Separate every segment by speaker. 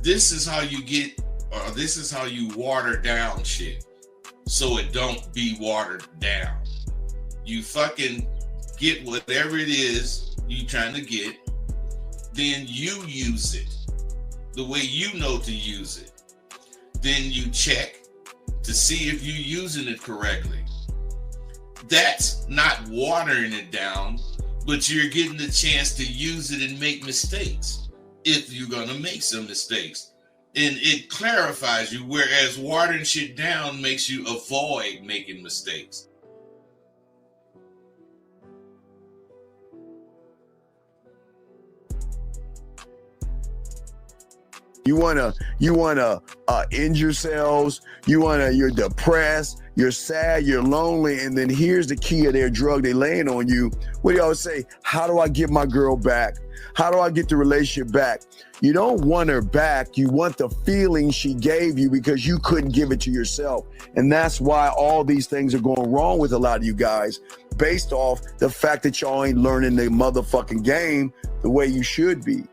Speaker 1: this is how you get, or this is how you water down shit so it don't be watered down. You fucking get whatever it is you trying to get, then you use it the way you know to use it. Then you check to see if you're using it correctly. That's not watering it down, but you're getting the chance to use it and make mistakes if you're going to make some mistakes. And it clarifies you, whereas watering shit down makes you avoid making mistakes.
Speaker 2: You wanna end yourselves. You're depressed, you're sad, you're lonely, and then here's the key of their drug they laying on you. What do y'all say? How do I get my girl back? How do I get the relationship back? You don't want her back. You want the feeling she gave you because you couldn't give it to yourself. And that's why all these things are going wrong with a lot of you guys, based off the fact that y'all ain't learning the motherfucking game the way you should be.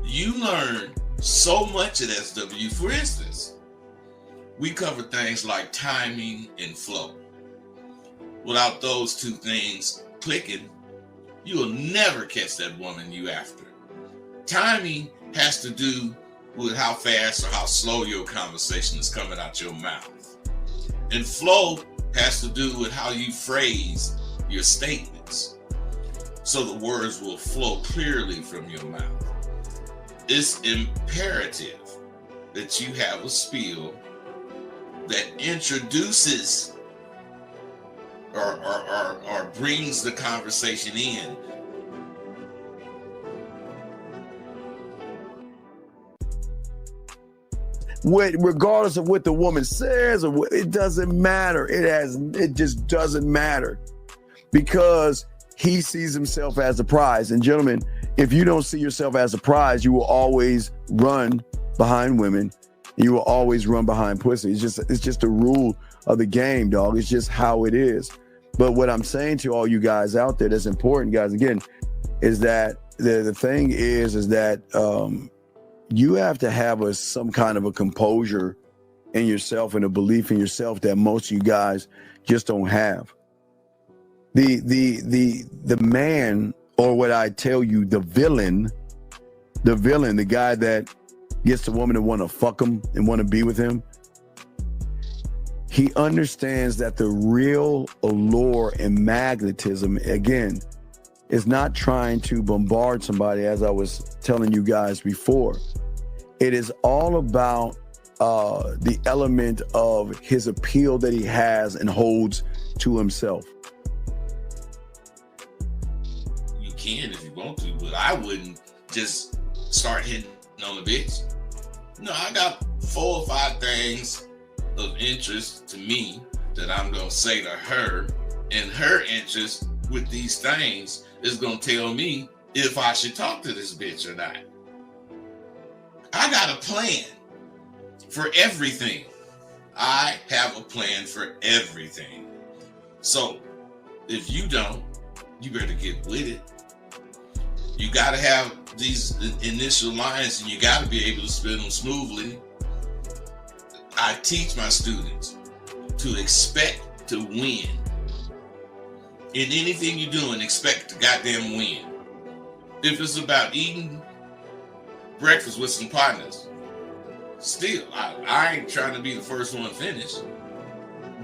Speaker 1: You learn so much at SW. For instance, we cover things like timing and flow. Without those two things clicking, you will never catch that woman you after. Timing has to do with how fast or how slow your conversation is coming out your mouth. And flow has to do with how you phrase your statements, so the words will flow clearly from your mouth. It's imperative that you have a spiel that introduces or brings the conversation in.
Speaker 2: Regardless of what the woman says, or what, it doesn't matter. It just doesn't matter, because he sees himself as a prize. And gentlemen, if you don't see yourself as a prize, you will always run behind women. You will always run behind pussy. It's just a rule of the game, dog. It's just how it is. But what I'm saying to all you guys out there that's important, guys, again, is that the thing is that you have to have some kind of a composure in yourself and a belief in yourself that most of you guys just don't have. The man, or what I tell you, the villain, the guy that gets the woman to want to fuck him and want to be with him, he understands that the real allure and magnetism, again, is not trying to bombard somebody, as I was telling you guys before. It is all about the element of his appeal that he has and holds to himself.
Speaker 1: You can if you want to, but I wouldn't just start hitting on the bitch. No, I got 4 or 5 things of interest to me that I'm going to say to her, and her interest with these things is going to tell me if I should talk to this bitch or not. I got a plan for everything. I have a plan for everything. So if you don't, you better get with it. You got to have these initial lines, and you got to be able to spin them smoothly. I teach my students to expect to win. In anything you're doing, expect to goddamn win. If it's about eating breakfast with some partners, still, I ain't trying to be the first one finished,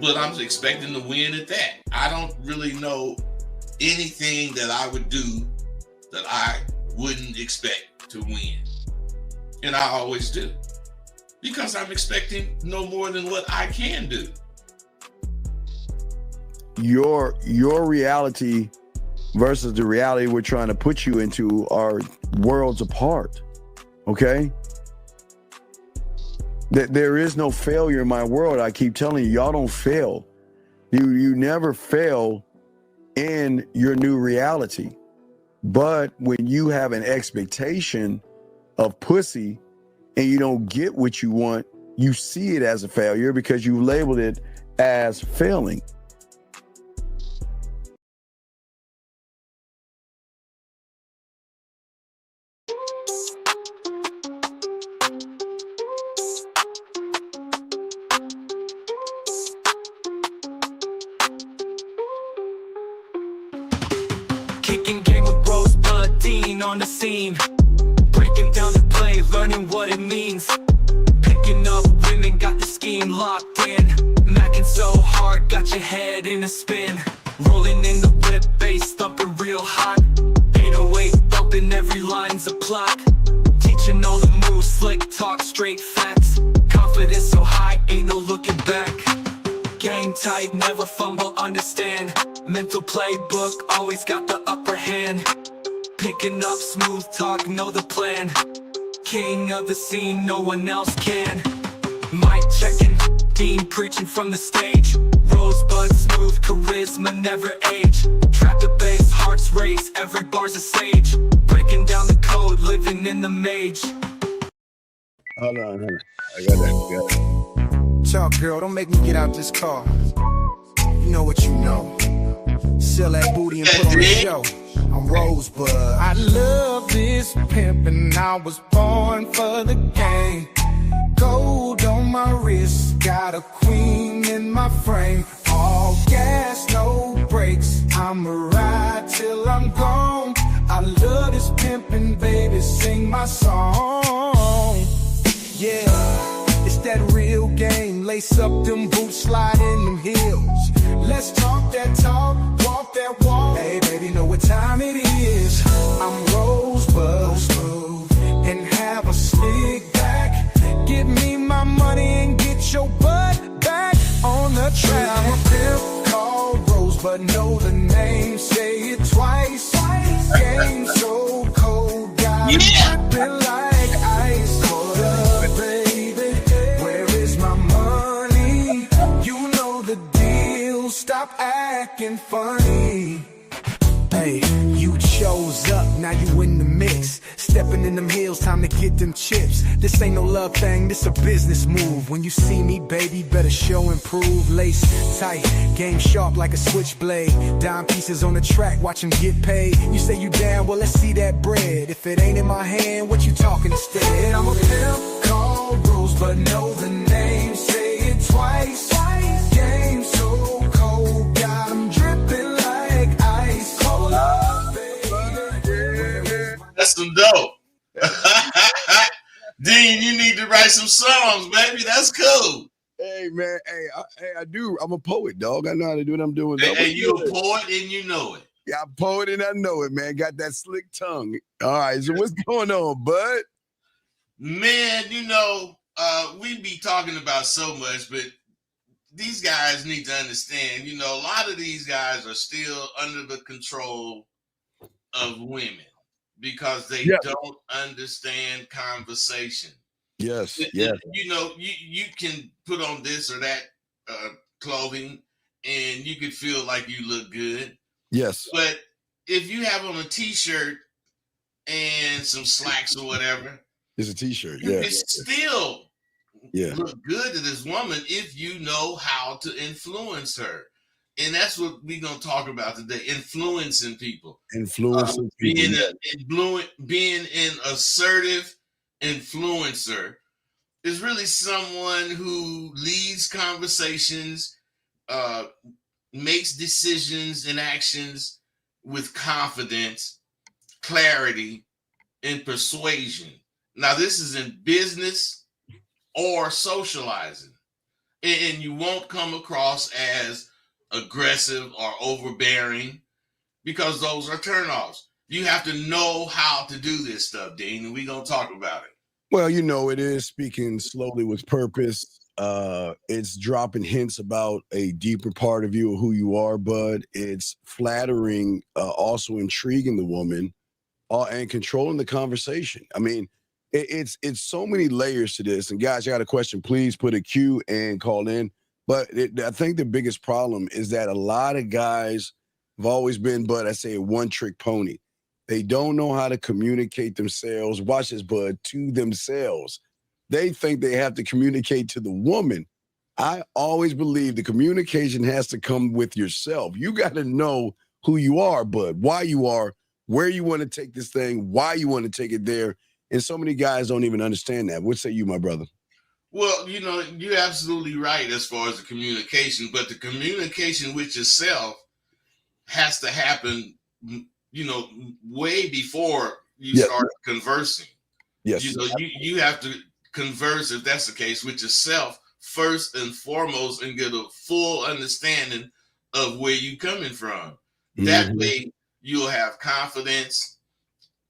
Speaker 1: but I'm expecting to win at that. I don't really know anything that I would do that I wouldn't expect to win. And I always do, because I'm expecting no more than what I can do.
Speaker 2: Your reality versus the reality we're trying to put you into are worlds apart. Okay? There is no failure in my world. I keep telling you, y'all don't fail. You never fail in your new reality. But when you have an expectation of pussy and you don't get what you want, you see it as a failure because you labeled it as failing.
Speaker 3: Kicking game with Rosebud Dean on the scene. Breaking down the play, learning what it means. Picking up women, got the scheme locked in. Macking so hard, got your head in a spin. Rolling in the whip, bass thumping real hot. 808 bumping, every line's a plot. Teaching all the moves, slick talk, straight facts. Confidence so high, ain't no looking back. Game tight, never fumble, understand. Mental playbook, always got the upper hand. Picking up smooth talk, know the plan. King of the scene, no one else can. Mic checking, Dean preaching from the stage. Rosebud smooth, charisma never age. Trap the bass, hearts race, every bar's a sage. Breaking down the code, living in the mage.
Speaker 2: Hold on. I got that.
Speaker 4: Talk, girl, don't make me get out this car. You know what you know. Sell that booty and put on the show. I'm Rosebud. I love this pimpin', I was born for the game. Gold on my wrist, got a queen in my frame. All gas, no brakes, I'ma ride till I'm gone. I love this pimpin', baby, sing my song. Yeah, it's that real game. Lace up them boots, slide in them heels. Let's talk that talk, walk that walk. Hey, baby, know what time it is. I'm Rosebud, and have a slick back. Give me my money and get your butt back on the track. I'm a pimp called Rosebud, know the name, say it twice. Game so cold, got it dripping like ice. Hold up, baby, where is my money? You know the deal, stop acting funny. Hey, you chose up, now you in the mix. Stepping in them hills, time to get them chips. This ain't no love thing, this a business move. When you see me, baby, better show and prove. Lace tight, game sharp like a switchblade. Dime pieces on the track, watch them get paid. You say you down, well let's see that bread. If it ain't in my hand, what you talking instead? I'm a pimp called Rosebud, know the name, say it twice. Game so cold, got 'em dripping like ice. Hold up, baby.
Speaker 1: That's some dope. Dean, you need to write some songs, baby. That's cool.
Speaker 2: Hey man, I do. I'm a poet, dog. I know how to do what I'm doing. Dog.
Speaker 1: Hey, you a poet and you know it.
Speaker 2: Yeah, I'm a poet and I know it, man. Got that slick tongue. All right, so what's going on, bud?
Speaker 1: Man, we be talking about so much, but these guys need to understand, a lot of these guys are still under the control of women because they don't understand conversation.
Speaker 2: Yes.
Speaker 1: You can put on this or that clothing and you could feel like you look good.
Speaker 2: Yes.
Speaker 1: But if you have on a t-shirt and some slacks or whatever,
Speaker 2: it's a t-shirt.
Speaker 1: You can still look good to this woman if you know how to influence her. And that's what we're going to talk about today, influencing people.
Speaker 2: Influencing people.
Speaker 1: Being an assertive influencer is really someone who leads conversations, makes decisions and actions with confidence, clarity, and persuasion. Now, this is in business or socializing. And you won't come across as aggressive or overbearing because those are turnoffs. You have to know how to do this stuff, Dean, and we're going to talk about it.
Speaker 2: Well, it is speaking slowly with purpose. It's dropping hints about a deeper part of you, of who you are, bud. It's flattering, also intriguing the woman, and controlling the conversation. I mean, it's so many layers to this. And guys, you got a question, please put a Q and call in. But I think the biggest problem is that a lot of guys have always been, I say, a one-trick pony. They don't know how to communicate themselves, watch this, bud, to themselves. They think they have to communicate to the woman. I always believe the communication has to come with yourself. You got to know who you are, bud, why you are, where you want to take this thing, why you want to take it there. And so many guys don't even understand that. What say you, my brother?
Speaker 1: Well, you're absolutely right as far as the communication, but the communication with yourself has to happen, way before you
Speaker 2: Yes.
Speaker 1: start conversing.
Speaker 2: Yes.
Speaker 1: You have to converse, if that's the case, with yourself first and foremost, and get a full understanding of where you're coming from. That way you'll have confidence,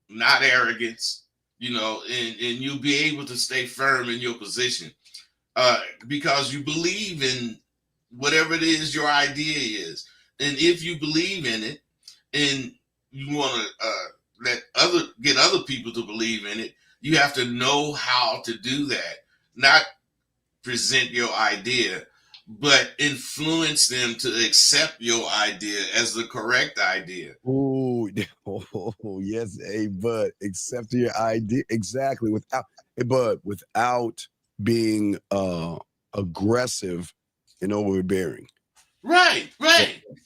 Speaker 1: not arrogance, and you'll be able to stay firm in your position, because you believe in whatever it is your idea is. And if you believe in it and you want to get other people to believe in it, you have to know how to do that. Not present your idea, but influence them to accept your idea as the correct idea.
Speaker 2: Oh, yes, but accept your idea exactly without being aggressive and overbearing.
Speaker 1: Right.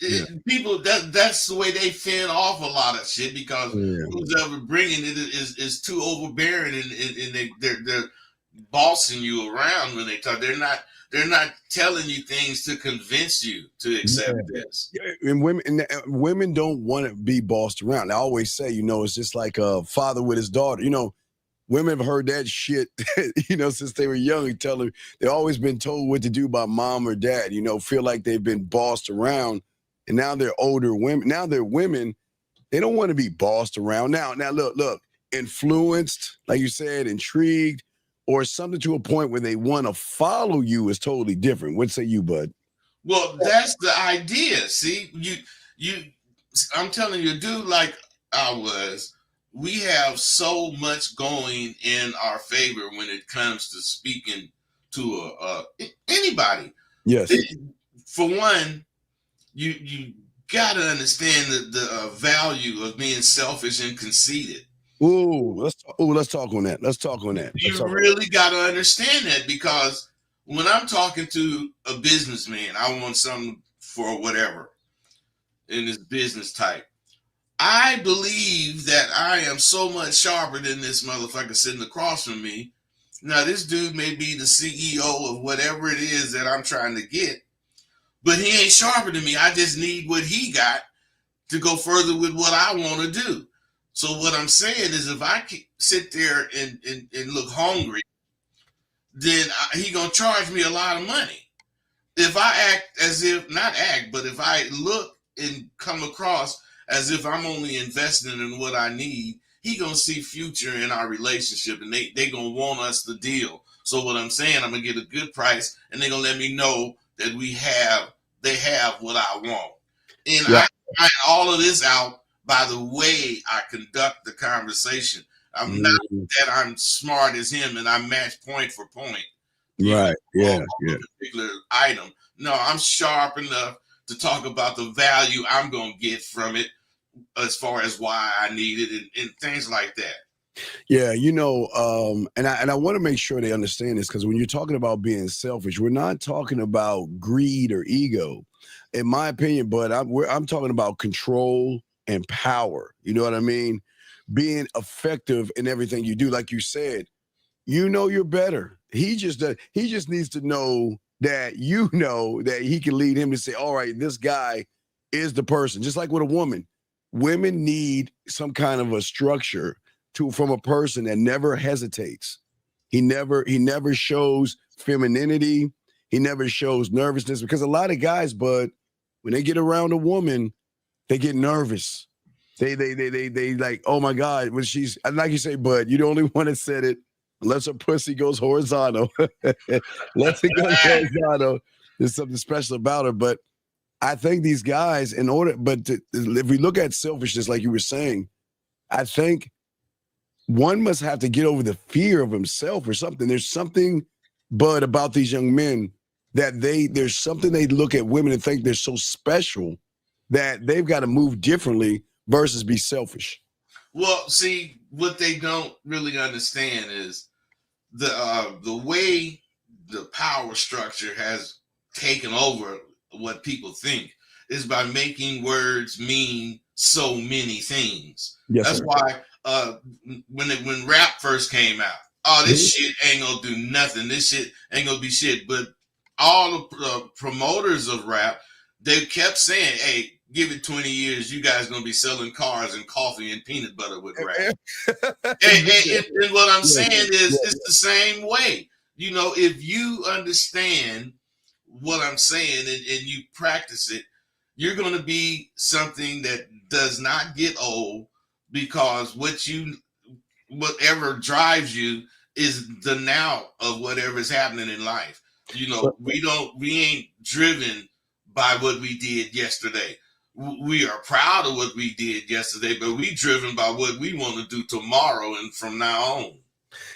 Speaker 2: Yeah.
Speaker 1: People, that's the way they fend off a lot of shit, because who's ever bringing it is too overbearing, and they're bossing you around when they talk. They're not telling you things to convince you to accept this.
Speaker 2: And women don't want to be bossed around. I always say, it's just like a father with his daughter. Women have heard that shit, since they were young. They've always been told what to do by mom or dad, feel like they've been bossed around. And now they're older women. Now they're women. They don't want to be bossed around. Now look, influenced, like you said, intrigued, or something to a point where they want to follow you is totally different. What say you, bud?
Speaker 1: Well, that's the idea. See, I'm telling you, dude, like I was, we have so much going in our favor when it comes to speaking to anybody.
Speaker 2: Yes.
Speaker 1: For one, you got to understand the value of being selfish and conceited.
Speaker 2: Let's talk on that.
Speaker 1: You really got to understand that, because when I'm talking to a businessman, I want something for whatever in this business type. I believe that I am so much sharper than this motherfucker sitting across from me. Now, this dude may be the CEO of whatever it is that I'm trying to get, but he ain't sharper than me. I just need what he got to go further with what I want to do. So what I'm saying is, if I sit there and look hungry, then he gonna charge me a lot of money. If I if I look and come across as if I'm only investing in what I need, he gonna see future in our relationship, and they gonna want us to deal. So what I'm saying, I'm gonna get a good price, and they gonna let me know that they have what I want. And I find all of this out by the way I conduct the conversation. I'm not that I'm smart as him and I match point for point.
Speaker 2: Right. Yeah.
Speaker 1: A particular item. No, I'm sharp enough to talk about the value I'm going to get from it, as far as why I need it and things like that.
Speaker 2: Yeah, and I want to make sure they understand this, because when you're talking about being selfish, we're not talking about greed or ego, in my opinion. But I'm talking about control and power. You know what I mean? Being effective in everything you do, like you said. You're better. He just needs to know that that he can lead him to say, all right, this guy is the person. Just like with a woman, women need some kind of a structure from a person that never hesitates. He never shows femininity. He never shows nervousness, because a lot of guys, bud, when they get around a woman, they get nervous. They like, oh my God, when she's, like you say, bud, you the only one that said it. Unless her pussy goes horizontal. Unless it goes horizontal, there's something special about her. But I think these guys, if we look at selfishness, like you were saying, I think one must have to get over the fear of himself or something. There's something, Bud, about these young men that there's something they look at women and think they're so special that they've got to move differently versus be selfish.
Speaker 1: Well, see, what they don't really understand is the way the power structure has taken over what people think is by making words mean so many things.
Speaker 2: Yes,
Speaker 1: that's
Speaker 2: sir.
Speaker 1: Why when rap first came out, this shit ain't gonna do nothing. This shit ain't gonna be shit. But all the promoters of rap, they kept saying, hey, give it 20 years, you guys gonna be selling cars and coffee and peanut butter with rap. And what I'm saying is, it's the same way. You know, if you understand what I'm saying and you practice it, you're going to be something that does not get old, because whatever drives you is the now of whatever is happening in life. You know, we ain't driven by what we did yesterday. We are proud of what we did yesterday, but we driven by what we want to do tomorrow and from now on.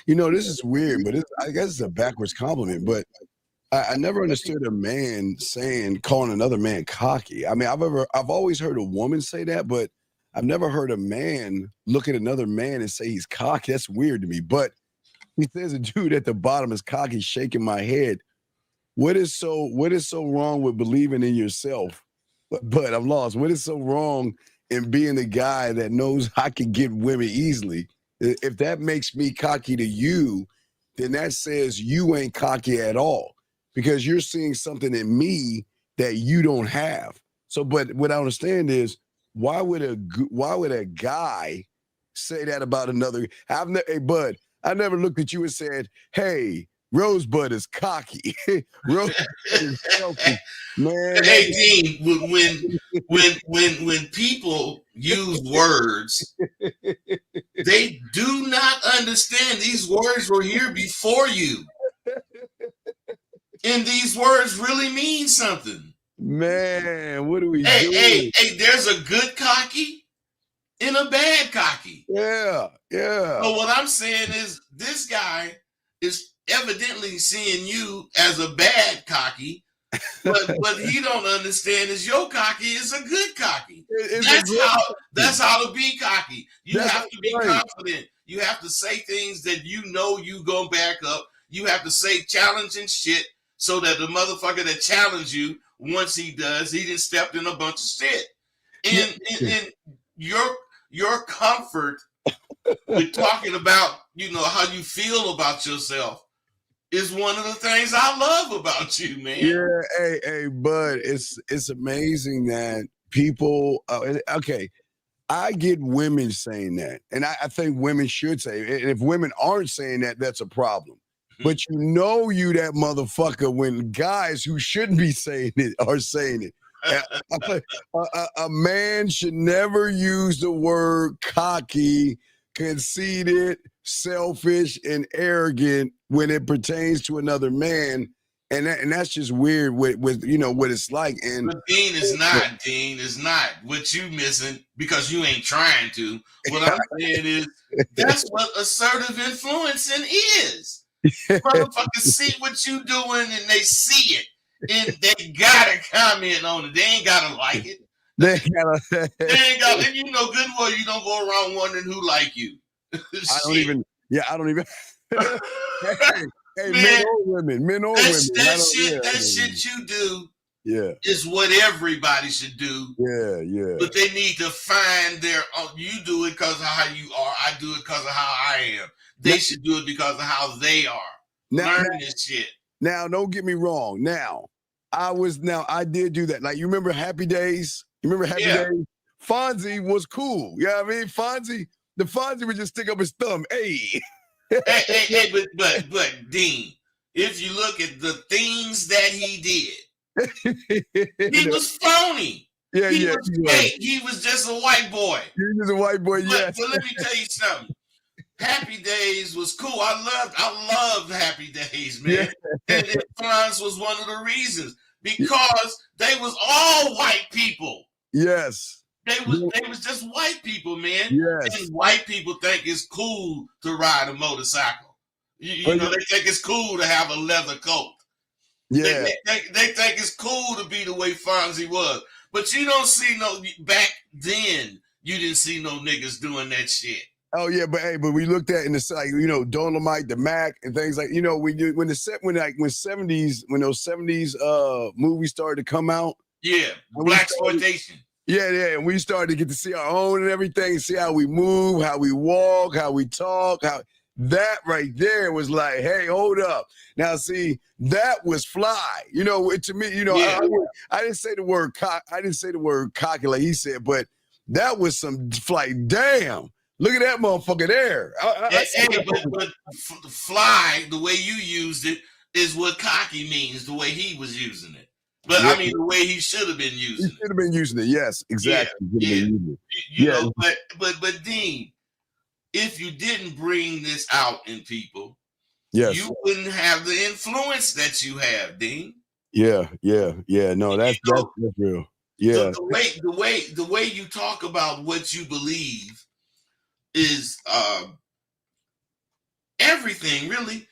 Speaker 2: You know, this is weird, but I guess it's a backwards compliment, but I never understood a man calling another man cocky. I mean, I've always heard a woman say that, but I've never heard a man look at another man and say he's cocky. That's weird to me. But he says a dude at the bottom is cocky, shaking my head. What is so wrong with believing in yourself? But I'm lost. What is so wrong in being the guy that knows I can get women easily? If that makes me cocky to you, then that says you ain't cocky at all, because you're seeing something in me that you don't have. So, but what I understand is, why would a guy say that about another? Hey, Bud, I never looked at you and said, "Hey, Rosebud is cocky." Rosebud is selfish. Man.
Speaker 1: Hey, Dean, when people use words, they do not understand these words were here before you. And these words really mean something.
Speaker 2: Man, what are we doing?
Speaker 1: Hey, there's a good cocky and a bad cocky.
Speaker 2: Yeah.
Speaker 1: So what I'm saying is, this guy is evidently seeing you as a bad cocky, but what he don't understand is your cocky is a good cocky. That's how to be cocky. You have to be confident. You have to say things that you go back up. You have to say challenging shit, so that the motherfucker that challenged you, once he does, he just stepped in a bunch of shit. And your comfort with talking about, how you feel about yourself is one of the things I love about you, man.
Speaker 2: Yeah, hey, Bud, it's amazing that people. Okay, I get women saying that, and I think women should say it. And if women aren't saying that, that's a problem. But you that motherfucker when guys who shouldn't be saying it are saying it. A man should never use the word cocky, conceited, selfish, and arrogant when it pertains to another man. And that's just weird with what it's like. And
Speaker 1: but Dean is not what you missing because you ain't trying to. What I'm saying is, that's what assertive influencing is. Motherfuckers see what you doing and they see it, and they gotta comment on it. They ain't gotta like it. They ain't gotta. And you know good well you don't go around wondering who like you.
Speaker 2: I don't even. Hey,
Speaker 1: man,
Speaker 2: men or women.
Speaker 1: That shit you do.
Speaker 2: Yeah,
Speaker 1: is what everybody should do.
Speaker 2: Yeah.
Speaker 1: But they need to find their own. You do it because of how you are. I do it because of how I am. They should do it because of how they are. Learn this shit.
Speaker 2: Now, don't get me wrong. I did do that. Like, you remember Happy Days? Days? Fonzie was cool. You know what I mean? Fonzie would just stick up his thumb. Hey.
Speaker 1: but Dean, if you look at the things that he did, he was phony. He was just a white boy.
Speaker 2: He was a white boy, yes.
Speaker 1: But let me tell you something. Happy Days was cool. I loved Happy Days, man. Yeah. And Fonz was one of the reasons, because they was all white people.
Speaker 2: Yes.
Speaker 1: They was just white people, man.
Speaker 2: Yes.
Speaker 1: And white people think it's cool to ride a motorcycle. You know, they think it's cool to have a leather coat.
Speaker 2: Yeah.
Speaker 1: They think it's cool to be the way Fonzie was. But you don't see back then, you didn't see no niggas doing that shit.
Speaker 2: Oh yeah, but we looked at in the Dolomite, the Mac, and things like when those 70s movies started to come out.
Speaker 1: Yeah, blaxploitation.
Speaker 2: Yeah, and we started to get to see our own and everything, see how we move, how we walk, how we talk, That right there was like, hey, hold up. Now, see, that was fly. You know, to me, you know,
Speaker 1: Yeah.
Speaker 2: I didn't say the word I didn't say the word cocky like he said, but that was some like, damn, look at that motherfucker there.
Speaker 1: But fly, the way you used it, is what cocky means, the way he was using it. But
Speaker 2: Yeah.
Speaker 1: I mean, the way he should have been
Speaker 2: He
Speaker 1: using
Speaker 2: should have been using it. Yes, exactly.
Speaker 1: Yeah. You
Speaker 2: Yeah.
Speaker 1: know, but Dean, if you didn't bring this out in people,
Speaker 2: Yes.
Speaker 1: you wouldn't have the influence that you have, Dean.
Speaker 2: Yeah. No, that's real. Yeah.
Speaker 1: The way you talk about what you believe is everything, really.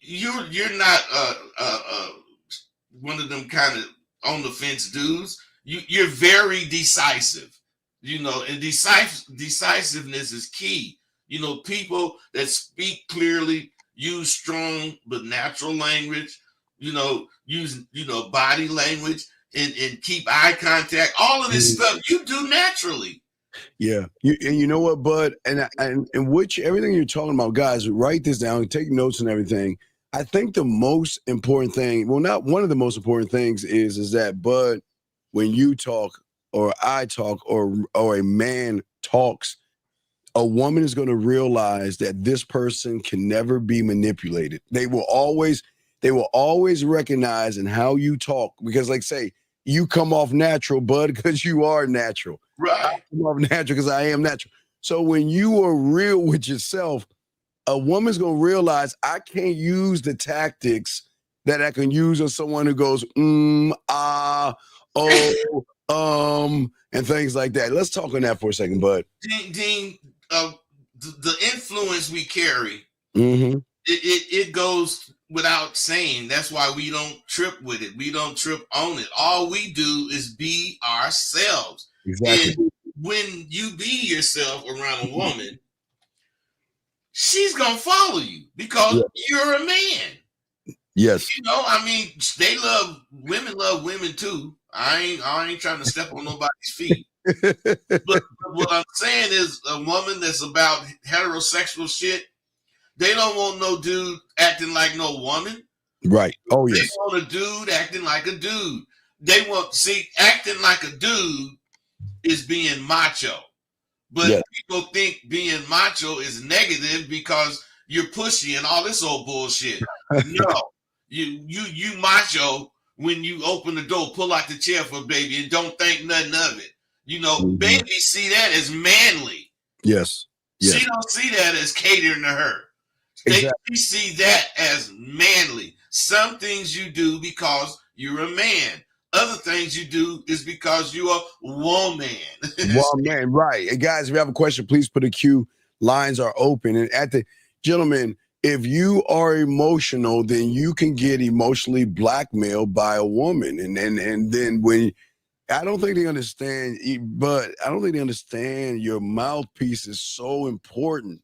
Speaker 1: You're not one of them kind of on the fence dudes. You're very decisive, you know, and decisiveness is key. You know, people that speak clearly, use strong but natural language, you know, use, you know, body language and keep eye contact. All of this stuff you do naturally.
Speaker 2: Yeah, and you know what, Bud, and which everything you're talking about, guys, write this down, take notes and everything. I think the most important thing, well, not one of the most important things, is that, Bud, when you talk or I talk or a man talks, a woman is going to realize that this person can never be manipulated. They will always recognize in how you talk, because, like, say, you come off natural, Bud, because you are natural.
Speaker 1: Right.
Speaker 2: I come off natural because I am natural. So when you are real with yourself, a woman's going to realize I can't use the tactics that I can use on someone who goes, and things like that. Let's talk on that for a second, Bud.
Speaker 1: Dean, the influence we carry,
Speaker 2: Mm-hmm.
Speaker 1: it goes without saying. That's why we don't trip with it. We don't trip on it. All we do is be ourselves.
Speaker 2: Exactly.
Speaker 1: And when you be yourself around a woman, she's gonna follow you because you're a man.
Speaker 2: Yes.
Speaker 1: You know, I mean, women love women too. I ain't trying to step on nobody's feet. But what I'm saying is, a woman that's about heterosexual shit, they don't want no dude acting like no woman.
Speaker 2: Right. Oh,
Speaker 1: They
Speaker 2: yes.
Speaker 1: want a dude acting like a dude. They want, acting like a dude is being macho. But people think being macho is negative because you're pushy and all this old bullshit. No, you macho when you open the door, pull out the chair for baby, and don't think nothing of it. You know, babies see that as manly.
Speaker 2: Yes.
Speaker 1: She don't see that as catering to her. They see that as manly. Some things you do because you're a man. Other things you do is because you're a woman.
Speaker 2: Woman, right. Hey, guys, if you have a question, please put a Q. Lines are open. And gentlemen, if you are emotional, then you can get emotionally blackmailed by a woman. And then when I don't think they understand, but I don't think they understand your mouthpiece is so important.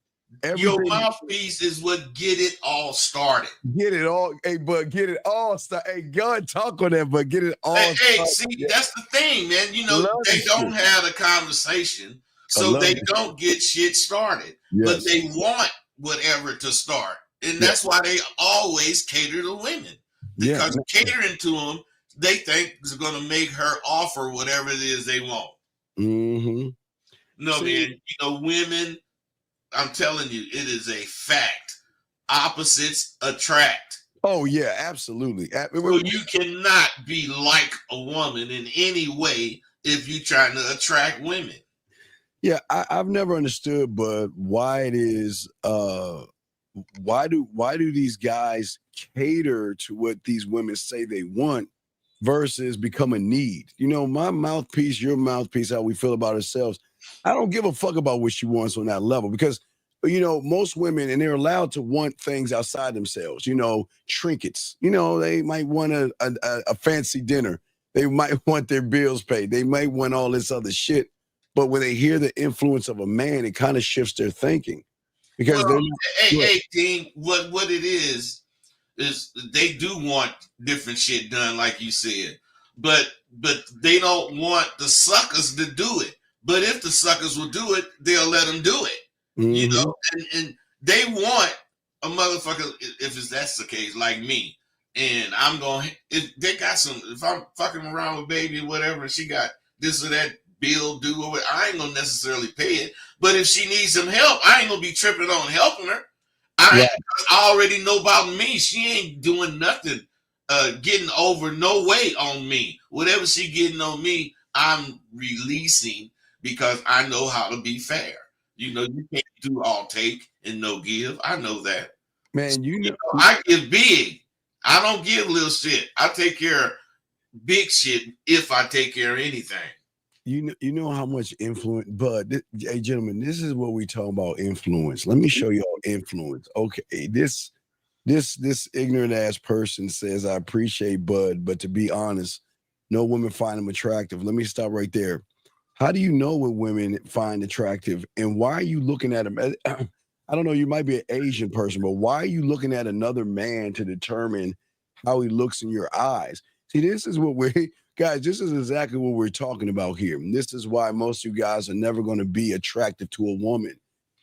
Speaker 1: Your mouthpiece is what get it all started.
Speaker 2: Get it all, hey, but get it all started. Hey, God, talk on that, but get it all started.
Speaker 1: See, that's the thing, man. You know, they don't have a conversation, so they don't get shit started. But they want whatever to start. And that's why they always cater to women. Because catering to them, they think is going to make her offer whatever it is they want.
Speaker 2: Mm-hmm.
Speaker 1: No, man. You know, women, I'm telling you, it is a fact. Opposites attract.
Speaker 2: Oh, yeah, absolutely.
Speaker 1: So you cannot be like a woman in any way if you're trying to attract women.
Speaker 2: Yeah, I've never understood, but why it is, why do these guys cater to what these women say they want versus become a need? You know, my mouthpiece, your mouthpiece, how we feel about ourselves. I don't give a fuck about what she wants on that level because, you know, most women, and they're allowed to want things outside themselves, you know, trinkets. You know, they might want a fancy dinner. They might want their bills paid. They might want all this other shit. But when they hear the influence of a man, it kind of shifts their thinking. Because
Speaker 1: hey, Dean, what it is they do want different shit done, like you said. But they don't want the suckers to do it. But if the suckers will do it, they'll let them do it. Mm-hmm. You know, and they want a motherfucker, if that's the case, like me. And I'm going, if they got some, if I'm fucking around with baby or whatever, and she got this or that bill due or whatever, I ain't gonna necessarily pay it. But if she needs some help, I ain't gonna be tripping on helping her. I already know about me. She ain't doing nothing, getting over no weight on me. Whatever she getting on me, I'm releasing because I know how to be fair. You know, you can't do all take and no give. I know that.
Speaker 2: Man, you know
Speaker 1: I give big. I don't give little shit. I take care of big shit if I take care of anything.
Speaker 2: You know how much influence, but hey, gentlemen, this is what we talk about influence. Let me show y'all influence. Okay, this ignorant ass person says, I appreciate Bud, but to be honest, no women find him attractive. Let me stop right there. How do you know what women find attractive, and why are you looking at him? I don't know, you might be an Asian person, but why are you looking at another man to determine how he looks in your eyes? See, this is what guys, this is exactly what we're talking about here. And this is why most of you guys are never going to be attractive to a woman.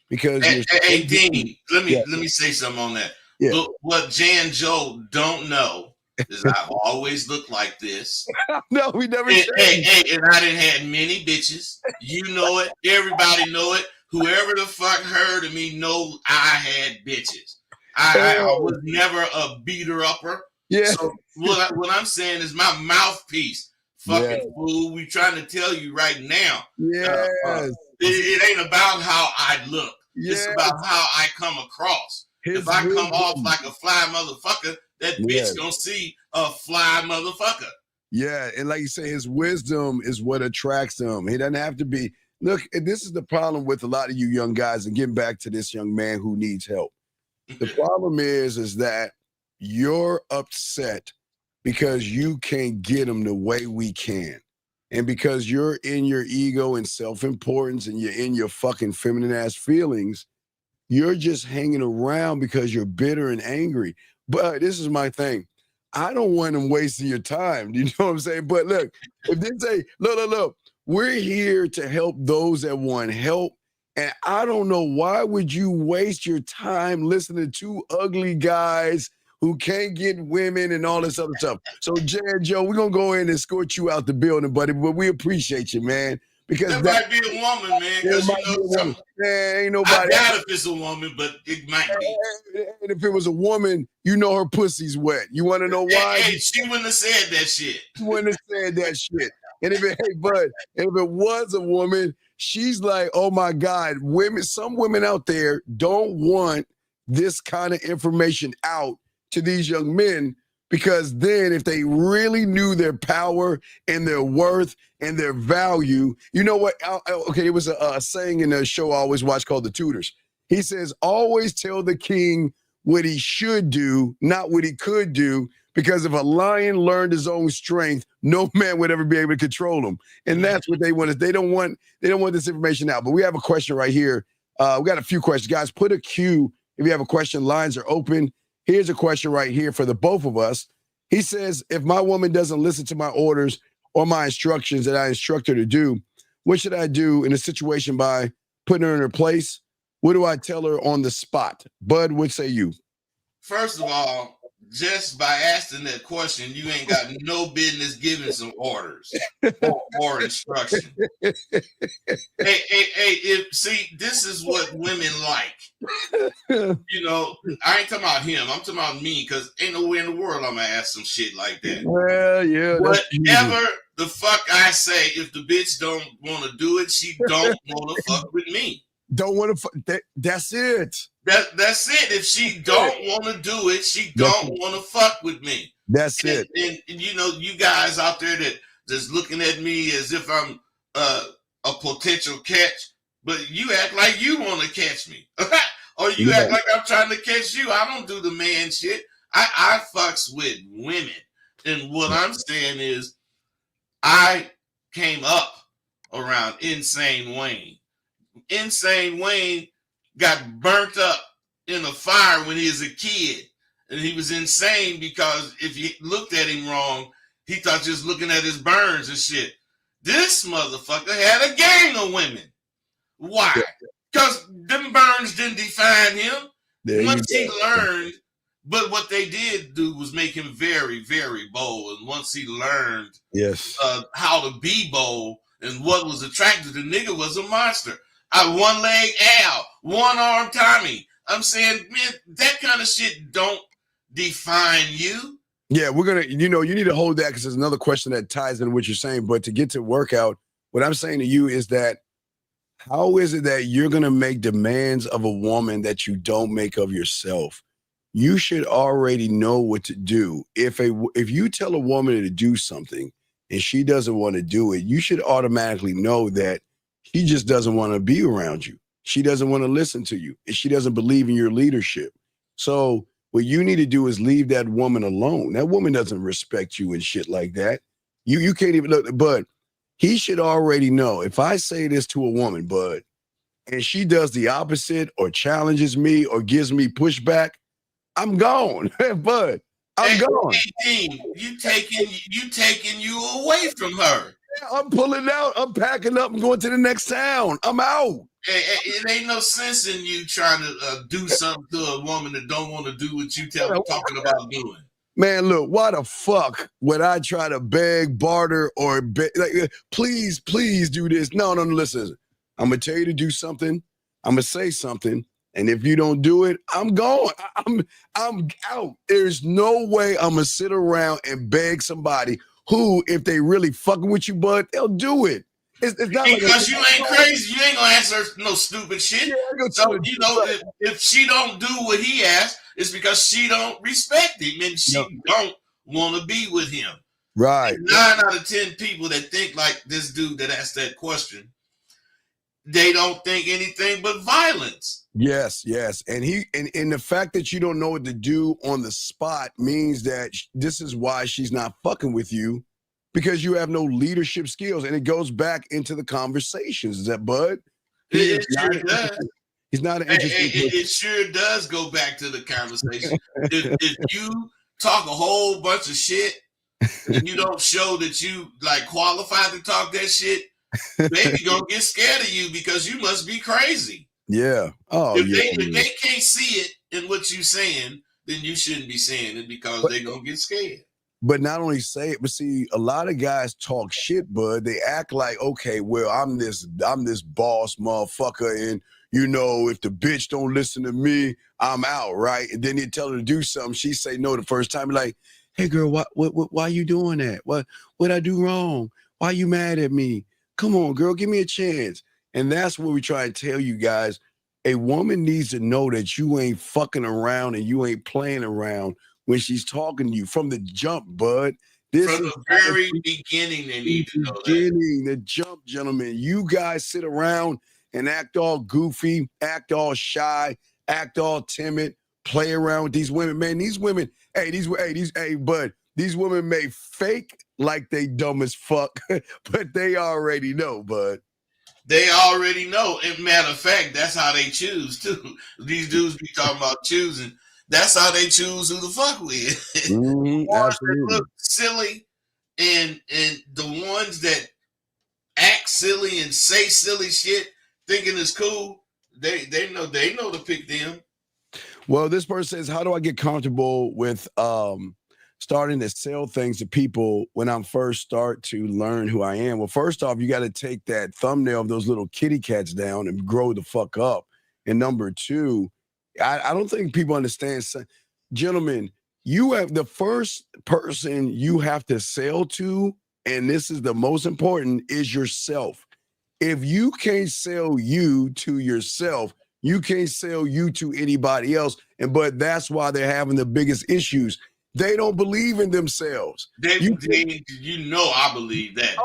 Speaker 2: Because
Speaker 1: hey Dean, let me say something on that.
Speaker 2: Yeah.
Speaker 1: Look, what Jan Joe don't know is I've always looked like this.
Speaker 2: No, we never
Speaker 1: and I didn't had many bitches. You know it. Everybody know it. Whoever the fuck heard of me know I had bitches. I was never a beater upper.
Speaker 2: Yeah.
Speaker 1: So what I'm saying is my mouthpiece. Fucking fool. We trying to tell you right now.
Speaker 2: Yes.
Speaker 1: It ain't about how I look.
Speaker 2: Yes.
Speaker 1: It's about how I come across. If I come off like a fly motherfucker, that bitch gonna see a fly motherfucker.
Speaker 2: Yeah, and like you say, his wisdom is what attracts him. He doesn't have to be. Look, this is the problem with a lot of you young guys, and getting back to this young man who needs help. The problem is that you're upset because you can't get him the way we can. And because you're in your ego and self-importance and you're in your fucking feminine ass feelings, you're just hanging around because you're bitter and angry. But this is my thing. I don't want him wasting your time. You know what I'm saying? But look, if they say, look, we're here to help those that want help. And I don't know, why would you waste your time listening to two ugly guys who can't get women and all this other stuff? So, Jan Joe, we're going to go in and escort you out the building, buddy, but we appreciate you, man. Because
Speaker 1: that might be a woman, man. Because you know,
Speaker 2: ain't nobody.
Speaker 1: I doubt if it's a woman, but it might be.
Speaker 2: And if it was a woman, you know her pussy's wet. You want to know why?
Speaker 1: Hey, she wouldn't have said that shit.
Speaker 2: She wouldn't have said that shit. And if it was a woman, she's like, oh my God, some women out there don't want this kind of information out to these young men, because then if they really knew their power and their worth and their value, you know what? Okay, it was a saying in a show I always watch called The Tudors. He says, always tell the king what he should do, not what he could do, because if a lion learned his own strength, no man would ever be able to control him. And that's what they want. They don't want this information out. But we have a question right here. We got a few questions. Guys, put a Q if you have a question. Lines are open. Here's a question right here for the both of us. He says, if my woman doesn't listen to my orders or my instructions that I instruct her to do, what should I do in a situation by putting her in her place? What do I tell her on the spot? Bud, what say you?
Speaker 1: First of all, just by asking that question, you ain't got no business giving some orders or instruction. See, this is what women like. You know, I ain't talking about him. I'm talking about me, because ain't nowhere in the world I'm gonna ask some shit like that.
Speaker 2: Well, yeah.
Speaker 1: Whatever the fuck I say, if the bitch don't want to do it, she don't want to fuck with me.
Speaker 2: Don't want to. That's it.
Speaker 1: That's it. If she don't want to do it, she don't want to fuck with me.
Speaker 2: That's it.
Speaker 1: And you know, you guys out there that just looking at me as if I'm a potential catch, but you act like you want to catch me, or you act like I'm trying to catch you. I don't do the man shit. I fucks with women, and what I'm saying is, I came up around Insane Wayne. Insane Wayne got burnt up in a fire when he was a kid, and he was insane because if you looked at him wrong, he thought just looking at his burns and shit. This motherfucker had a gang of women. Why? Because them burns didn't define him. Once he learned, but what they did do was make him very, very bold. And once he learned how to be bold and what was attractive, the nigga was a monster. One leg Al, one arm Tommy. I'm saying, man, that kind of shit don't define you.
Speaker 2: Yeah, we're gonna, you need to hold that because there's another question that ties into what you're saying. But to get to workout, what I'm saying to you is that how is it that you're gonna make demands of a woman that you don't make of yourself? You should already know what to do. If you tell a woman to do something and she doesn't want to do it, you should automatically know that she just doesn't want to be around you. She doesn't want to listen to you, and she doesn't believe in your leadership. So what you need to do is leave that woman alone. That woman doesn't respect you and shit like that. You can't even look, but he should already know. If I say this to a woman, Bud, and she does the opposite or challenges me or gives me pushback, I'm gone. Bud, I'm gone.
Speaker 1: You taking you away from her.
Speaker 2: I'm pulling out. I'm packing up and going to the next town. I'm out.
Speaker 1: It ain't no sense in you trying to do something to a woman that don't want to do what you talking about doing.
Speaker 2: Man, look, why the fuck would I try to beg, barter, or please do this? No, listen. I'm gonna tell you to do something. I'm gonna say something, and if you don't do it, I'm gone. I'm out. There's no way I'm gonna sit around and beg somebody who, if they really fucking with you, Bud, they'll do it. It's not
Speaker 1: because you ain't crazy. You ain't gonna answer no stupid shit. Yeah, so if she don't do what he asked, it's because she don't respect him and she don't want to be with him.
Speaker 2: Right.
Speaker 1: And 9 out of 10 people that think like this dude that asked that question, they don't think anything but violence.
Speaker 2: Yes. And the fact that you don't know what to do on the spot means that this is why she's not fucking with you, because you have no leadership skills. And it goes back into the conversations. Is that Bud?
Speaker 1: It sure does.
Speaker 2: He's not an interesting
Speaker 1: it sure does go back to the conversation. if you talk a whole bunch of shit and you don't show that you like qualified to talk that shit, baby gonna get scared of you because you must be crazy.
Speaker 2: Yeah. Oh,
Speaker 1: if they can't see it in what you're saying, then you shouldn't be saying it because they're gonna get scared.
Speaker 2: But not only say it, but see, a lot of guys talk shit, Bud. They act like, okay, well, I'm this boss motherfucker, and if the bitch don't listen to me, I'm out, right? And then you tell her to do something, she say no the first time. You're like, hey girl, why you doing that? What I do wrong? Why you mad at me? Come on, girl, give me a chance. And that's what we try to tell you guys. A woman needs to know that you ain't fucking around and you ain't playing around when she's talking to you from the jump, Bud.
Speaker 1: From the very beginning, they need to know that.
Speaker 2: The jump, gentlemen. You guys sit around and act all goofy, act all shy, act all timid, play around with these women. Man, these women, Bud, these women may fake like they dumb as fuck, but they already know, Bud.
Speaker 1: They already know. And matter of fact, that's how they choose too. These dudes be talking about choosing. That's how they choose who to fuck with.
Speaker 2: Mm-hmm, absolutely.
Speaker 1: Look silly, and the ones that act silly and say silly shit, thinking it's cool, they know to pick them.
Speaker 2: Well, this person says, how do I get comfortable with starting to sell things to people when I'm first start to learn who I am? Well, first off, you got to take that thumbnail of those little kitty cats down and grow the fuck up. And number two, I don't think people understand. Gentlemen, you have the first person you have to sell to, and this is the most important, is yourself. If you can't sell you to yourself, you can't sell you to anybody else. But that's why they're having the biggest issues. They don't believe in themselves.
Speaker 1: I believe that.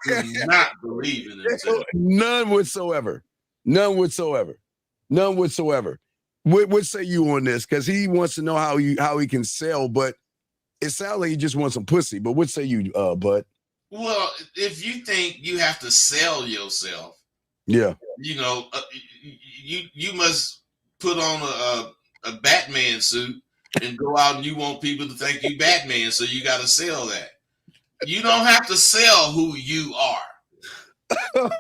Speaker 1: They do not believe in themselves.
Speaker 2: None whatsoever. What say you on this? Because he wants to know how he can sell, but it sounds like he just wants some pussy. But what say you, Bud?
Speaker 1: Well, if you think you have to sell yourself,
Speaker 2: yeah,
Speaker 1: you must put on a Batman suit and go out and you want people to think you Batman, so you got to sell that. You don't have to sell who you are.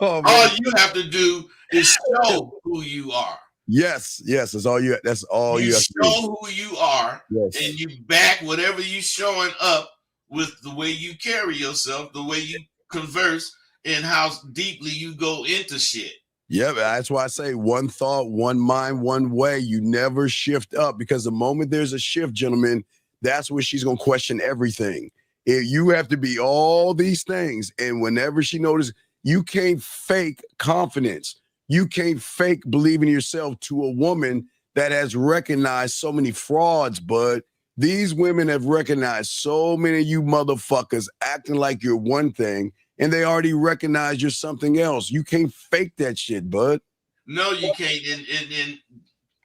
Speaker 1: All you have to do is show who you are.
Speaker 2: Yes, that's all you. That's all you
Speaker 1: You
Speaker 2: have to do.
Speaker 1: show who you are,
Speaker 2: Yes.
Speaker 1: and you back whatever you showing up with the way you carry yourself, the way you converse, and how deeply you go into shit.
Speaker 2: Yeah, that's why I say one thought, one mind, one way. You never shift up, because the moment there's a shift, gentlemen, that's where she's gonna question everything. You have to be all these things, and whenever she notices, you can't fake confidence. You can't fake believing in yourself to a woman that has recognized so many frauds, bud. These women have recognized so many of you motherfuckers acting like you're one thing, and they already recognize you're something else. You can't fake that shit, bud.
Speaker 1: No, you can't. And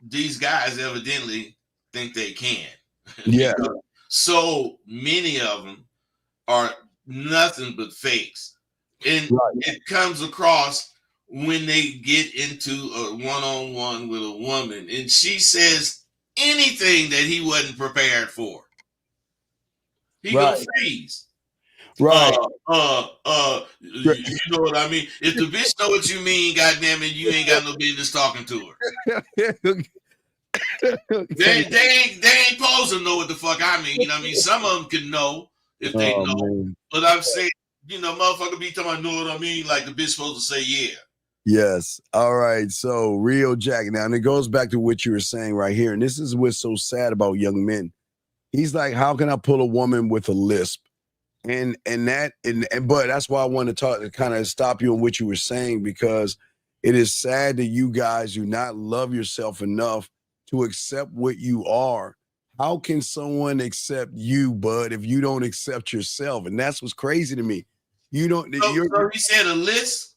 Speaker 1: these guys evidently think they can.
Speaker 2: Yeah.
Speaker 1: So many of them are nothing but fakes. And it comes across when they get into a one-on-one with a woman and she says anything that he wasn't prepared for. He gonna freeze.
Speaker 2: Right.
Speaker 1: You know what I mean? If the bitch know what you mean, goddamn it, you ain't got no business talking to her. they ain't supposed to know what the fuck I mean. You know what I mean? Some of them can know if they know. Man. But I'm saying, you know, motherfucker be talking about know what I mean, like the bitch supposed to say yeah.
Speaker 2: Yes. All right. So Rio Jack. Now, and it goes back to what you were saying right here. And this is what's so sad about young men. He's like, how can I pull a woman with a lisp? But that's why I want to kind of stop you on what you were saying, because it is sad that you guys do not love yourself enough to accept what you are. How can someone accept you, bud, if you don't accept yourself? And that's what's crazy to me. You don't.
Speaker 1: So he said a list.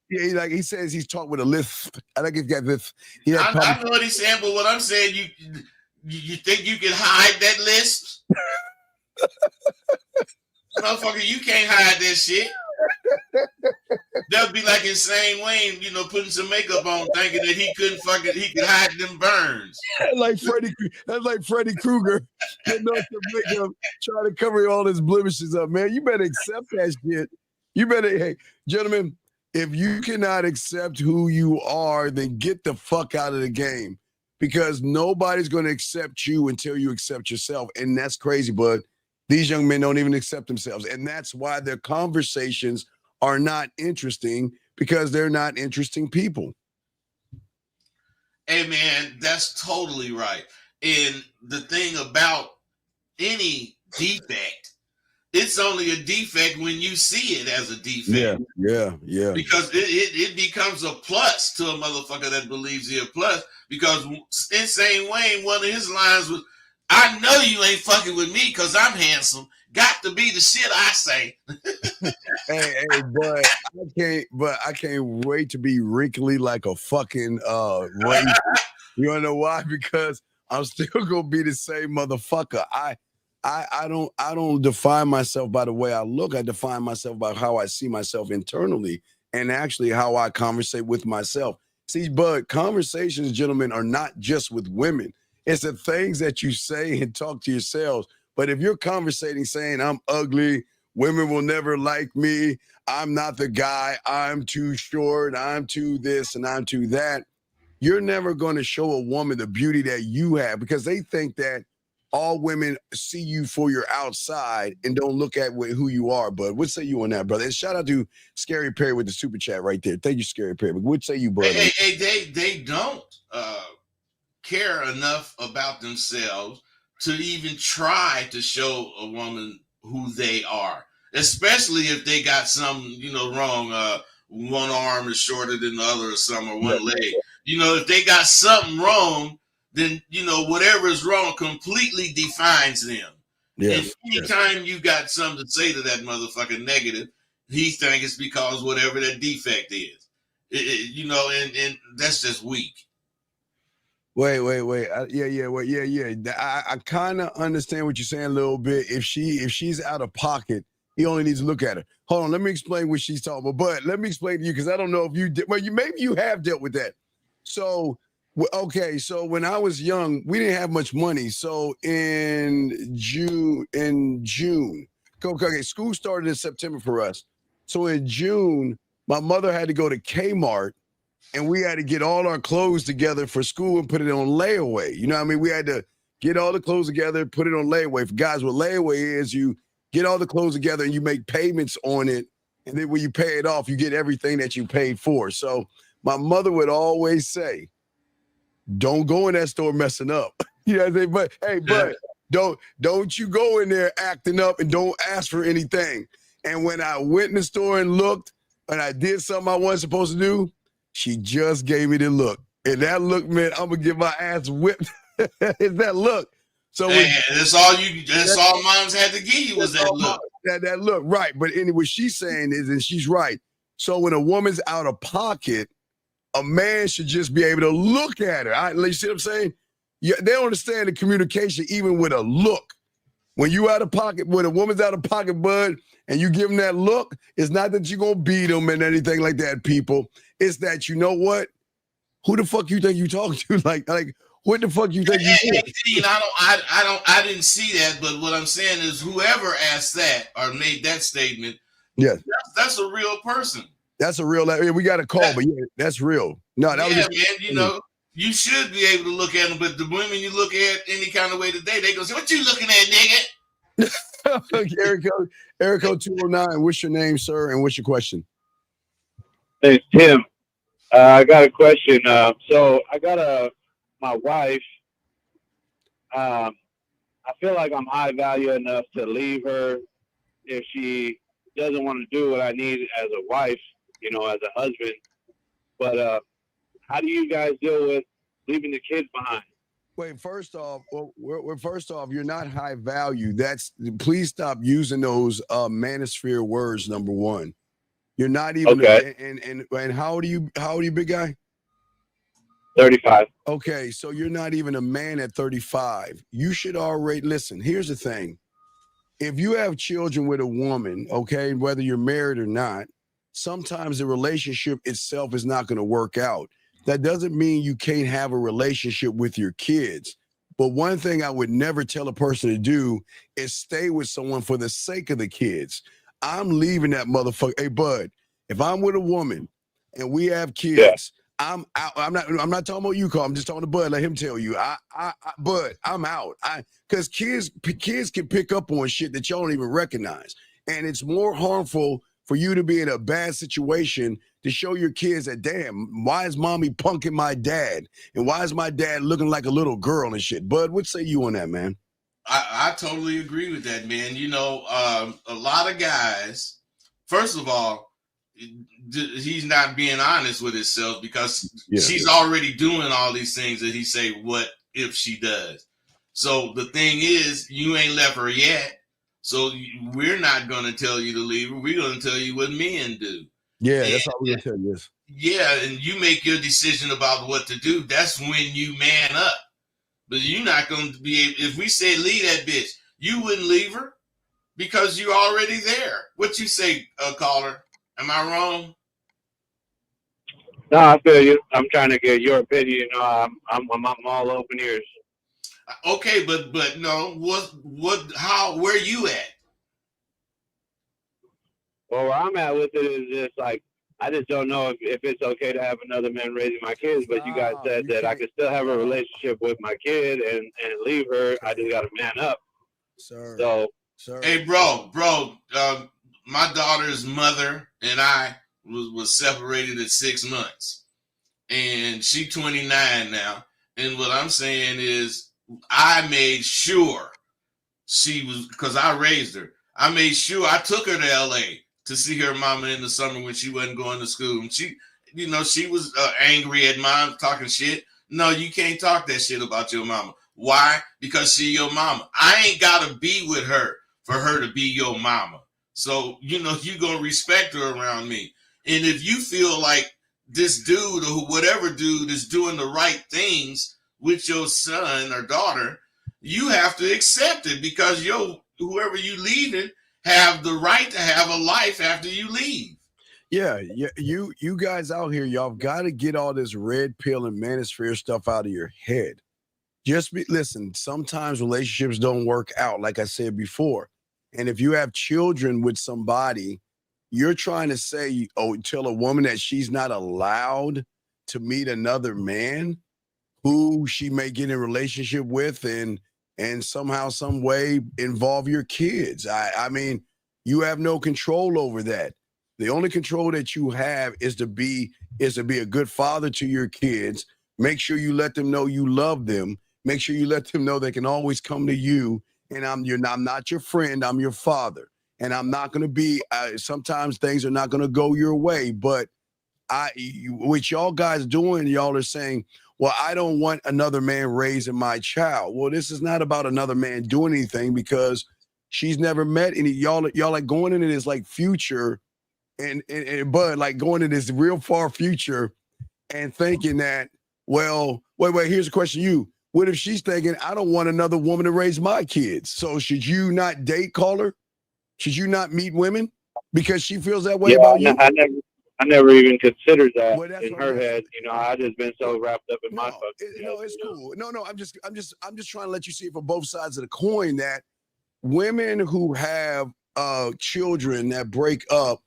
Speaker 2: Yeah, like he says he's talking with a lisp. I think he's got this.
Speaker 1: I know what he's saying, but what I'm saying, you think you can hide that list? Motherfucker, you can't hide that shit. That would be like Insane Wayne, you know, putting some makeup on, thinking that he could hide them burns.
Speaker 2: That's like Freddy Krueger, getting on some makeup, trying to cover all his blemishes up. Man, you better accept that shit. Hey, gentlemen, if you cannot accept who you are, then get the fuck out of the game, because nobody's going to accept you until you accept yourself. And that's crazy, bud. These young men don't even accept themselves. And that's why their conversations are not interesting, because they're not interesting people.
Speaker 1: Hey, man, that's totally right. And the thing about any defect, it's only a defect when you see it as a defect.
Speaker 2: Yeah.
Speaker 1: Because it becomes a plus to a motherfucker that believes he's a plus. Because Insane Wayne, one of his lines was, I know you ain't fucking with me because I'm handsome. Got to be the shit I say.
Speaker 2: hey, but I can't wait to be wrinkly like a fucking raisin. You wanna know why? Because I'm still gonna be the same motherfucker. I don't define myself by the way I look. I define myself by how I see myself internally, and actually how I conversate with myself. See, but conversations, gentlemen, are not just with women. It's the things that you say and talk to yourselves. But if you're conversating saying I'm ugly, women will never like me, I'm not the guy, I'm too short, I'm too this and I'm too that, you're never going to show a woman the beauty that you have, because they think that all women see you for your outside and don't look at who you are. But what say you on that, brother? And shout out to Scary Perry with the super chat right there. Thank you, Scary Perry. But what say you, brother?
Speaker 1: They don't care enough about themselves to even try to show a woman who they are, especially if they got something, wrong. One arm is shorter than the other or something, or one leg. If they got something wrong, then, whatever is wrong completely defines them. Yes, and anytime you got something to say to that motherfucker negative, he thinks it's because whatever that defect is, and that's just weak.
Speaker 2: Wait. I kind of understand what you're saying a little bit. If she's out of pocket, he only needs to look at her. Hold on, let me explain what she's talking about. But let me explain to you, because I don't know if you did. Well, maybe you have dealt with that. So, okay. So when I was young, we didn't have much money. So in June, okay, school started in September for us. So in June, my mother had to go to Kmart and we had to get all our clothes together for school and put it on layaway. You know what I mean? We had to get all the clothes together, put it on layaway. For guys, what layaway is, you get all the clothes together and you make payments on it. And then when you pay it off, you get everything that you paid for. So my mother would always say, don't go in that store messing up. You know what I'm saying? But hey, but don't you go in there acting up and don't ask for anything. And when I went in the store and looked and I did something I wasn't supposed to do, she just gave me the look. And that look meant I'm gonna get my ass whipped. It's that look. So
Speaker 1: that's all moms had to give you was that look.
Speaker 2: That look, right. But anyway, what she's saying is, and she's right. So when a woman's out of pocket, a man should just be able to look at her. You see what I'm saying? Yeah, they don't understand the communication even with a look. When you out of pocket, when a woman's out of pocket, bud, and you give them that look, it's not that you're gonna beat them and anything like that, people. It's that, you know what? Who the fuck you think you talking to? Like what the fuck you think you doing?
Speaker 1: I didn't see that, but what I'm saying is whoever asked that or made that statement,
Speaker 2: yeah,
Speaker 1: that's a real person.
Speaker 2: That's a real, we got a call, but yeah, that's real. No, that was just,
Speaker 1: man, you know, you should be able to look at them, but the women you look at any kind of way today, they go say, what you looking at,
Speaker 2: nigga? Erico 209, what's your name, sir, and what's your question?
Speaker 5: Hey, Tim. I got a question. So I got my wife. I feel like I'm high value enough to leave her if she doesn't want to do what I need as a wife, you know, as a husband. But how do you guys deal with leaving the kids behind?
Speaker 2: Wait, first off, you're not high value. Please stop using those manosphere words. Number one, you're not even.
Speaker 5: Okay.
Speaker 2: And how old are you, big guy?
Speaker 5: 35.
Speaker 2: Okay, so you're not even a man at 35. You should already listen. Here's the thing: if you have children with a woman, okay, whether you're married or not, sometimes the relationship itself is not going to work out. That doesn't mean you can't have a relationship with your kids. But one thing I would never tell a person to do is stay with someone for the sake of the kids. I'm leaving that motherfucker. Hey, bud, if I'm with a woman and we have kids, I'm out. I'm not talking about you, Carl. I'm just talking to Bud. Let him tell you. Bud, I'm out. Because kids can pick up on shit that y'all don't even recognize. And it's more harmful for you to be in a bad situation to show your kids that, damn, why is mommy punking my dad? And why is my dad looking like a little girl and shit? Bud, what say you on that, man?
Speaker 1: I totally agree with that, man. You know, a lot of guys, first of all, he's not being honest with himself because she's already doing all these things that he say, what if she does? So the thing is, you ain't left her yet. So we're not going to tell you to leave her. We're going to tell you what men do.
Speaker 2: Yeah, that's all we're going to tell you.
Speaker 1: Yeah, and you make your decision about what to do. That's when you man up. But you're not going to be able, if we say leave that bitch, you wouldn't leave her because you're already there. What you say, caller? Am I wrong?
Speaker 5: No, I feel you. I'm trying to get your opinion. You know, I'm all open ears.
Speaker 1: Okay, but no, where you at?
Speaker 5: Well, where I'm at with it is just like, I just don't know if it's okay to have another man raising my kids, but you guys said that I could still have a relationship with my kid and leave her. I just got to man up.
Speaker 2: Sir.
Speaker 5: So,
Speaker 1: hey, bro, my daughter's mother and I was separated at 6 months, and she's 29 now. And what I'm saying is, I made sure she was, because I raised her. I made sure I took her to LA to see her mama in the summer when she wasn't going to school. And she, you know, she was angry at mom, talking shit. No, you can't talk that shit about your mama. Why? Because she your mama. I ain't got to be with her for her to be your mama. So, you know, you going to respect her around me. And if you feel like this dude or whatever dude is doing the right things with your son or daughter, you have to accept it because whoever you leaving have the right to have a life after you leave.
Speaker 2: Yeah, you guys out here, y'all got to get all this red pill and manosphere stuff out of your head. Listen, sometimes relationships don't work out, like I said before. And if you have children with somebody, you're trying to say, tell a woman that she's not allowed to meet another man who she may get in a relationship with and somehow, some way involve your kids. I mean, you have no control over that. The only control that you have is to be a good father to your kids. Make sure you let them know you love them. Make sure you let them know they can always come to you. And I'm not your friend. I'm your father. And I'm not going to be. Sometimes things are not going to go your way. But what y'all guys doing, y'all are saying, well, I don't want another man raising my child. Well, this is not about another man doing anything because she's never met any. Y'all like going into this like future. And Bud, like going into this real far future and thinking that, well, wait, here's a question to you. What if she's thinking, I don't want another woman to raise my kids? So should you not date caller? Should you not meet women because she feels that way about you?
Speaker 5: I never even considered that in her
Speaker 2: right.
Speaker 5: head. You know, I just been so wrapped up in my fucking
Speaker 2: it's cool. No, I'm just trying to let you see it from both sides of the coin that women who have children that break up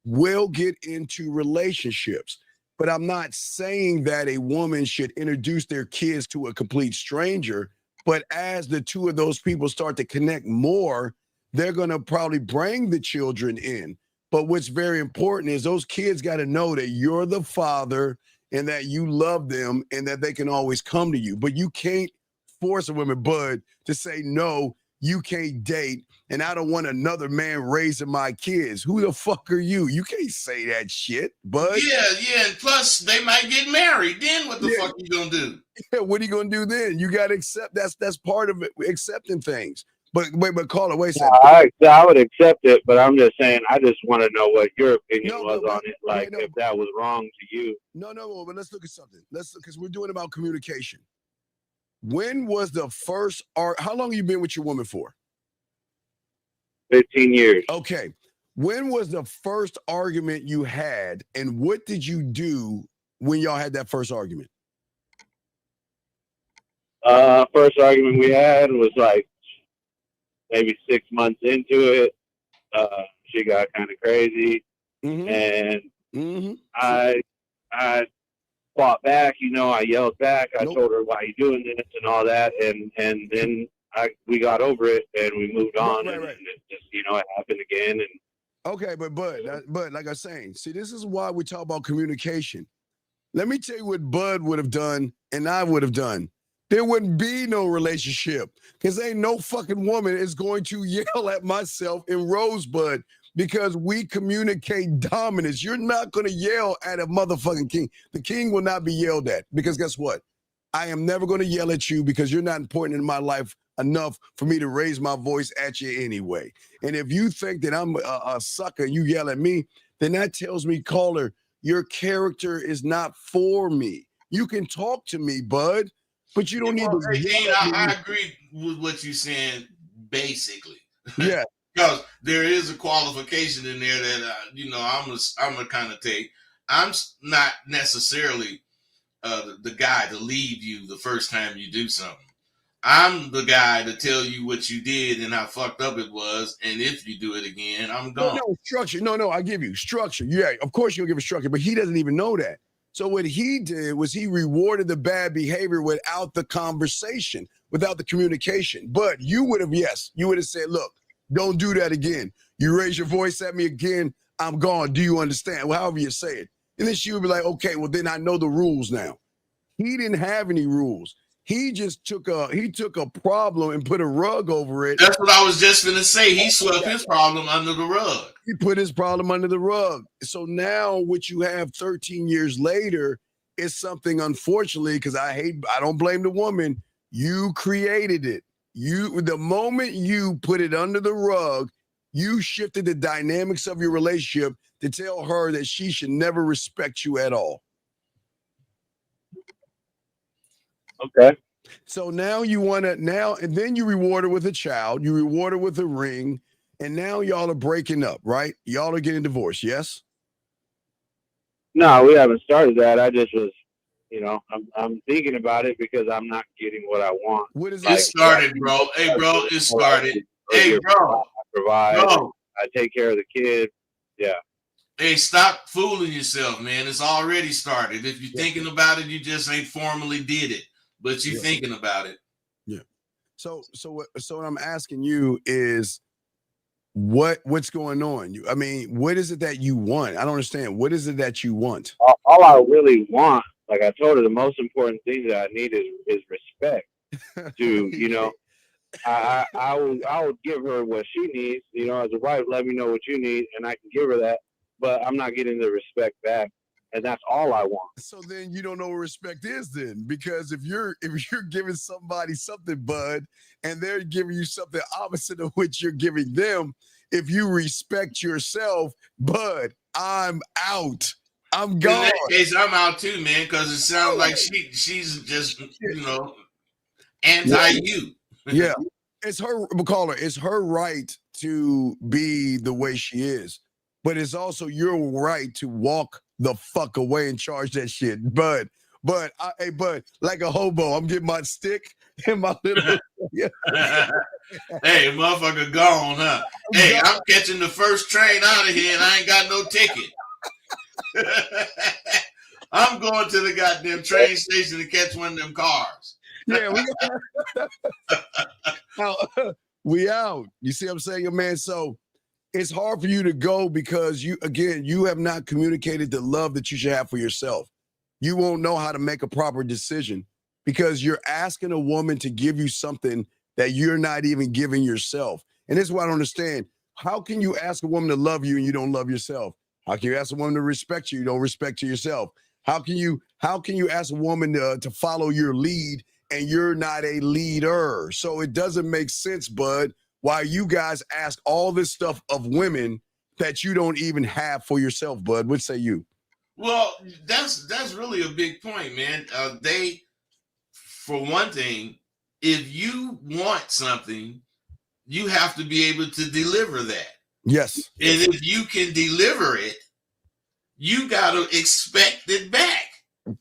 Speaker 2: will get into relationships. But I'm not saying that a woman should introduce their kids to a complete stranger. But as the two of those people start to connect more, they're going to probably bring the children in. But what's very important is those kids got to know that you're the father and that you love them and that they can always come to you. But you can't force a woman, Bud, to say, no, you can't date. And I don't want another man raising my kids. Who the fuck are you? You can't say that shit, Bud.
Speaker 1: Yeah. And plus, they might get married. Then what the fuck you gonna do?
Speaker 2: Yeah, what are you gonna do then? You gotta accept. That's part of it. Accepting things. But caller, wait a second.
Speaker 5: I would accept it, but I'm just saying, I just want to know what your opinion was on it. Like, if that was wrong to you.
Speaker 2: No, but let's look at something. Because we're doing about communication. When was the first how long have you been with your woman for?
Speaker 5: 15 years.
Speaker 2: Okay. When was the first argument you had, and what did you do when y'all had that first argument?
Speaker 5: First argument we had was like maybe 6 months into it. She got kind of crazy, and I fought back. You know, I yelled back. I told her, "Why are you doing this?" and all that, and then we got over it and we moved on, and it just, you know, it happened again. And
Speaker 2: okay, but like I was saying, see, this is why we talk about communication. Let me tell you what Bud would have done and I would have done. There wouldn't be no relationship because ain't no fucking woman is going to yell at myself in Rosebud because we communicate dominance. You're not going to yell at a motherfucking king. The king will not be yelled at because guess what? I am never going to yell at you because you're not important in my life enough for me to raise my voice at you anyway. And if you think that I'm a sucker, you yell at me, then that tells me, caller, your character is not for me. You can talk to me, Bud, but you don't need to yell at me.
Speaker 1: I agree with what you're saying, basically.
Speaker 2: Yeah.
Speaker 1: Because there is a qualification in there that, you know, I'm a kind of take. I'm not necessarily the guy to leave you the first time you do something. I'm the guy to tell you what you did and how fucked up it was. And if you do it again, I'm gone.
Speaker 2: No, structure. No, I give you structure. Yeah, of course you'll give a structure, but he doesn't even know that. So what he did was he rewarded the bad behavior without the conversation, without the communication. But you would have said, look, don't do that again. You raise your voice at me again, I'm gone. Do you understand? Well, however you say it. And then she would be like, okay, well, then I know the rules now. He didn't have any rules. He just took a problem and put a rug over it.
Speaker 1: That's what I was just going to say. He swept his problem under the rug.
Speaker 2: He put his problem under the rug. So now what you have 13 years later is something, unfortunately, because I don't blame the woman. You created it. The moment you put it under the rug, you shifted the dynamics of your relationship to tell her that she should never respect you at all.
Speaker 5: Okay.
Speaker 2: So now and then you reward her with a child, you reward her with a ring, and now y'all are breaking up, right? Y'all are getting divorced, yes?
Speaker 5: No, we haven't started that. I just was, you know, I'm thinking about it because I'm not getting what I want.
Speaker 2: What is
Speaker 1: it? It started, bro. Hey, bro, it started. Hey, bro.
Speaker 5: I provide. I take care of the kids. Yeah.
Speaker 1: Hey, stop fooling yourself, man. It's already started. If you're thinking about it, you just ain't formally did it, but you're thinking about it.
Speaker 2: Yeah. So what I'm asking you is what's going on? I mean, what is it that you want? I don't understand. What is it that you want?
Speaker 5: All I really want, like I told her, the most important thing that I need is respect. To I would give her what she needs. As a wife, let me know what you need, and I can give her that. But I'm not getting the respect back, and that's all I want.
Speaker 2: So then you don't know what respect is, then, because if you're giving somebody something, bud, and they're giving you something opposite of what you're giving them, if you respect yourself, bud, I'm out. I'm gone.
Speaker 1: In that case, I'm out too, man, because it sounds like she's just anti you.
Speaker 2: Yeah. It's her, McCullough, it's her right to be the way she is, but it's also your right to walk the fuck away and charge that shit. But like a hobo, I'm getting my stick and my little.
Speaker 1: Hey, motherfucker, gone, huh? Hey, I'm catching the first train out of here, and I ain't got no ticket. I'm going to the goddamn train station to catch one of them cars.
Speaker 2: Yeah, we out. You see what I'm saying, man? So it's hard for you to go because you have not communicated the love that you should have for yourself. You won't know how to make a proper decision because you're asking a woman to give you something that you're not even giving yourself. And this is what I don't understand. How can you ask a woman to love you and you don't love yourself? How can you ask a woman to respect you don't respect yourself? How can you ask a woman to follow your lead and you're not a leader? So it doesn't make sense, bud, why you guys ask all this stuff of women that you don't even have for yourself, bud. What say you?
Speaker 1: Well, that's really a big point, man. For one thing, if you want something, you have to be able to deliver that.
Speaker 2: Yes.
Speaker 1: And if you can deliver it, you got to expect it back. And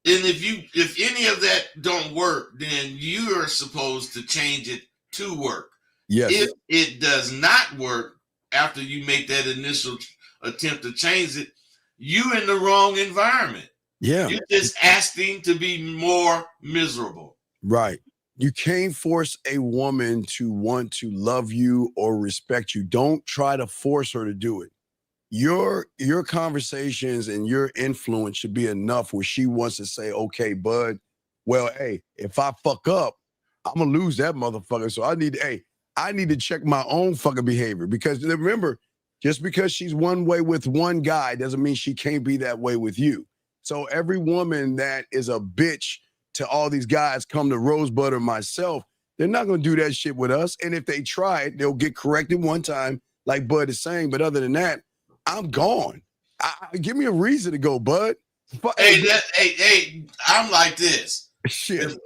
Speaker 1: if any of that don't work, then you are supposed to change it to work.
Speaker 2: Yes.
Speaker 1: If it does not work after you make that initial attempt to change it, you in the wrong environment.
Speaker 2: Yeah.
Speaker 1: You're just asking to be more miserable.
Speaker 2: Right. You can't force a woman to want to love you or respect you. Don't try to force her to do it. Your conversations and your influence should be enough where she wants to say, okay, bud, well, hey, if I fuck up, I'm gonna lose that motherfucker. So I need to check my own fucking behavior, because remember, just because she's one way with one guy doesn't mean she can't be that way with you. So every woman that is a bitch to all these guys come to Rosebud or myself, they're not going to do that shit with us. And if they try it, they'll get corrected one time, like Bud is saying. But other than that, I'm gone. Give me a reason to go, Bud.
Speaker 1: Hey, I'm like this.
Speaker 2: Shit.
Speaker 1: If,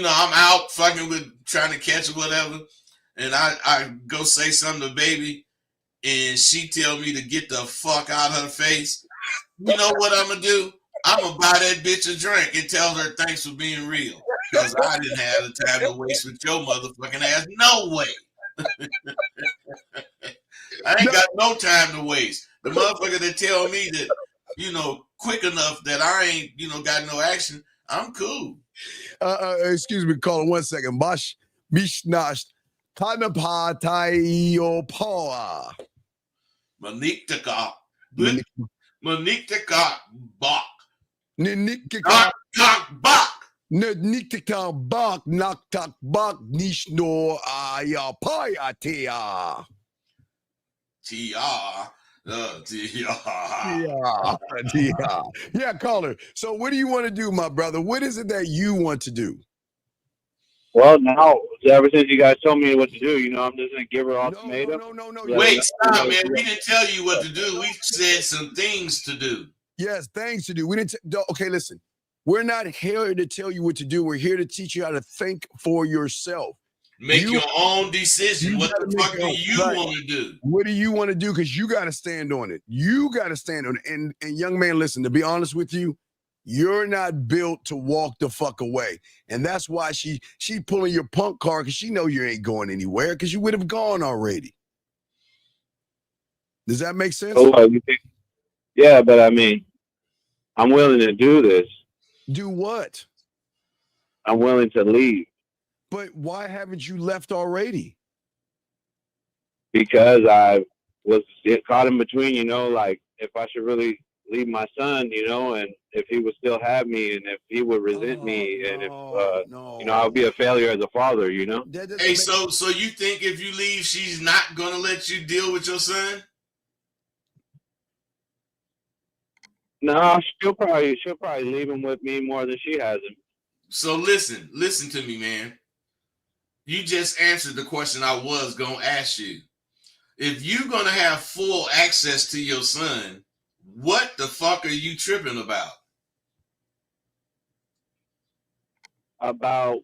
Speaker 1: I'm out fucking with trying to catch or whatever, and I go say something to baby, and she tell me to get the fuck out her face. You know what I'm going to do? I'm going to buy that bitch a drink and tell her thanks for being real. Because I didn't have the time to waste with your motherfucking ass. No way. I ain't got no time to waste. The motherfucker that tell me that, quick enough that I ain't, got no action, I'm cool.
Speaker 2: Excuse me, caller, 1 second. Bash Mishnash Tanapa Taio Pawa.
Speaker 1: Monique Bach.
Speaker 2: Ninikika
Speaker 1: Bach.
Speaker 2: Ninikika Bach Naktak Bach Nishno Ayapaya Tia. Yeah, caller. So what do you want to do, my brother? What is it that you want to do?
Speaker 5: Well, now, ever since you guys told me what to do, I'm just going to give her ultimatum.
Speaker 2: No.
Speaker 1: Wait, stop, man. We didn't tell you what to do. We said some things to do.
Speaker 2: Yes, things to do. We didn't. Okay, listen. We're not here to tell you what to do. We're here to teach you how to think for yourself.
Speaker 1: Make your own decision. What the fuck do you want to do?
Speaker 2: What do you want to do? Because you got to stand on it. You got to stand on it. And young man, listen, to be honest with you, you're not built to walk the fuck away. And that's why she pulling your punk car, because she know you ain't going anywhere, because you would have gone already. Does that make sense?
Speaker 5: Oh, you think Yeah, but I mean, I'm willing to do this.
Speaker 2: Do what?
Speaker 5: I'm willing to leave.
Speaker 2: But why haven't you left already?
Speaker 5: Because I was caught in between, you know, like if I should really leave my son, you know, and if he would still have me, and if he would resent me, and if you know, I'll be a failure as a father, you know.
Speaker 1: Hey, so you think if you leave, she's not gonna let you deal with your son?
Speaker 5: No, she'll probably leave him with me more than she has him.
Speaker 1: So listen to me, man. You just answered the question I was gonna ask you. If you're gonna have full access to your son, what the fuck are you tripping about?
Speaker 5: About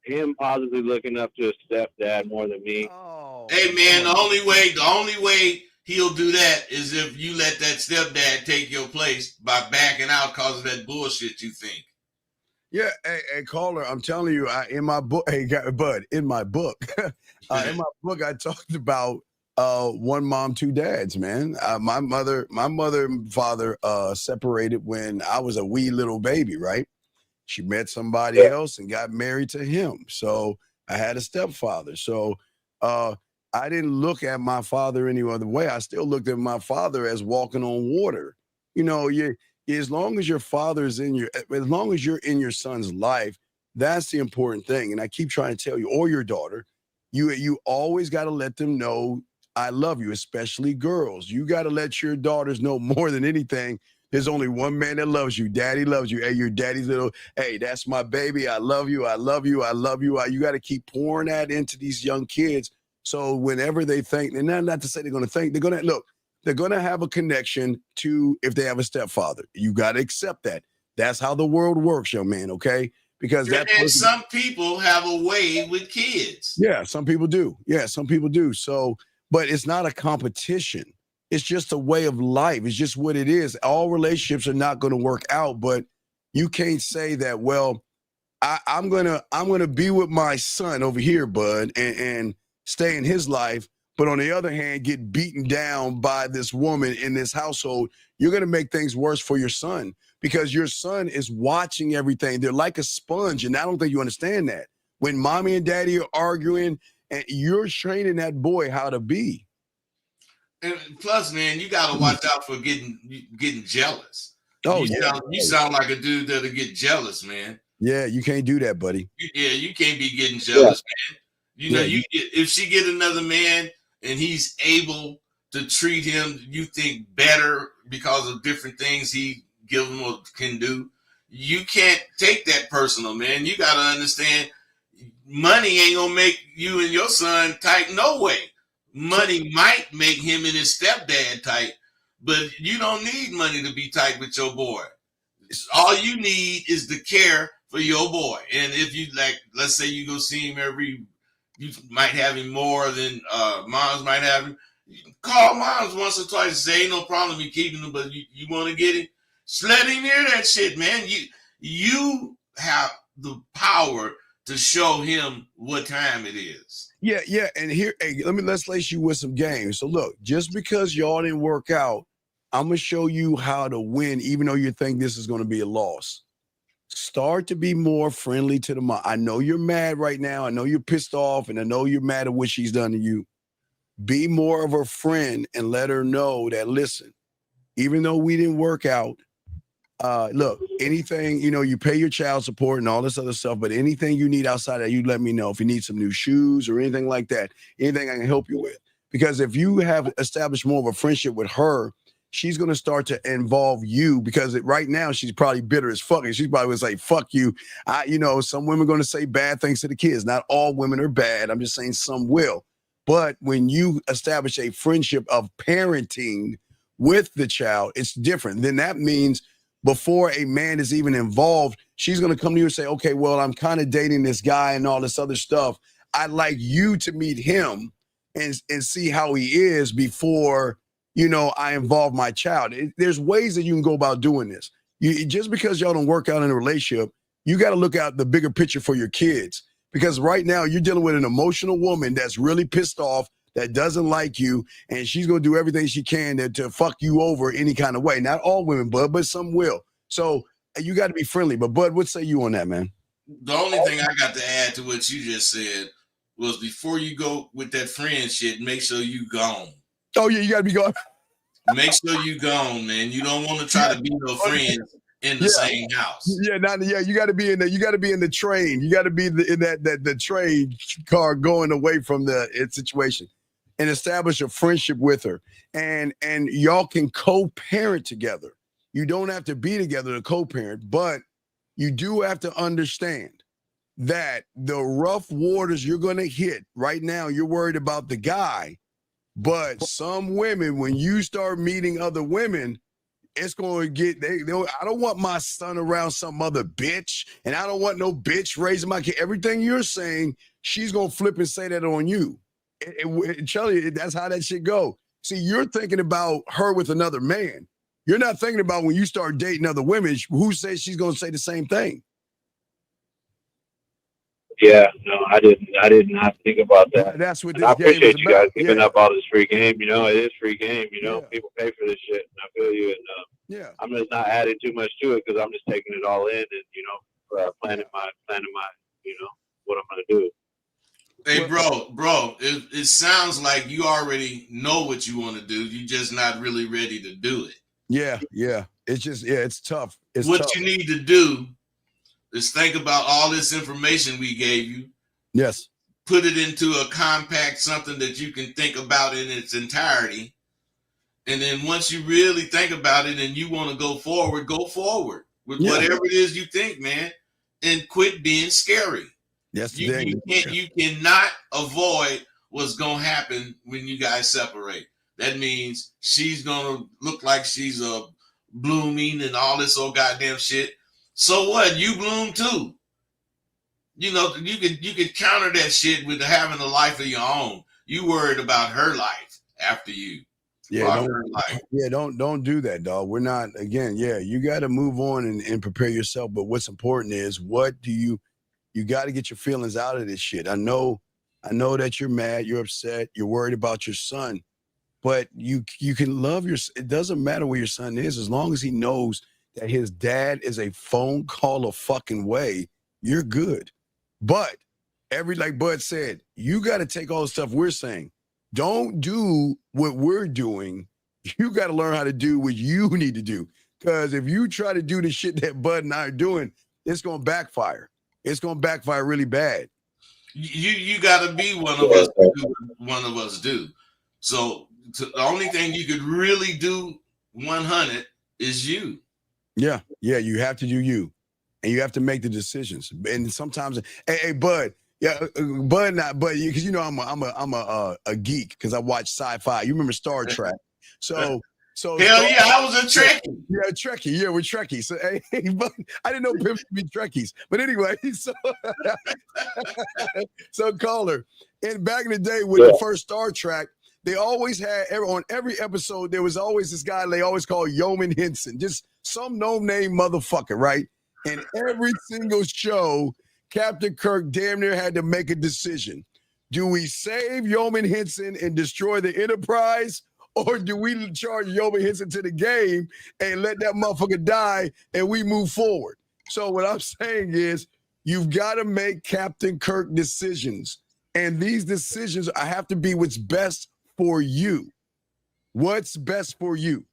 Speaker 5: him possibly looking up to his stepdad more than me.
Speaker 2: Oh,
Speaker 1: hey man, the only way he'll do that is if you let that stepdad take your place by backing out because of that bullshit you think.
Speaker 2: Yeah, hey, caller, I'm telling you, in my book, Bud, in my book, I talked about one mom, two dads, man. My mother and father separated when I was a wee little baby, right? She met somebody else and got married to him. So I had a stepfather. So I didn't look at my father any other way. I still looked at my father as walking on water. You know, as long as your father is as long as you're in your son's life, that's the important thing. And I keep trying to tell you, or your daughter, you always got to let them know I love you, especially girls. You got to let your daughters know more than anything. There's only one man that loves you. Daddy loves you. Hey, your daddy's little, hey, that's my baby. I love you. I love you. I love you. You got to keep pouring that into these young kids. So whenever they think, and not to say they're going to think, they're going to have a connection to if they have a stepfather. You got to accept that. That's how the world works, young man, okay? Because
Speaker 1: some people have a way with kids.
Speaker 2: Yeah, some people do. So, but it's not a competition. It's just a way of life. It's just what it is. All relationships are not going to work out, but you can't say that, well, I'm gonna be with my son over here, bud, and stay in his life. But on the other hand, get beaten down by this woman in this household. You're going to make things worse for your son because your son is watching everything. They're like a sponge. And I don't think you understand that. When mommy and daddy are arguing and you're training that boy how to be.
Speaker 1: And plus, man, you got to watch out for getting jealous.
Speaker 2: Oh,
Speaker 1: you sound like a dude that'll get jealous, man.
Speaker 2: Yeah, you can't do that, buddy.
Speaker 1: Yeah, you can't be getting jealous, man. You know, if she get another man and he's able to treat him, you think better because of different things he give him or can do, you can't take that personal, man. You got to understand, money ain't gonna make you and your son tight no way. Money might make him and his stepdad tight, but you don't need money to be tight with your boy. All you need is the care for your boy. And if you like, let's say you go see him you might have him more than moms might have him. You can call moms once or twice and say, ain't no problem in keeping him, but you want to get him. Just let him hear that shit, man. You have the power to show him what time it is.
Speaker 2: Yeah. And here, hey, let's lace you with some games. So look, just because y'all didn't work out, I'm gonna show you how to win, even though you think this is gonna be a loss. Start to be more friendly to the mom. I know you're mad right now. I know you're pissed off, and I know you're mad at what she's done to you. Be more of a friend and let her know that, listen, even though we didn't work out, look, anything, you pay your child support and all this other stuff, but anything you need outside of that, you let me know. If you need some new shoes or anything like that, anything I can help you with. Because if you have established more of a friendship with her, she's going to start to involve you, because right now she's probably bitter as fuck. And she's probably going to say, fuck you. Some women are going to say bad things to the kids. Not all women are bad. I'm just saying some will. But when you establish a friendship of parenting with the child, it's different. Then that means before a man is even involved, she's going to come to you and say, okay, well, I'm kind of dating this guy and all this other stuff. I'd like you to meet him and see how he is before I involve my child. There's ways that you can go about doing this. Just because y'all don't work out in a relationship, you got to look at the bigger picture for your kids. Because right now you're dealing with an emotional woman that's really pissed off, that doesn't like you, and she's gonna do everything she can to fuck you over any kind of way. Not all women, Bud, but some will. So you got to be friendly. But Bud, what say you on that, man?
Speaker 1: The only thing I got to add to what you just said was before you go with that friend shit, make sure you gone.
Speaker 2: Oh yeah, you got to be gone.
Speaker 1: Make sure you gone, man. You don't want to try to be no friends in the same house.
Speaker 2: Yeah, you got to be in the train. You got to be in the train car going away from the situation, and establish a friendship with her, and y'all can co-parent together. You don't have to be together to co-parent, but you do have to understand that the rough waters you're going to hit right now, you're worried about the guy, but some women, when you start meeting other women, it's going to get, I don't want my son around some other bitch, and I don't want no bitch raising my kid. Everything you're saying, she's going to flip and say that on you. Charlie, that's how that shit go. See, you're thinking about her with another man. You're not thinking about when you start dating other women, who says she's going to say the same thing?
Speaker 5: Yeah, no, I did not think about that.
Speaker 2: That's what this
Speaker 5: I
Speaker 2: game is
Speaker 5: appreciate you
Speaker 2: about.
Speaker 5: guys giving up all this free game. You know, it is free game. You know,
Speaker 2: Yeah.
Speaker 5: people pay for this shit, and I feel you. And I'm just not adding too much to it because I'm just taking it all in and planning my what I'm gonna do.
Speaker 1: Hey, bro, it sounds like you already know what you want to do. You're just not really ready to do it.
Speaker 2: Yeah. It's just, it's tough. It's
Speaker 1: what
Speaker 2: tough.
Speaker 1: you need to do is think about all this information we gave you.
Speaker 2: Yes.
Speaker 1: Put it into a compact, something that you can think about in its entirety. And then once you really think about it and you want to go forward with whatever it is you think, man, and quit being scary.
Speaker 2: Yes,
Speaker 1: you cannot avoid what's going to happen when you guys separate. That means she's going to look like she's blooming and all this old goddamn shit. So what? You bloom too. You know, you could counter that shit with having a life of your own. You worried about her life after you.
Speaker 2: Yeah, don't do that, dog. We're not, again, you got to move on and prepare yourself. But what's important is, what do you got to get your feelings out of this shit. I know that you're mad, you're upset, you're worried about your son, but you can love it doesn't matter where your son is, as long as he knows that his dad is a phone call a fucking way, you're good. But like Bud said, you got to take all the stuff we're saying. Don't do what we're doing. You got to learn how to do what you need to do. Because if you try to do the shit that Bud and I are doing, it's going to backfire. It's going to backfire really bad.
Speaker 1: You got to be one of us. One of us do. So the only thing you could really do 100 is you. Yeah.
Speaker 2: You have to do you, and you have to make the decisions. And sometimes, hey, Bud. Yeah, Bud, because I'm a geek because I watch sci-fi. You remember Star Trek? So
Speaker 1: hell yeah, I was a Trekkie.
Speaker 2: Yeah, Trekkie. Yeah, we're Trekkies. So hey, but I didn't know pimps could be Trekkies. But anyway, so caller. And back in the day with the first Star Trek, they always had on every episode there was always this guy they always called Yeoman Henson, just some no-name motherfucker, right? And every single show, Captain Kirk damn near had to make a decision. Do we save Yeoman Henson and destroy the Enterprise, or do we charge Yeoman Henson to the game and let that motherfucker die and we move forward? So what I'm saying is, you've got to make Captain Kirk decisions, and these decisions have to be what's best for you. What's best for you?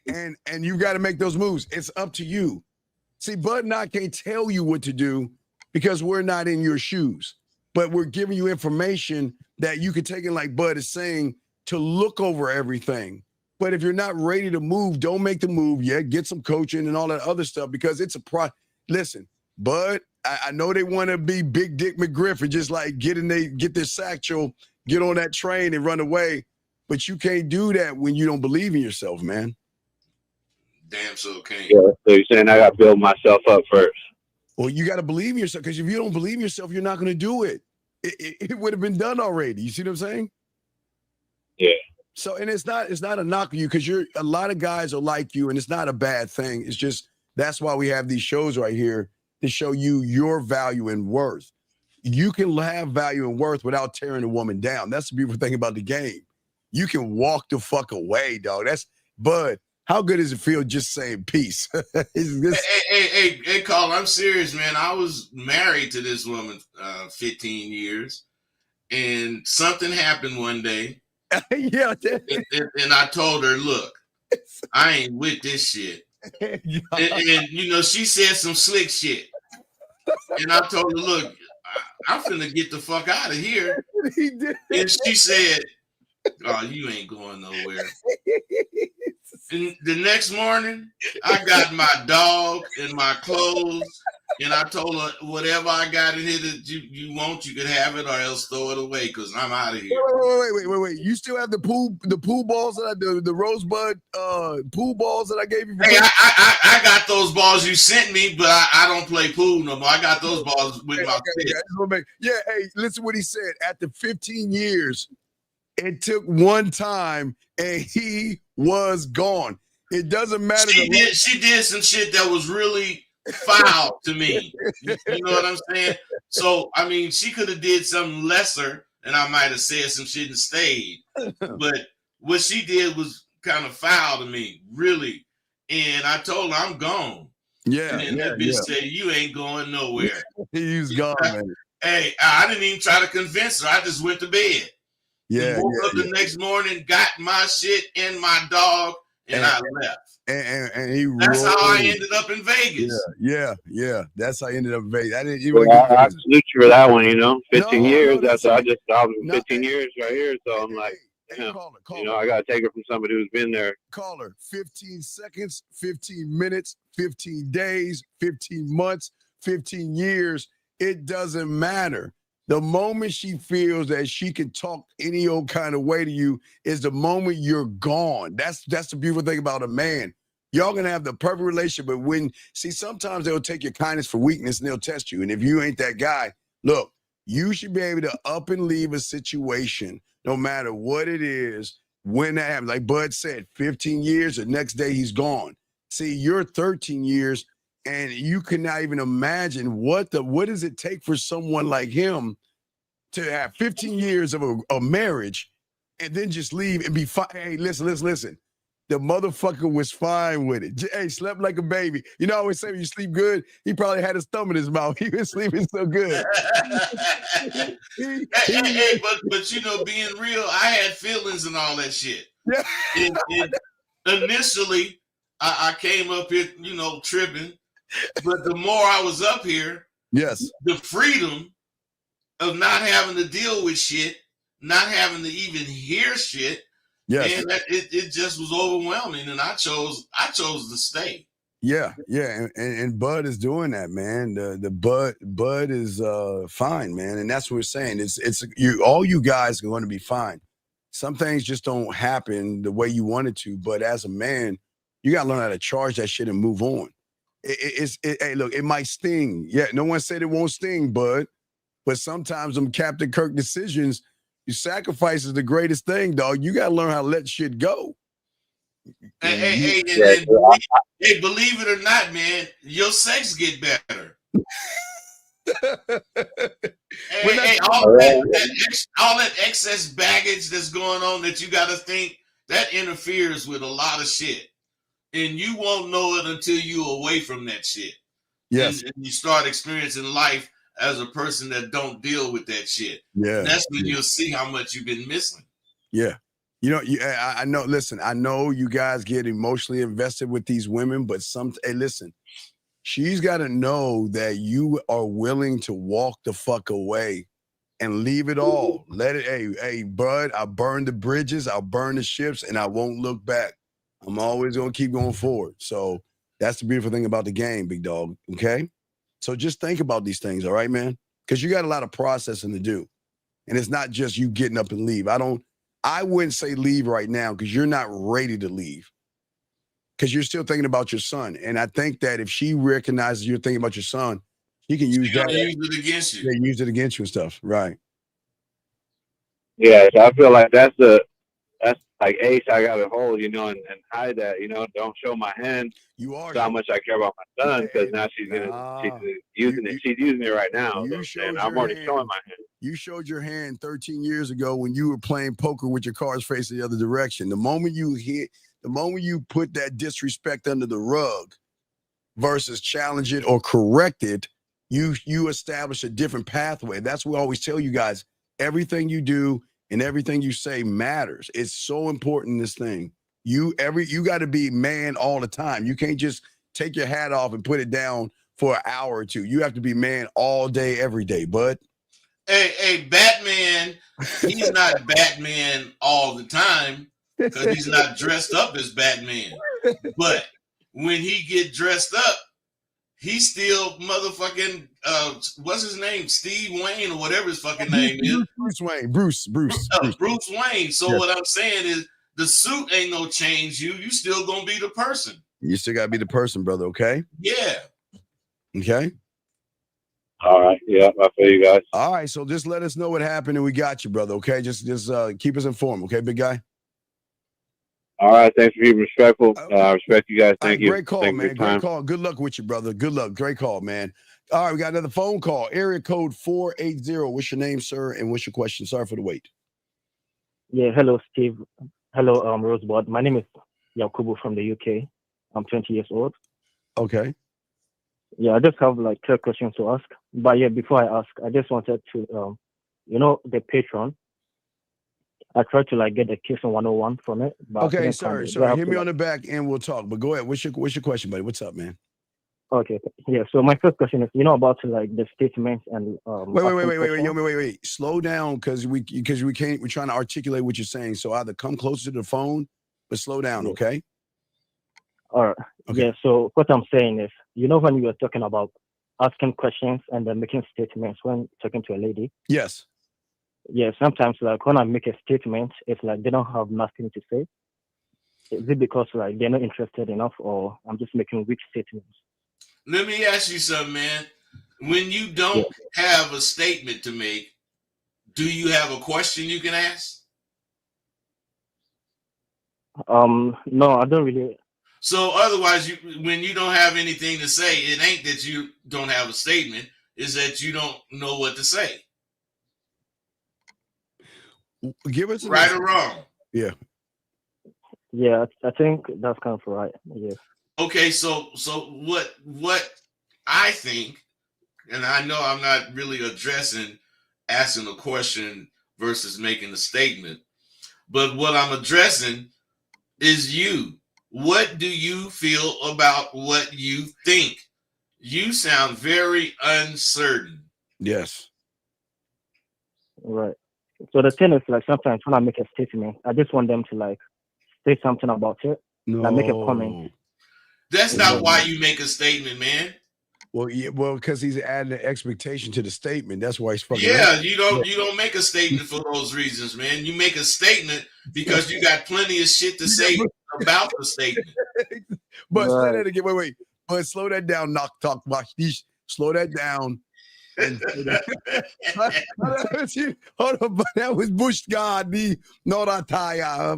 Speaker 2: And you got to make those moves. It's up to you. See, Bud and I can't tell you what to do because we're not in your shoes, but we're giving you information that you can take in, like Bud is saying, to look over everything. But if you're not ready to move, don't make the move yet. Get some coaching and all that other stuff, because it's Listen, Bud, I know they want to be Big Dick McGriff and just like get their satchel, get on that train and run away. But you can't do that when you don't believe in yourself, man.
Speaker 1: Damn so can't.
Speaker 5: Yeah, so you're saying I got to build myself up first.
Speaker 2: Well, you got to believe in yourself, because if you don't believe in yourself, you're not going to do it. It would have been done already. You see what I'm saying?
Speaker 5: Yeah.
Speaker 2: So, and it's not a knock on you, because a lot of guys are like you, and it's not a bad thing. It's just, that's why we have these shows right here to show you your value and worth. you can have value and worth without tearing a woman down. That's the beautiful thing about the game. You can walk the fuck away, dog. Bud, how good does it feel just saying peace?
Speaker 1: Hey, Carl, I'm serious, man. I was married to this woman 15 years, and something happened one day.
Speaker 2: Yeah.
Speaker 1: And I told her, look, I ain't with this shit. And you know, she said some slick shit. And I told her, look, I'm finna get the fuck out of here.
Speaker 2: He did.
Speaker 1: And she said, oh, you ain't going nowhere. And the next morning, I got my dog and my clothes, and I told her, whatever I got in here that you want, you can have it, or else throw it away, because I'm out of here.
Speaker 2: Wait. You still have the pool balls that the rosebud pool balls that I gave you?
Speaker 1: Hey, I got those balls you sent me, but I don't play pool no more. I got those balls with my stick.
Speaker 2: Yeah, hey, listen what he said. After 15 years, it took one time, and he was gone. It doesn't matter.
Speaker 1: She did some shit that was really foul to me. You know what I'm saying? So, I mean, she could have did something lesser, and I might have said some shit and stayed. But what she did was kind of foul to me, really. And I told her, I'm gone.
Speaker 2: Yeah.
Speaker 1: And then that bitch said, you ain't going nowhere.
Speaker 2: He's gone, man.
Speaker 1: Hey, I didn't even try to convince her. I just went to bed.
Speaker 2: Yeah.
Speaker 1: Woke up the next morning, got my shit and my dog, and I left.
Speaker 2: And
Speaker 1: that's how I ended up in Vegas.
Speaker 2: Yeah. That's how I ended up in Vegas. I didn't even.
Speaker 5: Well, I salute you for that one. You know, 15 years. That's I was 15 years right here. So I'm like,
Speaker 2: call
Speaker 5: you know, I gotta take it from somebody who's been there.
Speaker 2: Call her 15 seconds, 15 minutes, 15 days, 15 months, 15 years. It doesn't matter. The moment she feels that she can talk any old kind of way to you is the moment you're gone. That's the beautiful thing about a man. Y'all gonna have the perfect relationship, but sometimes they'll take your kindness for weakness and they'll test you. And if you ain't that guy, look, you should be able to up and leave a situation, no matter what it is, when that happens. Like Bud said, 15 years, the next day he's gone. See, you're 13 years, and you cannot even imagine what does it take for someone like him to have 15 years of a marriage and then just leave and be fine. Hey, listen. The motherfucker was fine with it. Hey, slept like a baby. You know, I always say when you sleep good, he probably had his thumb in his mouth. He was sleeping so good.
Speaker 1: But you know, being real, I had feelings and all that shit.
Speaker 2: Yeah.
Speaker 1: And initially, I came up here, you know, tripping. But the more I was up here,
Speaker 2: yes,
Speaker 1: the freedom of not having to deal with shit, not having to even hear shit,
Speaker 2: yes,
Speaker 1: and it just was overwhelming, and I chose to stay.
Speaker 2: Yeah, and Bud is doing that, man. The Bud is fine, man, and that's what we're saying. It's all you guys are going to be fine. Some things just don't happen the way you want it to, but as a man, you got to learn how to charge that shit and move on. Hey, look, it might sting. Yeah, no one said it won't sting, Bud. But sometimes them Captain Kirk decisions, you sacrifice is the greatest thing, dog. You got to learn how to let shit go.
Speaker 1: Hey, believe it or not, man, your sex get better. All that excess baggage that's going on that you got to think, that interferes with a lot of shit. And you won't know it until you're away from that shit.
Speaker 2: Yes.
Speaker 1: And you start experiencing life as a person that don't deal with that shit.
Speaker 2: Yeah.
Speaker 1: And that's when you'll see how much you've been missing.
Speaker 2: Yeah. You know, I know, listen, I know you guys get emotionally invested with these women, but listen, she's got to know that you are willing to walk the fuck away and leave it all. Let it, hey, Bud, I'll burn the bridges, I'll burn the ships, and I won't look back. I'm always going to keep going forward. So that's the beautiful thing about the game, big dog. Okay. So just think about these things. All right, man. Cause you got a lot of processing to do. And it's not just you getting up and leave. I wouldn't say leave right now because you're not ready to leave. Because you're still thinking about your son. And I think that if she recognizes you're thinking about your son, she can use that.
Speaker 1: Use it against you.
Speaker 2: Yeah, use it against you and stuff. Right.
Speaker 5: Yeah, so I feel like like Ace, I got to hold, you know, and hide that, you know, don't show my hand.
Speaker 2: You are
Speaker 5: How much I care about my son, because now she's using it. She's using it right now.
Speaker 2: You showed
Speaker 5: I'm
Speaker 2: your
Speaker 5: already
Speaker 2: hand.
Speaker 5: showing my hand.
Speaker 2: You showed your hand 13 years ago when you were playing poker with your cards facing the other direction. The moment you put that disrespect under the rug versus challenge it or correct it, you establish a different pathway. That's what I always tell you guys. Everything you do and everything you say matters. It's so important, this thing. You got to be man all the time. You can't just take your hat off and put it down for an hour or two. You have to be man all day, every day, bud.
Speaker 1: Hey, Batman, he's not Batman all the time because he's not dressed up as Batman. But when he get dressed up, he's still motherfucking what's his name? Steve Wayne or whatever his fucking name is.
Speaker 2: Bruce Wayne. Bruce
Speaker 1: Wayne. So
Speaker 2: yes.
Speaker 1: what I'm saying is the suit ain't no change you still gonna be the person.
Speaker 2: You still gotta be the person, brother, okay?
Speaker 1: Yeah.
Speaker 2: Okay.
Speaker 5: All right. Yeah, I feel you guys.
Speaker 2: All right, so just let us know what happened and we got you, brother, okay? Just keep us informed, okay, big guy?
Speaker 5: All right, thanks for being respectful. I respect you guys. Thank you.
Speaker 2: Great call, man. Great call. Good luck with you, brother. Good luck. Great call, man. All right, we got another phone call. Area code 480. What's your name, sir? And what's your question? Sorry for the wait.
Speaker 6: Yeah, hello, Steve. Hello, Rosebud. My name is Yakubu from the UK. I'm 20 years old.
Speaker 2: Okay.
Speaker 6: Yeah, I just have like 3 questions to ask. But yeah, before I ask, I just wanted to, the Patreon. I tried to like get the Kiss 101 from it. But
Speaker 2: okay, sorry. Hit me on the back and we'll talk. But go ahead. What's your question, buddy? What's up, man?
Speaker 6: Okay. Yeah. So my first question is, about like the statements and
Speaker 2: wait. Slow down because we can't. We're trying to articulate what you're saying. So either come closer to the phone, but slow down.
Speaker 6: Yeah.
Speaker 2: Okay.
Speaker 6: All right. Okay. Yeah. So what I'm saying is, when you were talking about asking questions and then making statements when talking to a lady.
Speaker 2: Yes.
Speaker 6: Yeah. Sometimes like when I make a statement, it's like they don't have nothing to say. Is it because like they're not interested enough, or I'm just making weak statements?
Speaker 1: Let me ask you something, man. When you don't have a statement to make, do you have a question you can ask?
Speaker 6: No, I don't really.
Speaker 1: So otherwise, when you don't have anything to say, it ain't that you don't have a statement, it's that you don't know what to say.
Speaker 2: Give us
Speaker 1: right or wrong.
Speaker 2: Yeah.
Speaker 6: Yeah, I think that's kind of right. Yeah.
Speaker 1: Okay, so what I think, and I know I'm not really asking a question versus making a statement, but what I'm addressing is you. What do you feel about what you think? You sound very uncertain.
Speaker 2: Yes.
Speaker 6: Right. So the thing is, like, sometimes when I make a statement, I just want them to like say something about it.
Speaker 2: No.
Speaker 6: Like make a comment.
Speaker 1: That's not why you make a statement, man.
Speaker 2: Well, yeah, because he's adding an expectation to the statement. That's why he's fucking.
Speaker 1: Yeah, you don't make a statement for those reasons, man. You make a statement because you got plenty of shit to say about the statement.
Speaker 2: But say that again. Wait. But slow that down. Knock talk. Slow that down. And hold on, but that was Bush God. The Norataya.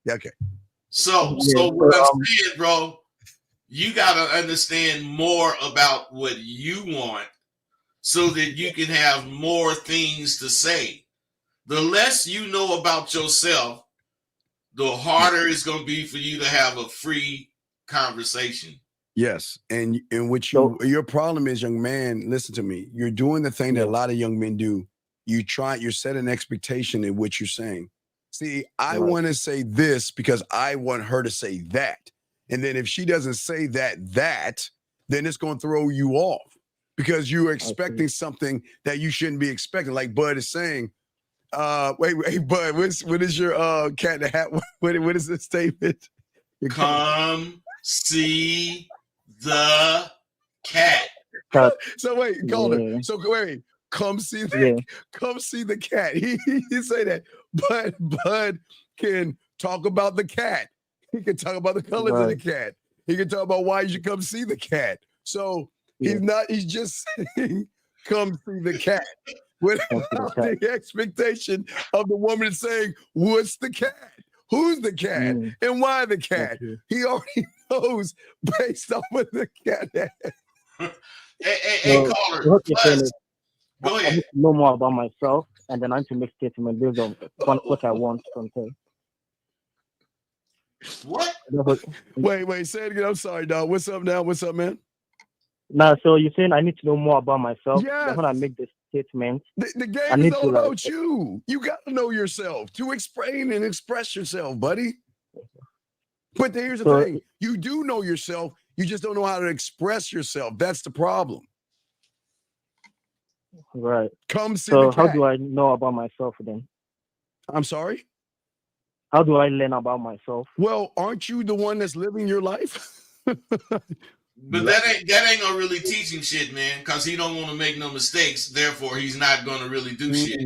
Speaker 2: Okay.
Speaker 1: So what I'm saying, bro, you gotta understand more about what you want so that you can have more things to say. The less you know about yourself, the harder it's gonna be for you to have a free conversation.
Speaker 2: Yes, and your problem is, young man, listen to me. You're doing the thing that a lot of young men do. You're setting an expectation in what you're saying. See, I want to say this because I want her to say that. And then if she doesn't say that, then it's going to throw you off because you're expecting something that you shouldn't be expecting. Like Bud is saying, wait, Bud, what is your cat in the hat? What is the statement?
Speaker 1: Come see the cat.
Speaker 2: So wait, Calder. So wait, come see the cat. He say that, but Bud can talk about the cat. He can talk about the colors of the cat. He can talk about why you should come see the cat. So he's just saying come see the cat. without the expectation of the woman saying, "What's the cat? Who's the cat? And why the cat?" He already knows based on what the cat has.
Speaker 1: Hey, caller. Plus, go
Speaker 6: I
Speaker 1: ahead.
Speaker 6: need to know more about myself, and then I need to make statement based on what I want from her.
Speaker 1: What?
Speaker 2: Wait, say it again. I'm sorry, dog. What's up now? What's up, man?
Speaker 6: Now, so you're saying I need to know more about myself.
Speaker 2: Yes.
Speaker 6: That's when I make this statement.
Speaker 2: The game is all about you. You got to know yourself to explain and express yourself, buddy. But here's the thing. You do know yourself. You just don't know how to express yourself. That's the problem.
Speaker 6: Right.
Speaker 2: Come see
Speaker 6: So
Speaker 2: the cat.
Speaker 6: how do I know about myself then?
Speaker 2: I'm sorry?
Speaker 6: How do I learn about myself?
Speaker 2: Well, aren't you the one that's living your life?
Speaker 1: But that ain't gonna really teach him shit, man, because he don't want to make no mistakes. Therefore, he's not gonna really do shit.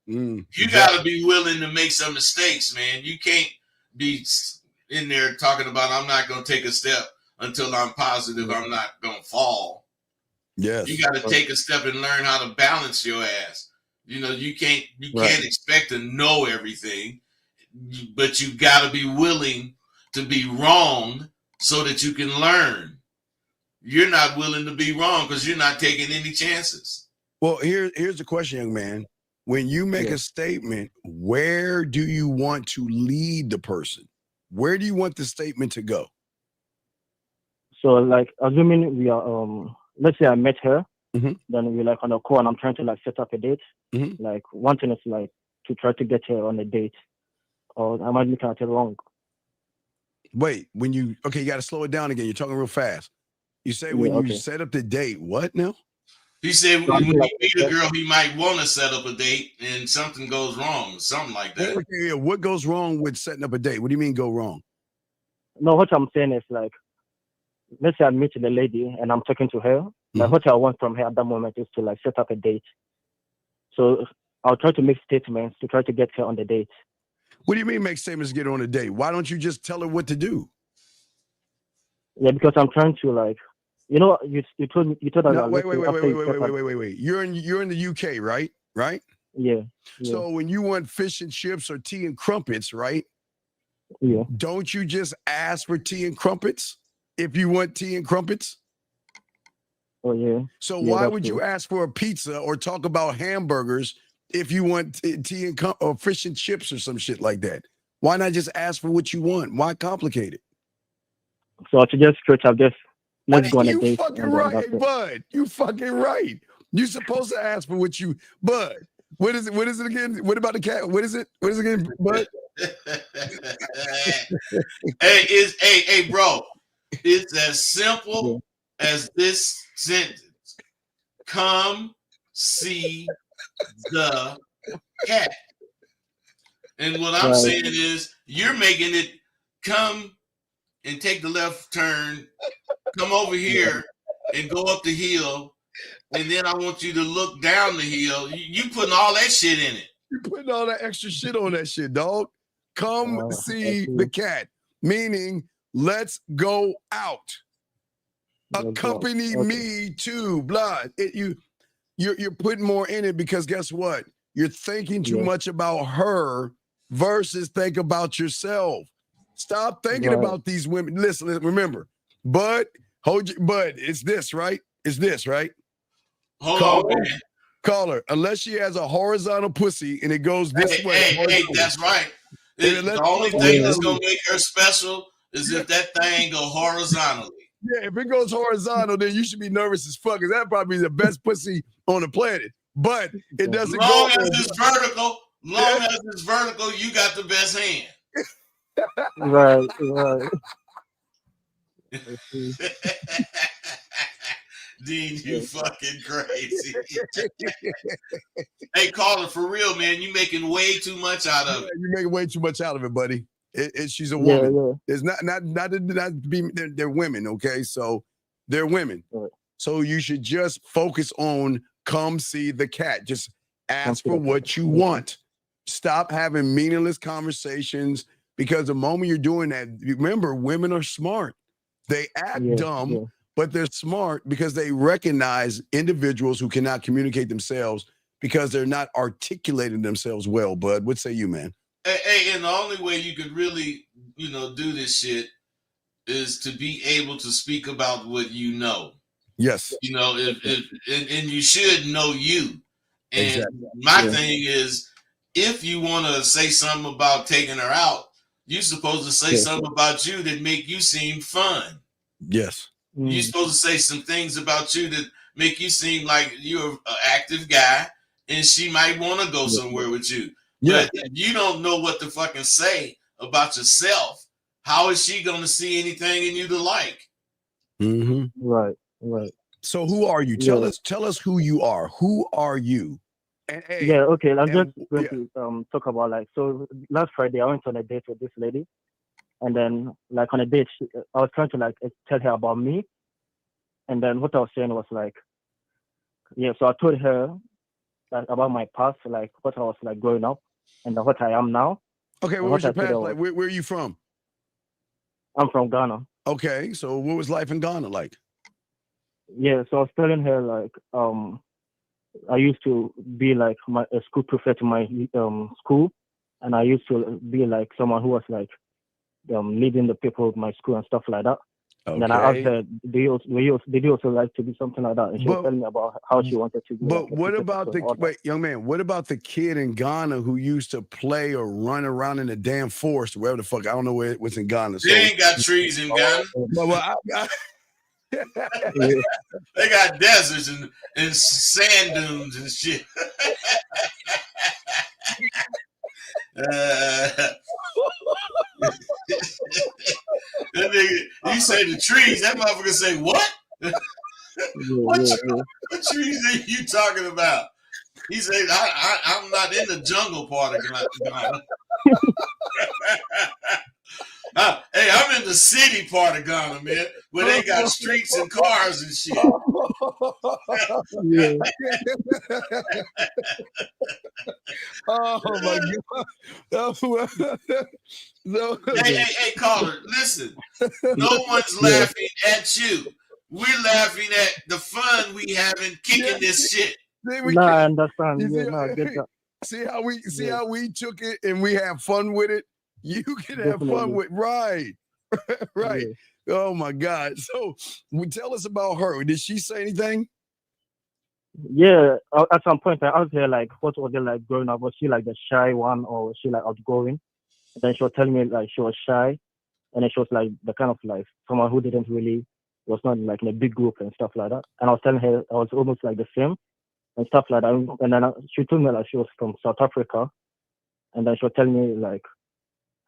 Speaker 1: You gotta be willing to make some mistakes, man. You can't be in there talking about I'm not gonna take a step until I'm positive I'm not gonna fall.
Speaker 2: Yes.
Speaker 1: You gotta take a step and learn how to balance your ass. You know, you can't expect to know everything, but you gotta be willing to be wrong so that you can learn. You're not willing to be wrong because you're not taking any chances.
Speaker 2: Well, here's the question, young man. When you make a statement, where do you want to lead the person? Where do you want the statement to go?
Speaker 6: So, like, assuming we are, let's say I met her, then we're like on a call and I'm trying to like set up a date. Like, one thing is like to try to get her on a date, or I might be looking at it wrong.
Speaker 2: Wait, you got to slow it down again. You're talking real fast. You say when you set up the date, what now?
Speaker 1: He said when he meet a girl, he might want to set up a date and something goes wrong, something like that.
Speaker 2: Okay, what goes wrong with setting up a date? What do you mean go wrong?
Speaker 6: No, what I'm saying is like, let's say I meet the lady and I'm talking to her. Like what I want from her at that moment is to like set up a date. So I'll try to make statements to try to get her on the date.
Speaker 2: What do you mean make statements to get her on a date? Why don't you just tell her what to do?
Speaker 6: Yeah, because I'm trying to like, you know, you told us.
Speaker 2: No, wait. You're in the UK, right? Right?
Speaker 6: Yeah.
Speaker 2: So when you want fish and chips or tea and crumpets, right?
Speaker 6: Yeah.
Speaker 2: Don't you just ask for tea and crumpets if you want tea and crumpets?
Speaker 6: Oh yeah.
Speaker 2: So why would you ask for a pizza or talk about hamburgers if you want tea and or fish and chips or some shit like that? Why not just ask for what you want? Why complicate it?
Speaker 6: So to just straight up, just let's go on a date.
Speaker 2: You fucking right, bud. You fucking right. You're supposed to ask for what you, bud. What is it? What is it again? What about the cat? What is it? What is it again, bud?
Speaker 1: Hey, bro. It's as simple as this sentence. Come see the cat. And what I'm saying is you're making it come and take the left turn, come over here and go up the hill. And then I want you to look down the hill. You putting all that shit in it.
Speaker 2: You're putting all that extra shit on that shit, dog. Come see the cat. Meaning, let's go out. Accompany me to blood. You're putting more in it because guess what? You're thinking too much about her versus think about yourself. Stop thinking about these women. Listen, remember, Bud, it's this, right? It's this, right?
Speaker 1: Hold on, man.
Speaker 2: Call her. Unless she has a horizontal pussy and it goes this way.
Speaker 1: Hey, that's right. The only thing that's going to make her special is if that thing go horizontally.
Speaker 2: Yeah, if it goes horizontal, then you should be nervous as fuck. Cause that probably is the best pussy on the planet. But it doesn't go.
Speaker 1: Long as it's vertical, you got the best hand.
Speaker 6: Right.
Speaker 1: Dean, you fucking crazy. Hey, caller, for real, man, you making way too much out of it.
Speaker 2: You're making way too much out of it, buddy. She's a woman.
Speaker 6: Yeah.
Speaker 2: It's they're women, okay? So they're women.
Speaker 6: Right.
Speaker 2: So you should just focus on come see the cat. Just ask for what you want. Stop having meaningless conversations because the moment you're doing that, remember, women are smart. They act dumb, but they're smart because they recognize individuals who cannot communicate themselves because they're not articulating themselves well. Bud, what say you, man?
Speaker 1: Hey, and the only way you could really, do this shit is to be able to speak about what you know.
Speaker 2: Yes.
Speaker 1: And you should know you. And
Speaker 2: exactly.
Speaker 1: my thing is, if you want to say something about taking her out, you're supposed to say something about you that make you seem fun.
Speaker 2: Yes.
Speaker 1: You're supposed to say some things about you that make you seem like you're an active guy and she might want to go somewhere with you.
Speaker 2: Yeah.
Speaker 1: But if you don't know what to fucking say about yourself, how is she going to see anything in you to like?
Speaker 2: Mm-hmm.
Speaker 6: Right.
Speaker 2: So who are you? Tell us who you are. Who are you? And, hey,
Speaker 6: okay. I'm just going to talk about so last Friday I went on a date with this lady, and then on a date I was trying to tell her about me, and then what I was saying was so I told her about my past, what I was growing up, and then what I am now.
Speaker 2: Okay, what was your past like? Where are you from?
Speaker 6: I'm from Ghana.
Speaker 2: Okay, so what was life in Ghana like?
Speaker 6: Yeah, so I was telling her I used to be a school prefect in my school, and I used to be someone who was leading the people of my school and stuff like that. Okay. And then I asked her, did you also like to be something like that? And she was telling me about how she wanted to be.
Speaker 2: But what about young man, what about the kid in Ghana who used to play or run around in the damn forest, wherever the fuck, I don't know what's in Ghana.
Speaker 1: They ain't got trees in Ghana. They got deserts and sand dunes and shit. You say the trees, that motherfucker say what? What trees are you talking about? He said, I'm not in the jungle part of Ghana. Hey, I'm in the city part of Ghana, man, where they got streets and cars and shit.
Speaker 2: Oh my God.
Speaker 1: Hey, caller, listen. No one's laughing at you. We're laughing at the fun we having kicking this shit.
Speaker 6: I understand.
Speaker 2: See how we took it and we have fun with it? You can have fun with right. Right. Yeah. Oh my God. So tell us about her. Did she say anything?
Speaker 6: Yeah, at some point I asked her what was it growing up? Was she the shy one, or was she outgoing? And then she was telling me she was shy, and then she was the kind of someone who was not in a big group and stuff like that. And I was telling her I was almost the same and stuff like that. And then she told me she was from South Africa, and then she was telling me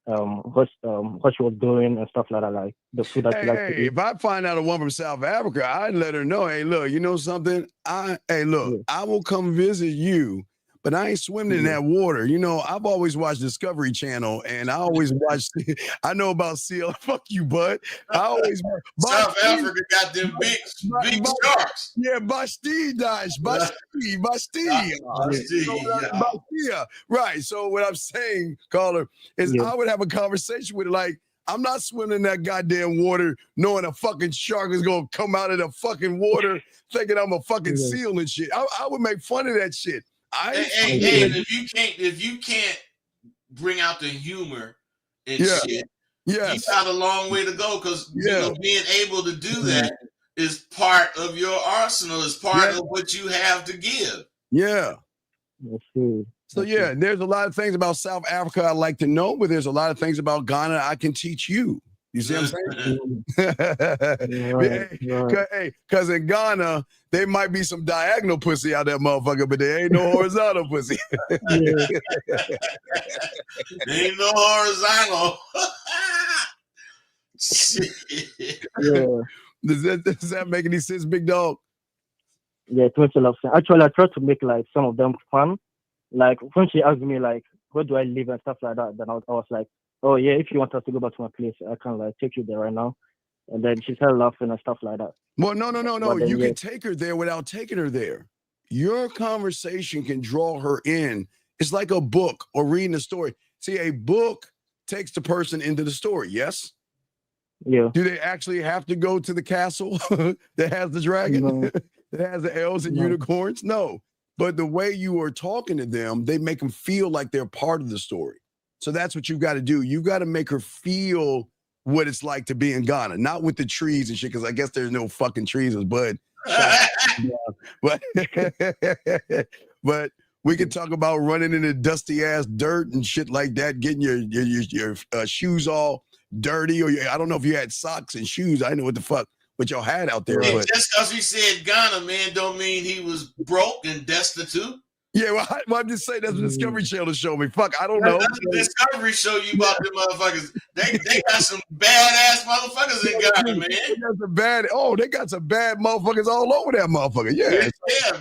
Speaker 6: what she was doing and stuff like that, the food that she likes to eat.
Speaker 2: If I find out a woman from South Africa, I'd let her know, hey, look, you know something? I will come visit you, but I ain't swimming in that water. I've always watched Discovery Channel, and I always watch, I know about seal. Fuck you, bud. I always
Speaker 1: South Africa got them big sharks.
Speaker 2: Yeah, Bastille. Right. So what I'm saying, caller, is I would have a conversation with her I'm not swimming in that goddamn water knowing a fucking shark is gonna come out of the fucking water thinking I'm a fucking seal and shit. I would make fun of that shit.
Speaker 1: Hey, and if you can't bring out the humor and shit, you got a long way to go, because being able to do that is part of your arsenal, is part of what you have to give.
Speaker 2: Yeah. So there's a lot of things about South Africa I'd like to know, but there's a lot of things about Ghana I can teach you. You see what I'm saying? Because in Ghana, there might be some diagonal pussy out there, motherfucker, but there ain't no horizontal pussy.
Speaker 1: There ain't no horizontal.
Speaker 2: Does that make any sense, big dog?
Speaker 6: Yeah, it makes a lot of sense. Actually, I tried to make some of them fun. When she asked me where do I live and stuff like that, then I was like, oh yeah, if you want us to go back to my place, I can take you there right now. And then she started laughing and stuff like that.
Speaker 2: Well, no. You can take her there without taking her there. Your conversation can draw her in. It's like a book or reading a story. See, a book takes the person into the story, yes?
Speaker 6: Yeah.
Speaker 2: Do they actually have to go to the castle that has the dragon, that has the elves and unicorns? No. But the way you are talking to them, they make them feel like they're part of the story. So that's what you got to do. You got to make her feel what it's like to be in Ghana, not with the trees and shit, because I guess there's no fucking trees, as Bud. But but we can talk about running into dusty ass dirt and shit like that, getting your shoes all dirty, or I don't know if you had socks and shoes. I didn't know what the fuck what y'all had out there.
Speaker 1: Hey,
Speaker 2: but
Speaker 1: just because he said Ghana, man, don't mean he was broke and destitute.
Speaker 2: Yeah, well, I'm just saying that's what Discovery Channel showed me. Fuck, I don't know.
Speaker 1: That's the Discovery show you about them motherfuckers. They got some badass motherfuckers in Ghana, man.
Speaker 2: They got some bad motherfuckers all over that motherfucker. Yeah,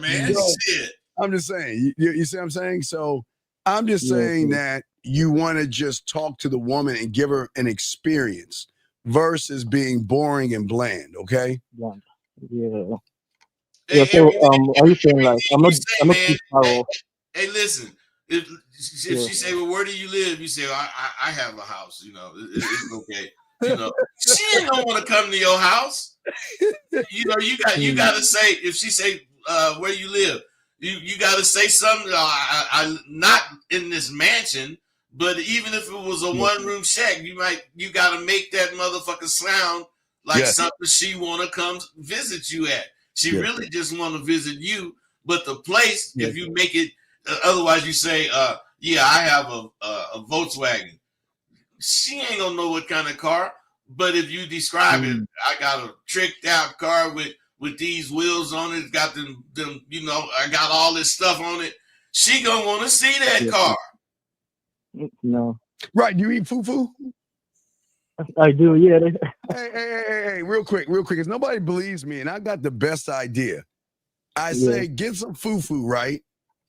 Speaker 1: man. Shit.
Speaker 2: I'm just saying. You see what I'm saying? So I'm just saying that you want to just talk to the woman and give her an experience versus being boring and bland. Okay.
Speaker 6: Yeah. Yeah, so are you saying like I'm not too far off?
Speaker 1: Hey, listen. If she say, "Well, where do you live?" You say, "I have a house." You know, it's okay. You know, she ain't gonna want to come to your house. You know, you gotta say if she say, "Where you live?" You gotta say something. I not in this mansion, but even if it was a one-room shack, you gotta make that motherfucker sound like something she wanna come visit you at. She really just want to visit you, but the place, if you make it, otherwise you say, yeah, I have a Volkswagen. She ain't gonna know what kind of car, but if you describe it, I got a tricked out car with these wheels on it, got them, you know, I got all this stuff on it. She gonna want to see that car.
Speaker 6: No.
Speaker 2: Right, you eat fufu?
Speaker 6: I do, yeah.
Speaker 2: Hey, real quick, because nobody believes me, and I got the best idea. I say get some fufu, right,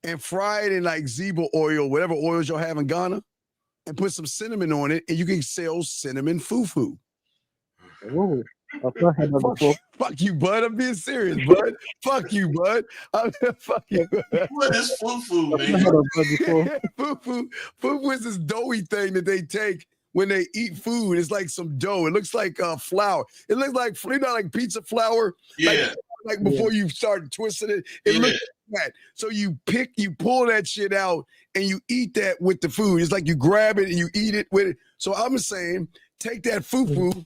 Speaker 2: and fry it in like zebra oil, whatever oils y'all have in Ghana, and put some cinnamon on it, and you can sell cinnamon fufu.
Speaker 6: Oh, I've not had that before.
Speaker 2: Fuck you, bud. I'm being serious, bud. Fuck you, bud. Fuck you.
Speaker 1: What is fufu, man?
Speaker 2: Fufu is this doughy thing that they take when they eat food. It's like some dough. It looks like flour. It looks like, you know, like pizza flour.
Speaker 1: Yeah.
Speaker 2: Like before you start twisting it. It looks like that. So you pull that shit out and you eat that with the food. It's like you grab it and you eat it with it. So I'm saying, take that fufu,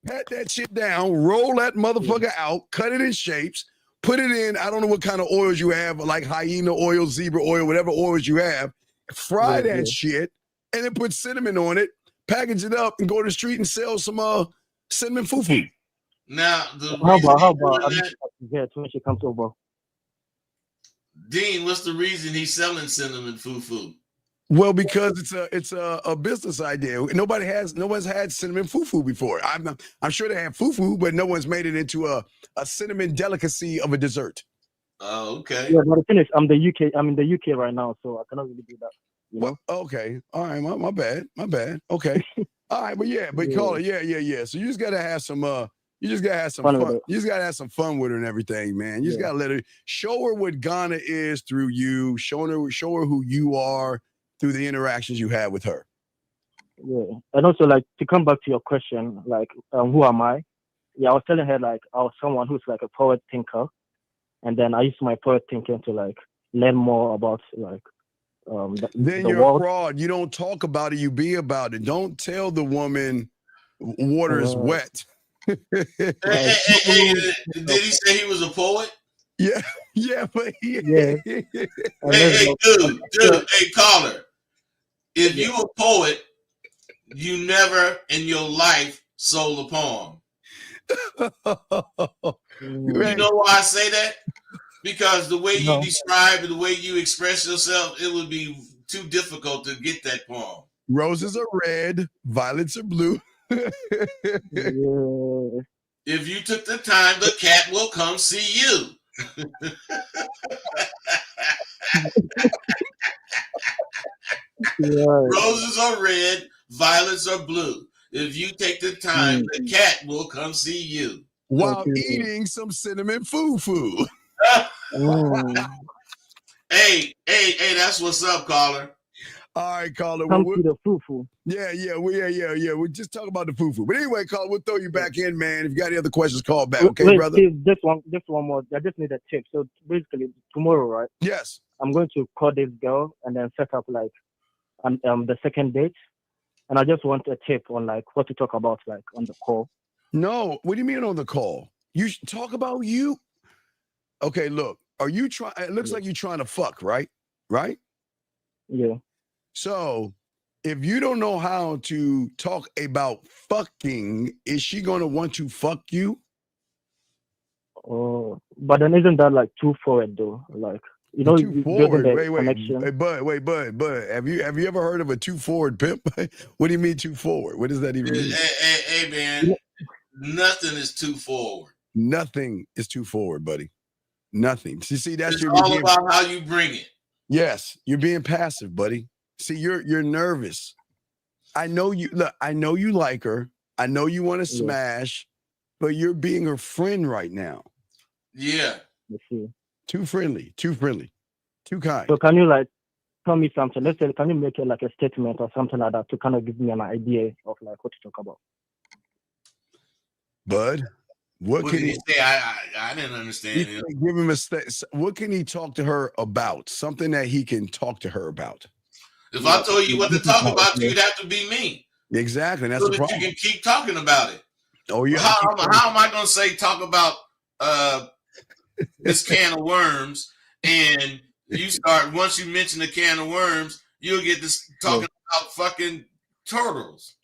Speaker 2: pat that shit down, roll that motherfucker out, cut it in shapes, put it in, I don't know what kind of oils you have, like hyena oil, zebra oil, whatever oils you have. Fry that shit, and then put cinnamon on it, package it up, and go to the street and sell some cinnamon fufu.
Speaker 1: Now,
Speaker 6: how about when she comes over?
Speaker 1: Dean, what's the reason he's selling cinnamon fufu?
Speaker 2: Well, because it's a business idea. Nobody's had cinnamon fufu before. I'm sure they have fufu, but no one's made it into a cinnamon delicacy of a dessert.
Speaker 1: Oh, okay.
Speaker 6: Yeah, but the thing is, I'm in the UK right now, so I cannot really do that. You know?
Speaker 2: Well, okay. All right. My bad. Okay. All right. But call it. Yeah. So you just gotta have some. You just gotta have some fun. You just gotta have some fun with her and everything, man. You just gotta let her show her what Ghana is through you. Show her who you are through the interactions you have with her.
Speaker 6: Yeah, and also like to come back to your question, like who am I? Yeah, I was telling her like I was someone who's like a poet thinker, and then I used my poet thinking to like learn more about like.
Speaker 2: Then you're a fraud. You don't talk about it. You be about it. Don't tell the woman water is wet.
Speaker 1: Hey, did he say he was a poet?
Speaker 2: Yeah, but
Speaker 1: Hey, dude, hey, caller. If you a poet, you never in your life sold a poem. You know why I say that? Because the way you describe it, the way you express yourself, it would be too difficult to get that poem.
Speaker 2: Roses are red, violets are blue.
Speaker 1: If you took the time, the cat will come see you. Roses are red, violets are blue. If you take the time, the cat will come see you.
Speaker 2: While eating some cinnamon fufu.
Speaker 1: Hey, that's what's up, caller.
Speaker 2: All right, caller.
Speaker 6: Come to the foo-foo.
Speaker 2: Yeah. We just talk about the foo-foo. But anyway, caller, we'll throw you back in, man. If you got any other questions, call back. Okay,
Speaker 6: Wait,
Speaker 2: brother?
Speaker 6: Steve, just one more. I just need a tip. So basically, tomorrow, right?
Speaker 2: Yes.
Speaker 6: I'm going to call this girl and then set up like the second date. And I just want a tip on like what to talk about like on the call.
Speaker 2: No, what do you mean on the call? You should talk about you. Okay, look, are you trying? It looks like you're trying to fuck, right? Right?
Speaker 6: Yeah.
Speaker 2: So if you don't know how to talk about fucking, is she going to want to fuck you?
Speaker 6: Oh, but then isn't that like too forward though? Like, you know,
Speaker 2: Too forward.
Speaker 6: connection.
Speaker 2: Hey, bud. Have you ever heard of a too forward pimp? What do you mean too forward? What does that even mean?
Speaker 1: Hey, man, nothing is too forward.
Speaker 2: Nothing is too forward, buddy. Nothing. See, that's
Speaker 1: all about how you bring it.
Speaker 2: Yes, you're being passive, buddy. See, you're nervous. I know you. Look, I know you like her. I know you want to smash, but you're being her friend right now.
Speaker 1: Yeah.
Speaker 2: Too friendly, too kind.
Speaker 6: So can you like tell me something? Let's say, can you make it like a statement or something like that to kind of give me an idea of like what to talk about?
Speaker 2: Bud, what can he
Speaker 1: say? I didn't understand.
Speaker 2: Give him what can he talk to her about? Something that he can talk to her about.
Speaker 1: If I told you what to talk about, you'd have to be me.
Speaker 2: Exactly. That's
Speaker 1: so
Speaker 2: the problem.
Speaker 1: You can keep talking about it.
Speaker 2: Oh, yeah.
Speaker 1: How am I going to say talk about this can of worms? And you start, once you mention the can of worms, you'll get this talking about fucking turtles.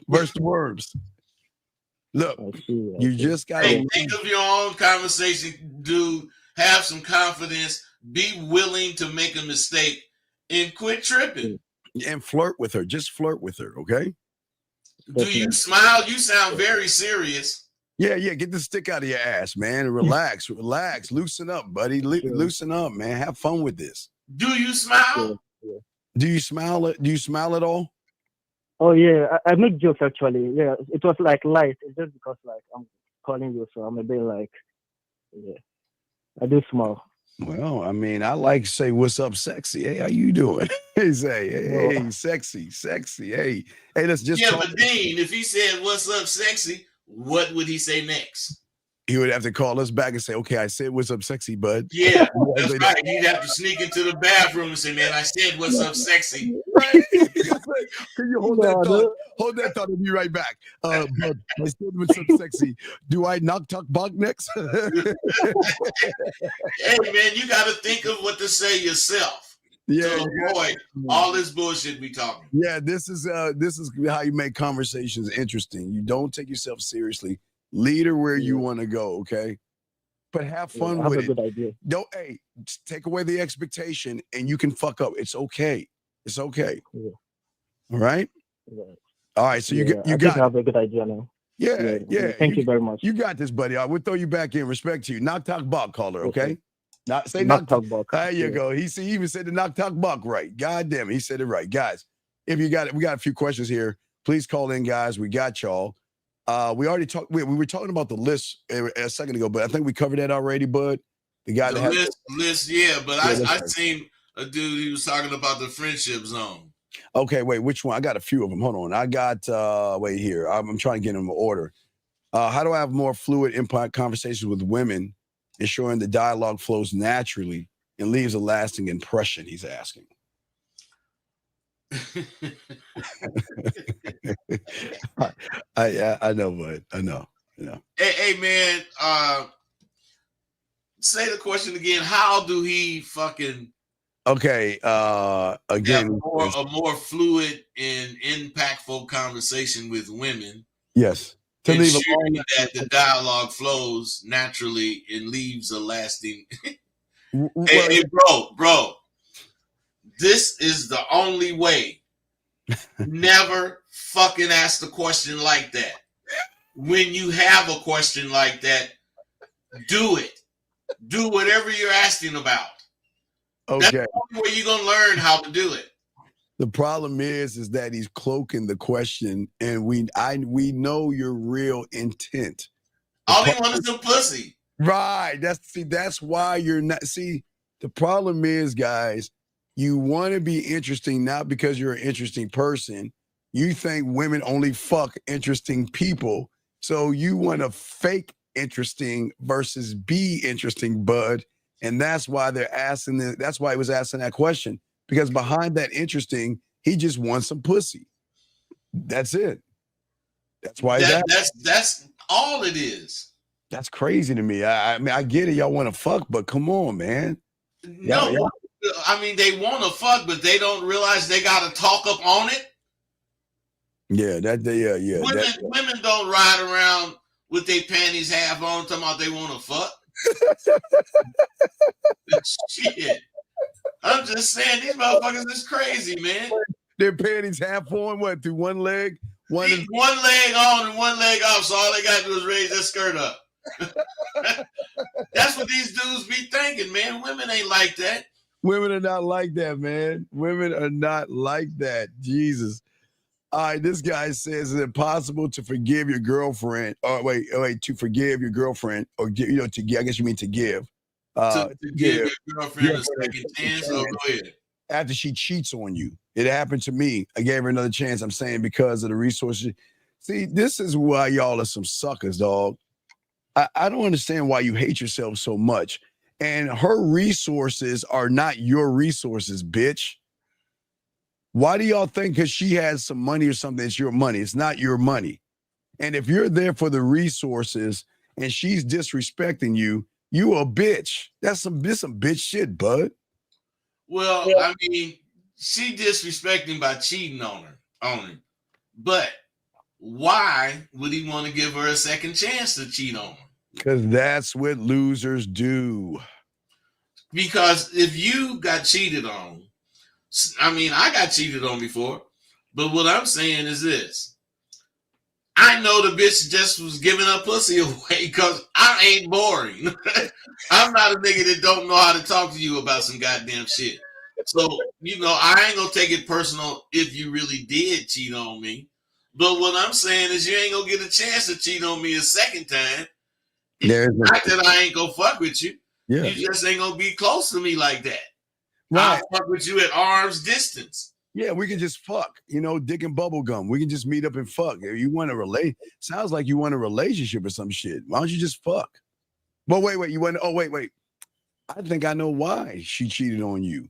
Speaker 2: Burst the worms. Look, you just got to
Speaker 1: think of your own conversation, dude. Have some confidence. Be willing to make a mistake and quit tripping.
Speaker 2: And flirt with her. Just flirt with her, okay?
Speaker 1: Do you smile? You sound very serious.
Speaker 2: Yeah. Get the stick out of your ass, man. Relax. Loosen up, buddy. Loosen up, man. Have fun with this.
Speaker 1: Do you smile?
Speaker 2: Do you smile? Do you smile at all?
Speaker 6: Oh yeah, I make jokes actually. Yeah, it was like light. It's just because like I'm calling you, so I'm a bit like, I do smile.
Speaker 2: Well, I mean, I like to say, "What's up, sexy? Hey, how you doing?" He say, "Hey, sexy. Hey, let's just."
Speaker 1: Yeah, but Dean, if he said, "What's up, sexy?" what would he say next?
Speaker 2: He would have to call us back and say, "Okay, I said, what's up, sexy, bud?"
Speaker 1: Yeah, that's right. He'd have to sneak into the bathroom and say, "Man, I said, what's up, sexy?"
Speaker 2: Right? Can you hold that thought? Hold that thought and be right back. But I said, what's up, sexy? Do I knock talk bog next?
Speaker 1: Hey, man, you got to think of what to say yourself. To avoid all this bullshit we talking.
Speaker 2: Yeah, this is how you make conversations interesting. You don't take yourself seriously. Lead her where you want to go, okay? But have fun with it.
Speaker 6: Good idea.
Speaker 2: Don't just take away the expectation and you can fuck up. It's okay. It's okay.
Speaker 6: Yeah.
Speaker 2: All right?
Speaker 6: Yeah.
Speaker 2: All right, so you
Speaker 6: have a good idea now.
Speaker 2: Yeah.
Speaker 6: Thank you very much.
Speaker 2: You got this, buddy. I will throw you back in. Respect to you. Knock talk buck, caller, okay? Say
Speaker 6: knock talk buck.
Speaker 2: There you go. He even said the knock talk buck right. God damn it, he said it right. Guys, if you got it, we got a few questions here. Please call in, guys. We got y'all. We already talked. We were talking about the list a second ago, but I think we covered that already, bud. The guy
Speaker 1: list, yeah. But I seen a dude. He was talking about the friendship zone.
Speaker 2: Okay, wait. Which one? I got a few of them. Hold on. I got. Wait here. I'm trying to get them in order. How do I have more fluid impact conversations with women, ensuring the dialogue flows naturally and leaves a lasting impression? He's asking. I know, bud. I know.
Speaker 1: Hey, man. Say the question again. How do he fucking?
Speaker 2: Okay. Again,
Speaker 1: a more fluid and impactful conversation with women.
Speaker 2: Yes.
Speaker 1: To leave that the dialogue flows naturally and leaves a lasting. Hey, bro. This is the only way. Never fucking ask the question like that. When you have a question like that, do it. Do whatever you're asking about.
Speaker 2: Okay.
Speaker 1: That's the only way you're gonna learn how to do it.
Speaker 2: The problem is that he's cloaking the question, and we know your real intent.
Speaker 1: All he wants is some pussy.
Speaker 2: Right. That's why you're not. See, The problem is, guys, you want to be interesting not because you're an interesting person. You think women only fuck interesting people. So you want to fake interesting versus be interesting, bud. And that's why they're asking that's why he was asking that question. Because behind that interesting, he just wants some pussy. That's it. That's why
Speaker 1: that's all it is.
Speaker 2: That's crazy to me. I mean, I get it. Y'all want to fuck, but come on, man.
Speaker 1: No, I mean, they want to fuck, but they don't realize they got to talk up on it.
Speaker 2: Yeah, yeah.
Speaker 1: Women don't ride around with their panties half on talking about they want to fuck. Shit. I'm just saying, these motherfuckers is crazy, man.
Speaker 2: Their panties half on, what, through one leg?
Speaker 1: One leg on and one leg off, so all they got to do is raise their skirt up. That's what these dudes be thinking, man. Women ain't like that.
Speaker 2: Women are not like that, man. Women are not like that. Jesus. All right, this guy says it's impossible to forgive your girlfriend. Oh, wait, to forgive your girlfriend, or I guess you mean to give.
Speaker 1: To give your girlfriend a second chance. Oh, go ahead.
Speaker 2: After she cheats on you. It happened to me. I gave her another chance. I'm saying because of the resources. See, this is why y'all are some suckers, dog. I don't understand why you hate yourself so much. And her resources are not your resources, bitch. Why do y'all think because she has some money or something, it's your money? It's not your money. And if you're there for the resources and she's disrespecting you, you a bitch. This some bitch shit, bud.
Speaker 1: Well, I mean, she disrespecting by cheating on him. But why would he want to give her a second chance to cheat on him?
Speaker 2: Because that's what losers do.
Speaker 1: Because if you got cheated on, I mean, I got cheated on before, but what I'm saying is this. I know the bitch just was giving her pussy away because I ain't boring. I'm not a nigga that don't know how to talk to you about some goddamn shit. So, I ain't gonna take it personal if you really did cheat on me. But what I'm saying is you ain't gonna get a chance to cheat on me a second time. Not that I ain't gonna fuck with you. Yeah. You just ain't gonna be close to me like that. Right. I'll fuck with you at arm's distance.
Speaker 2: Yeah, we can just fuck, dick and bubble gum. We can just meet up and fuck. If you want to sounds like you want a relationship or some shit. Why don't you just fuck? But wait, wait. I think I know why she cheated on you.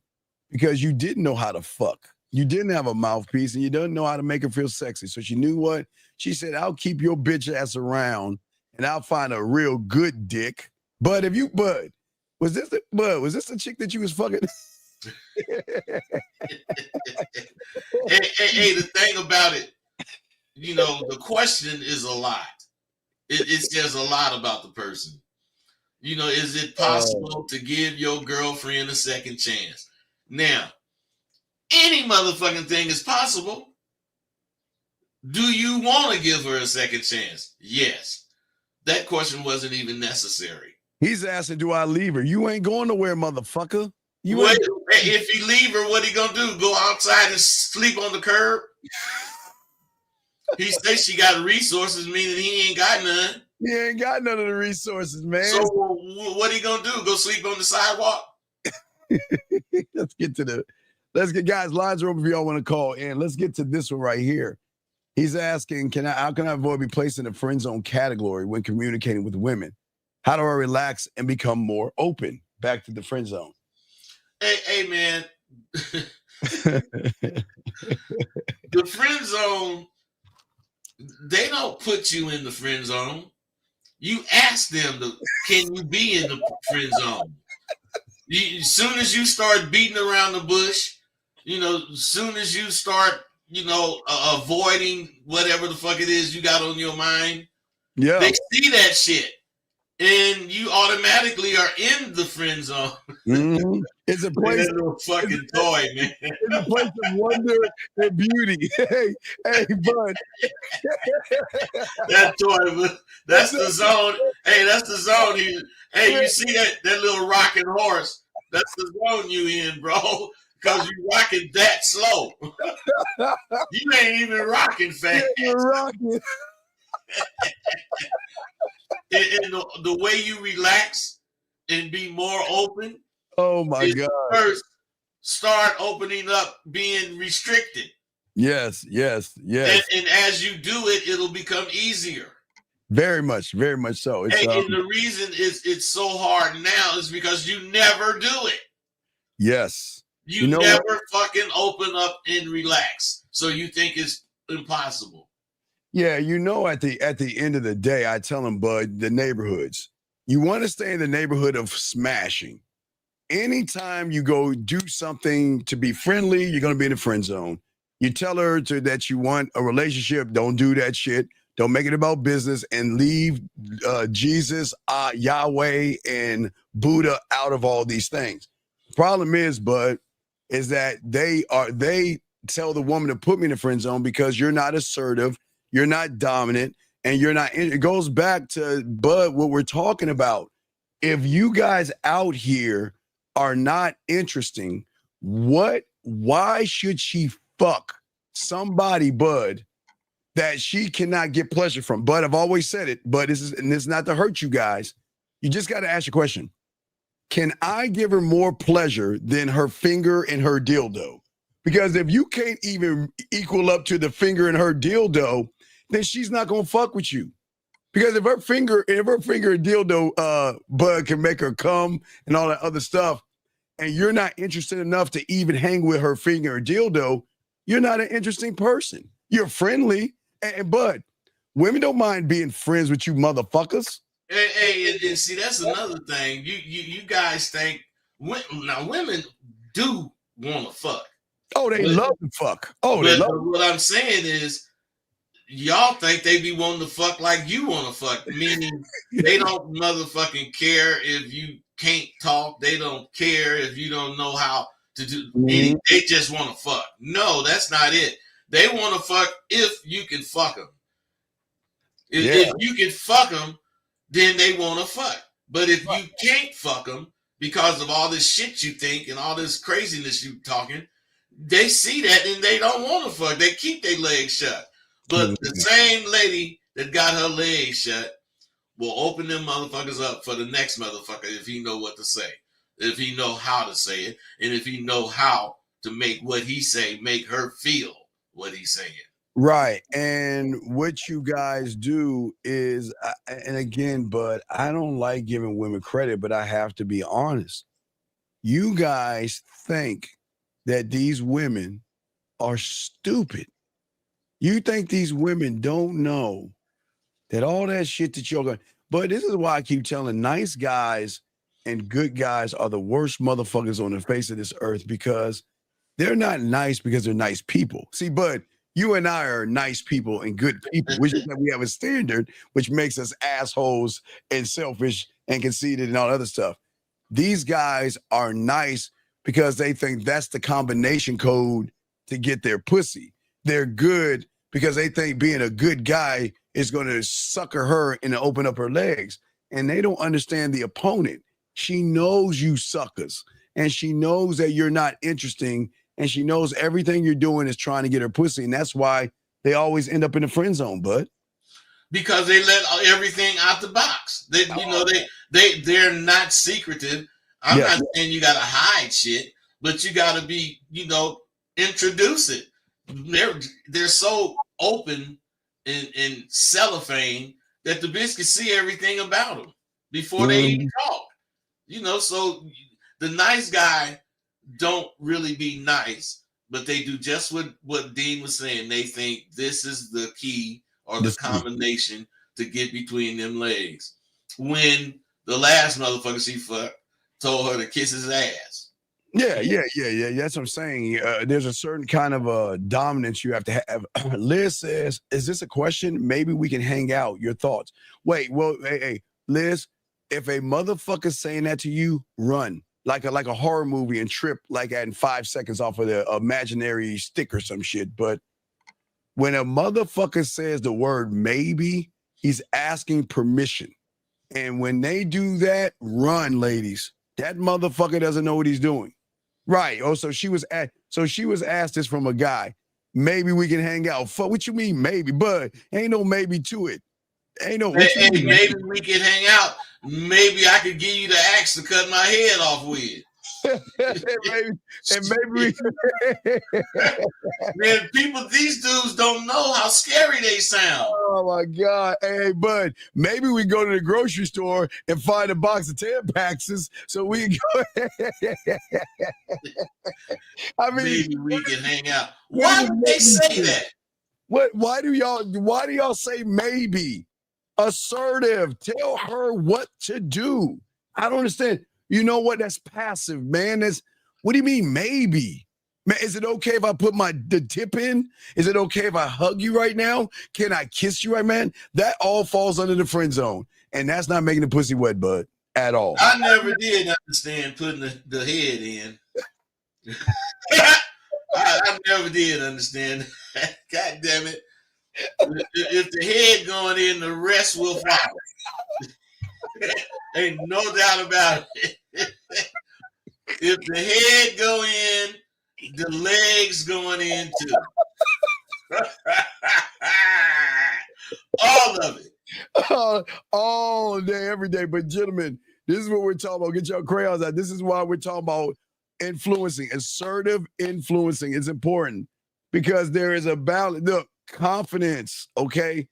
Speaker 2: Because you didn't know how to fuck. You didn't have a mouthpiece and you didn't know how to make her feel sexy. So she knew what? She said, I'll keep your bitch ass around and I'll find a real good dick. But was this the chick that you was fucking?
Speaker 1: hey, the thing about it, the question is a lot. It says a lot about the person. Is it possible to give your girlfriend a second chance? Now, any motherfucking thing is possible. Do you want to give her a second chance? Yes. That question wasn't even necessary.
Speaker 2: He's asking, do I leave her? You ain't going nowhere, motherfucker.
Speaker 1: If you leave her, what he gonna do? Go outside and sleep on the curb? He says she got resources, meaning he ain't got none.
Speaker 2: He ain't got none of the resources, man.
Speaker 1: So what he gonna do? Go sleep on the sidewalk?
Speaker 2: Let's get guys, lines are open if y'all want to call in. Let's get to this one right here. He's asking, how can I avoid being placed in the friend zone category when communicating with women? How do I relax and become more open? Back to the friend zone.
Speaker 1: Hey man. The friend zone, they don't put you in the friend zone. You ask them, can you be in the friend zone? As soon as you start beating around the bush, as soon as you start, avoiding whatever the fuck it is you got on your mind, they see that shit. And you automatically are in the friend zone.
Speaker 2: Mm-hmm. It's a place.
Speaker 1: That little fucking toy, man.
Speaker 2: It's a place of wonder and beauty. Hey, bud.
Speaker 1: That toy, that's the zone. Hey, that's the zone. You see that little rocking horse? That's the zone you in, bro. Because you rocking that slow. You ain't even rocking fast.
Speaker 2: You're rocking.
Speaker 1: And the way you relax and be more open
Speaker 2: Oh my God.
Speaker 1: First, start opening up, being restricted.
Speaker 2: Yes.
Speaker 1: And as you do it, it'll become easier.
Speaker 2: Very much so. It's,
Speaker 1: and the reason it's so hard now is because you never do it.
Speaker 2: Yes.
Speaker 1: You never fucking open up and relax. So you think it's impossible.
Speaker 2: Yeah, at the end of the day, I tell them, bud, the neighborhoods. You want to stay in the neighborhood of smashing. Anytime you go do something to be friendly, you're going to be in the friend zone. You tell her that you want a relationship, don't do that shit. Don't make it about business and leave Jesus, Yahweh, and Buddha out of all these things. Problem is, bud, is that they tell the woman to put me in the friend zone because you're not assertive, you're not dominant, and you're not. It goes back to, bud, what we're talking about. If you guys out here are not interesting, why should she fuck somebody, bud, that she cannot get pleasure from? But I've always said it, but this is not to hurt you guys. You just got to ask your question. Can I give her more pleasure than her finger and her dildo? Because if you can't even equal up to the finger and her dildo, then she's not going to fuck with you. Because if her finger and dildo, bud, can make her come and all that other stuff, and you're not interested enough to even hang with her finger or dildo, you're not an interesting person. You're friendly. And bud, women don't mind being friends with you motherfuckers.
Speaker 1: Hey, and see, that's another thing. You guys think women do want to fuck.
Speaker 2: Oh, they love to fuck. Oh,
Speaker 1: but what I'm saying is, y'all think they be wanting to fuck like you want to fuck, meaning they don't motherfucking care if you can't talk. They don't care if you don't know how to do anything. They just want to fuck. No, that's not it. They want to fuck if you can fuck them. If you can fuck them, then they want to fuck. But if you can't fuck them because of all this shit you think and all this craziness you talking, they see that and they don't want to fuck. They keep their legs shut. But the same lady that got her legs shut will open them motherfuckers up for the next motherfucker if he know what to say, if he know how to say it, and if he know how to make what he say make her feel what he's saying.
Speaker 2: Right. And what you guys do is, and again, bud, I don't like giving women credit, but I have to be honest. You guys think that these women are stupid. You think these women don't know that all that shit that you're going, but this is why I keep telling nice guys and good guys are the worst motherfuckers on the face of this earth, because they're not nice because they're nice people. See, bud, you and I are nice people and good people, which is that we have a standard, which makes us assholes and selfish and conceited and all other stuff. These guys are nice because they think that's the combination code to get their pussy. They're good because they think being a good guy is going to sucker her and open up her legs. And they don't understand the opponent. She knows you suckers, and she knows that you're not interesting, and she knows everything you're doing is trying to get her pussy. And that's why they always end up in the friend zone, bud.
Speaker 1: Because they let everything out the box. They're not secretive. I'm not saying you got to hide shit, but you got to be, introduce it. They're so open and cellophane that the bitch can see everything about them before they even talk. So the nice guy don't really be nice, but they do just what Dean was saying. They think this is the key or the combination to get between them legs. When the last motherfucker she fucked told her to kiss his ass.
Speaker 2: Yeah. That's what I'm saying. There's a certain kind of dominance you have to have. Liz says, is this a question? Maybe we can hang out. Your thoughts. Wait, well, hey, Liz, if a motherfucker's saying that to you, run. Like a horror movie and trip like in 5 seconds off of the imaginary stick or some shit. But when a motherfucker says the word maybe, he's asking permission. And when they do that, run, ladies. That motherfucker doesn't know what he's doing. Right. Oh, so she was asked this from a guy. Maybe we can hang out. Fuck, what you mean maybe? Bud, ain't no maybe to it. Ain't no.
Speaker 1: Maybe we can hang out. Maybe I could give you the axe to cut my head off with.
Speaker 2: maybe we
Speaker 1: Man, these dudes don't know how scary they sound.
Speaker 2: Oh my God. Hey, bud, maybe we go to the grocery store and find a box of Tampaxes so we can go. I mean,
Speaker 1: maybe we can hang out. Why would they say that?
Speaker 2: Why do y'all say maybe? Assertive. Tell her what to do. I don't understand. You know what? That's passive, man. What do you mean maybe? Man, is it okay if I put the tip in? Is it okay if I hug you right now? Can I kiss you right, man? That all falls under the friend zone. And that's not making the pussy wet, bud, at all.
Speaker 1: I never did understand putting the head in. I never did understand that. God damn it. If the head going in, the rest will follow. Ain't no doubt about it. If the head go in, the legs going in too. All of it.
Speaker 2: All day, every day. But gentlemen, this is what we're talking about. Get your crayons out. This is why we're talking about influencing. Assertive influencing is important because there is a balance. Look, confidence, okay?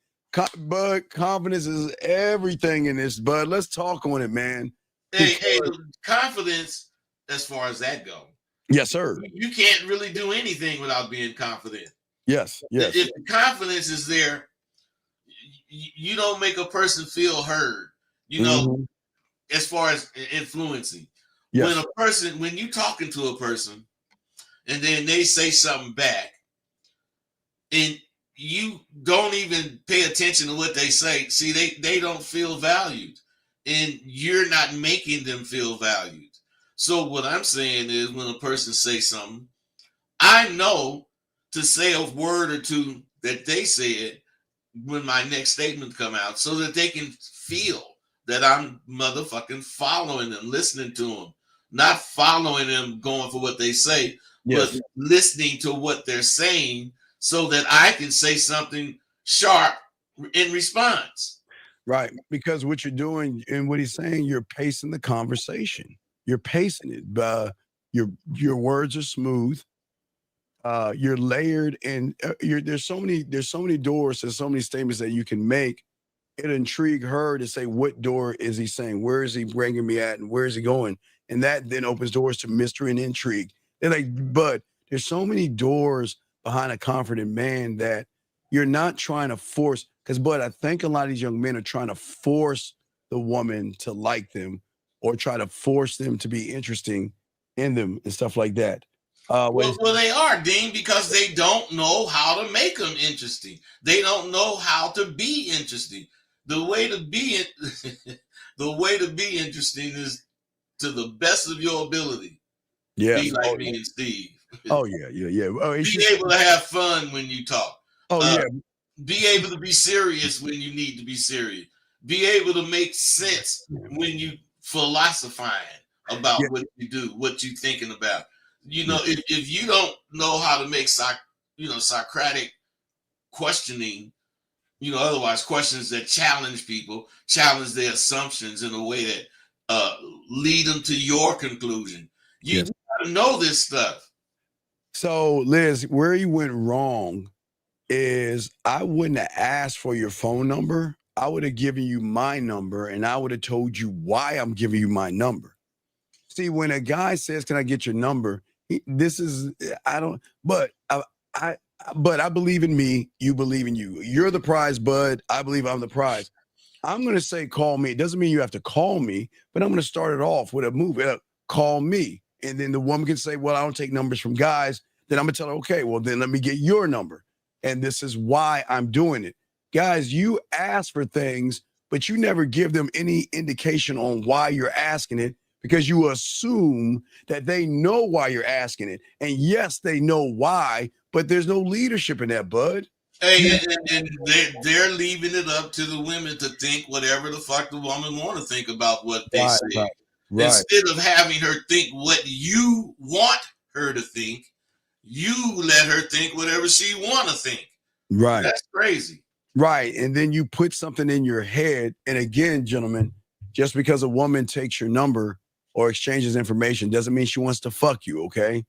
Speaker 2: Bud, confidence is everything in this, bud. Let's talk on it, man.
Speaker 1: Hey, confidence, as far as that go.
Speaker 2: Yes, sir.
Speaker 1: You can't really do anything without being confident.
Speaker 2: Yes.
Speaker 1: If the confidence is there, you don't make a person feel heard, as far as influencing.
Speaker 2: Yes.
Speaker 1: When you talking to a person and then they say something back and you don't even pay attention to what they say, see, they don't feel valued and you're not making them feel valued. So what I'm saying is when a person says something, I know to say a word or two that they said when my next statement come out so that they can feel that I'm motherfucking following them, listening to them, not following them going for what they say, but listening to what they're saying so that I can say something sharp in response.
Speaker 2: Right. Because what you're doing and what he's saying, you're pacing the conversation. You're pacing it. Your words are smooth. You're layered, and there's so many doors and so many statements that you can make. It intrigue her to say, what door is he saying? Where is he bringing me at, and where is he going? And that then opens doors to mystery and intrigue. They're like, but there's so many doors behind a confident man that you're not trying to force. Because, but I think a lot of these young men are trying to force the woman to like them or try to force them to be interesting in them and stuff like that.
Speaker 1: Well, they are, Dean, because they don't know how to make them interesting. They don't know how to be interesting. The way to be interesting is to the best of your ability.
Speaker 2: Yeah,
Speaker 1: be like me and Steve.
Speaker 2: Oh yeah.
Speaker 1: Be able to have fun when you talk.
Speaker 2: Yeah.
Speaker 1: Be able to be serious when you need to be serious. Be able to make sense when you philosophizing about what you do, what you thinking about. If you don't know how to make Socratic questioning, otherwise questions that challenge people, challenge their assumptions in a way that lead them to your conclusion. You gotta know this stuff.
Speaker 2: So, Liz, where you went wrong is I wouldn't have asked for your phone number. I would have given you my number, and I would have told you why I'm giving you my number. See, when a guy says, "Can I get your number?" But I believe in me. You believe in you. You're the prize, bud. I believe I'm the prize. I'm going to say, call me. It doesn't mean you have to call me, but I'm going to start it off with a move. Call me. And then the woman can say, well, I don't take numbers from guys. Then I'm going to tell her, okay, well, then let me get your number. And this is why I'm doing it. Guys, you ask for things, but you never give them any indication on why you're asking it, because you assume that they know why you're asking it. And yes, they know why, but there's no leadership in that, bud.
Speaker 1: Hey, and they're leaving it up to the women to think whatever the fuck the woman want to think about what they say. Right. Instead of having her think what you want her to think, you let her think whatever she want to think.
Speaker 2: Right.
Speaker 1: That's crazy.
Speaker 2: Right. And then you put something in your head. And again, gentlemen, just because a woman takes your number or exchanges information doesn't mean she wants to fuck you, okay?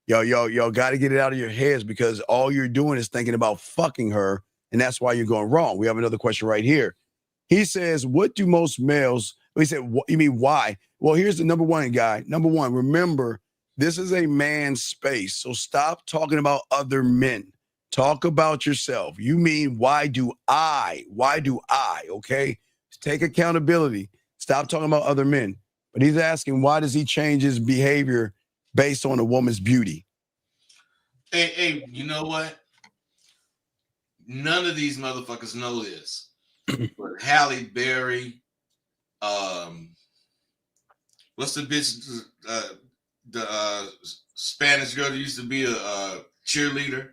Speaker 2: Y'all got to get it out of your heads because all you're doing is thinking about fucking her, and that's why you're going wrong. We have another question right here. He says, what do most males, he said, you mean why? Well, here's the number one guy. Number one, remember, this is a man's space, so stop talking about other men. Talk about yourself. You mean, why do I, okay? Take accountability. Stop talking about other men. But he's asking, why does he change his behavior based on a woman's beauty?
Speaker 1: Hey, you know what? None of these motherfuckers know this. But Halle Berry, what's the bitch, the Spanish girl that used to be a cheerleader?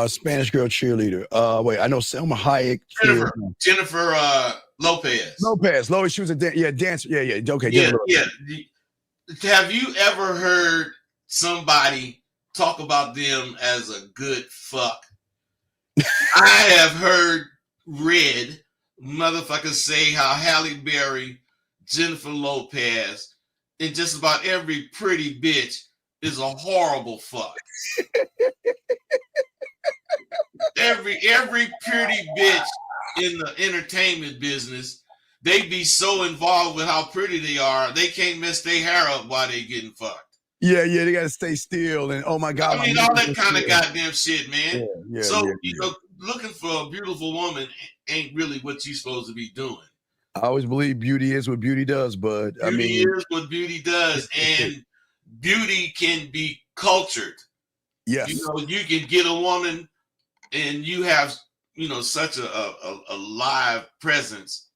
Speaker 2: Spanish girl cheerleader. Wait, I know Selma Hayek.
Speaker 1: Jennifer Lopez.
Speaker 2: Lopez, she was a dancer. Yeah. Okay.
Speaker 1: Yeah. Have you ever heard somebody talk about them as a good fuck? I have read motherfuckers say how Halle Berry, Jennifer Lopez, and just about every pretty bitch is a horrible fuck. Every pretty bitch in the entertainment business, they be so involved with how pretty they are, they can't mess their hair up while they getting fucked.
Speaker 2: Yeah, they gotta stay still, and oh my god,
Speaker 1: I mean all that kind of goddamn shit, man. You know, looking for a beautiful woman ain't really what you supposed to be doing.
Speaker 2: I always believe beauty is what beauty does, but
Speaker 1: beauty is what beauty does, and beauty can be cultured.
Speaker 2: Yes,
Speaker 1: you know, you can get a woman, and you have, you know, such a live presence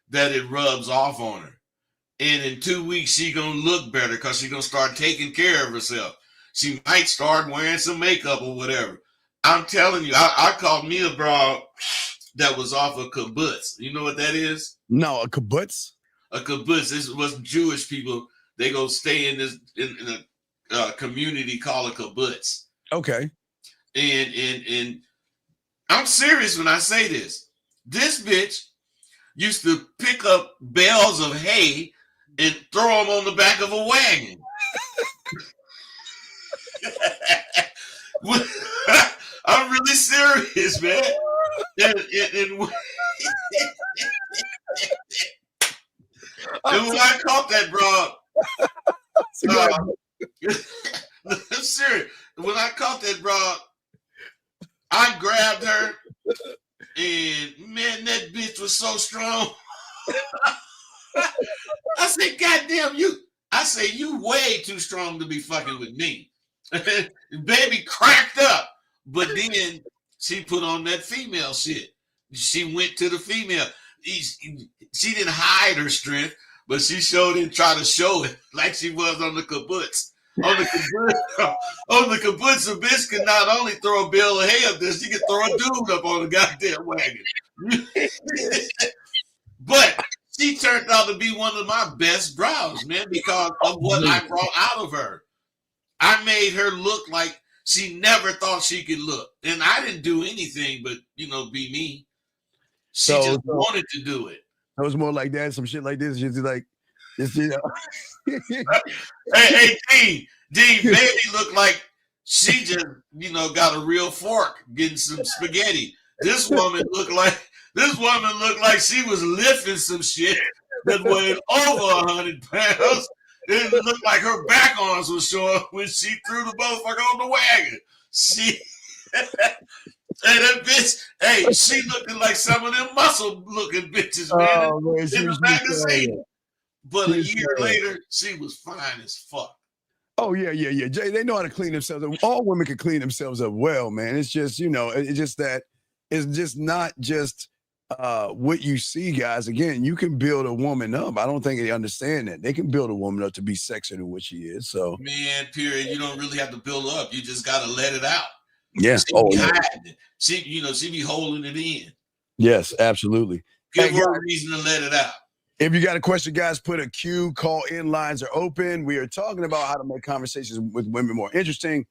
Speaker 1: that it rubs off on her. And in 2 weeks, she gonna look better because she's gonna start taking care of herself. She might start wearing some makeup or whatever. I'm telling you, I called me a broad that was off a kibbutz. You know what that is?
Speaker 2: No, a kibbutz?
Speaker 1: A kibbutz. This was Jewish people. They go stay in a community called a kibbutz.
Speaker 2: Okay.
Speaker 1: And I'm serious when I say this. This bitch used to pick up bales of hay and throw them on the back of a wagon. I'm really serious, man. And when I caught that broad, I'm serious. When I caught that broad, I grabbed her, and man, that bitch was so strong. I said, "Goddamn you!" I say, "You way too strong to be fucking with me." Baby cracked up, but then she put on that female shit. She went to the female. She didn't hide her strength, but she showed it, tried to show it like she was on the kibbutz. On the kibbutz, a bitch could not only throw a bale of hay up there, she could throw a dude up on the goddamn wagon. But she turned out to be one of my best brows, man, because of what I brought out of her. I made her look like she never thought she could look. And I didn't do anything but, you know, be me. She just wanted to do it.
Speaker 2: It was more like that, some shit like this. Just like, you know.
Speaker 1: hey, D, baby looked like she just, you know, got a real fork getting some spaghetti. This woman looked like she was lifting some shit that weighed over 100 pounds. It looked like her back arms were showing when she threw the motherfucker on the wagon. Hey, that bitch, she looking like some of them muscle-looking bitches, man, in the magazine. But a year later, she was fine as fuck.
Speaker 2: Oh, yeah. Jay, they know how to clean themselves up. All women can clean themselves up well, man. It's just, you know, it's just that it's just not just what you see, guys. Again, you can build a woman up. I don't think they understand that. They can build a woman up to be sexier than what she is. So,
Speaker 1: man, period. You don't really have to build her up. You just got to let it out.
Speaker 2: Yes.
Speaker 1: She be holding it in.
Speaker 2: Yes, absolutely.
Speaker 1: Give her a reason to let it out.
Speaker 2: If you got a question, guys, put a Q. Call-in lines are open. We are talking about how to make conversations with women more interesting.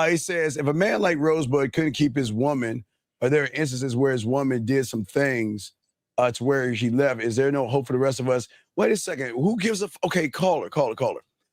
Speaker 2: He says, if a man like Rosebud couldn't keep his woman, are there instances where his woman did some things to where she left? Is there no hope for the rest of us? Wait a second. Who gives a okay? Caller.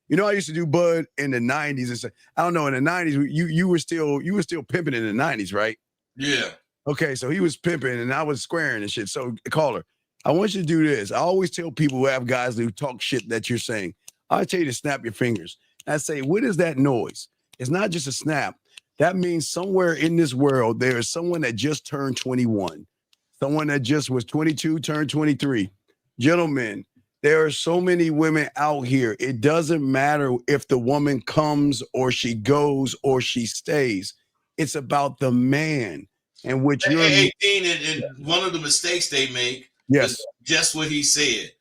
Speaker 2: You know, I used to do Bud in the 90s and say, I don't know, in the 90s, you were still pimping in the 90s, right?
Speaker 1: Yeah.
Speaker 2: Okay, so he was pimping and I was squaring and shit. So caller, I want you to do this. I always tell people who have guys who talk shit that you're saying, I tell you to snap your fingers. I say, what is that noise? It's not just a snap. That means somewhere in this world, there is someone that just turned 21, someone that just was 22, turned 23. Gentlemen, there are so many women out here. It doesn't matter if the woman comes or she goes or she stays. It's about the man and which you're
Speaker 1: 18, and one of the mistakes they make is just what he said.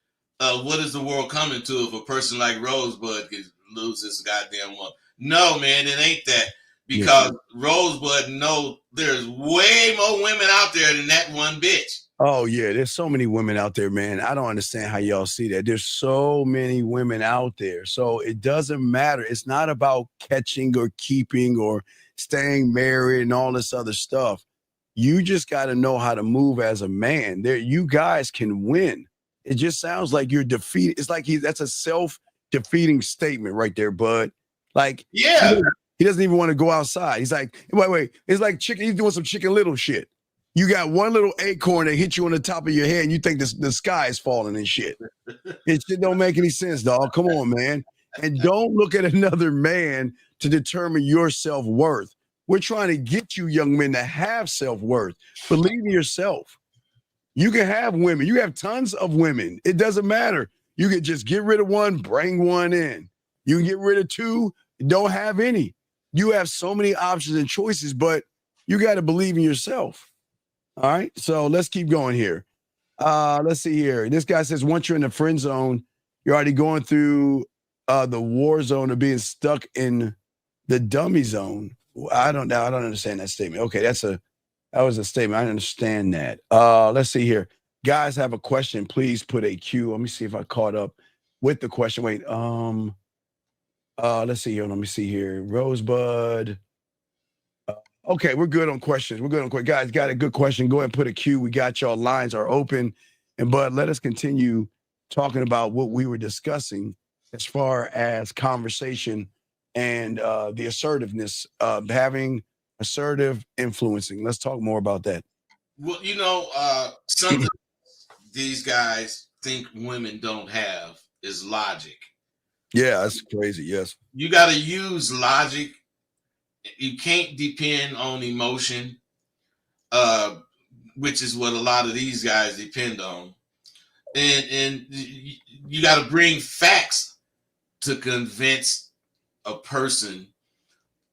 Speaker 1: What is the world coming to if a person like Rosebud could lose his goddamn one? No, man, it ain't that. Because Rosebud knows there's way more women out there than that one bitch.
Speaker 2: Oh, yeah. There's so many women out there, man. I don't understand how y'all see that. There's so many women out there. So it doesn't matter. It's not about catching or keeping or staying married and all this other stuff. You just got to know how to move as a man. There, you guys can win. It just sounds like you're defeated. It's like that's a self-defeating statement right there, bud. Like,
Speaker 1: yeah.
Speaker 2: He doesn't even want to go outside. He's like, wait. It's like chicken. He's doing some Chicken Little shit. You got one little acorn that hit you on the top of your head, and you think the sky is falling and shit. It shit don't make any sense, dog. Come on, man. And don't look at another man to determine your self-worth. We're trying to get you young men to have self-worth. Believe in yourself. You can have women. You have tons of women. It doesn't matter. You can just get rid of one, bring one in. You can get rid of two, don't have any. You have so many options and choices, but you got to believe in yourself. All right, so let's keep going here. Let's see here. This guy says, once you're in the friend zone, you're already going through the war zone of being stuck in the dummy zone. I don't understand that statement. Okay, that was a statement. I understand that. Let's see here. Guys have a question. Please put a Q. Let me see if I caught up with the question. Wait. Let's see here. Let me see here. Rosebud. Okay, we're good on questions. Guys, got a good question. Go ahead and put a Q. We got y'all. Lines are open. And Bud, let us continue talking about what we were discussing as far as conversation and the assertiveness of having assertive influencing. Let's talk more about that.
Speaker 1: Well, you know, something these guys think women don't have is logic.
Speaker 2: Yeah, that's crazy. Yes.
Speaker 1: You got to use logic. You can't depend on emotion, which is what a lot of these guys depend on. And you got to bring facts to convince a person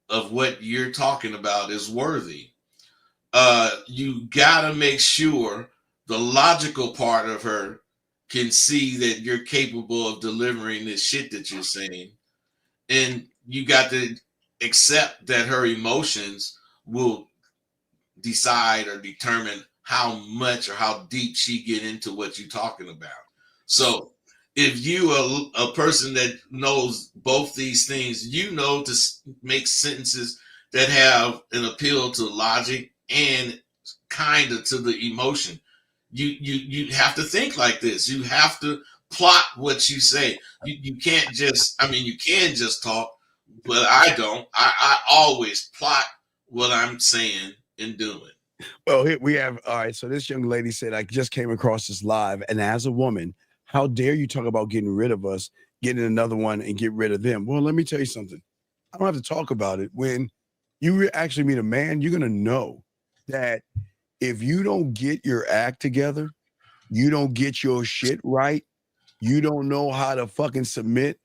Speaker 1: of what you're talking about is worthy. You got to make sure the logical part of her can see that you're capable of delivering this shit that you're saying. And you got to accept that her emotions will decide or determine how much or how deep she get into what you're talking about. So if you are a person that knows both these things, you know to make sentences that have an appeal to logic and kind of to the emotion. You have to think like this. You have to plot what you say. You can't just, you can just talk, but I don't. I always plot what I'm saying and doing.
Speaker 2: Well, here we have, all right, so this young lady said, I just came across this live, and as a woman, how dare you talk about getting rid of us, getting another one, and get rid of them? Well, let me tell you something. I don't have to talk about it. When you actually meet a man, you're going to know that if you don't get your act together, you don't get your shit right, you don't know how to fucking submit,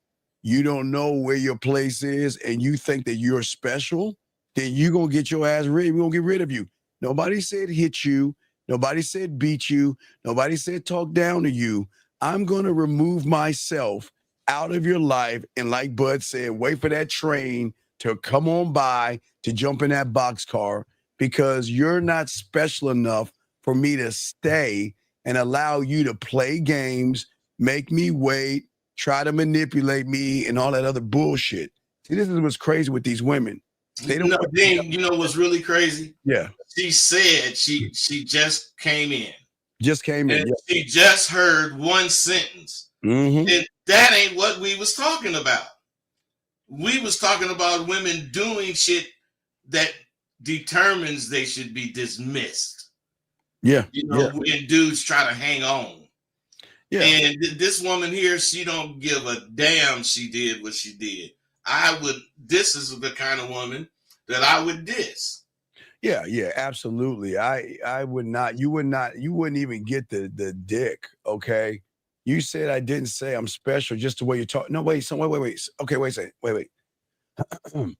Speaker 2: you don't know where your place is, and you think that you're special, then you're going to get your ass rid. We're going to get rid of you. Nobody said hit you. Nobody said beat you. Nobody said talk down to you. I'm going to remove myself out of your life. And like Bud said, wait for that train to come on by to jump in that boxcar, because you're not special enough for me to stay and allow you to play games, make me wait, try to manipulate me, and all that other bullshit. See, this is what's crazy with these women. They don't.
Speaker 1: You know what's really crazy?
Speaker 2: Yeah.
Speaker 1: She said she just came in.
Speaker 2: Just came in.
Speaker 1: And she just heard one sentence And that ain't what we was talking about. We was talking about women doing shit that determines they should be dismissed.
Speaker 2: Yeah.
Speaker 1: You know, when dudes try to hang on.
Speaker 2: Yeah.
Speaker 1: And this woman here, she don't give a damn she did what she did. This is the kind of woman that I would diss.
Speaker 2: Yeah, absolutely. I would not, you wouldn't even get the dick, okay? You said I didn't say I'm special just the way you talk. No, wait. Okay, wait a second. Wait. All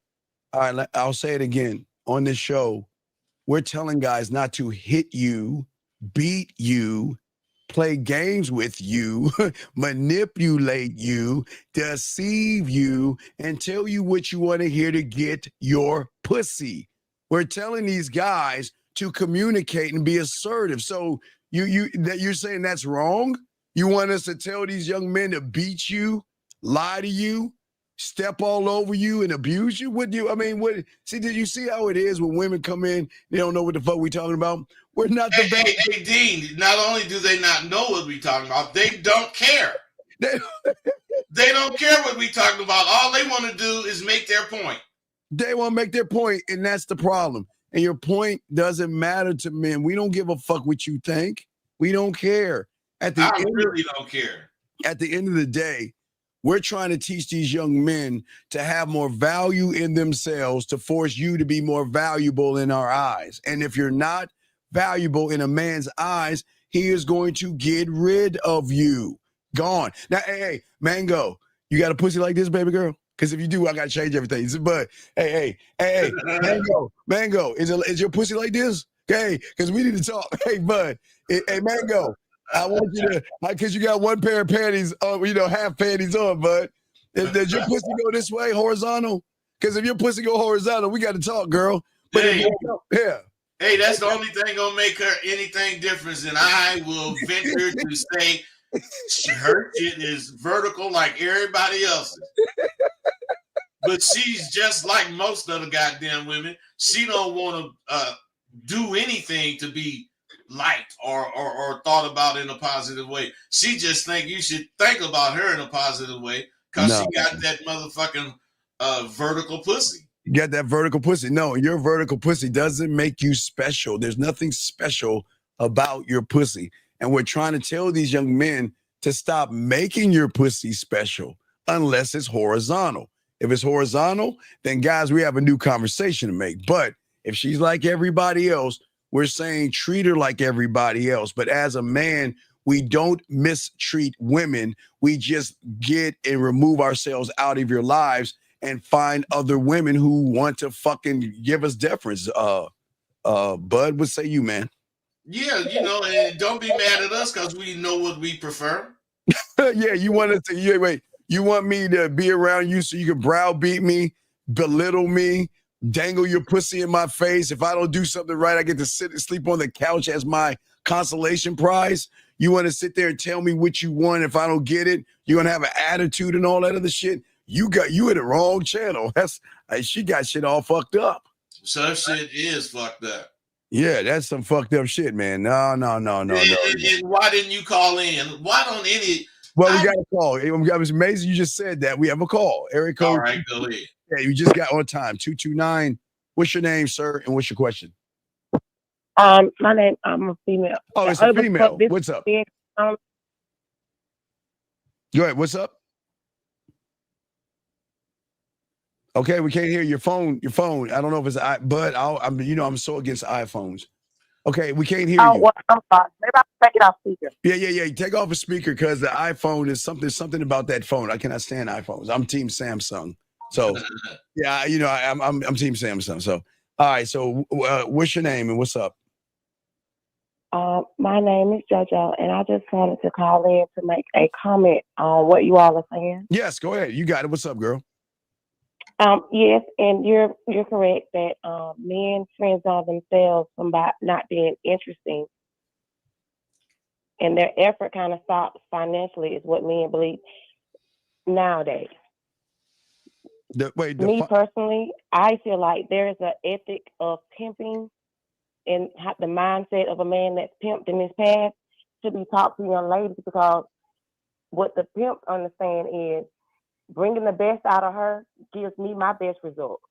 Speaker 2: right, I'll say it again. On this show, we're telling guys not to hit you, beat you, play games with you, manipulate you, deceive you, and tell you what you want to hear to get your pussy. We're telling these guys to communicate and be assertive. So you're saying that's wrong? You want us to tell these young men to beat you, lie to you, step all over you, and abuse you? Did you see how it is when women come in, they don't know what the fuck we talking about? We're not the best.
Speaker 1: Hey, Dean, not only do they not know what we talking about, they don't care. They don't care what we talking about. All they want to do is make their point.
Speaker 2: They want to make their point, and that's the problem. And your point doesn't matter to men. We don't give a fuck what you think. We don't care.
Speaker 1: I really don't care.
Speaker 2: At the end of the day, we're trying to teach these young men to have more value in themselves, to force you to be more valuable in our eyes. And if you're not valuable in a man's eyes, he is going to get rid of you. Gone. Now, hey, Mango, you got a pussy like this, baby girl? Because if you do, I got to change everything. But, hey, Mango, is your pussy like this? Okay, because we need to talk. Hey, bud, hey, Mango, I want you to, because you got one pair of panties, half panties on, bud. Does your pussy go this way, horizontal? Because if your pussy go horizontal, we got to talk, girl. But
Speaker 1: Hey, that's the only thing gonna make her anything different. And I will venture to say her shit is vertical like everybody else's. But she's just like most of the goddamn women. She don't want to do anything to be liked or thought about in a positive way. She just think you should think about her in a positive way because she got that motherfucking vertical pussy.
Speaker 2: You got that vertical pussy. No, your vertical pussy doesn't make you special. There's nothing special about your pussy. And we're trying to tell these young men to stop making your pussy special unless it's horizontal. If it's horizontal, then guys, we have a new conversation to make. But if she's like everybody else, we're saying treat her like everybody else. But as a man, we don't mistreat women. We just get and remove ourselves out of your lives and find other women who want to fucking give us deference. Bud, what say you, man?
Speaker 1: Yeah, and don't be mad at us because we know what we prefer.
Speaker 2: Yeah, you want us to wait. You want me to be around you so you can browbeat me, belittle me, dangle your pussy in my face. If I don't do something right, I get to sit and sleep on the couch as my consolation prize. You want to sit there and tell me what you want. If I don't get it, you're going to have an attitude and all that other shit. You in the wrong channel. She got shit all fucked up.
Speaker 1: So that shit is fucked up.
Speaker 2: Yeah, that's some fucked up shit, man. No.
Speaker 1: And why didn't you call in? Why don't any...
Speaker 2: Well, we got a call. It was amazing you just said that. We have a call. Eric code.
Speaker 1: All right, go ahead.
Speaker 2: Yeah, you just got on time. 229. What's your name, sir? And what's your question?
Speaker 7: My name, I'm a female.
Speaker 2: Oh, it's a female. What's up? Go ahead. What's up? Okay, we can't hear your phone. I don't know if it's but I'm so against iPhones. Okay, we can't hear you.
Speaker 7: Well, I'm sorry. Maybe I'll take it off speaker.
Speaker 2: Yeah. Take off a speaker because the iPhone is something about that phone. I cannot stand iPhones. I'm team Samsung. So yeah, I'm team Samsung. So all right. So what's your name and what's up?
Speaker 7: My name is JoJo, and I just wanted to call in to make a comment on what you all are saying.
Speaker 2: Yes, go ahead. You got it. What's up, girl?
Speaker 7: Yes, and you're correct that men friends on themselves by not being interesting, and their effort kind of stops financially, is what men believe nowadays. Me personally, I feel like there's an ethic of pimping, and the mindset of a man that's pimped in his past should be taught to young ladies, because what the pimp understand is bringing the best out of her gives me my best result.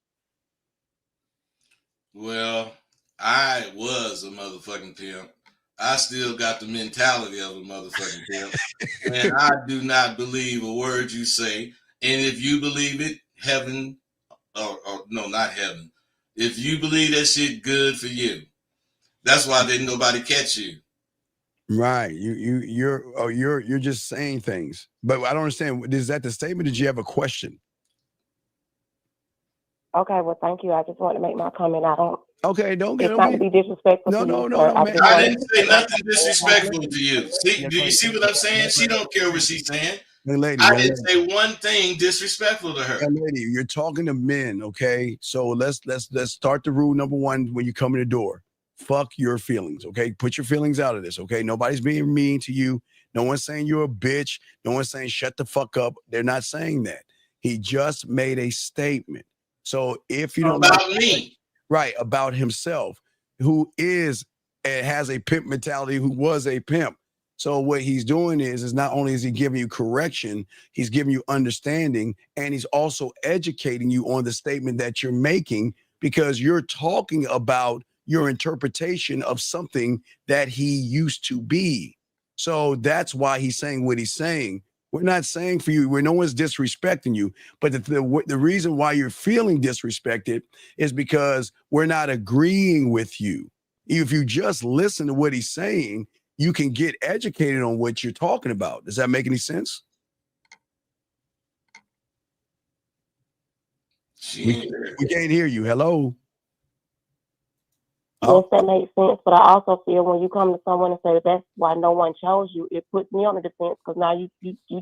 Speaker 1: Well, I was a motherfucking pimp. I still got the mentality of a motherfucking pimp. And I do not believe a word you say. And if you believe it, heaven, or no, not heaven. If you believe that shit, good for you. That's why didn't nobody catch you.
Speaker 2: Right. You're just saying things. But I don't understand. Is that the statement? Did you have a question?
Speaker 7: Okay, well, thank you. I just want to make my comment. I don't.
Speaker 2: Okay, don't get
Speaker 7: It's not to be disrespectful to you, sir.
Speaker 1: I didn't say nothing disrespectful to you. See, do you see what I'm saying? She don't care what she's saying. I didn't say one thing disrespectful to her.
Speaker 2: Young lady, you're talking to men, okay? So let's start the rule number one when you come in the door. Fuck your feelings, okay? Put your feelings out of this, okay? Nobody's being mean to you. No one's saying you're a bitch. No one's saying shut the fuck up. They're not saying that. He just made a statement. So if you don't
Speaker 1: about me,
Speaker 2: right, about himself, who is and has a pimp mentality, who was a pimp. So what he's doing is not only is he giving you correction, he's giving you understanding, and he's also educating you on the statement that you're making, because you're talking about your interpretation of something that he used to be. So that's why he's saying what he's saying. We're not saying for you, where no one's disrespecting you, but the reason why you're feeling disrespected is because we're not agreeing with you. If you just listen to what he's saying, you can get educated on what you're talking about. Does that make any sense? We can't hear you. Hello?
Speaker 7: Yes, that makes sense. But I also feel when you come to someone and say that's why no one chose you, it puts me on the defense, because now you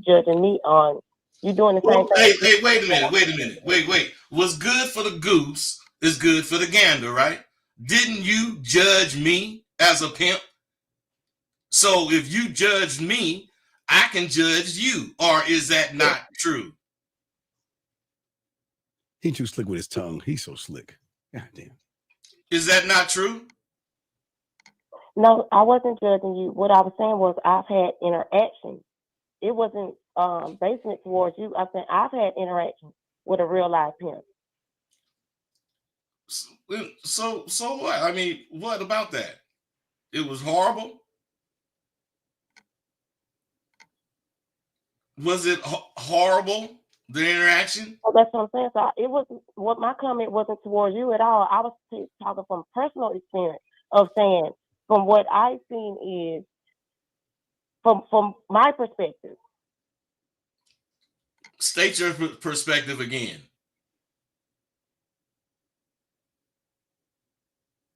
Speaker 7: judging me on you doing the same thing.
Speaker 1: Hey, wait a minute. Wait. What's good for the goose is good for the gander, right? Didn't you judge me as a pimp? So if you judge me, I can judge you. Or is that not true?
Speaker 2: He too slick with his tongue. He's so slick. God damn.
Speaker 1: Is that not true?
Speaker 7: No, I wasn't judging you. What I was saying was I've had interaction. It wasn't basing it towards you. I said I've had interaction with a real life pimp.
Speaker 1: So what? I mean, what about that? It was horrible. Was it horrible, the interaction?
Speaker 7: Well, that's what I'm saying. So it was what my comment wasn't towards you at all. I was talking from personal experience of saying from what I've seen is from my perspective.
Speaker 1: State your perspective again.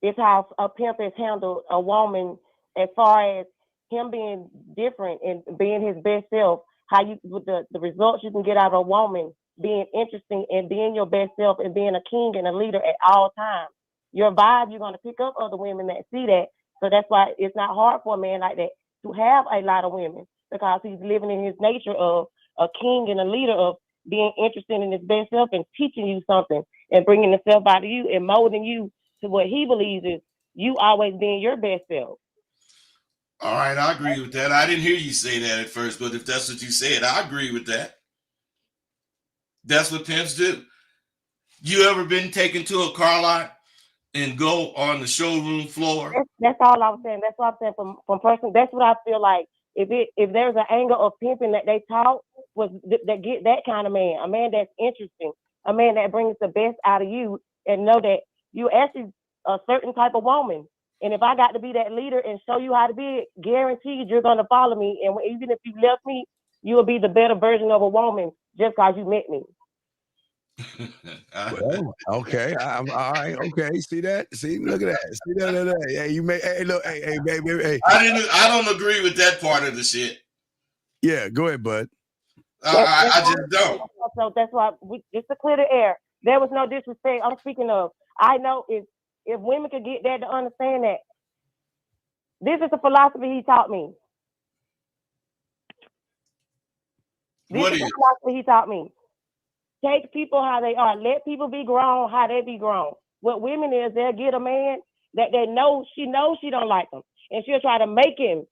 Speaker 7: It's how a pimp has handled a woman as far as him being different and being his best self. How you with the results you can get out of a woman being interesting and being your best self and being a king and a leader at all times. Your vibe, you're gonna pick up other women that see that. So that's why it's not hard for a man like that to have a lot of women, because he's living in his nature of a king and a leader, of being interested in his best self and teaching you something and bringing the self out of you and molding you to what he believes is you always being your best self.
Speaker 1: All right, I agree with that. I didn't hear you say that at first, but if that's what you said, I agree with that. That's what pimps do. You ever been taken to a car lot and go on the showroom floor?
Speaker 7: That's all I was saying. That's what I'm saying from person. That's what I feel like. If there's an angle of pimping that they taught was that get that kind of man, a man that's interesting, a man that brings the best out of you and know that you actually a certain type of woman. And if I got to be that leader and show you how to be it, guaranteed you're going to follow me. And even if you left me, you will be the better version of a woman just because you met me.
Speaker 2: Well, okay. I'm all right. Okay. See that? See, look at that. See that? Hey, you may. Hey, look. Hey, baby. Hey.
Speaker 1: I don't agree with that part of the shit.
Speaker 2: Yeah, go ahead, bud.
Speaker 1: I just don't.
Speaker 7: So that's why just to clear the air. There was no disrespect. I'm speaking of. I know if women could get that to understand that this is the philosophy he taught me. This is the philosophy he taught me. Take people how they are. Let people be grown how they be grown. What women is, they'll get a man that they know she knows she don't like him, and she'll try to make him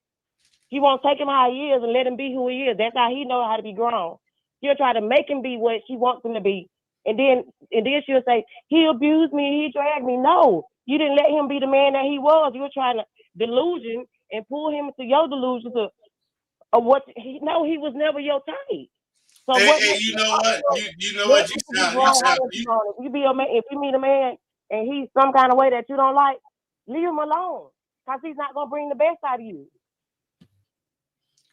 Speaker 7: She won't take him how he is and let him be who he is. That's how he knows how to be grown. She'll try to make him be what she wants him to be. And then she'll say, he abused me, he dragged me. No, you didn't let him be the man that he was. You were trying to delusion and pull him into your delusions of what he was never your type. So
Speaker 1: hey, you know what? You know what?
Speaker 7: If you meet a man and he's some kind of way that you don't like, leave him alone. Because he's not gonna bring the best out of you.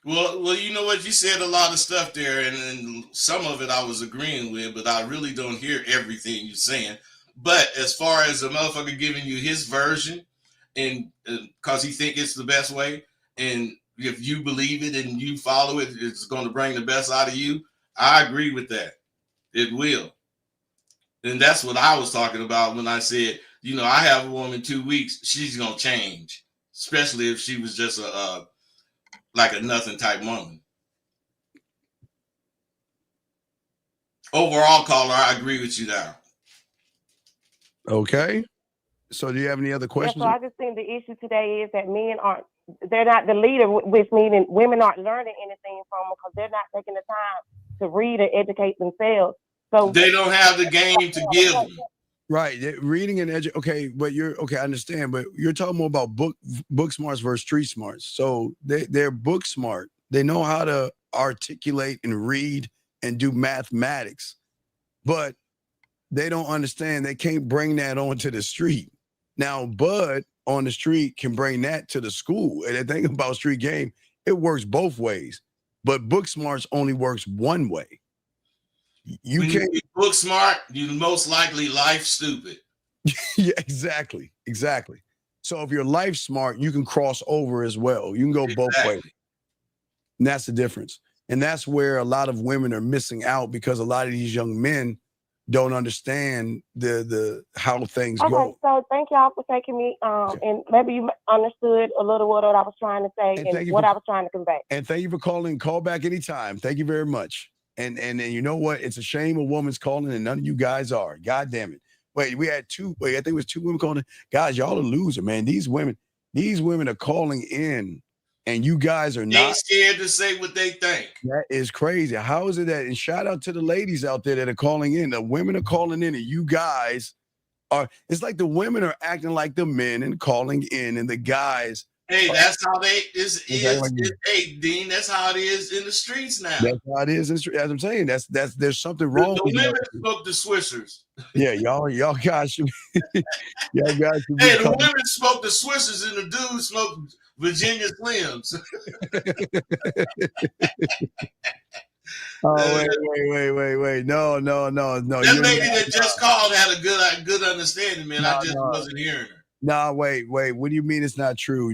Speaker 1: Well, you know what? You said a lot of stuff there, and some of it I was agreeing with, but I really don't hear everything you're saying. But as far as a motherfucker giving you his version, and because he think it's the best way, and if you believe it and you follow it, it's going to bring the best out of you. I agree with that. It will. And that's what I was talking about when I said, you know, I have a woman 2 weeks, she's going to change, especially if she was just like a nothing type woman. Overall, caller, I agree with you there.
Speaker 2: Okay. So do you have any other questions?
Speaker 7: Yeah, so I just think the issue today is that they're not the leader, which means women aren't learning anything from them because they're not taking the time to read and educate themselves. So
Speaker 1: they don't have the game to give them.
Speaker 2: Right. Reading and okay, but I understand, but you're talking more about book smarts versus street smarts. So they're book smart. They know how to articulate and read and do mathematics, but they don't understand. They can't bring that onto the street. Now, Bud on the street can bring that to the school. And the thing about street game, it works both ways, but book smarts only works one way. You can't
Speaker 1: be book smart, you most likely life stupid.
Speaker 2: Yeah, exactly. So if you're life smart, you can cross over as well. You can go both ways. And that's the difference. And that's where a lot of women are missing out because a lot of these young men don't understand the how things go.
Speaker 7: Okay, so thank y'all for taking me. And maybe you understood a little what I was trying to say and what I was trying to convey.
Speaker 2: And thank you for calling. Call back anytime. Thank you very much. And you know what? It's a shame a woman's calling and none of you guys are. God damn it. Wait, we had I think it was 2 women calling. Guys, y'all are loser, man. These women are calling in and you guys are not
Speaker 1: scared to say what they think.
Speaker 2: That is crazy. How is it that? And shout out to the ladies out there that are calling in. The women are calling in and you guys are, it's like the women are acting like the men and calling in and the guys.
Speaker 1: Hey, that's how they is. Hey, Dean, that's how it is in the streets now.
Speaker 2: That's how it is in the streets. As I'm saying, there's something wrong.
Speaker 1: The women smoke the Swishers.
Speaker 2: Yeah, y'all guys should. Y'all guys should.
Speaker 1: Hey, the women smoke the Swishers and the dudes smoke Virginia Slims.
Speaker 2: Oh wait! No.
Speaker 1: That lady that just called had a good understanding, man. I just wasn't hearing her.
Speaker 2: Nah, wait. What do you mean it's not true?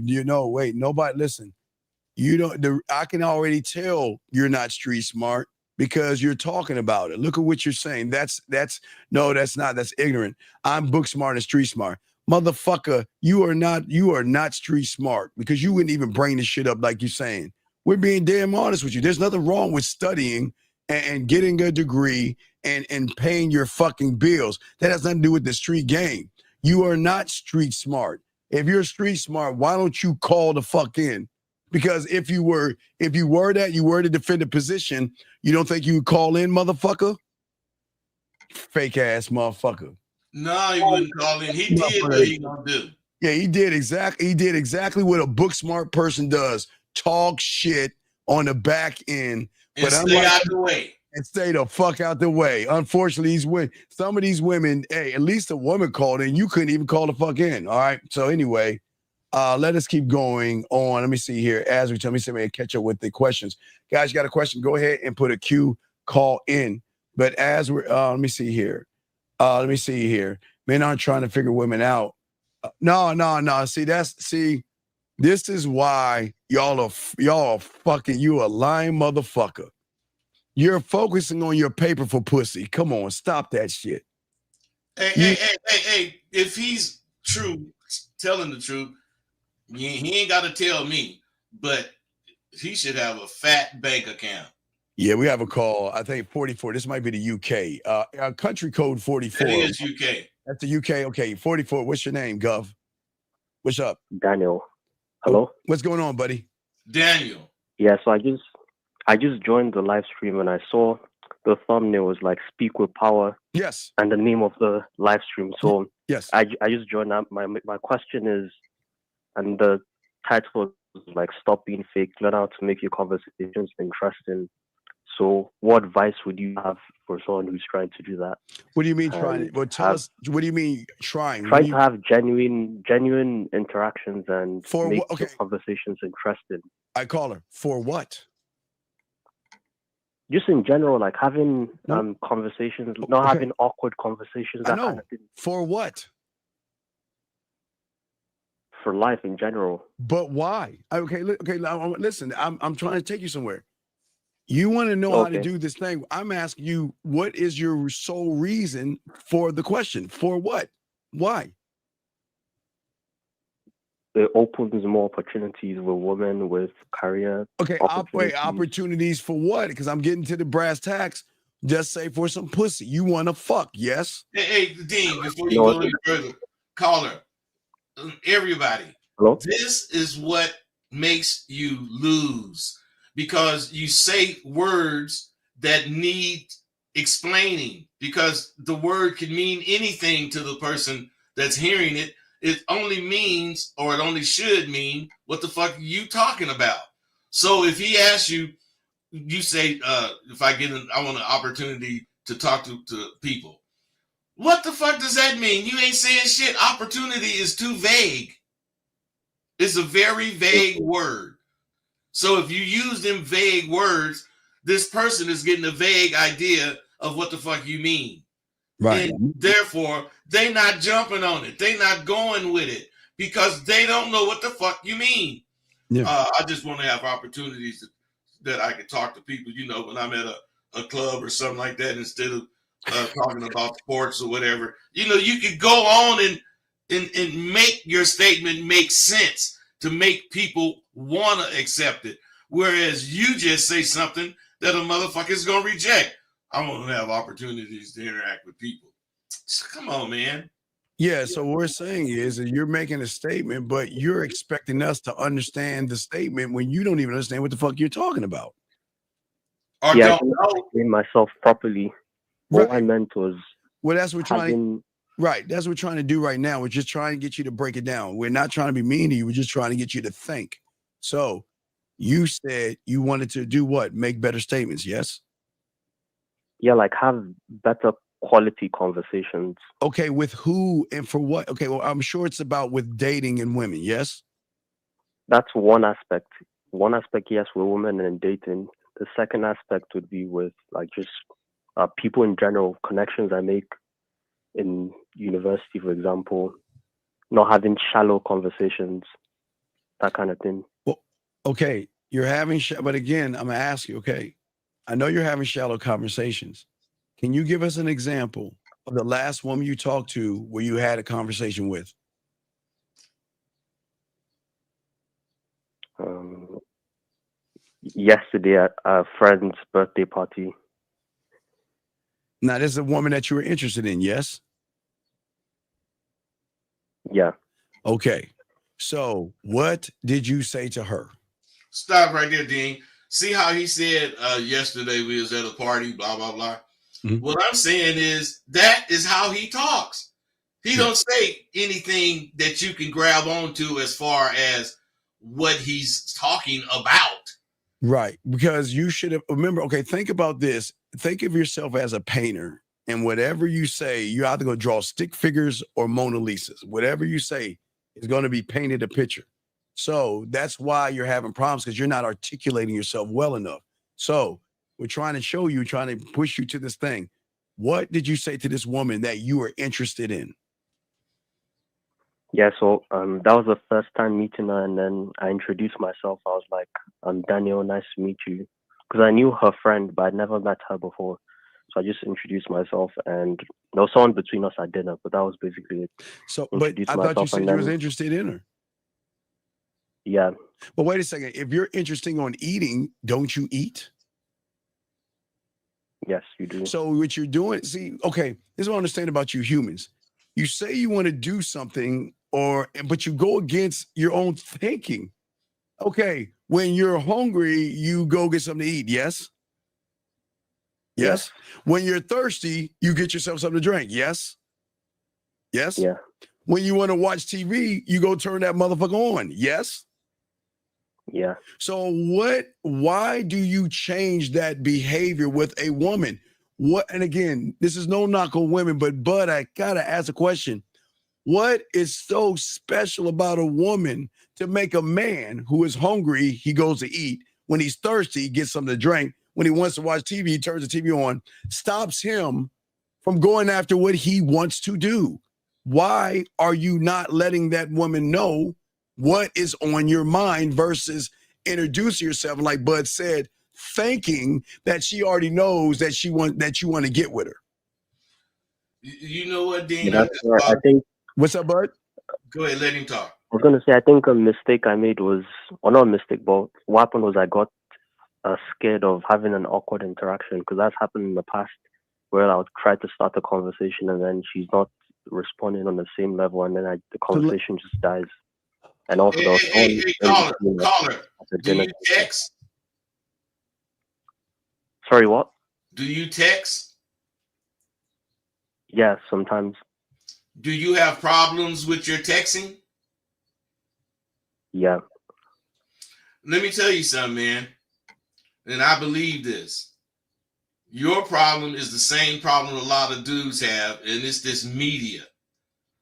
Speaker 2: Wait, nobody, listen. I can already tell you're not street smart because you're talking about it. Look at what you're saying. That's ignorant. I'm book smart and street smart. Motherfucker, you are not street smart because you wouldn't even bring this shit up like you're saying. We're being damn honest with you. There's nothing wrong with studying and getting a degree and paying your fucking bills. That has nothing to do with the street game. You are not street smart. If you're street smart, why don't you call the fuck in? Because if you were to defend a position, you don't think you would call in, motherfucker? Fake ass motherfucker.
Speaker 1: No, he wouldn't call in. He did what he gonna do.
Speaker 2: Yeah, he did exactly what a book smart person does. Talk shit on the back end.
Speaker 1: And stay out the way.
Speaker 2: And stay the fuck out the way. Unfortunately, some of these women, hey, at least a woman called in. You couldn't even call the fuck in. All right. So anyway, let us keep going on. Let me see here. As we tell me, somebody catch up with the questions. Guys, you got a question? Go ahead and put a Q call in. But as we're, let me see here. Men aren't trying to figure women out. No. See, this is why y'all are fucking, you a lying motherfucker. You're focusing on your paper for pussy. Come on, stop that shit.
Speaker 1: Hey, if he's telling the truth, he ain't got to tell me, but he should have a fat bank account.
Speaker 2: Yeah, we have a call. I think 44. This might be the UK. Country code 44.
Speaker 1: It is UK.
Speaker 2: That's the UK. Okay, 44. What's your name, Gov? What's up?
Speaker 8: Daniel. Hello?
Speaker 2: What's going on, buddy?
Speaker 1: Daniel.
Speaker 8: Yeah, so I just joined the live stream and I saw the thumbnail was like "Speak with Power."
Speaker 2: Yes.
Speaker 8: And the name of the live stream. So
Speaker 2: yes,
Speaker 8: I just joined up. My question is, and the title is like "Stop Being Fake, Learn How to Make Your Conversations Interesting." So what advice would you have for someone who's trying to do that?
Speaker 2: What do you mean trying? Well, tell us. What do you mean trying?
Speaker 8: Trying to have genuine interactions and
Speaker 2: for
Speaker 8: make
Speaker 2: okay.
Speaker 8: conversations interesting.
Speaker 2: I call her for what?
Speaker 8: Just in general, like having conversations, not having awkward conversations.
Speaker 2: I
Speaker 8: That
Speaker 2: know.
Speaker 8: kind of thing.
Speaker 2: For what?
Speaker 8: For life in general.
Speaker 2: But why? Okay, listen. I'm trying to take you somewhere. You want to know how to do this thing. I'm asking you, what is your sole reason for the question? For what? Why?
Speaker 8: It opens more opportunities with women, with career.
Speaker 2: Okay, opportunities for what? Because I'm getting to the brass tacks. Just say for some pussy. You want to fuck, yes?
Speaker 1: Hey, Dean, before you go any further, caller, everybody,
Speaker 8: hello?
Speaker 1: This is what makes you lose. Because you say words that need explaining, because the word can mean anything to the person that's hearing it. It only means, or it only should mean, what the fuck are you talking about? So if he asks you, you say, if I want an opportunity to talk to people. What the fuck does that mean? You ain't saying shit. Opportunity is too vague. It's a very vague word. So if you use them vague words, this person is getting a vague idea of what the fuck you mean.
Speaker 2: Right.
Speaker 1: And therefore, they not jumping on it. They not going with it because they don't know what the fuck you mean. Yeah. I just want to have opportunities that I can talk to people, when I'm at a club or something like that, instead of talking about sports or whatever. You could go on and make your statement make sense to make people want to accept it. Whereas you just say something that a motherfucker is going to reject. I want to have opportunities to interact with people. Come on, man.
Speaker 2: Yeah, so what we're saying is that you're making a statement, but you're expecting us to understand the statement when you don't even understand what the fuck you're talking about.
Speaker 8: I can explain myself properly. All I meant was...
Speaker 2: Well, that's what we're trying Right. That's what we're trying to do right now. We're just trying to get you to break it down. We're not trying to be mean to you. We're just trying to get you to think. So you said you wanted to do what? Make better statements, yes?
Speaker 8: Yeah, like have better quality conversations.
Speaker 2: Okay, with who and for what? Okay, well, I'm sure it's about with dating and women, yes?
Speaker 8: That's one aspect. One aspect, yes, with women and dating. The second aspect would be with like just people in general, connections I make in university, for example, not having shallow conversations, that kind of thing.
Speaker 2: Well, okay, you're having, but again, I'm gonna ask you, okay, I know you're having shallow conversations. Can you give us an example of the last woman you talked to where you had a conversation with?
Speaker 8: Yesterday at a friend's birthday party.
Speaker 2: Now, this is a woman that you were interested in, yes?
Speaker 8: Yeah.
Speaker 2: Okay. So what did you say to her?
Speaker 1: Stop right there, Dean. See how he said yesterday we was at a party, blah, blah, blah. Mm-hmm. What I'm saying is that is how he talks. He don't say anything that you can grab onto as far as what he's talking about.
Speaker 2: Right. Because you should have, remember, okay, think about this. Think of yourself as a painter, and whatever you say, you either going to draw stick figures or Mona Lisas. Whatever you say is going to be painted a picture. So that's why you're having problems, because you're not articulating yourself well enough. So we're trying to show you, trying to push you to this thing. What did you say to this woman that you were interested in?
Speaker 8: Yeah, so that was the first time meeting her, and then I introduced myself. I was like, I'm Daniel, nice to meet you. Because I knew her friend, but I'd never met her before. So I just introduced myself, and there was someone between us at dinner, but that was basically it.
Speaker 2: So, but I thought you said you was interested in her.
Speaker 8: Yeah.
Speaker 2: But wait a second. If you're interested on eating, don't you eat?
Speaker 8: Yes, you do.
Speaker 2: So what you're doing, see, okay, this is what I understand about you humans. You say you want to do something, but you go against your own thinking. Okay, When you're hungry, you go get something to eat. Yes. Yes.
Speaker 8: Yeah.
Speaker 2: When you're thirsty, you get yourself something to drink. Yes. Yes.
Speaker 8: Yeah.
Speaker 2: When you want to watch TV, you go turn that motherfucker on. Yes.
Speaker 8: Yeah.
Speaker 2: So why do you change that behavior with a woman? And again, this is no knock on women, but I gotta ask a question. What is so special about a woman to make a man who is hungry, he goes to eat. When he's thirsty, he gets something to drink. When he wants to watch TV, he turns the TV on, stops him from going after what he wants to do. Why are you not letting that woman know what is on your mind versus introduce yourself, like Bud said, thinking that she already knows that you want to get with her?
Speaker 1: You know what, Dean?
Speaker 8: Yeah, that's right. I think.
Speaker 2: What's up, Bud?
Speaker 1: Go ahead, let him talk.
Speaker 8: I was gonna say, I think a mistake I made was, or not a mistake, but what happened was I got scared of having an awkward interaction, because that's happened in the past, where I would try to start a conversation and then she's not responding on the same level, and then the conversation just dies. And also,
Speaker 1: caller, do you text?
Speaker 8: Sorry, what?
Speaker 1: Do you text?
Speaker 8: Yeah, sometimes.
Speaker 1: Do you have problems with your texting?
Speaker 8: Yeah.
Speaker 1: Let me tell you something, man. And I believe this. Your problem is the same problem a lot of dudes have, and it's this media.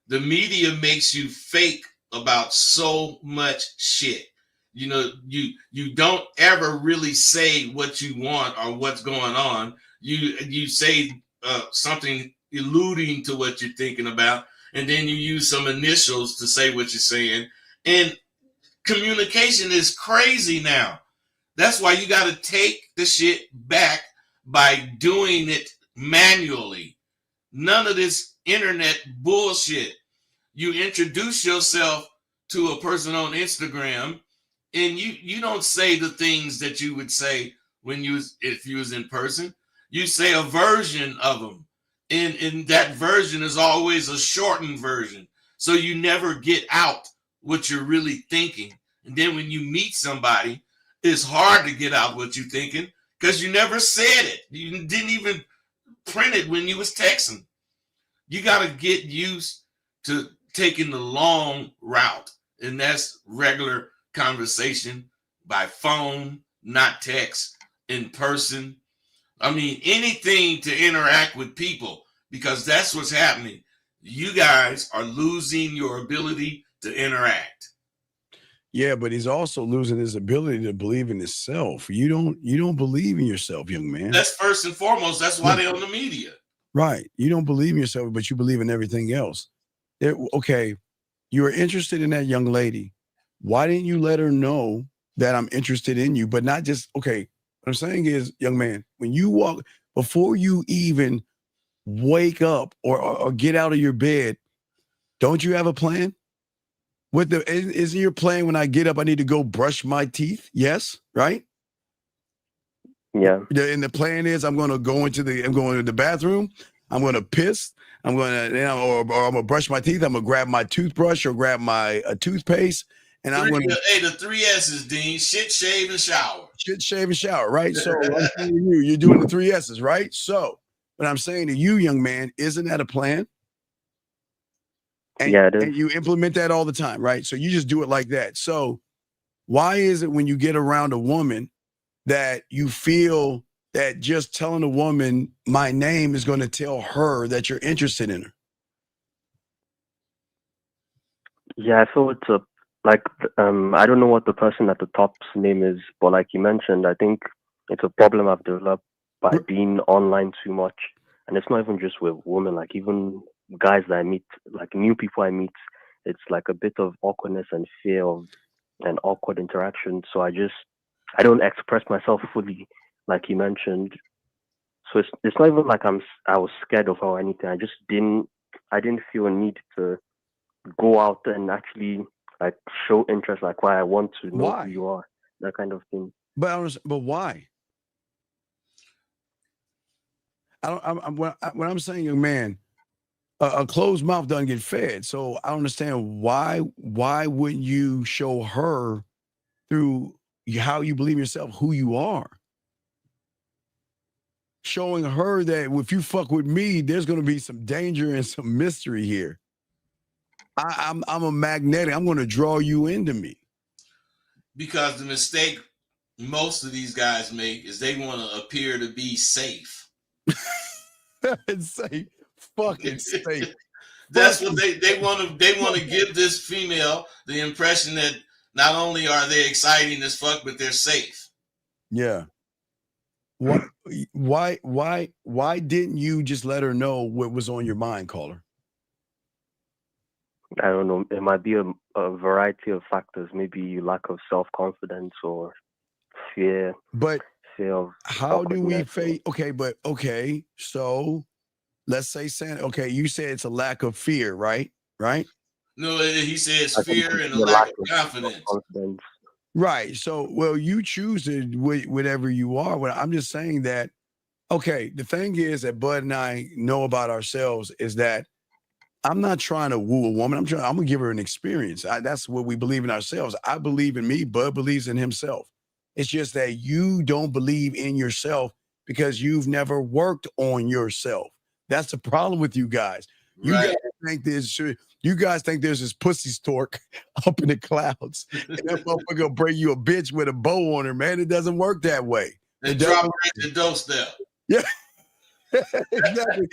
Speaker 1: The media makes you fake about so much shit. You know, you don't ever really say what you want or what's going on. You say something alluding to what you're thinking about, and then you use some initials to say what you're saying. And communication is crazy now. That's why you got to take the shit back by doing it manually. None of this internet bullshit. You introduce yourself to a person on Instagram, and you don't say the things that you would say if you was in person. You say a version of them, and that version is always a shortened version, so you never get out what you're really thinking. And then when you meet somebody, it's hard to get out what you're thinking because you never said it. You didn't even print it when you was texting. You got to get used to taking the long route, and that's regular conversation by phone, not text, in person. I mean, anything to interact with people, because that's what's happening. You guys are losing your ability to interact.
Speaker 2: Yeah, but he's also losing his ability to believe in himself. You don't believe in yourself, young man.
Speaker 1: That's first and foremost. That's why they're on the media.
Speaker 2: Right. You don't believe in yourself, but you believe in everything else. Okay, you are interested in that young lady. Why didn't you let her know that I'm interested in you? But not just, okay, what I'm saying is, young man, when you walk, before you even wake up or get out of your bed, don't you have a plan? Isn't your plan when I get up, I need to go brush my teeth? Yes, right?
Speaker 8: Yeah.
Speaker 2: And the plan is I'm going to go into the bathroom. I'm going to piss. I'm going to, or I'm going to brush my teeth. I'm going to grab my toothbrush or grab my toothpaste. And I'm going to.
Speaker 1: Hey, the 3 S's, Dean. Shit, shave, and shower.
Speaker 2: Shit, shave, and shower, right? So I'm telling you're doing the 3 S's, right? So, but I'm saying to you, young man, isn't that a plan? And,
Speaker 8: yeah, it is.
Speaker 2: And you implement that all the time, right? So you just do it like that. So why is it when you get around a woman that you feel that just telling a woman my name is going to tell her that you're interested in her?
Speaker 8: Yeah, I feel it's I don't know what the person at the top's name is, but like you mentioned, I think it's a problem I've developed by being online too much. And it's not even just with women, like even guys that I meet, like new people I meet, it's like a bit of awkwardness and fear of an awkward interaction. So I don't express myself fully, like you mentioned. So it's not even like I was scared of her or anything. I didn't feel a need to go out and actually like show interest, like why I want to know who you are, that kind of thing.
Speaker 2: But why? What I'm saying, young man, a closed mouth doesn't get fed. So I don't understand why wouldn't you show her through how you believe in yourself, who you are. Showing her that if you fuck with me, there's going to be some danger and some mystery here. I'm a magnetic. I'm going to draw you into me.
Speaker 1: Because the mistake most of these guys make is they want to appear to be safe.
Speaker 2: Safe, fucking safe.
Speaker 1: That's what they want to give this female the impression that not only are they exciting as fuck, but they're safe.
Speaker 2: Yeah. Why didn't you just let her know what was on your mind, caller?
Speaker 8: I don't know. It might be a variety of factors. Maybe lack of self-confidence or fear.
Speaker 2: But
Speaker 8: fear of
Speaker 2: how do we face? Okay. So let's say, okay, you said it's a lack of fear, right? Right?
Speaker 1: No, he says fear and a lack of confidence.
Speaker 2: Right. So, well, you choose to whatever you are. But I'm just saying that, okay, the thing is that Bud and I know about ourselves is that I'm not trying to woo a woman. I'm going to give her an experience. That's what we believe in ourselves. I believe in me. Bud believes in himself. It's just that you don't believe in yourself because you've never worked on yourself. That's the problem with you guys.
Speaker 1: Right.
Speaker 2: You guys think there's this pussy stork up in the clouds, and that motherfucker will bring you a bitch with a bow on her, man. It doesn't work that way.
Speaker 1: And drop her at the doorstep.
Speaker 2: Yeah. Exactly.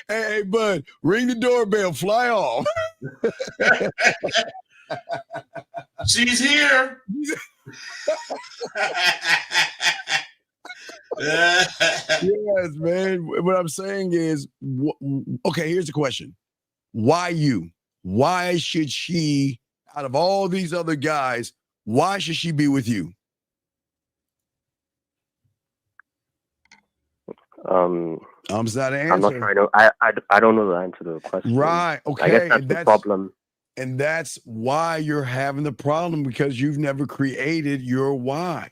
Speaker 2: Hey, Bud, ring the doorbell, fly off.
Speaker 1: She's here.
Speaker 2: Yes, man. What I'm saying is, okay, here's the question. Why you? Why should she, out of all these other guys, why should she be with you?
Speaker 8: I'm
Speaker 2: not an answer.
Speaker 8: I'm not trying to. I don't know the answer to the question.
Speaker 2: Right. Okay.
Speaker 8: I guess that's the problem.
Speaker 2: And that's why you're having the problem, because you've never created your why.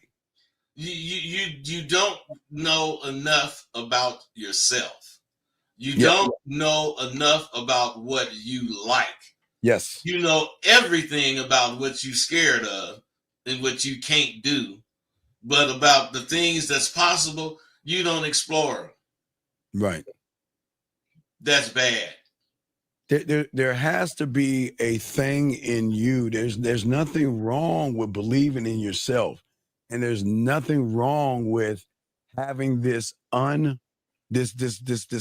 Speaker 1: You don't know enough about yourself. You don't know enough about what you like.
Speaker 2: Yes.
Speaker 1: You know everything about what you're scared of and what you can't do, but about the things that's possible, you don't explore.
Speaker 2: Right.
Speaker 1: That's bad.
Speaker 2: There has to be a thing in you. There's nothing wrong with believing in yourself, and there's nothing wrong with having this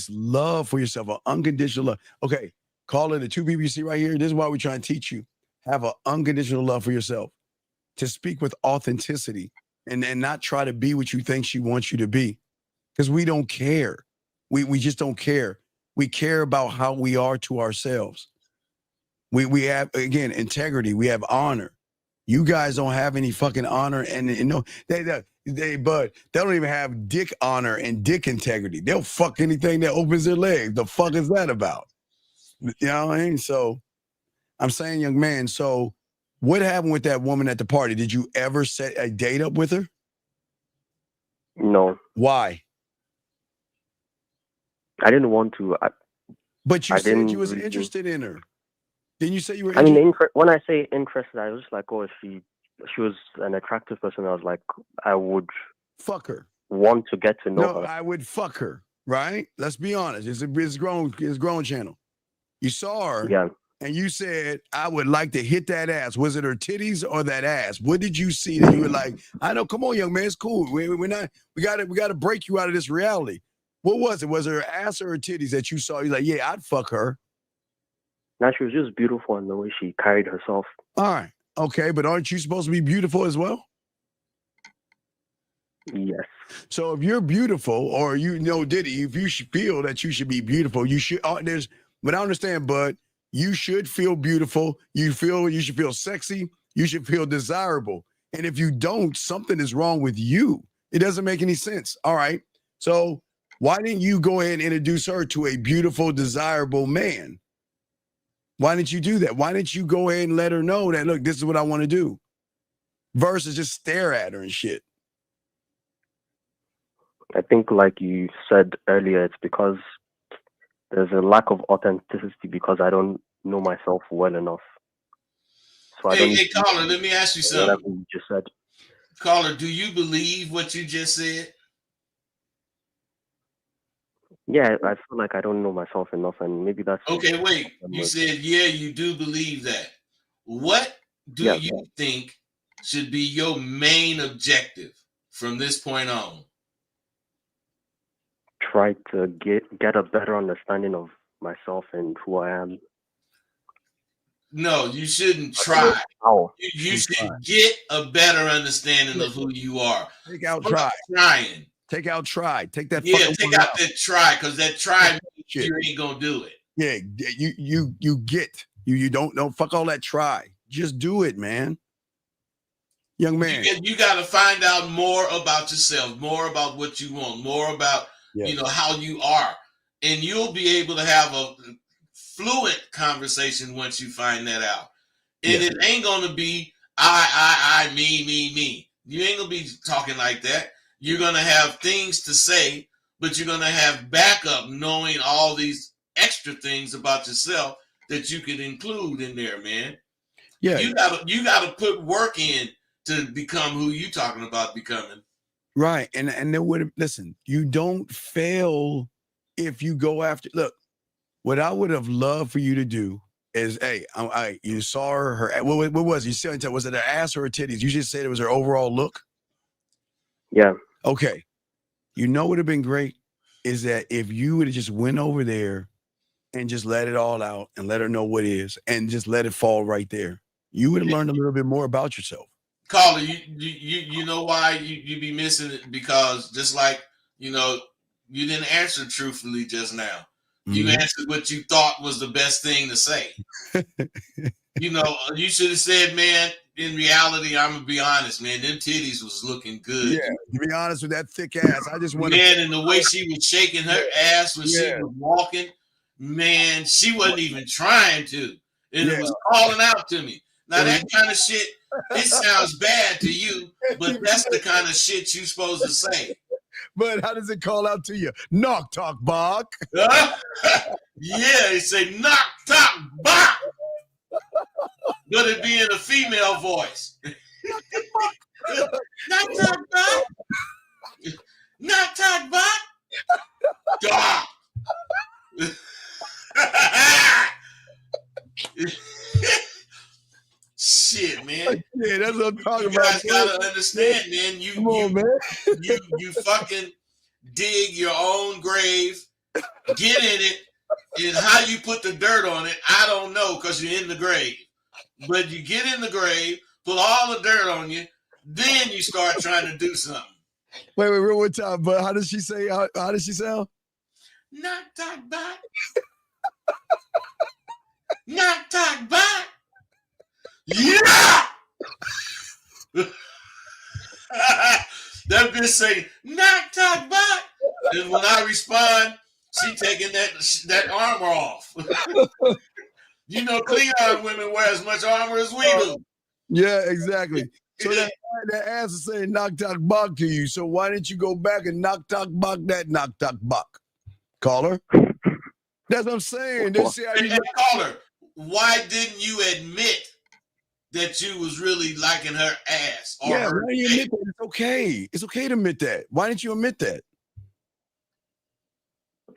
Speaker 2: love for yourself, an unconditional love. Okay, call it the two people you see right here. This is why we're trying to teach you. Have an unconditional love for yourself, to speak with authenticity, and not try to be what you think she wants you to be, because we don't care. We just don't care. We care about how we are to ourselves. We have, again, integrity. We have honor. You guys don't have any fucking honor, and no, Bud, they don't even have dick honor and dick integrity. They'll fuck anything that opens their legs. The fuck is that about? You know what I mean? So I'm saying, young man, so what happened with that woman at the party? Did you ever set a date up with her?
Speaker 8: No.
Speaker 2: Why?
Speaker 8: I didn't want to.
Speaker 2: But you said you was interested in her. Didn't you say you were
Speaker 8: interested? I mean, when I say interested, I was like, oh, if she was an attractive person, I was like, I would
Speaker 2: fuck her.
Speaker 8: Want to get to know her.
Speaker 2: No, I would fuck her, right? Let's be honest. It's grown channel. You saw her,
Speaker 8: yeah,
Speaker 2: and you said, I would like to hit that ass. Was it her titties or that ass? What did you see that you were like, I know, come on, young man, it's cool. We gotta break you out of this reality. What was it? Was it her ass or her titties that you saw? You're like, yeah, I'd fuck her.
Speaker 8: Now, she was just beautiful in the way she carried herself.
Speaker 2: All right. Okay, but aren't you supposed to be beautiful as well?
Speaker 8: Yes.
Speaker 2: So if you're beautiful, or Diddy, if you feel that you should be beautiful, you should. But I understand, Bud, you should feel beautiful. You should feel sexy. You should feel desirable. And if you don't, something is wrong with you. It doesn't make any sense. All right. So why didn't you go ahead and introduce her to a beautiful, desirable man? Why didn't you do that? Why didn't you go ahead and let her know that, look, this is what I want to do, versus just stare at her and shit?
Speaker 8: I think, like you said earlier, it's because there's a lack of authenticity because I don't know myself well enough. So
Speaker 1: hey, caller, let me ask you something.
Speaker 8: You just said.
Speaker 1: Caller, do you believe what you just said?
Speaker 8: Yeah, I feel like I don't know myself enough, and maybe that's
Speaker 1: Okay, wait. You said, yeah, you do believe that. What do you think should be your main objective from this point on?
Speaker 8: Try to get a better understanding of myself and who I am.
Speaker 1: No, you shouldn't try.
Speaker 8: Oh,
Speaker 1: You should get a better understanding of who you are.
Speaker 2: Take out try.
Speaker 1: Trying.
Speaker 2: Take out try. Take that.
Speaker 1: Yeah, take out that try, because that try means you ain't gonna do it.
Speaker 2: Yeah, you don't fuck all that try. Just do it, man. Young man.
Speaker 1: You got to find out more about yourself, more about what you want, more about how you are, and you'll be able to have a fluent conversation once you find that out. And it ain't gonna be I, me. You ain't gonna be talking like that. You're gonna have things to say, but you're gonna have backup, knowing all these extra things about yourself that you could include in there, man. Yeah, you gotta put work in to become who you talking about becoming.
Speaker 2: Right, and then listen, you don't fail if you go after. Look, what I would have loved for you to do is, hey, you saw her. What was it? You said, was it her ass or her titties? You just said it was her overall look.
Speaker 8: Yeah.
Speaker 2: Okay. You know what would have been great is that if you would have just went over there and just let it all out and let her know what it is and just let it fall right there, you would have learned a little bit more about yourself.
Speaker 1: Caller, you know why you be missing it? Because just like, you didn't answer truthfully just now. You answered what you thought was the best thing to say. You should have said, man, in reality, I'm gonna be honest, man, them titties was looking good.
Speaker 2: Yeah, to be honest with that thick ass, I just want
Speaker 1: man, and the way she was shaking her ass when she was walking, man, she wasn't even trying to. And it was calling out to me. Now that kind of shit, it sounds bad to you, but that's the kind of shit you're supposed to say.
Speaker 2: But how does it call out to you? Knock talk bok.
Speaker 1: Yeah, they say knock talk bok. But it be in a female voice. Knock talk bok. Knock talk bok. Dog. Shit, man.
Speaker 2: Yeah, that's what I'm talking about.
Speaker 1: You guys gotta understand, man. You fucking dig your own grave, get in it, and how you put the dirt on it, I don't know, because you're in the grave. But you get in the grave, put all the dirt on you, then you start trying to do something.
Speaker 2: Wait, real one time. But how does she say? How does she sound?
Speaker 1: Knock talk back. Knock talk back. Yeah. That bitch say knock talk back, and when I respond, she taking that armor off. Klingon women wear as much armor as we do.
Speaker 2: Yeah, exactly. So that ass is saying knock talk bok to you. So why didn't you go back and knock talk bok that knock talk bok? Caller. That's what I'm saying.
Speaker 1: Caller, why didn't you admit that you was really liking her ass?
Speaker 2: Why do you admit that? It's okay. It's okay to admit that. Why didn't you admit that?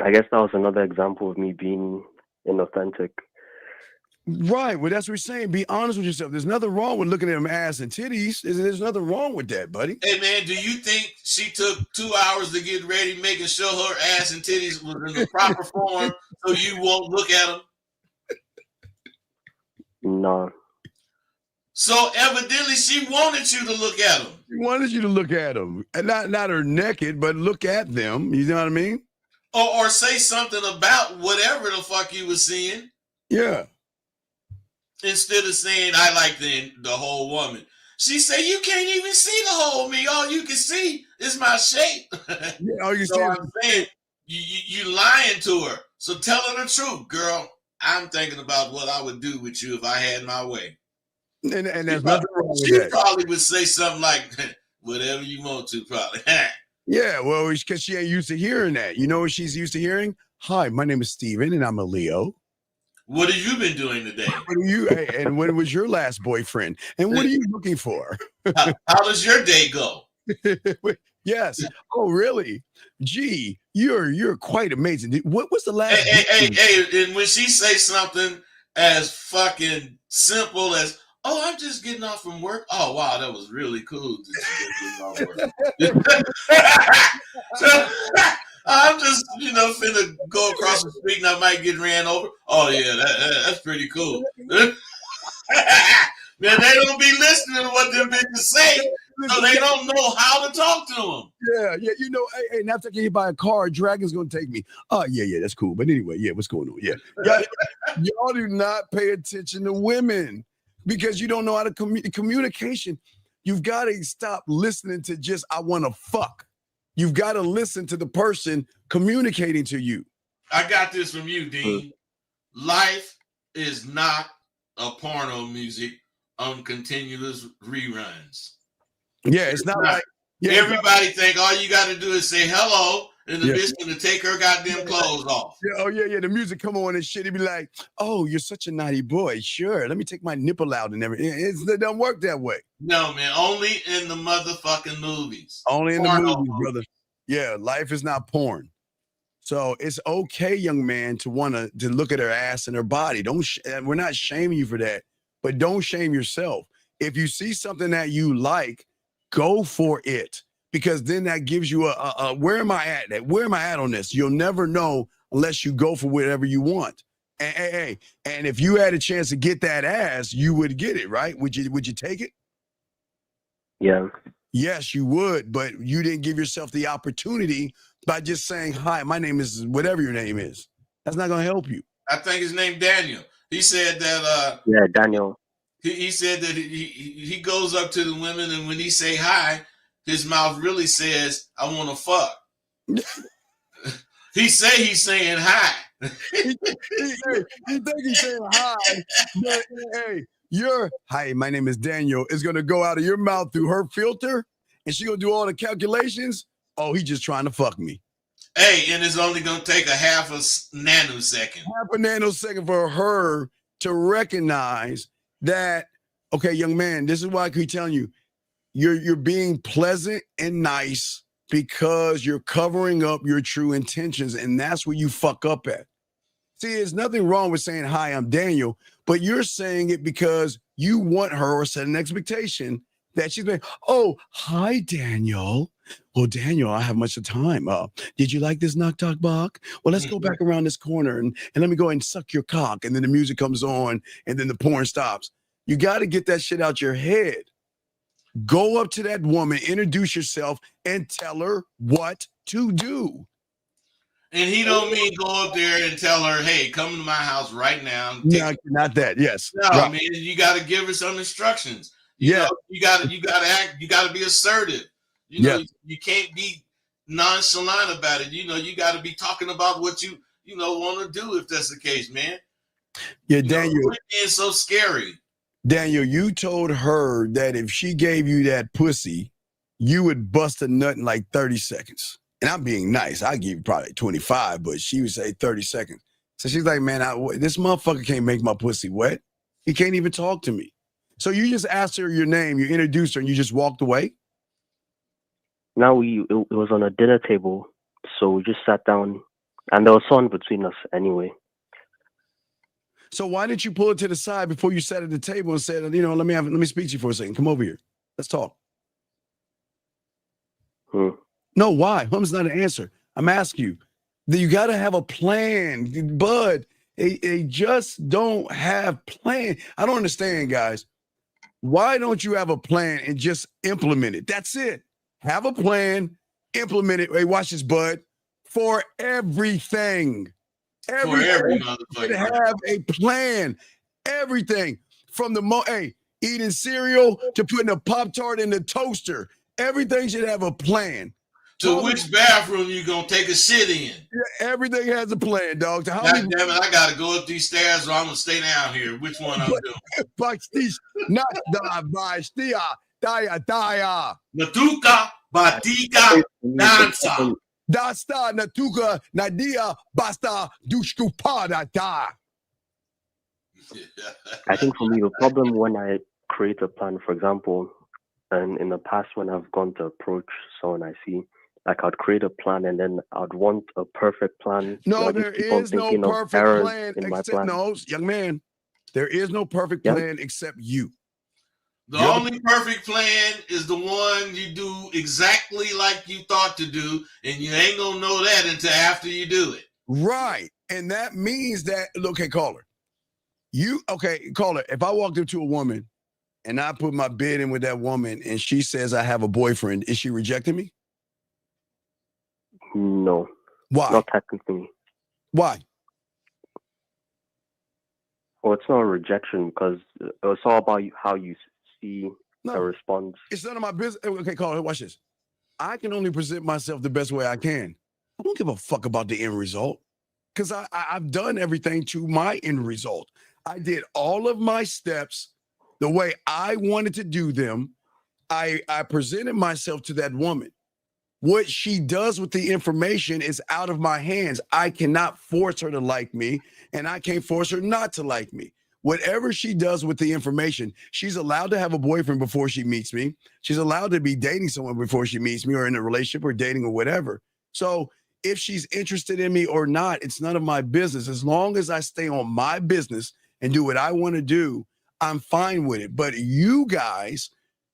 Speaker 8: I guess that was another example of me being inauthentic.
Speaker 2: Right. Well, that's what we're saying. Be honest with yourself. There's nothing wrong with looking at them ass and titties. There's nothing wrong with that, buddy.
Speaker 1: Hey, man, do you think she took 2 hours to get ready, making sure her ass and titties was in the proper form so you won't look at them?
Speaker 8: No.
Speaker 1: So evidently she wanted you to look at them.
Speaker 2: She wanted you to look at them. And not her naked, but look at them. You know what I mean?
Speaker 1: Or say something about whatever the fuck you was seeing.
Speaker 2: Yeah.
Speaker 1: Instead of saying, I like the whole woman. She said, you can't even see the whole me. All you can see is my shape.
Speaker 2: Yeah, all you
Speaker 1: so
Speaker 2: see
Speaker 1: I'm saying, you lying to her. So tell her the truth, girl. I'm thinking about what I would do with you if I had my way.
Speaker 2: And there's nothing wrong with
Speaker 1: that. She
Speaker 2: that.
Speaker 1: probably would say something like, whatever you want to, probably.
Speaker 2: Yeah, well, because she ain't used to hearing that. You know what she's used to hearing? Hi, my name is Steven, and I'm a Leo.
Speaker 1: What have you been doing today?
Speaker 2: And when was your last boyfriend? And what are you looking for?
Speaker 1: How does your day go?
Speaker 2: Yes. Oh, really? Gee, you're quite amazing. What was the last?
Speaker 1: Hey, and when she say something as fucking simple as, "Oh, I'm just getting off from work." Oh, wow, that was really cool. So, I'm just, finna go across the street and I might get ran over. Oh yeah, that's pretty cool. Man, they don't be listening to what them bitches say, so they don't know how to talk to them.
Speaker 2: Yeah. Hey, and after I get hit by a car, Dragon's gonna take me. Oh, yeah, that's cool. But anyway, yeah, what's going on? Yeah. Y'all do not pay attention to women because you don't know how to communication. You've got to stop listening to just I want to fuck. You've got to listen to the person communicating to you.
Speaker 1: I got this from you, Dean. Life is not a porno music on continuous reruns.
Speaker 2: Yeah, it's not like
Speaker 1: everybody think all you got to do is say hello, and the bitch gonna take her goddamn clothes off.
Speaker 2: Yeah. The music come on and shit. He'd be like, "Oh, you're such a naughty boy. Sure, let me take my nipple out and everything." It doesn't work that way.
Speaker 1: No, man. Only in the motherfucking movies.
Speaker 2: Only in the movies, brother. Yeah, life is not porn. So it's okay, young man, to want to look at her ass and her body. We're not shaming you for that, but don't shame yourself. If you see something that you like, go for it, because then that gives you a where am I at? Where am I at on this? You'll never know unless you go for whatever you want. And if you had a chance to get that ass, you would get it, right? Would you take it?
Speaker 8: Yeah.
Speaker 2: Yes, you would, but you didn't give yourself the opportunity by just saying, "Hi, my name is whatever your name is." That's not going to help you.
Speaker 1: I think his name Daniel. He said that.
Speaker 8: Yeah, Daniel.
Speaker 1: He said that he goes up to the women, and when he say hi, his mouth really says, "I want to fuck." He say he's saying hi.
Speaker 2: he think he's saying hi, but hey. Hi, my name is Daniel, is going to go out of your mouth through her filter, and she going to do all the calculations. Oh, he just trying to fuck me.
Speaker 1: Hey, and it's only going to take a half a nanosecond.
Speaker 2: Half a nanosecond for her to recognize that, okay, young man, this is why I keep telling you, you're being pleasant and nice because you're covering up your true intentions, and that's where you fuck up at. See, there's nothing wrong with saying, "Hi, I'm Daniel," but you're saying it because you want her or set an expectation that she's like, "Oh, hi, Daniel. Well, Daniel, I have much of time. Did you like this knock talk bach? Well, let's go back around this corner and let me go and suck your cock." And then the music comes on and then the porn stops. You got to get that shit out your head. Go up to that woman, introduce yourself, and tell her what to do.
Speaker 1: And he don't mean go up there and tell her, "Hey, come to my house right now."
Speaker 2: No, not that. Yes.
Speaker 1: No, right. I mean, you got to give her some instructions. You got to act. You got to be assertive. You can't be nonchalant about it. You got to be talking about what you want to do if that's the case, man.
Speaker 2: Yeah, Daniel.
Speaker 1: Quit being so scary.
Speaker 2: Daniel, you told her that if she gave you that pussy, you would bust a nut in like 30 seconds. And I'm being nice. I give you probably 25, but she would say 30 seconds. So she's like, "Man, this motherfucker can't make my pussy wet. He can't even talk to me." So you just asked her your name, you introduced her, and you just walked away?
Speaker 8: No, it was on a dinner table. So we just sat down, and there was someone between us anyway.
Speaker 2: So why didn't you pull it to the side before you sat at the table and said, let me speak to you for a second. Come over here. Let's talk. No, why? Hum's not an answer. I'm asking you. You got to have a plan, bud. They just don't have plan. I don't understand, guys. Why don't you have a plan and just implement it? That's it. Have a plan, implement it. Hey, watch this, bud. For everything. Everything. You have a plan. Everything. From the eating cereal to putting a Pop-Tart in the toaster. Everything should have a plan.
Speaker 1: To which bathroom you gonna take a shit in?
Speaker 2: Yeah, everything has a plan, dog.
Speaker 1: God damn it, I gotta go up these stairs or I'm gonna stay down here. Which one I'm doing? Natuka batika dansa.
Speaker 2: Dasta natuka nadia basta dushkupada da.
Speaker 8: I think for me, the problem when I create a plan, for example, and in the past when I've gone to approach someone I see, like I'd create a plan and then I'd want a perfect plan.
Speaker 2: No,
Speaker 8: I just
Speaker 2: there
Speaker 8: keep on
Speaker 2: is no
Speaker 8: thinking of
Speaker 2: perfect
Speaker 8: errors
Speaker 2: plan
Speaker 8: in my
Speaker 2: except
Speaker 8: plan.
Speaker 2: no, young man. There is no perfect
Speaker 8: Yeah.
Speaker 2: plan except you.
Speaker 1: The only perfect plan is the one you do exactly like you thought to do, and you ain't gonna know that until after you do it.
Speaker 2: Right. And that means that, okay, caller. Caller, if I walked up to a woman and I put my bid in with that woman and she says I have a boyfriend, is she rejecting me?
Speaker 8: No.
Speaker 2: Why?
Speaker 8: Not technically.
Speaker 2: Why?
Speaker 8: Well, it's not a rejection because it's all about how you see a response.
Speaker 2: It's none of my business. Okay, caller, watch this. I can only present myself the best way I can. I don't give a fuck about the end result because I've done everything to my end result. I did all of my steps the way I wanted to do them. I presented myself to that woman. What she does with the information is out of my hands. I cannot force her to like me, and I can't force her not to like me. Whatever she does with the information, she's allowed to have a boyfriend before she meets me. She's allowed to be dating someone before she meets me or in a relationship or dating or whatever. So if she's interested in me or not, it's none of my business. As long as I stay on my business and do what I want to do, I'm fine with it. But you guys,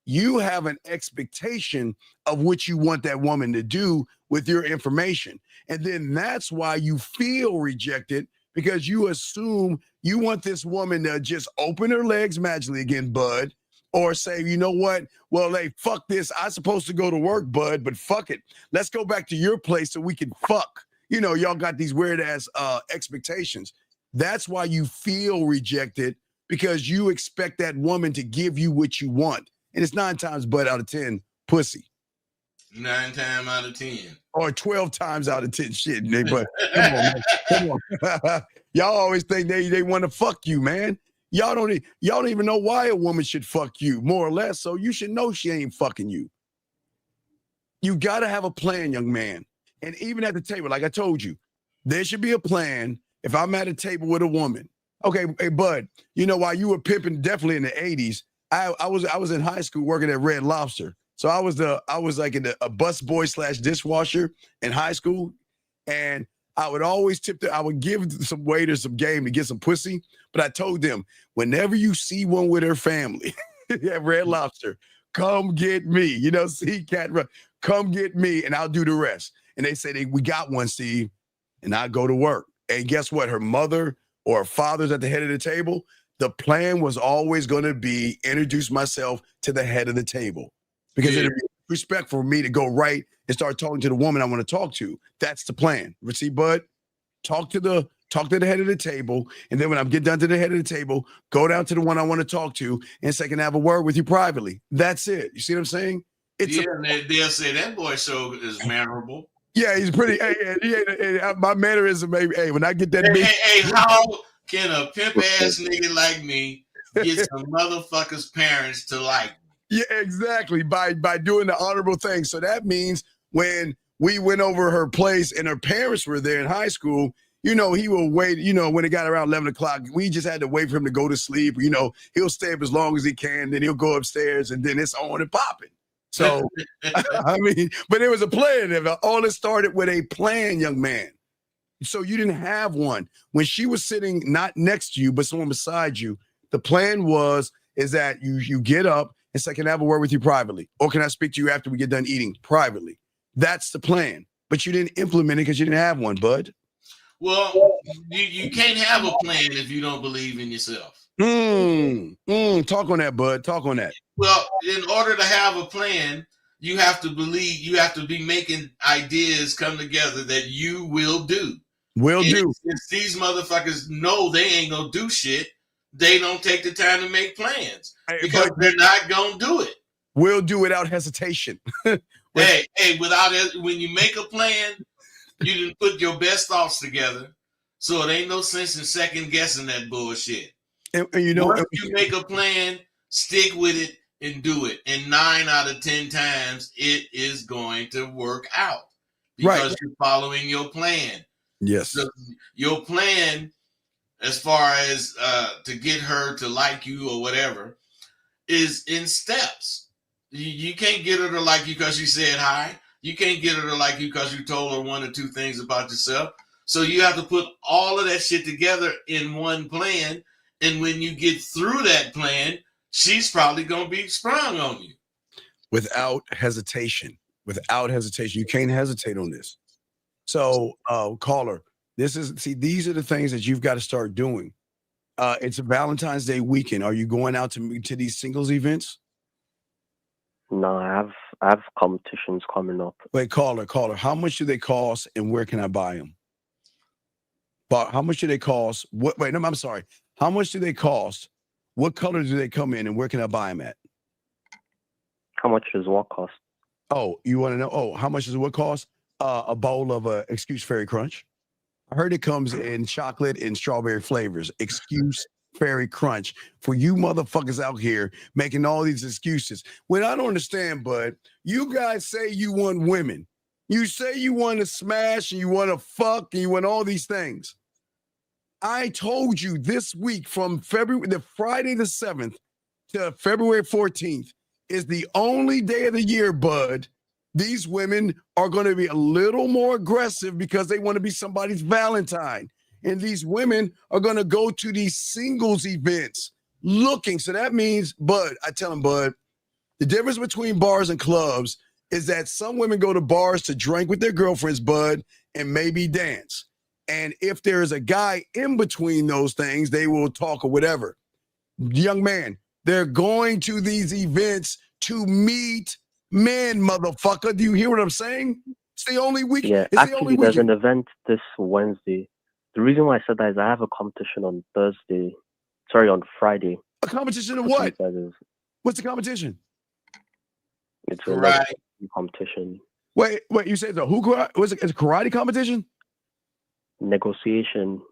Speaker 2: you have an expectation of what you want that woman to do with your information. And then that's why you feel rejected, because you assume you want this woman to just open her legs magically again, bud, or say, you know what? Well, hey, fuck this. I'm supposed to go to work, bud, but fuck it. Let's go back to your place so we can fuck. You know, y'all got these weird ass expectations. That's why you feel rejected, because you expect that woman to give you what you want. And it's 9 times but out of 10 pussy.
Speaker 1: 9 times out of 10.
Speaker 2: Or 12 times out of 10 shit. But come on, man. Come on. Y'all always think they want to fuck you, man. Y'all don't even know why a woman should fuck you, more or less. So you should know she ain't fucking you. You got to have a plan, young man. And even at the table, like I told you, there should be a plan. If I'm at a table with a woman, okay, hey, bud, you know, while you were pimping definitely in the 80s, I was in high school working at Red Lobster. So I was like in a bus boy / dishwasher in high school. And I would always I would give some waiters some game to get some pussy. But I told them, whenever you see one with her family at Red Lobster, come get me. You know, see, cat, come get me and I'll do the rest. And they say, we got one, Steve. And I go to work. And guess what? Her mother or her father's at the head of the table. The plan was always going to be introduce myself to the head of the table, because it'd be respectful for me to go right and start talking to the woman I want to talk to. That's the plan. See, bud, talk to the head of the table, and then when I get done to the head of the table, go down to the one I want to talk to and say, can I have a word with you privately? That's it. You see what I'm saying?
Speaker 1: They'll say that boy show is memorable.
Speaker 2: Yeah, he's pretty. My mannerism, maybe. Hey, when I get that
Speaker 1: hey, how can a pimp ass nigga like me get some motherfuckers' parents to like me?
Speaker 2: Yeah, exactly. By doing the honorable thing. So that means when we went over her place and her parents were there in high school, you know, he will wait, you know, when it got around 11 o'clock, we just had to wait for him to go to sleep. You know, he'll stay up as long as he can, then he'll go upstairs and then it's on and popping. So, I mean, but it was a plan. All it started with a plan, young man. So you didn't have one. When she was sitting not next to you, but someone beside you, the plan is that you get up and say, can I have a word with you privately? Or can I speak to you after we get done eating privately? That's the plan. But you didn't implement it because you didn't have one, bud.
Speaker 1: Well, you can't have a plan if you don't believe in yourself.
Speaker 2: Talk on that, bud. Talk on that.
Speaker 1: Well, in order to have a plan, you have to believe, you have to be making ideas come together that you will do. Since these motherfuckers know they ain't gonna do shit, they don't take the time to make plans because they're not gonna do it.
Speaker 2: We'll do without hesitation.
Speaker 1: Hey, without it, when you make a plan, you didn't put your best thoughts together, so it ain't no sense in second guessing that bullshit.
Speaker 2: And you know,
Speaker 1: once you make a plan, stick with it and do it. And 9 out of 10 times, it is going to work out because you're following your plan.
Speaker 2: Yes.
Speaker 1: So your plan, as far as to get her to like you or whatever, is in steps. You can't get her to like you because you said hi. You can't get her to like you because you told her one or two things about yourself. So you have to put all of that shit together in one plan. And when you get through that plan, she's probably going to be sprung on you.
Speaker 2: Without hesitation. Without hesitation. You can't hesitate on this. So, caller, these are the things that you've got to start doing. It's a Valentine's Day weekend. Are you going out to these singles events?
Speaker 8: No, I have competitions coming up.
Speaker 2: Wait, caller, how much do they cost and where can I buy them? But how much do they cost? I'm sorry. How much do they cost? What color do they come in and where can I buy them at?
Speaker 8: How much does what cost?
Speaker 2: Oh, you want to know? Oh, how much does what cost? A bowl of Excuse Fairy Crunch. I heard it comes in chocolate and strawberry flavors. Excuse Fairy Crunch. For you motherfuckers out here making all these excuses. When I don't understand, bud, you guys say you want women. You say you want to smash and you want to fuck and you want all these things. I told you this week from the Friday the 7th to February 14th is the only day of the year, bud. These women are going to be a little more aggressive because they want to be somebody's Valentine. And these women are going to go to these singles events looking. So that means, bud, I tell them, bud, the difference between bars and clubs is that some women go to bars to drink with their girlfriends, bud, and maybe dance. And if there is a guy in between those things, they will talk or whatever. Young man, they're going to these events to meet men, motherfucker. Do you hear what I'm saying? It's the only week.
Speaker 8: Yeah,
Speaker 2: it's
Speaker 8: actually,
Speaker 2: the only
Speaker 8: there's
Speaker 2: weekend.
Speaker 8: an event this Wednesday. The reason why I said that is I have a competition on on Friday.
Speaker 2: A competition of what?
Speaker 8: Is,
Speaker 2: What's the competition?
Speaker 8: it's a like, competition.
Speaker 2: Wait, you said the who? Was it a karate competition?
Speaker 8: Negotiation.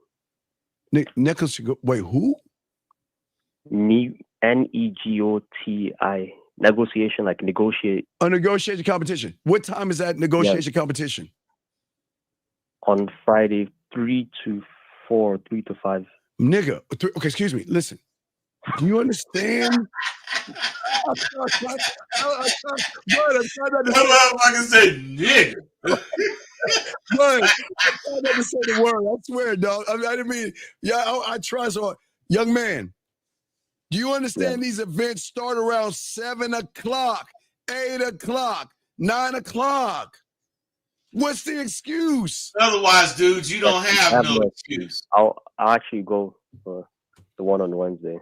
Speaker 2: Nicholas, wait, who?
Speaker 8: NEGOTI. Negotiation, like negotiate.
Speaker 2: A negotiation competition. What time is that negotiation competition?
Speaker 8: On Friday, 3 to 4, 3 to 5.
Speaker 2: Nigga. Okay, excuse me. Listen. Do you understand? I'm trying not to
Speaker 1: say nigga.
Speaker 2: But I'm trying not to say the word. I swear, dog. I didn't mean, I try so hard. Young man, do you understand these events start around 7 o'clock, 8 o'clock, 9 o'clock? What's the excuse?
Speaker 1: Otherwise, dudes, you don't have no excuse.
Speaker 8: I'll actually go for the one on Wednesday.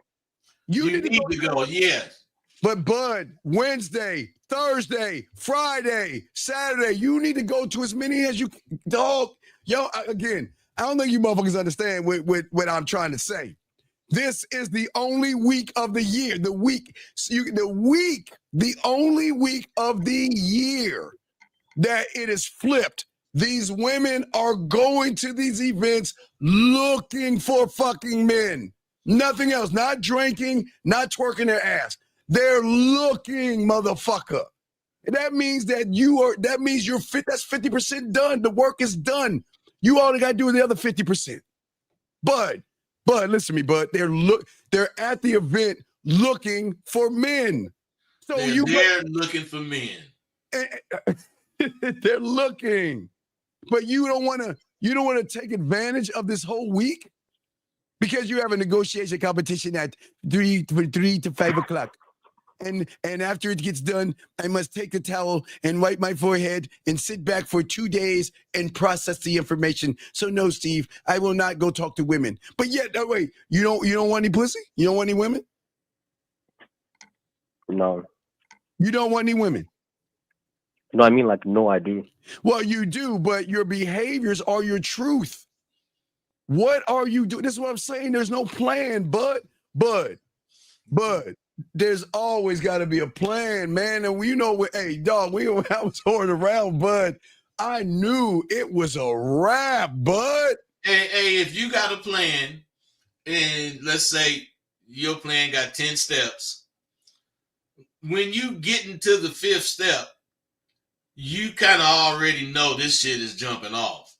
Speaker 1: You need to go, yes.
Speaker 2: But bud, Wednesday, Thursday, Friday, Saturday, you need to go to as many as you, dog. Yo, again, I don't think you motherfuckers understand what I'm trying to say. This is the only week of the year, the only week of the year that it is flipped. These women are going to these events looking for fucking men. Nothing else, not drinking, not twerking their ass. They're looking, motherfucker. And that means you're fit. That's 50% done. The work is done. You all got to do the other 50%. Bud, listen to me, bud. They're at the event looking for men. So
Speaker 1: they're looking for men.
Speaker 2: They're looking. But you don't want to take advantage of this whole week because you have a negotiation competition at 3 to 5 o'clock. And after it gets done, I must take the towel and wipe my forehead and sit back for 2 days and process the information. So no, Steve, I will not go talk to women. But yet, wait, you don't want any pussy? You don't want any women?
Speaker 8: No.
Speaker 2: You don't want any women?
Speaker 8: No, I mean no, I do.
Speaker 2: Well, you do, but your behaviors are your truth. What are you doing? This is what I'm saying. There's no plan, bud. There's always got to be a plan, man. And hey, dog, I was holding around, bud. I knew it was a wrap, bud.
Speaker 1: Hey, if you got a plan, and let's say your plan got 10 steps, when you get into the 5th step, you kind of already know this shit is jumping off.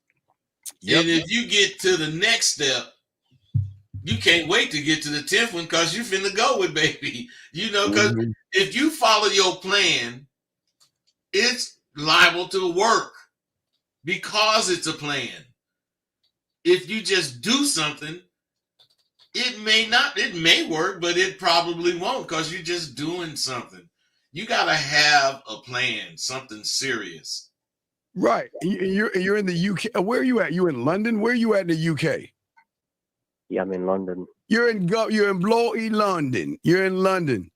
Speaker 1: Yep. And if you get to the next step, you can't wait to get to the 10th one because you finna go with baby. You know, because if you follow your plan, it's liable to work because it's a plan. If you just do something, it may work, but it probably won't because you're just doing something. You got to have a plan, something serious.
Speaker 2: Right. You're in the UK. Where are you at? You in London? Where are you at in the UK?
Speaker 8: Yeah, I'm in London.
Speaker 2: You're in Blowy, London. You're in London.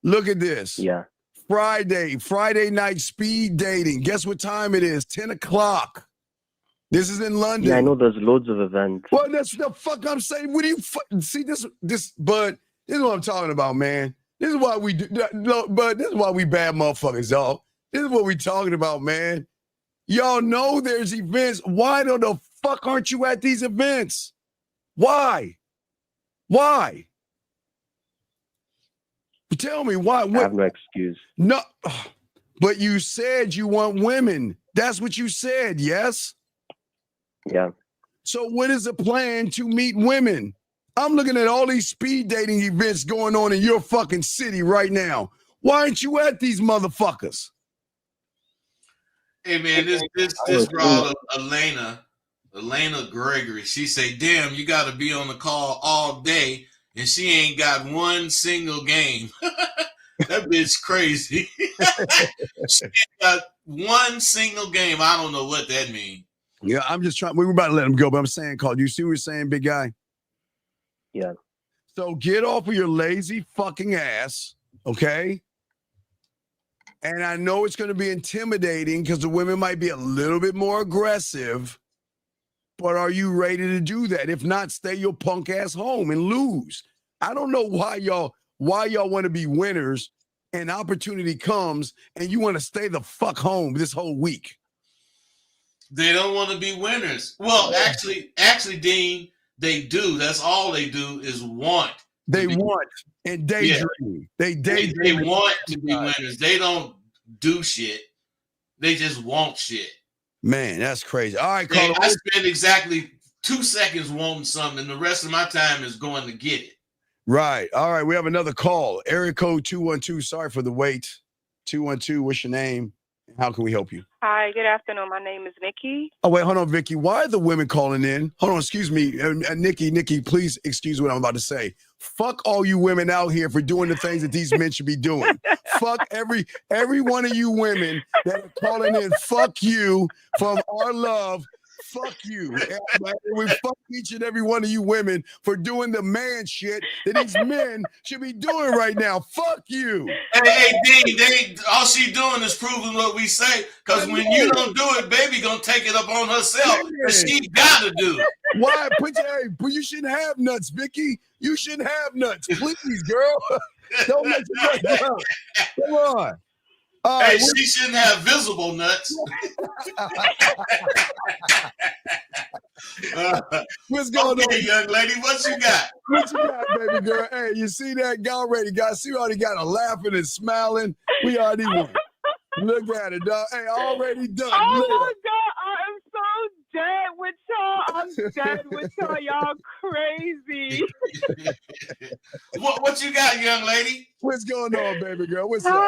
Speaker 2: Look at this.
Speaker 8: Yeah.
Speaker 2: Friday night speed dating. Guess what time it is? 10 o'clock. This is in London.
Speaker 8: Yeah, I know there's loads of events.
Speaker 2: Well, that's the fuck I'm saying. What do you see this? But this is what I'm talking about, man. This is why we do. No, but this is why we bad motherfuckers, y'all. This is what we talking about, man. Y'all know there's events. Why the fuck aren't you at these events? Why? Tell me why.
Speaker 8: I have no excuse.
Speaker 2: No, but you said you want women. That's what you said, yes?
Speaker 8: Yeah.
Speaker 2: So what is the plan to meet women? I'm looking at all these speed dating events going on in your fucking city right now. Why aren't you at these motherfuckers?
Speaker 1: Hey man, this girl Elena Gregory, she say, damn, you gotta be on the call all day and she ain't got one single game. That bitch crazy. She ain't got one single game. I don't know what that means.
Speaker 2: Yeah, I'm just trying. We were about to let him go, but I'm saying, Carl, you see what you're saying, big guy?
Speaker 8: Yeah.
Speaker 2: So get off of your lazy fucking ass, okay? And I know it's going to be intimidating because the women might be a little bit more aggressive, but are you ready to do that? If not, stay your punk ass home and lose. I don't know why y'all want to be winners and opportunity comes and you want to stay the fuck home this whole week.
Speaker 1: They don't want to be winners. Well, actually, Dean, they do. That's all they do is want.
Speaker 2: They want and daydream.
Speaker 1: Yeah.
Speaker 2: They daydream.
Speaker 1: They want to be winners. They don't do shit. They just want shit.
Speaker 2: Man, that's crazy. All right, Carl.
Speaker 1: I spend exactly 2 seconds wanting something, and the rest of my time is going to get it.
Speaker 2: Right. All right. We have another call. Area code 212. Sorry for the wait. 212. What's your name? How can we help you?
Speaker 9: Hi, good afternoon. My name is Nikki.
Speaker 2: Oh, wait, hold on, Vicky. Why are the women calling in? Hold on, excuse me. Nikki, please excuse what I'm about to say. Fuck all you women out here for doing the things that these men should be doing. Fuck every one of you women that are calling in. Fuck you from our love. Fuck you. We fuck each and every one of you women for doing the man shit that these men should be doing right now. Fuck you.
Speaker 1: Hey, Dean, all she doing is proving what we say. Because when you don't do it, baby gonna take it up on herself. And she gotta do it.
Speaker 2: Why? You shouldn't have nuts, Vicky. You shouldn't have nuts. Please, girl. Don't let your nuts out. Come on.
Speaker 1: Hey, she shouldn't have visible nuts.
Speaker 2: What's going on,
Speaker 1: young lady? What you got?
Speaker 2: What you got, baby girl? Hey, you see that? Already got. See, we already got her laughing and smiling. We already won. Look at it, dog. Hey, already done.
Speaker 9: Oh my God, I am so dead with y'all. I'm dead with y'all. Y'all crazy.
Speaker 1: What you got, young lady?
Speaker 2: What's going on, baby girl? What's up?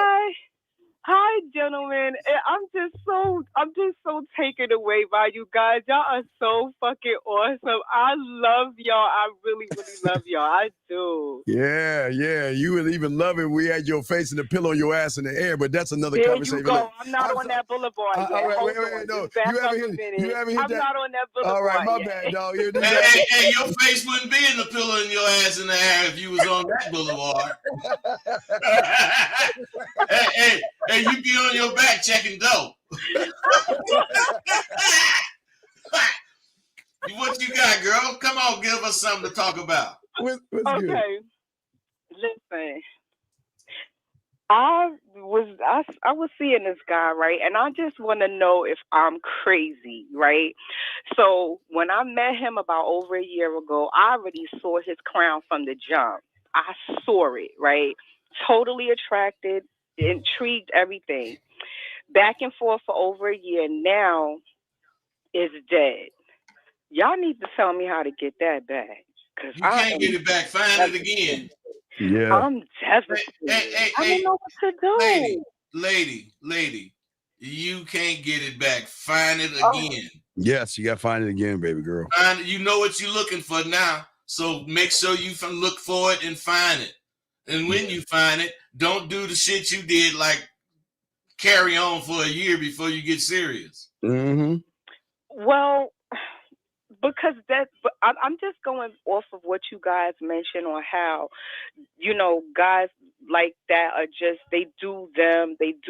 Speaker 9: Hi, gentlemen. I'm just so taken away by you guys. Y'all are so fucking awesome. I love y'all. I really, really love y'all. I do.
Speaker 2: Yeah. You would even love it. We had your face in the pillow, your ass in the air, but that's another
Speaker 9: there
Speaker 2: conversation.
Speaker 9: You go. I'm not on that boulevard yet.
Speaker 2: Wait, no. You haven't hit
Speaker 9: I'm not on that boulevard.
Speaker 2: All right, my
Speaker 9: yet.
Speaker 2: bad, dog.
Speaker 1: Hey, your face wouldn't be in the pillow and your ass in the air if you was on that boulevard. Hey, you be on your back checking dope. What you got, girl? Come on, give us something to talk about.
Speaker 2: What's
Speaker 9: okay.
Speaker 2: Good?
Speaker 9: Listen. I was seeing this guy, right? And I just want to know if I'm crazy, right? So when I met him about over a year ago, I already saw his crown from the jump. I saw it, right? Totally attracted, intrigued, everything. Back and forth for over a year. Now it's dead. Y'all need to tell me how to get that back.
Speaker 1: You can't get it back. Find it again.
Speaker 2: Yeah.
Speaker 9: I'm devastated. I don't know what to do.
Speaker 1: Lady, you can't get it back. Find it again.
Speaker 2: Yes, you got to find it again, baby girl.
Speaker 1: Find it. You know what you're looking for now. So make sure you look for it and find it. And when you find it, don't do the shit you did, like carry on for a year before you get serious.
Speaker 2: Mm-hmm.
Speaker 9: Well, because I'm just going off of what you guys mentioned on how, guys like that are just, they do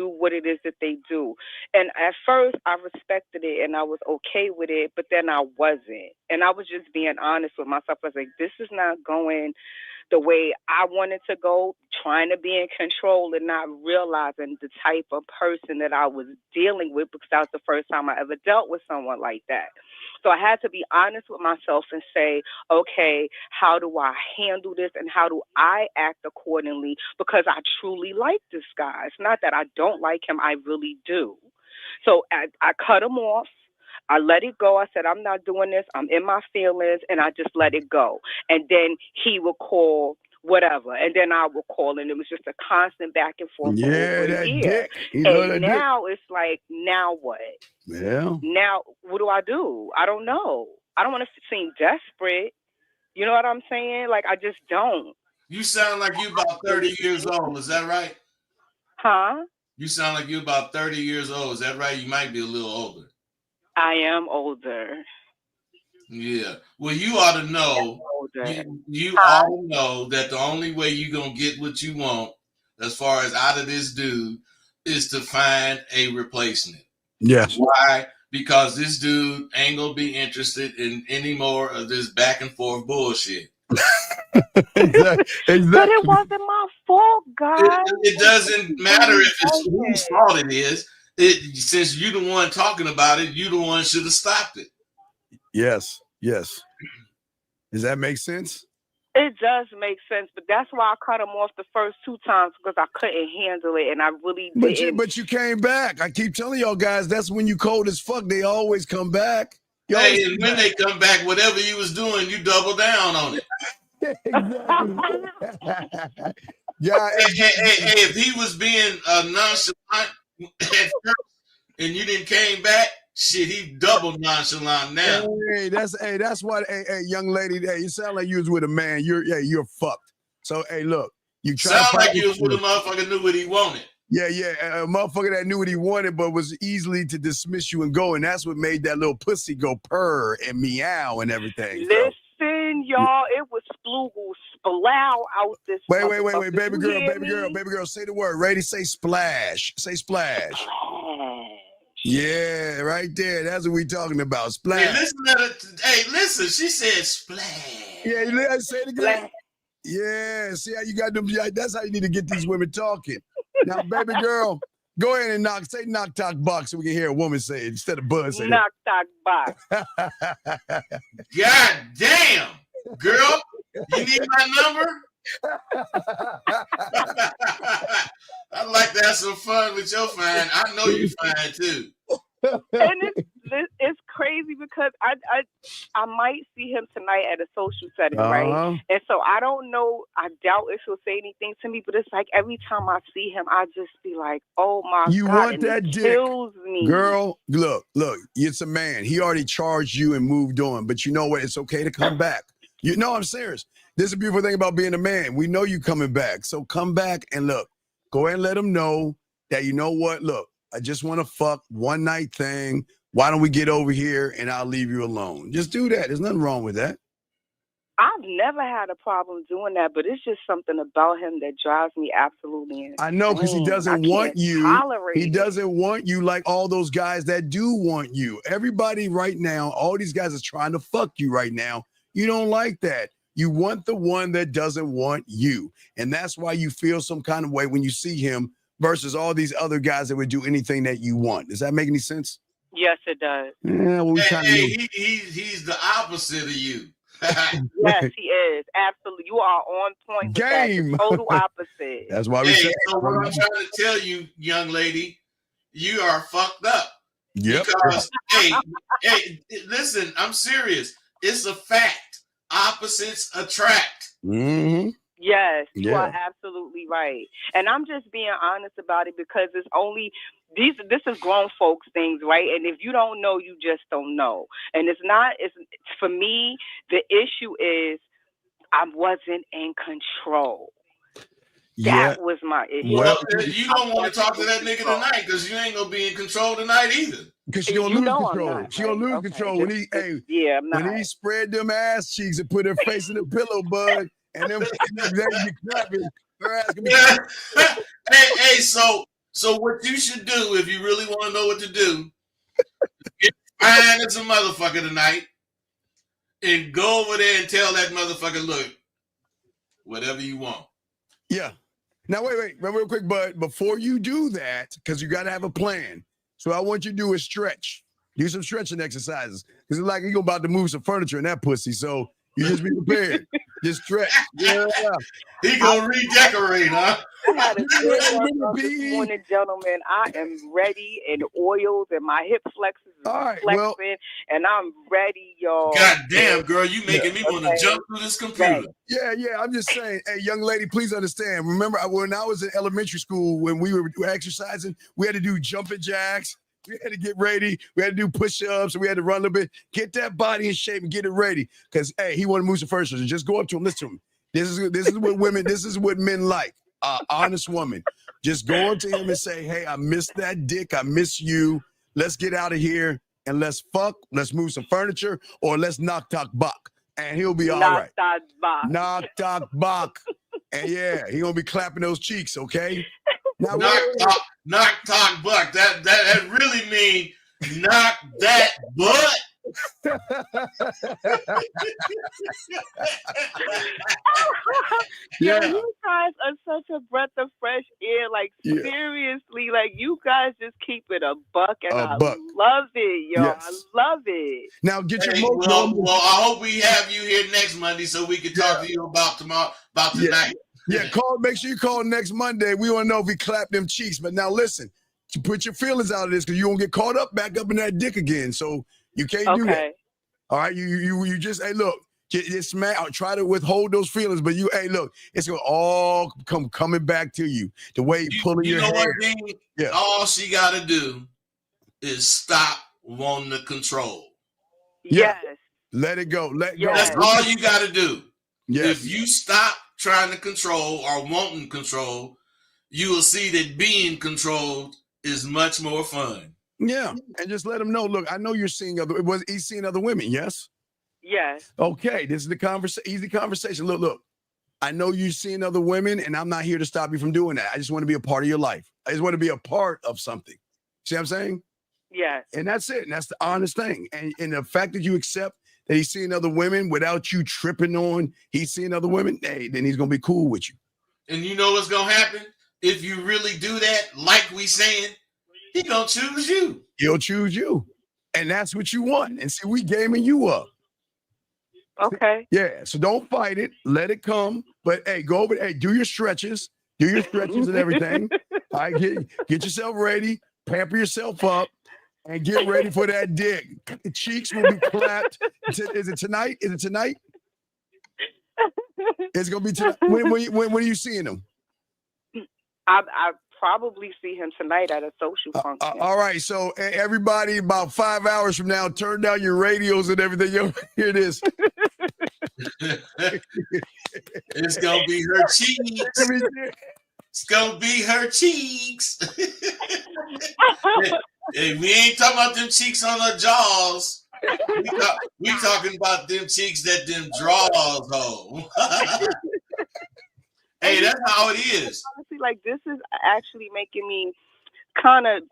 Speaker 9: what it is that they do. And at first I respected it and I was okay with it, but then I wasn't. And I was just being honest with myself. I was like, this is not going the way I wanted to go, trying to be in control and not realizing the type of person that I was dealing with, because that was the first time I ever dealt with someone like that. So I had to be honest with myself and say, okay, how do I handle this and how do I act accordingly? Because I truly like this guy. It's not that I don't like him. I really do. So I cut him off. I let it go. I said, I'm not doing this. I'm in my feelings, and I just let it go. And then he would call whatever, and then I would call, and it was just a constant back and forth for over a year. And now it's like, now what?
Speaker 2: Yeah.
Speaker 9: Now, what do? I don't know. I don't want to seem desperate. You know what I'm saying? Like, I just don't.
Speaker 1: You sound like you're about 30 years old. Is that right?
Speaker 9: Huh?
Speaker 1: You sound like you're about 30 years old. Is that right? You might be a little older.
Speaker 9: I am older.
Speaker 1: Yeah. Well, you ought to know. You ought to know that the only way you're gonna get what you want, as far as out of this dude, is to find a replacement.
Speaker 2: Yes.
Speaker 1: Why? Because this dude ain't gonna be interested in any more of this back and forth bullshit.
Speaker 2: Exactly.
Speaker 9: But it wasn't my fault, guys.
Speaker 1: It doesn't matter if it's whose fault it is. Since you're the one talking about it, you the one should have stopped it.
Speaker 2: Yes. Does that make sense?
Speaker 9: It does make sense, but that's why I cut him off the first 2 times, because I couldn't handle it, and I really didn't.
Speaker 2: But you came back. I keep telling y'all guys, that's when you cold as fuck. They always come back.
Speaker 1: Hey, and when they come back, whatever you was doing, you double down on it.
Speaker 2: Yeah.
Speaker 1: Hey, if he was being nonchalant at first and you didn't came back, shit, he double nonchalant now.
Speaker 2: That's why. Hey, young lady, you sound like you was with a man. You're fucked. So, hey, look, you try
Speaker 1: sound like you was with a motherfucker knew what he wanted.
Speaker 2: Yeah, a motherfucker that knew what he wanted, but was easily to dismiss you and go, and that's what made that little pussy go purr and meow and everything.
Speaker 9: Listen, y'all, it was sploogle splow out this.
Speaker 2: Wait, baby girl, say the word. Ready? Say splash. Say splash. Yeah, right there. That's what we talking about. Splash.
Speaker 1: Hey, listen. She said splash.
Speaker 2: Yeah, say it again. Yeah, see how you got them. That's how you need to get these women talking. Now, baby girl, go ahead and knock talk box so we can hear a woman say it instead of Buzz saying
Speaker 9: knock talk box.
Speaker 1: God damn, girl, you need my number? I'd like to have some fun with your fine. I know you fine too.
Speaker 9: And it's crazy because I might see him tonight at a social setting, right? And so I don't know. I doubt if he'll say anything to me, but it's like every time I see him, I just be like, "Oh my God!"
Speaker 2: You want that dick,
Speaker 9: kills me.
Speaker 2: Girl? Look, it's a man. He already charged you and moved on, but you know what? It's okay to come back. You know, I'm serious. This is a beautiful thing about being a man. We know you coming back, so come back and look. Go ahead and let him know that you know what. Look, I just want to fuck one night thing. Why don't we get over here and I'll leave you alone? Just do that. There's nothing wrong with that.
Speaker 9: I've never had a problem doing that, but it's just something about him that drives me absolutely insane.
Speaker 2: I know, because he doesn't want you. He doesn't want you like all those guys that do want you. Everybody right now, all these guys are trying to fuck you right now. You don't like that. You want the one that doesn't want you. And that's why you feel some kind of way when you see him versus all these other guys that would do anything that you want. Does that make any sense?
Speaker 9: Yes, it does.
Speaker 2: Yeah, well,
Speaker 1: he's the opposite of you.
Speaker 9: Yes, he is. Absolutely. You are on point.
Speaker 2: Game.
Speaker 9: With that. Total opposite.
Speaker 2: That's why we say.
Speaker 1: So what I'm trying to tell you, young lady, you are fucked up.
Speaker 2: Yep.
Speaker 1: Because, hey, listen, I'm serious. It's a fact. opposites attract.
Speaker 2: Mm-hmm.
Speaker 9: Yes, you are absolutely right. And I'm just being honest about it because it's only this is grown folks things, right? And if you don't know, you just don't know. And it's for me, the issue is I wasn't in control. That was my issue.
Speaker 1: Well, you don't want to talk to that nigga tonight because you ain't gonna be in control tonight either.
Speaker 2: Because she gonna lose control. She gonna lose control when he spread them ass cheeks and put her face in the pillow, bud, and then you clapping. Her ass gonna be
Speaker 1: hey, so what you should do if you really want to know what to do, get fine as a motherfucker tonight, and go over there and tell that motherfucker, look, whatever you want.
Speaker 2: Yeah. Now, wait, real quick, bud. Before you do that, because you got to have a plan. So I want you to do is stretch. Do some stretching exercises. Because it's like you're about to move some furniture in that pussy. So you just be prepared. Just stretch. Yeah.
Speaker 1: He gonna redecorate, huh?
Speaker 9: I had a good workout this morning, gentlemen. I am ready and oiled and my hip flexors are flexing and I'm ready, y'all.
Speaker 1: God damn, girl, you making me want to jump through this computer.
Speaker 2: Yeah. I'm just saying, hey, young lady, please understand. Remember, when I was in elementary school, when we were exercising, we had to do jumping jacks. We had to get ready. We had to do push-ups. We had to run a little bit. Get that body in shape and get it ready. Because, hey, he wanted to move some furniture. And just go up to him. Listen to him. This is what women, this is what men like. Honest woman. Just go up to him and say, hey, I miss that dick. I miss you. Let's get out of here and let's fuck. Let's move some furniture or let's knock talk bak. And he'll be all right. Knock talk bak. And yeah, he gonna be clapping those cheeks, okay? Now,
Speaker 1: knock talk buck. That really mean knock that butt.
Speaker 9: Yo, you guys are such a breath of fresh air. Like seriously, like you guys just keep it a buck, and I love it, yo. I love it.
Speaker 2: Now get your
Speaker 1: well, I hope we have you here next Monday so we can talk to you about tonight.
Speaker 2: Yeah, make sure you call next Monday. We want to know if he clapped them cheeks. But now listen, you put your feelings out of this because you won't get caught up back up in that dick again. So you can't do that. All right, you just hey look, just I'll try to withhold those feelings, but hey look, it's gonna all coming back to you. The way you pulling your hair.
Speaker 1: What, Dean? Yeah. All she gotta do is stop wanting to control.
Speaker 9: Yes.
Speaker 2: Let it go. Let go.
Speaker 1: That's all you gotta do.
Speaker 2: Yes.
Speaker 1: If you stop trying to control or wanting control, you will see that being controlled is much more fun.
Speaker 2: Yeah, and just let him know. Look, I know you're seeing he's seeing other women. Yes.
Speaker 9: Yes.
Speaker 2: Okay, this is the easy conversation. Look. I know you're seeing other women, and I'm not here to stop you from doing that. I just want to be a part of your life. I just want to be a part of something. See what I'm saying?
Speaker 9: Yes.
Speaker 2: And that's it. And that's the honest thing. And the fact that you accept that he's seeing other women without you tripping on he's seeing other women, hey, then he's gonna be cool with you.
Speaker 1: And you know what's gonna happen if you really do that, like we saying, he gonna choose you.
Speaker 2: He'll choose you, and that's what you want. And see, we gaming you up.
Speaker 9: Okay.
Speaker 2: Yeah. So don't fight it. Let it come. But hey, go over. Hey, do your stretches. Do your stretches and everything. All right. Get yourself ready. Pamper yourself up. And get ready for that dick. The cheeks will be clapped. Is it tonight? Is it tonight? It's gonna be tonight. When are you seeing him?
Speaker 9: I probably see him tonight at a social function.
Speaker 2: All right. So everybody, about 5 hours from now, turn down your radios and everything. Yo, here it is.
Speaker 1: It's gonna be her cheeks. It's gonna be her cheeks. Hey, we ain't talking about them cheeks on her jaws. We talking about them cheeks that them draws on. Hey, that's how it is.
Speaker 9: Honestly, like this is actually making me kind of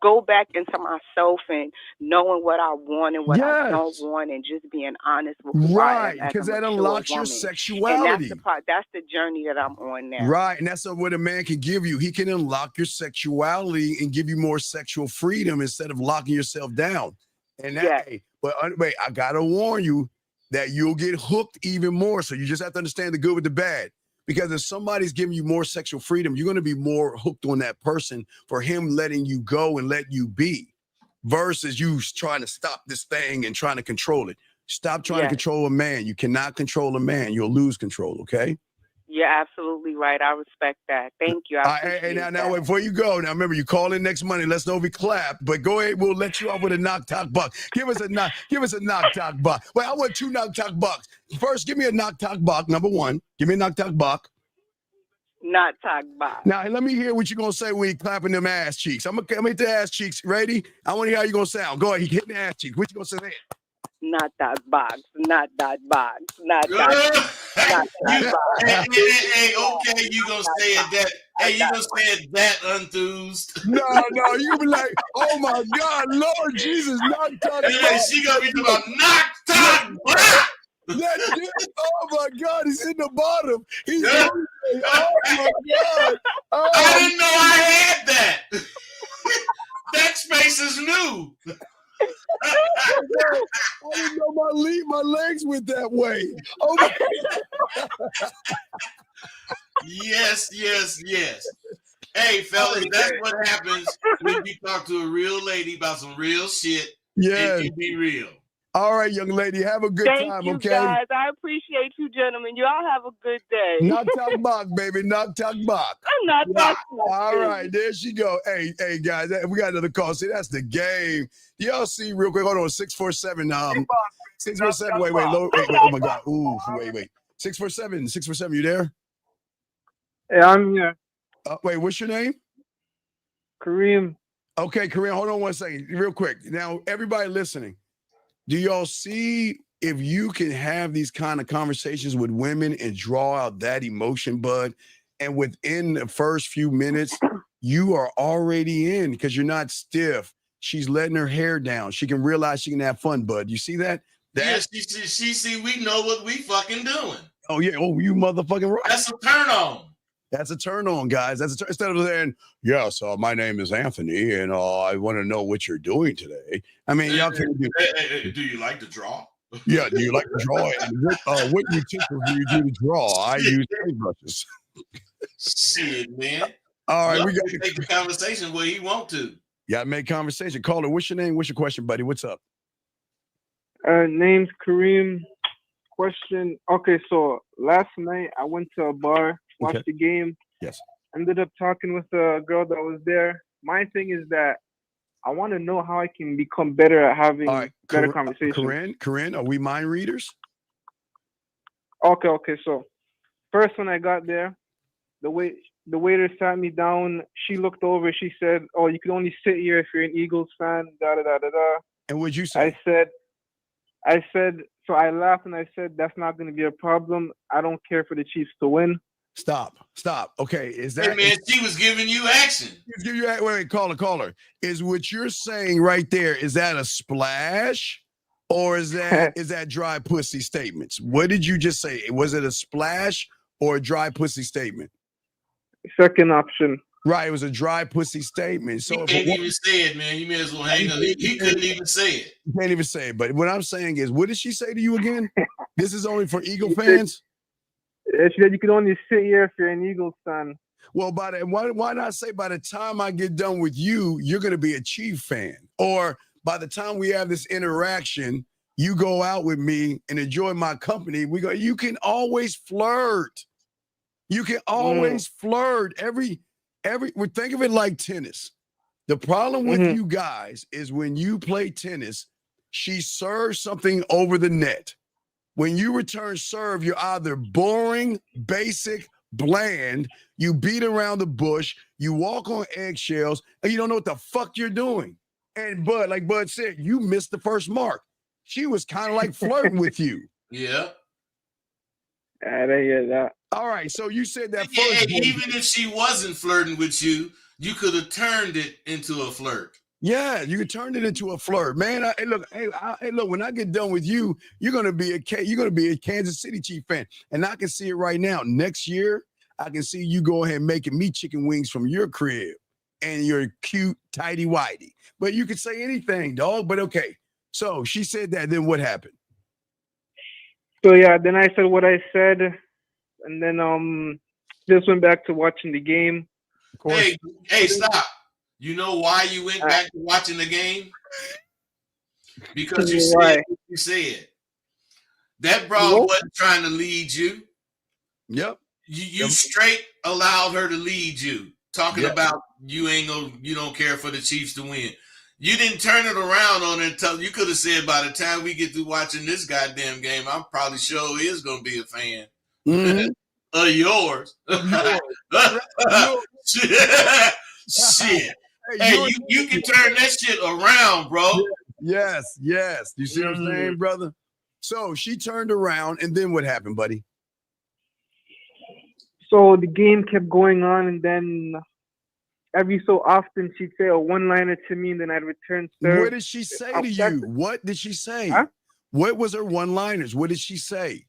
Speaker 9: go back into myself and knowing what I want and what I don't want, and just being honest with who I am.
Speaker 2: Because that unlocks your sexuality.
Speaker 9: And that's the journey that I'm on now.
Speaker 2: Right, and that's what a man can give you. He can unlock your sexuality and give you more sexual freedom instead of locking yourself down. And that, but wait, I gotta warn you that you'll get hooked even more. So you just have to understand the good with the bad. Because if somebody's giving you more sexual freedom, you're going to be more hooked on that person for him letting you go and let you be versus you trying to stop this thing and trying to control it. Stop trying to control a man. You cannot control a man. You'll lose control, okay?
Speaker 9: You're absolutely right. I respect that. Thank you. I appreciate
Speaker 2: now, wait, before you go, now remember, you call in next Monday. Let's know if we clap. But go ahead, we'll let you off with a knock talk buck. Give us a knock talk buck. Wait, I want 2 knock talk bucks. First, give me a knock talk buck. Number 1, give me a knock talk buck.
Speaker 9: Not talk box.
Speaker 2: Now, let me hear what you're gonna say when you're clapping them ass cheeks. I'm gonna hit the ass cheeks. Ready? I want to hear how you're gonna sound. Go ahead, hit the ass cheeks. What you gonna say there?
Speaker 9: Not that box. Not that box. Not that. Not that box.
Speaker 1: Hey, okay, you gonna say it that? Hey, you gonna say it that unthused?
Speaker 2: No, you be like, oh my God, Lord Jesus, knock talk.
Speaker 1: Hey, she gonna be doing knock talk.
Speaker 2: Oh my God, he's in the bottom. He's oh my God. Oh,
Speaker 1: I didn't know I had that. That space is new.
Speaker 2: I didn't know my legs went that way. Oh my
Speaker 1: Yes. Hey, fellas, that's what happens when you talk to a real lady about some real shit.
Speaker 2: Yeah.
Speaker 1: And you be real.
Speaker 2: All right, young lady, have a good time,
Speaker 9: Thank you,
Speaker 2: okay?
Speaker 9: guys. I appreciate you, gentlemen. Y'all have a good day.
Speaker 2: Knock talk bach, baby. Knock talk bach.
Speaker 9: Not talk.
Speaker 2: All right, there she go. Hey, guys, we got another call. See, that's the game. Y'all see real quick. Hold on, 647. 647. Wait. Oh my God. Ooh, wait. 647. You there?
Speaker 10: Yeah, I'm here.
Speaker 2: Wait, what's your name?
Speaker 10: Kareem.
Speaker 2: Okay, Kareem. Hold on 1 second, real quick. Now, everybody listening, do y'all see if you can have these kind of conversations with women and draw out that emotion, bud, and within the first few minutes, you are already in because you're not stiff. She's letting her hair down. She can realize she can have fun, bud. You see that?
Speaker 1: Yes, she see we know what we fucking doing.
Speaker 2: Oh, yeah. Oh, you motherfucking right.
Speaker 1: That's a turn on.
Speaker 2: That's a turn on, guys. Instead of saying, yes, my name is Anthony, and I want to know what you're doing today. I mean, y'all can do.
Speaker 1: Hey, do you like to draw?
Speaker 2: Yeah, do you like to draw? And what utensil do you do to draw? I use paintbrushes.
Speaker 1: Shit, man.
Speaker 2: All right, we got
Speaker 1: to take the conversation where he want to.
Speaker 2: Yeah, make conversation. Caller, what's your name? What's your question, buddy? What's up?
Speaker 10: Name's Kareem. Question. Okay, so last night I went to a bar, watched the game.
Speaker 2: Yes.
Speaker 10: Ended up talking with a girl that was there. My thing is that I want to know how I can become better at having better conversations.
Speaker 2: Corinne, are we mind readers?
Speaker 10: Okay. So first when I got there, the waiter sat me down. She looked over. She said, "Oh, you can only sit here if you're an Eagles fan." Da da da da da.
Speaker 2: And what'd you say?
Speaker 10: I said. So I laughed and I said, "That's not going to be a problem. I don't care for the Chiefs to win."
Speaker 2: Stop. Okay, is that?
Speaker 1: Hey man, she was giving you action.
Speaker 2: Wait, caller. Is what you're saying right there? Is that a splash, or is that dry pussy statements? What did you just say? Was it a splash or a dry pussy statement?
Speaker 10: Second option.
Speaker 2: Right, it was a dry pussy statement. So
Speaker 1: he can't even say it, man. You may as well hang up. He couldn't even say it.
Speaker 2: You can't even say it. But what I'm saying is, what did she say to you again? This is only for Eagle fans?
Speaker 10: She said you can only sit here if you're an Eagles fan.
Speaker 2: Well, why not say by the time I get done with you, you're going to be a Chief fan? Or by the time we have this interaction, you go out with me and enjoy my company. You can always flirt. You can always flirt. Think of it like tennis. The problem with you guys is when you play tennis, she serves something over the net. When you return serve, you're either boring, basic, bland, you beat around the bush, you walk on eggshells, and you don't know what the fuck you're doing. And Bud, like Bud said, you missed the first mark. She was kind of like flirting with you.
Speaker 1: Yeah.
Speaker 10: I didn't hear that.
Speaker 2: All right, so you said that first.
Speaker 1: Hey, even if she wasn't flirting with you, you could have turned it into a flirt.
Speaker 2: Yeah, you could turn it into a flirt, man. Look. When I get done with you, you're gonna be a Kansas City Chief fan, and I can see it right now. Next year, I can see you go ahead and making me chicken wings from your crib and your cute tidy whitey. But you could say anything, dog. But okay. So she said that. Then what happened?
Speaker 10: So yeah, then I said what I said, and then just went back to watching the game.
Speaker 2: Of course.
Speaker 1: Hey, stop. You know why you went back to watching the game? Because you said what you said. That broad wasn't trying to lead you.
Speaker 2: Yep.
Speaker 1: You straight allowed her to lead you, talking about you don't care for the Chiefs to win. You didn't turn it around on her until you could have said, by the time we get through watching this goddamn game, I'm probably sure is going to be a fan of yours. Shit. Hey, you can turn that shit around, bro.
Speaker 2: Yes. You see what I'm saying, brother? So she turned around, and then what happened, buddy?
Speaker 10: So the game kept going on, and then every so often she'd say a one-liner to me, and then I'd return serve.
Speaker 2: What did she say to you? What did she say? Huh? What was her one-liners? What did she say?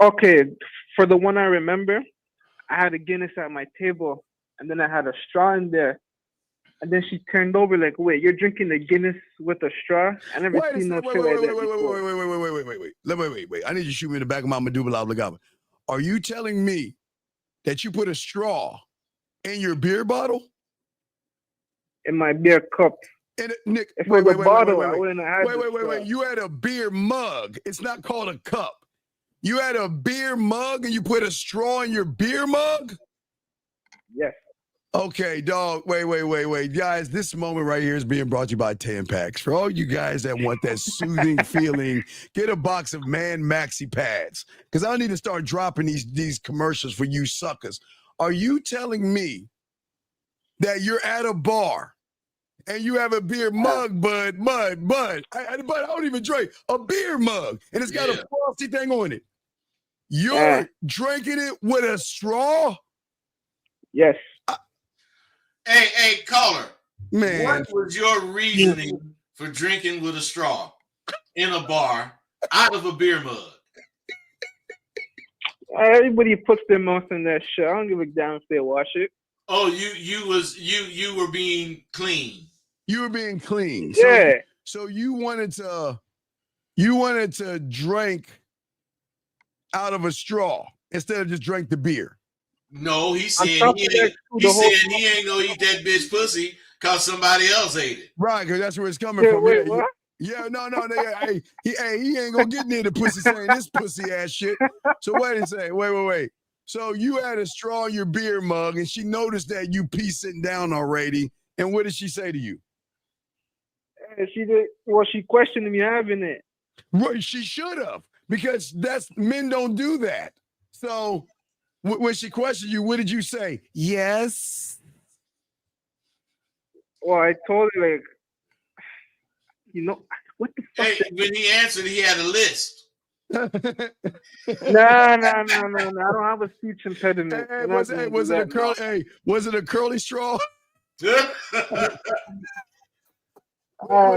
Speaker 10: Okay, for the one I remember, I had a Guinness at my table, and then I had a straw in there. And then she turned over like, wait, you're drinking the Guinness with a straw? I never seen no shit like that before.
Speaker 2: Wait. I need you to shoot me in the back of my medulla oblongata. Are you telling me that you put a straw in your beer bottle?
Speaker 10: In my beer cup.
Speaker 2: Nick,
Speaker 10: if it was a bottle, I wouldn't have had
Speaker 2: Wait. You had a beer mug. It's not called a cup. You had a beer mug and you put a straw in your beer mug?
Speaker 10: Yes.
Speaker 2: Okay, dog. Wait. Guys, this moment right here is being brought to you by Tampax. For all you guys that want that soothing feeling, get a box of Man Maxi Pads. Because I need to start dropping these commercials for you suckers. Are you telling me that you're at a bar and you have a beer mug, bud? I don't even drink. A beer mug. And it's got a frosty thing on it. You're drinking it with a straw?
Speaker 10: Yes.
Speaker 1: Hey, caller.
Speaker 2: Man.
Speaker 1: What was your reasoning for drinking with a straw in a bar out of a beer mug?
Speaker 10: Everybody puts their mouth in that shit. I don't give a damn if they wash it.
Speaker 1: Oh, you were being clean.
Speaker 2: You were being clean.
Speaker 10: Yeah.
Speaker 2: So you wanted to drink out of a straw instead of just drink the beer.
Speaker 1: No, he said he ain't gonna eat that bitch pussy because somebody else ate it.
Speaker 2: Right, because that's where it's coming from.
Speaker 10: Wait, what?
Speaker 2: Yeah, no. He ain't gonna get near the pussy saying this pussy ass shit. So wait a second. Wait. So you had a straw in your beer mug, and she noticed that you pee sitting down already. And what did she say to you?
Speaker 10: She did. Well, she questioned me having it.
Speaker 2: Right, she should have, because men don't do that. So when she questioned you, what did you say? Yes.
Speaker 10: Well, I told her, like, what the fuck?
Speaker 1: Hey, when he answered, he had a list.
Speaker 10: No. I don't have a speech impediment.
Speaker 2: Hey, was it a curly straw?
Speaker 10: Wait.
Speaker 2: Let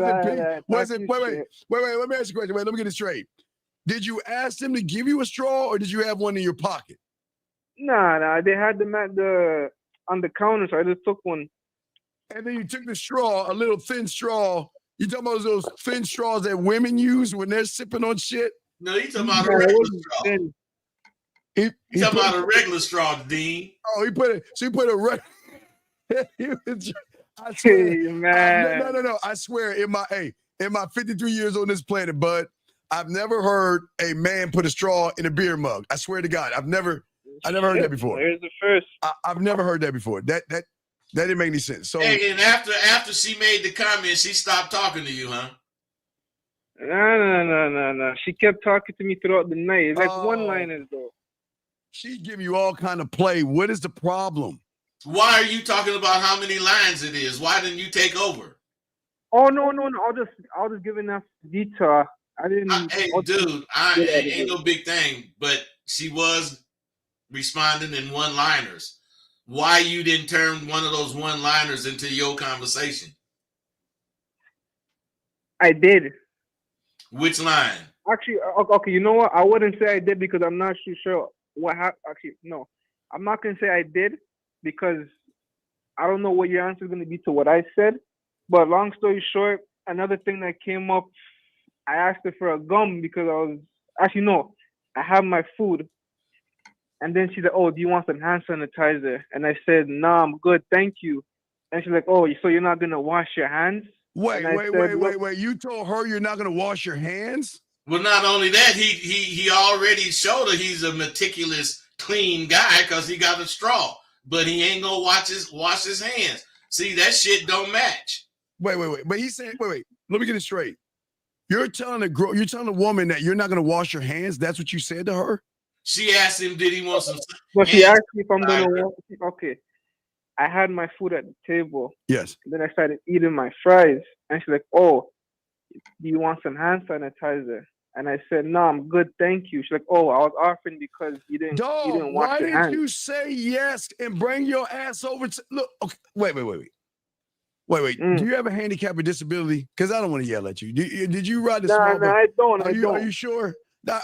Speaker 2: me ask you a question. Wait, let me get it straight. Did you ask him to give you a straw, or did you have one in your pocket?
Speaker 10: Nah. They had them on the counter, so I just took one.
Speaker 2: And then you took the straw, a little thin straw. You talking about those thin straws that women use when they're sipping on shit?
Speaker 1: No, you talking about a regular straw. He talking about a regular straw, Dean.
Speaker 2: Oh, he put a regular. I
Speaker 10: swear, hey, man.
Speaker 2: No. I swear, in my 53 years on this planet, bud, I've never heard a man put a straw in a beer mug. I swear to God, I've never heard that before.
Speaker 10: Here's the first.
Speaker 2: I've never heard that before. That didn't make any sense. So,
Speaker 1: hey, and after she made the comment, she stopped talking to you, huh?
Speaker 10: No. She kept talking to me throughout the night. It's like one-liners, though.
Speaker 2: She's giving you all kind of play. What is the problem?
Speaker 1: Why are you talking about how many lines it is? Why didn't you take over?
Speaker 10: Oh no! I'll just give enough detail. I didn't.
Speaker 1: Ain't no big thing, but she was responding in one-liners. Why you didn't turn one of those one-liners into your conversation?
Speaker 10: I did.
Speaker 1: Which line?
Speaker 10: Actually, okay. You know what? I wouldn't say I did because I'm not too sure what happened. Actually, no. I'm not gonna say I did because I don't know what your answer is gonna be to what I said. But long story short, another thing that came up, I asked her for a gum because I have my food. And then she's like, oh, do you want some hand sanitizer? And I said, nah, I'm good, thank you. And she's like, oh, so you're not going to wash your hands?
Speaker 2: Wait. You told her you're not going to wash your hands?
Speaker 1: Well, not only that, he already showed her he's a meticulous, clean guy because he got a straw, but he ain't gonna wash his hands. See, that shit don't match.
Speaker 2: Wait. But he's saying, wait. Let me get it straight. You're telling a woman that you're not gonna wash your hands. That's what you said to her.
Speaker 1: She asked him, did he want some?
Speaker 10: But she asked me if I'm gonna walk. Okay. I had my food at the table.
Speaker 2: Yes.
Speaker 10: And then I started eating my fries, and she's like, "Oh, do you want some hand sanitizer?" And I said, "No, I'm good, thank you." She's like, "Oh, I was offering because you didn't wash your hands."
Speaker 2: Why didn't you say yes and bring your ass over to look? Okay, wait. Do you have a handicap or disability? Because I don't want to yell at you. Did you ride the small?
Speaker 10: No, I don't.
Speaker 2: Are you sure?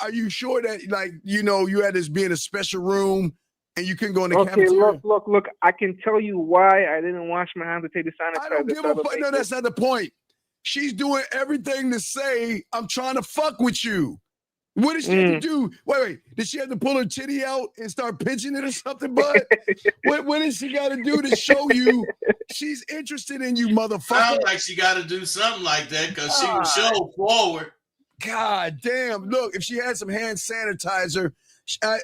Speaker 2: Are you sure that you had this be in a special room and you couldn't go in the cafeteria?
Speaker 10: Look. I can tell you why I didn't wash my hands to take the sanitizer.
Speaker 2: I don't give a fuck. No, that's not the point. She's doing everything to say, I'm trying to fuck with you. What did she have to do? Wait. Did she have to pull her titty out and start pinching it or something, bud? What did she got to do to show you she's interested in you, motherfucker?
Speaker 1: Sounds like she got to do something like that because she was so forward.
Speaker 2: God damn. Look, if she had some hand sanitizer, I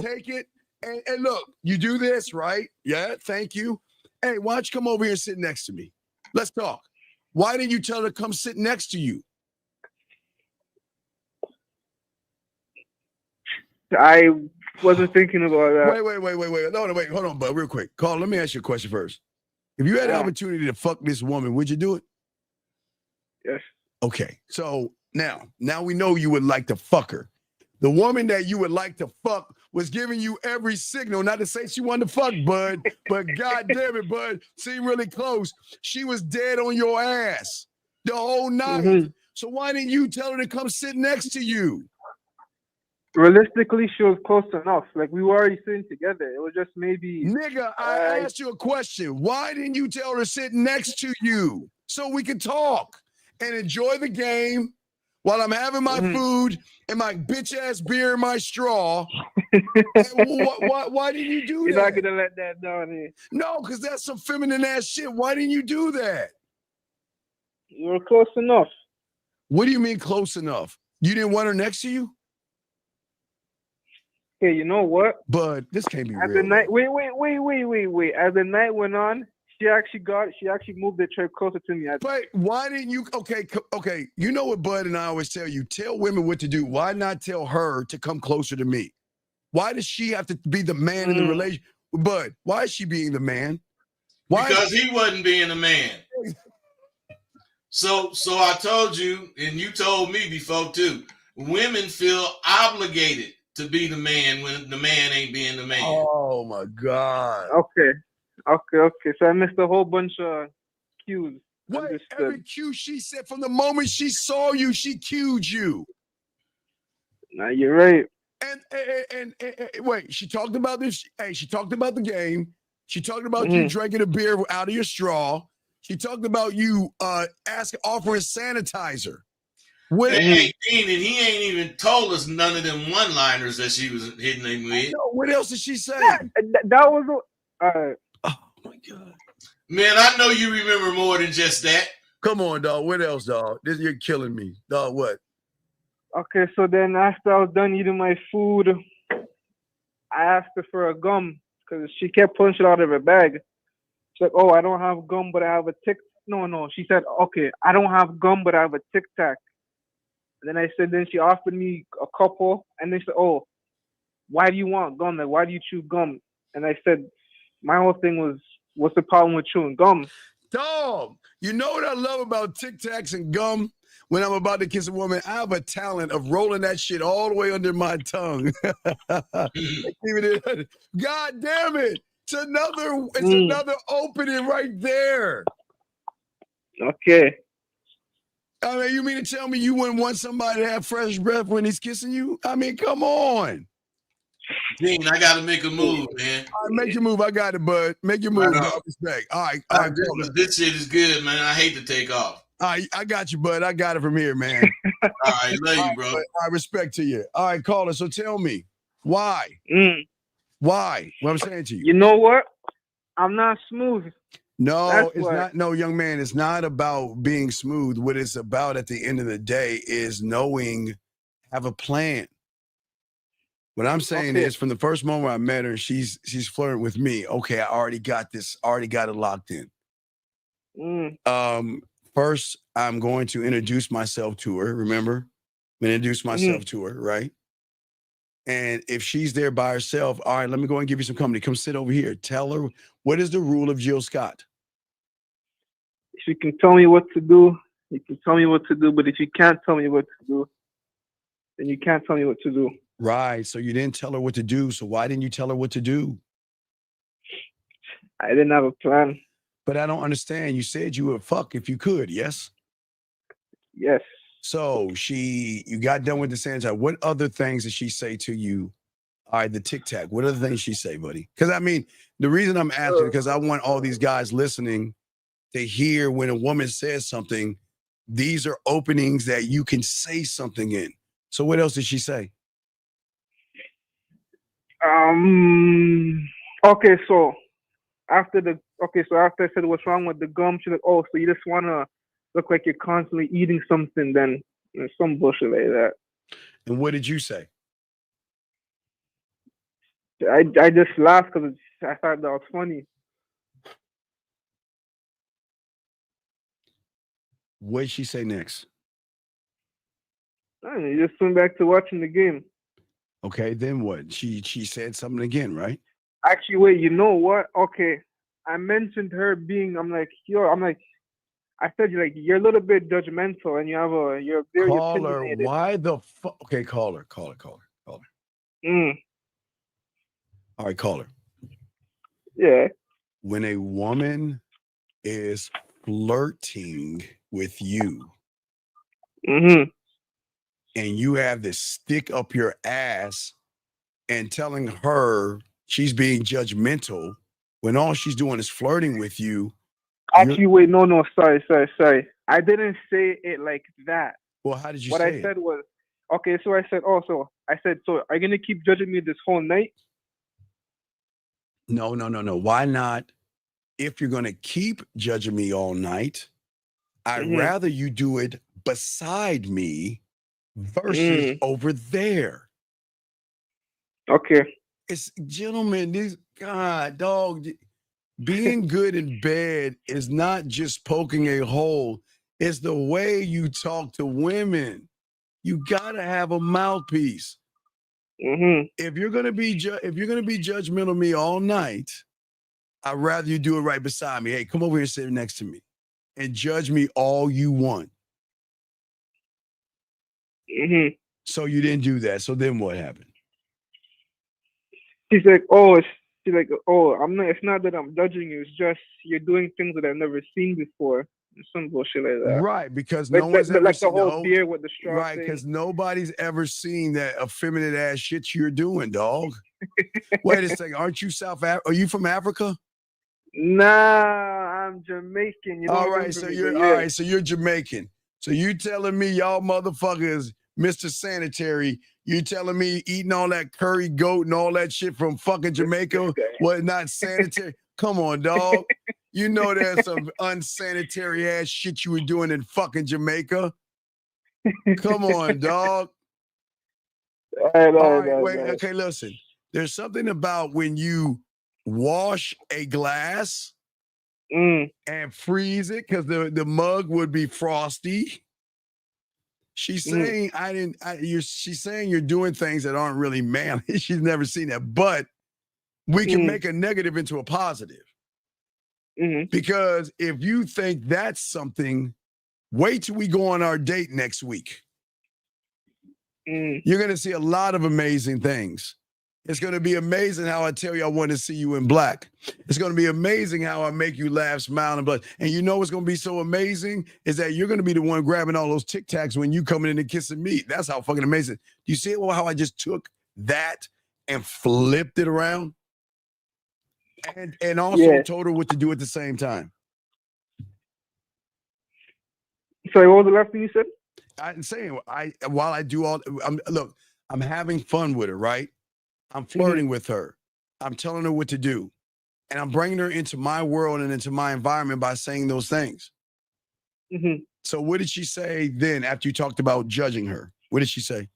Speaker 2: take it. And look, you do this, right? Yeah, thank you. Hey, why don't you come over here and sit next to me? Let's talk. Why didn't you tell her to come sit next to you?
Speaker 10: I wasn't thinking about that.
Speaker 2: Wait. No, wait. Hold on, bud. Real quick. Carl, let me ask you a question first. If you had the opportunity to fuck this woman, would you do it?
Speaker 10: Yes.
Speaker 2: Okay. So now we know you would like to fuck her. The woman that you would like to fuck was giving you every signal, not to say she wanted to fuck, bud, but God damn it, bud, seemed really close. She was dead on your ass the whole night. Mm-hmm. So why didn't you tell her to come sit next to you?
Speaker 10: Realistically, she was close enough. Like, we were already sitting together. It was just maybe...
Speaker 2: Nigga, I asked you a question. Why didn't you tell her to sit next to you so we could talk and enjoy the game while I'm having my food and my bitch-ass beer in my straw? Why didn't you do that?
Speaker 10: You're not going to let that down here.
Speaker 2: No, because that's some feminine-ass shit. Why didn't you do that?
Speaker 10: You were close enough.
Speaker 2: What do you mean close enough? You didn't want her next to you?
Speaker 10: Okay, you know what?
Speaker 2: But this can't be real.
Speaker 10: The night, wait. As the night went on, she actually moved the chair closer to me.
Speaker 2: But why didn't you? Okay. You know what Bud and I always tell you? Tell women what to do. Why not tell her to come closer to me? Why does she have to be the man in the relationship? Bud, why is she being the man? Why?
Speaker 1: Because he wasn't being a man. So I told you, and you told me before too, women feel obligated to be the man when the man ain't being the man.
Speaker 2: Oh my God.
Speaker 10: Okay. So I missed a whole bunch of cues.
Speaker 2: What? Every cue she said from the moment she saw you, she cued you.
Speaker 10: Nah, you're right.
Speaker 2: And wait, she talked about this. Hey, she talked about the game. She talked about you drinking a beer out of your straw. She talked about you offering sanitizer.
Speaker 1: Hey, Dean, and he ain't even told us none of them one-liners that she was hitting him with.
Speaker 2: What else did she say?
Speaker 10: That was
Speaker 2: oh my God.
Speaker 1: Man, I know you remember more than just that.
Speaker 2: Come on, dog. What else, dog? You're killing me. Dog, what?
Speaker 10: Okay, so then after I was done eating my food, I asked her for a gum because she kept pulling it out of her bag. She's like, "Oh, I don't have gum, but I have a tic." No. She said, "Okay, I don't have gum, but I have a Tic Tac." And then I said, then she offered me a couple, and then she said, "Oh, why do you want gum? Like, why do you chew gum?" And I said, my whole thing was, what's the problem with chewing gum?
Speaker 2: Dog, you know what I love about Tic Tacs and gum? When I'm about to kiss a woman, I have a talent of rolling that shit all the way under my tongue. God damn it. It's another opening right there.
Speaker 10: Okay.
Speaker 2: I mean, you mean to tell me you wouldn't want somebody to have fresh breath when he's kissing you? I mean, come on.
Speaker 1: Dean, I got to make a move, man.
Speaker 2: All right, make your move. I got it, bud. Make your move. No respect. All right.
Speaker 1: This shit is good, man. I hate to take off.
Speaker 2: All right, I got you, bud. I got it from here, man.
Speaker 1: All right, love you, bro.
Speaker 2: I respect to you. All right, caller. So tell me, why? Why? What I'm saying to you.
Speaker 10: You know what? I'm not smooth.
Speaker 2: No, it's not. No, young man, it's not about being smooth. What it's about at the end of the day is knowing Have a plan. What I'm saying is, from the first moment I met her, she's flirting with me. Okay, I already got this. Already got it locked in. First, I'm going to introduce myself to her. Remember, I'm going to introduce myself to her, right? And if she's there by herself, all right, let me go and give you some company. Come sit over here. Tell her, what is the rule of Jill Scott?
Speaker 10: If you can tell me what to do, you can tell me what to do. But if you can't tell me what to do, then you can't tell me what to do.
Speaker 2: Right. So you didn't tell her what to do. So why didn't you tell her what to do?
Speaker 10: I didn't have a plan.
Speaker 2: But I don't understand. You said you would fuck if you could, yes?
Speaker 10: Yes.
Speaker 2: So you got done with the sanitizer. What other things did she say to you? All right, the tic tac. What other things she say, buddy? Because I mean, the reason I'm asking, because I want all these guys listening to hear when a woman says something, these are openings that you can say something in. So what else did she say?
Speaker 10: Okay, so after I said what's wrong with the gum, she's like, oh, so you just want to look like you're constantly eating something, then some bullshit like that.
Speaker 2: And what did you say?
Speaker 10: I just laughed because I thought that was funny.
Speaker 2: What did she say next?
Speaker 10: You just went back to watching the game.
Speaker 2: Okay, then what? She said something again, right?
Speaker 10: Actually, wait, you know what? Okay, I mentioned her being, I said you're a little bit judgmental and you're very opinionated.
Speaker 2: Why the fuck? Okay, call her. All right, call her.
Speaker 10: Yeah.
Speaker 2: When a woman is flirting with you, and you have this stick up your ass and telling her she's being judgmental when all she's doing is flirting with you.
Speaker 10: Actually, wait, no, sorry. I didn't say it like that.
Speaker 2: Well, how did you
Speaker 10: what
Speaker 2: say
Speaker 10: I
Speaker 2: it?
Speaker 10: said was, okay, so I said, so are you going to keep judging me this whole night?
Speaker 2: No. Why not? If you're going to keep judging me all night, I'd rather you do it beside me versus over there.
Speaker 10: Okay.
Speaker 2: It's, gentlemen, dog, being good in bed is not just poking a hole. It's the way you talk to women. You got to have a mouthpiece. If you're going to be judgmental of me all night, I'd rather you do it right beside me. Hey, come over here and sit next to me and judge me all you want. So you didn't do that. So then what happened?
Speaker 10: She's like, I'm not. It's not that I'm judging you. It's just you're doing things that I've never seen before. Some bullshit like that.
Speaker 2: Right, because no one's ever
Speaker 10: like
Speaker 2: seen
Speaker 10: the whole beer with the straw.
Speaker 2: Right, because nobody's ever seen that effeminate ass shit you're doing, dog. Wait a second, aren't you Are you from Africa?
Speaker 10: Nah, I'm Jamaican. You
Speaker 2: all right, so you're Jamaican. So you telling me y'all motherfuckers, Mr. Sanitary, you telling me eating all that curry goat and all that shit from fucking Jamaica was not sanitary? Come on, dog. You know there's some unsanitary ass shit you were doing in fucking Jamaica. Come on, dog. All right, wait. Okay, listen. There's something about when you wash a glass and freeze it because the mug would be frosty. She's saying she's saying you're doing things that aren't really manly. She's never seen that, but we can make a negative into a positive. Because if you think that's something, wait till we go on our date next week. You're going to see a lot of amazing things. It's going to be amazing how I tell you I want to see you in black. It's going to be amazing how I make you laugh, smile, and blush. And you know what's going to be so amazing is that you're going to be the one grabbing all those Tic Tacs when you coming in and kissing me. That's how fucking amazing. Do you see how I just took that and flipped it around? And also told her what to do at the same time.
Speaker 10: Sorry, what was the last thing you said?
Speaker 2: I'm saying while I do all, look, I'm having fun with her, right? I'm flirting with her. I'm telling her what to do. And I'm bringing her into my world and into my environment by saying those things. So what did she say then after you talked about judging her? What did she say?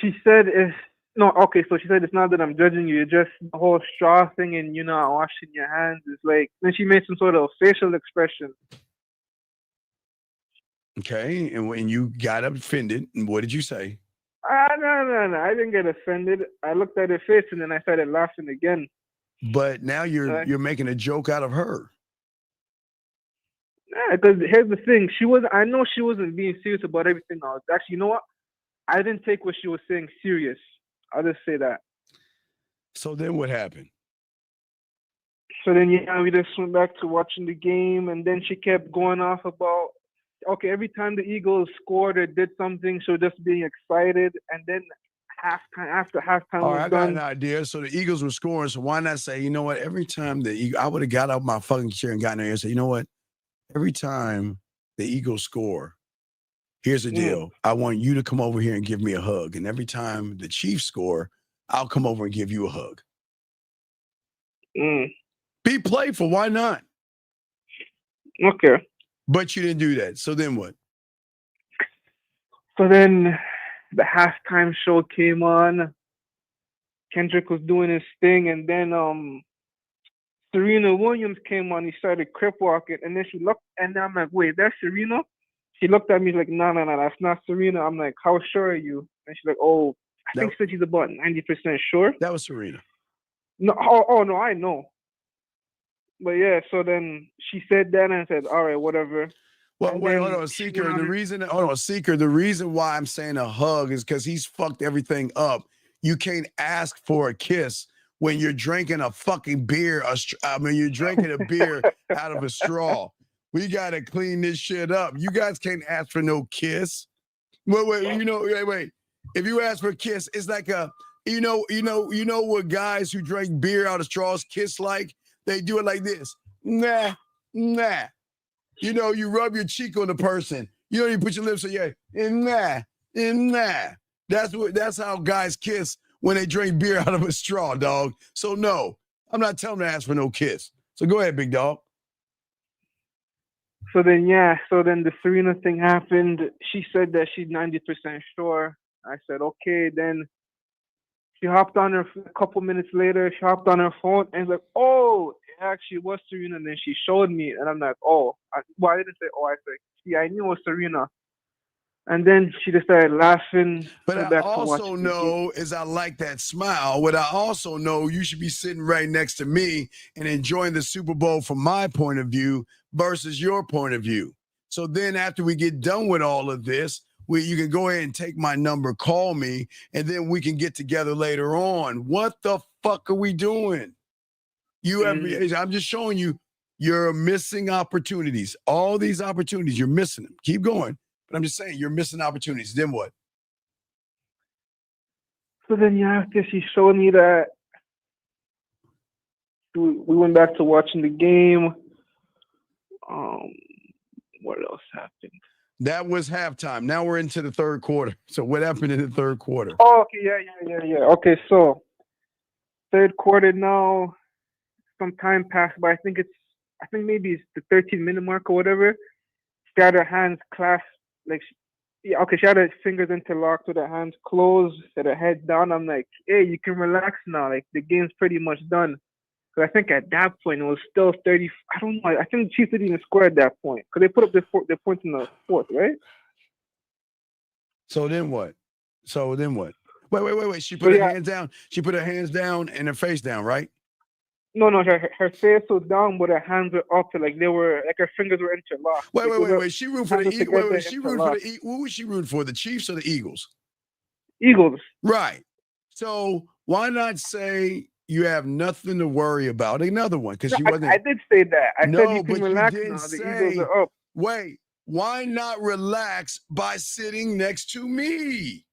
Speaker 10: She said if no, okay, so she said it's not that I'm judging you, it's just the whole straw thing and you not washing your hands is like. Then she made some sort of facial expression.
Speaker 2: Okay, and when you got offended, and what did you say?
Speaker 10: No, I didn't get offended. I looked at her face and then I started laughing again.
Speaker 2: But now you're making a joke out of her.
Speaker 10: Yeah, because here's the thing. I know she wasn't being serious about everything else. Actually, you know what? I didn't take what she was saying serious. I'll just say that.
Speaker 2: So then what happened?
Speaker 10: So then, yeah, we just went back to watching the game, and then she kept going off about, okay, every time the Eagles scored or did something, she was just being excited, and then after halftime
Speaker 2: All
Speaker 10: was
Speaker 2: right, I got an idea. So the Eagles were scoring, so why not say, you know what, every time I would have got out my fucking chair and gotten there and said, you know what, every time the Eagles score, here's the deal. I want you to come over here and give me a hug. And every time the Chiefs score, I'll come over and give you a hug. Be playful. Why not?
Speaker 10: Okay.
Speaker 2: But you didn't do that. So then what?
Speaker 10: So then the halftime show came on. Kendrick was doing his thing. And then Serena Williams came on. He started crip walking. And then she looked. And then I'm like, wait, that's Serena? She looked at me like, no, that's not Serena. I'm like, how sure are you? And she's like, oh, I think she's about 90% sure.
Speaker 2: That was Serena.
Speaker 10: No, no, I know. But yeah, so then she said that and I said, all right, whatever.
Speaker 2: Well,
Speaker 10: and
Speaker 2: wait, hold on, Seeker. The reason why I'm saying a hug is because he's fucked everything up. You can't ask for a kiss when you're drinking a fucking beer. You're drinking a beer out of a straw. We got to clean this shit up. You guys can't ask for no kiss. Wait. If you ask for a kiss, it's like you know what guys who drink beer out of straws kiss like? They do it like this. Nah. You know, you rub your cheek on the person. You don't even put your lips on nah. That's how guys kiss when they drink beer out of a straw, dog. So no, I'm not telling them to ask for no kiss. So go ahead, big dog.
Speaker 10: So then the Serena thing happened. She said that she's 90% sure. I said, okay. Then she hopped on her a couple minutes later. She hopped on her phone and was like, oh, it actually was Serena. And then she showed me. And I'm like, oh. I didn't say, oh. I said, see, I knew it was Serena. And then she just started laughing.
Speaker 2: But I also know is I like that smile. What I also know, you should be sitting right next to me and enjoying the Super Bowl from my point of view versus your point of view. So then after we get done with all of this, you can go ahead and take my number, call me, and then we can get together later on. What the fuck are we doing? I'm just showing you you're missing opportunities. All these opportunities, you're missing them. Keep going. But I'm just saying, you're missing opportunities. Then what?
Speaker 10: So then, after she showed me that, we went back to watching the game. What else happened?
Speaker 2: That was halftime. Now we're into the third quarter. So what happened in the third quarter?
Speaker 10: Oh, okay, yeah. Okay, so third quarter now. Some time passed by. I think maybe it's the 13-minute mark or whatever. She had her hands clasped. She had her fingers interlocked with her hands closed, had her head down. I'm like, hey, you can relax now. Like, the game's pretty much done. Because I think at that point, it was still 30. I don't know. I think the Chiefs didn't even score at that point. Because they put up their points in the fourth, right?
Speaker 2: So then what? Wait. She put her hands down. She put her hands down and her face down, right?
Speaker 10: No, her face was down, but her hands were up, like her fingers were interlocked.
Speaker 2: Wait. She rooted for the Eagles. Who was she rooting for? The Chiefs or the Eagles?
Speaker 10: Eagles.
Speaker 2: Right. So why not say you have nothing to worry about? Another one, because she wasn't.
Speaker 10: I did say that. I said you can relax
Speaker 2: you didn't
Speaker 10: now.
Speaker 2: say,
Speaker 10: the Eagles are up.
Speaker 2: Wait, why not relax by sitting next to me?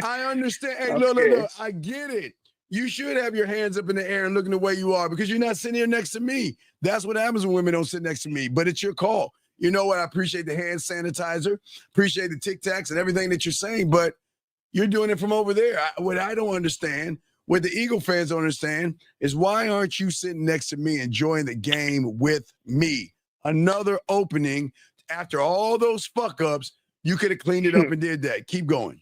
Speaker 2: I understand. Hey, look, I get it. You should have your hands up in the air and looking the way you are because you're not sitting here next to me. That's what happens when women don't sit next to me, but it's your call. You know what? I appreciate the hand sanitizer, appreciate the Tic Tacs and everything that you're saying, but you're doing it from over there. What I don't understand, what the Eagle fans don't understand, is why aren't you sitting next to me enjoying the game with me? Another opening after all those fuck-ups, you could have cleaned it up and did that. Keep going.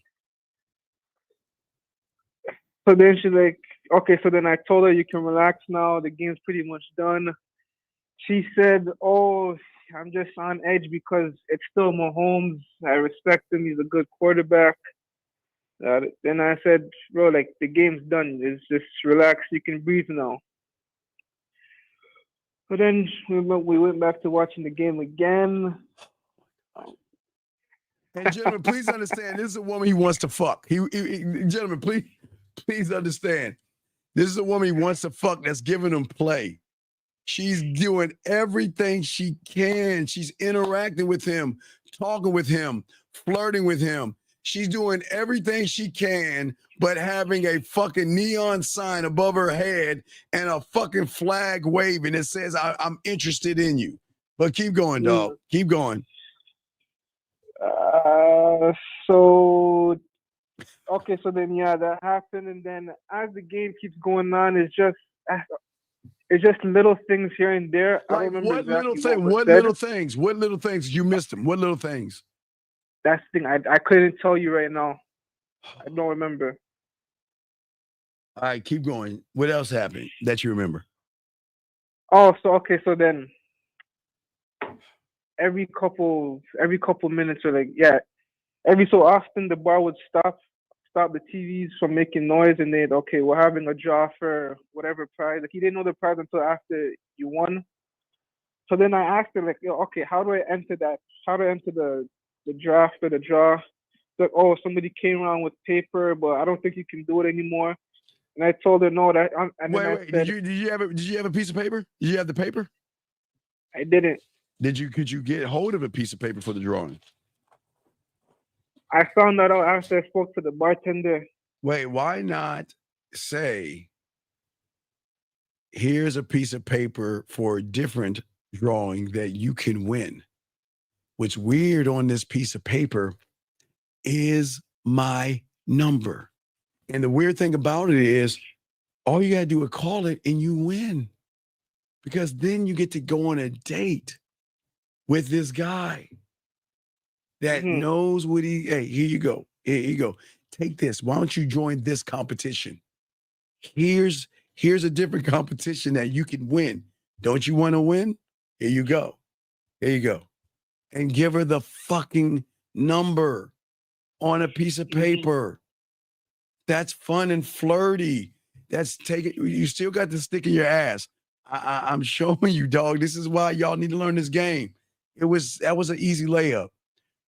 Speaker 10: So then she's like, okay, so then I told her you can relax now. The game's pretty much done. She said, oh, I'm just on edge because it's still Mahomes. I respect him. He's a good quarterback. Then I said, bro, like the game's done. It's just relax. You can breathe now. So then we went back to watching the game again.
Speaker 2: And gentlemen, please understand, this is a woman he wants to fuck. Gentlemen, please understand, this is a woman he wants to fuck that's giving him play. She's doing everything she can. She's interacting with him, talking with him, flirting with him. She's doing everything she can, but having a fucking neon sign above her head and a fucking flag waving that says, I'm interested in you. But keep going, dog. Keep going.
Speaker 10: So then that happened, and then as the game keeps going on, it's just little things here and there.
Speaker 2: Like,
Speaker 10: I don't remember
Speaker 2: what little
Speaker 10: exactly
Speaker 2: thing? What little things? What little things? You missed them. What little things?
Speaker 10: That's the thing. I couldn't tell you right now. I don't remember.
Speaker 2: All right, keep going. What else happened that you remember?
Speaker 10: Oh, so then every couple minutes, or every so often the bar would stop the TVs from making noise, and they'd, okay, we're having a draw for whatever prize. Like, he didn't know the prize until after you won. So then I asked her, like, okay, how do I enter that? How do I enter the draft or the draw? Like, oh, somebody came around with paper, but I don't think you can do it anymore. And I told her no.
Speaker 2: Wait. Did you have a piece of paper? Did you have the paper?
Speaker 10: I didn't.
Speaker 2: Could you get hold of a piece of paper for the drawing?
Speaker 10: I found that out after I spoke to the bartender.
Speaker 2: Wait, why not say, here's a piece of paper for a different drawing that you can win? What's weird on this piece of paper is my number. And the weird thing about it is, all you got to do is call it and you win. Because then you get to go on a date with this guy that knows what hey, here you go. Here you go. Take this. Why don't you join this competition? Here's a different competition that you can win. Don't you want to win? Here you go. Here you go. And give her the fucking number on a piece of paper. That's fun and flirty. That's you still got the stick in your ass. I'm showing you, dog. This is why y'all need to learn this game. That was an easy layup.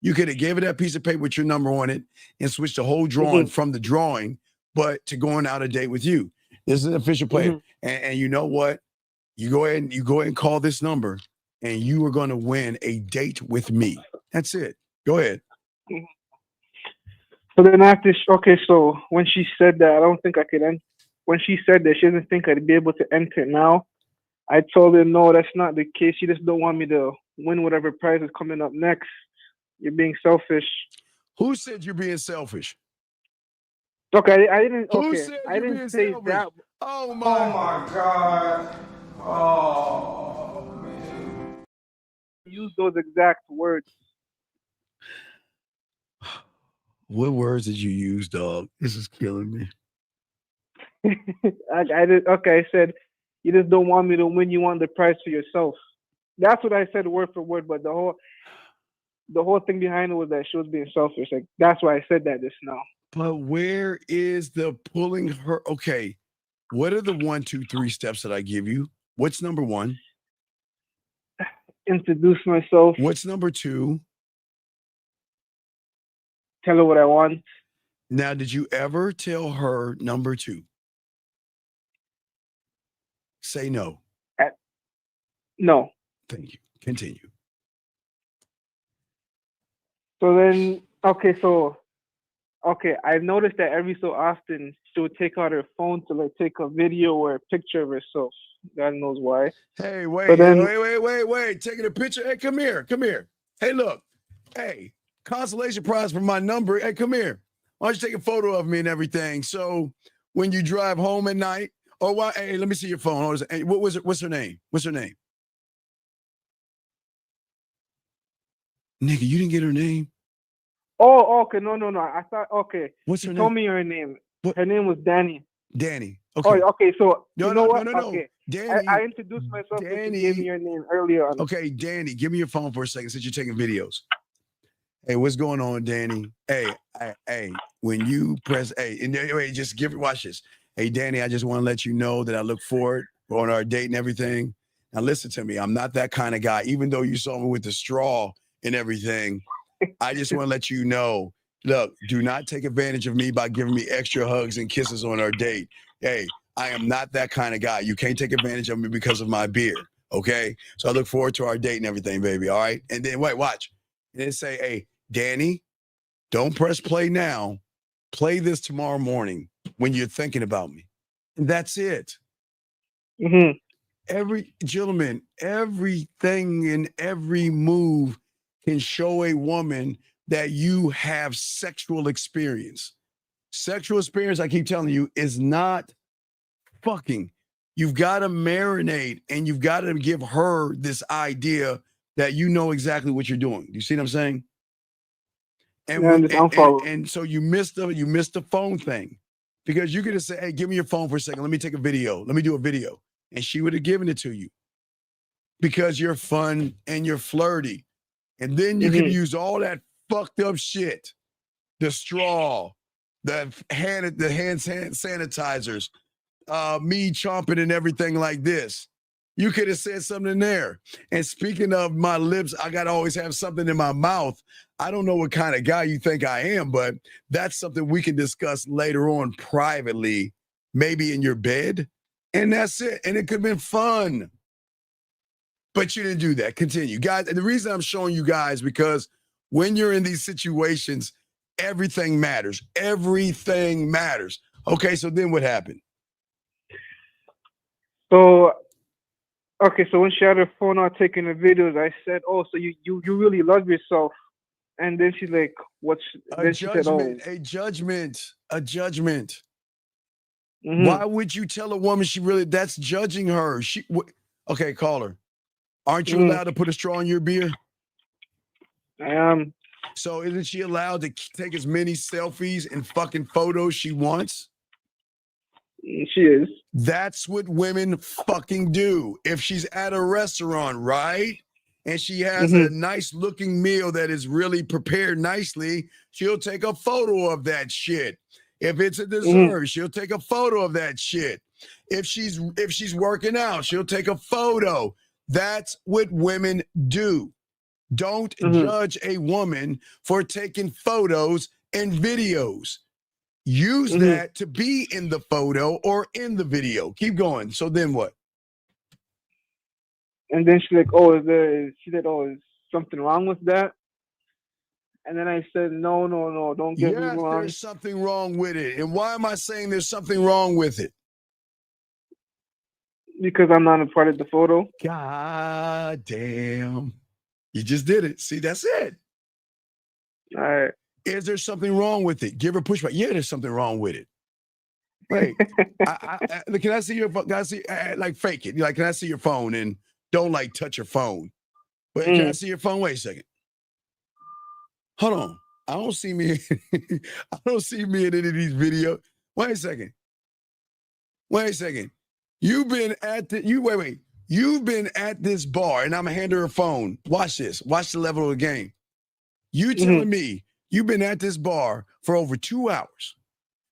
Speaker 2: You could have gave her that piece of paper with your number on it and switched the whole drawing from the drawing, but to going out a date with you. This is an official player. And you know what? You go ahead and call this number, and you are going to win a date with me. That's it. Go ahead.
Speaker 10: So then so when she said that, I don't think I could enter. When she said that she doesn't think I'd be able to enter now, I told her, no, that's not the case. She just don't want me to win whatever prize is coming up next. You're being selfish.
Speaker 2: Who said you're being selfish?
Speaker 10: Okay, I didn't.
Speaker 2: Who
Speaker 10: Okay,
Speaker 2: said
Speaker 10: I
Speaker 2: you're
Speaker 10: didn't
Speaker 2: being
Speaker 10: say
Speaker 2: selfish?
Speaker 10: that.
Speaker 2: Oh my
Speaker 4: God. Oh man.
Speaker 10: Use those exact words.
Speaker 2: What words did you use, dog? This is killing me.
Speaker 10: I did. Okay, I said you just don't want me to win. You want the prize for yourself. That's what I said word for word. But the whole thing behind it was that she was being selfish. Like, that's why I said that just now.
Speaker 2: But where is the pulling her? Okay, what are the 1, 2, 3 steps that I give you? What's number 1?
Speaker 10: Introduce myself.
Speaker 2: What's number 2?
Speaker 10: Tell her what I want.
Speaker 2: Now, did you ever tell her number 2? Say no.
Speaker 10: No.
Speaker 2: Thank you. Continue.
Speaker 10: So then, I noticed that every so often she would take out her phone to like take a video or a picture of herself. God knows why.
Speaker 2: Hey, wait. Taking a picture. Hey, come here. Hey, look. Hey, consolation prize for my number. Hey, come here. Why don't you take a photo of me and everything? So when you drive home at night, hey, let me see your phone. Hey, what's her name? What's her name? Nigga, you didn't get her name?
Speaker 10: Oh, okay. No. I thought, okay.
Speaker 2: What's her
Speaker 10: name?
Speaker 2: name?
Speaker 10: Told me her name.
Speaker 2: What?
Speaker 10: Her name was Danny.
Speaker 2: Danny. Okay.
Speaker 10: Oh, okay. So
Speaker 2: No,
Speaker 10: you know what?
Speaker 2: No.
Speaker 10: Okay.
Speaker 2: Danny.
Speaker 10: I introduced myself.
Speaker 2: Danny.
Speaker 10: You gave me your name earlier on.
Speaker 2: Okay, Danny, give me your phone for a second since you're taking videos. Hey, what's going on, Danny? Hey, when you press, and wait, just watch this. Hey, Danny, I just want to let you know that I look forward on our date and everything. Now, listen to me. I'm not that kind of guy. Even though you saw me with the straw and everything, I just want to let you know, look, do not take advantage of me by giving me extra hugs and kisses on our date. Hey, I am not that kind of guy. You can't take advantage of me because of my beard, okay? So I look forward to our date and everything, baby, all right? And then, wait, watch. And then say, hey, Danny, don't press play now. Play this tomorrow morning when you're thinking about me. And that's it. Gentlemen, everything and every move can show a woman that you have sexual experience. Sexual experience, I keep telling you, is not fucking. You've got to marinate and you've got to give her this idea that you know exactly what you're doing. You see what I'm saying? And so you missed the phone thing, because you could have said, hey, give me your phone for a second. Let me take a video. Let me do a video. And she would have given it to you because you're fun and you're flirty. And then you can use all that fucked up shit, the straw, the hand sanitizers, me chomping and everything like this. You could have said something in there. And speaking of my lips, I got to always have something in my mouth. I don't know what kind of guy you think I am, but that's something we can discuss later on privately, maybe in your bed. And that's it. And it could have been fun. But you didn't do that. Continue. Guys, and the reason I'm showing you guys, because when you're in these situations, everything matters. Everything matters. Okay, so then what happened?
Speaker 10: So when she had her phone out taking the videos, I said, "Oh, so you really love yourself?" And then she's like, "What's?" Then she said, "Oh,
Speaker 2: a judgment." Why would you tell a woman that's judging her? Okay, call her. Aren't you allowed to put a straw in your beer?
Speaker 10: I am.
Speaker 2: So isn't she allowed to take as many selfies and fucking photos she wants?
Speaker 10: She is.
Speaker 2: That's what women fucking do. If she's at a restaurant, right? And she has a nice looking meal that is really prepared nicely, she'll take a photo of that shit. If it's a dessert, she'll take a photo of that shit. If she's working out, she'll take a photo. That's what women do. Don't judge a woman for taking photos and videos. Use that to be in the photo or in the video. Keep going. So then what?
Speaker 10: And then she's like, "Oh, is something wrong with that?" And then I said, No, don't get me wrong.
Speaker 2: There's something wrong with it. And why am I saying there's something wrong with it?
Speaker 10: Because I'm not a part of the photo.
Speaker 2: God damn. You just did it. See, that's it.
Speaker 10: All right.
Speaker 2: Is there something wrong with it? Give her pushback. Yeah, there's something wrong with it. Wait, can I see your phone? Can I see, like, fake it? Like, can I see your phone? And don't, like, touch your phone. But can I see your phone? Wait a second. Hold on. I don't see me in any of these videos. Wait a second. You've been at this bar, and I'm gonna hand her a phone. Watch this. Watch the level of the game. You telling me you've been at this bar for over 2 hours.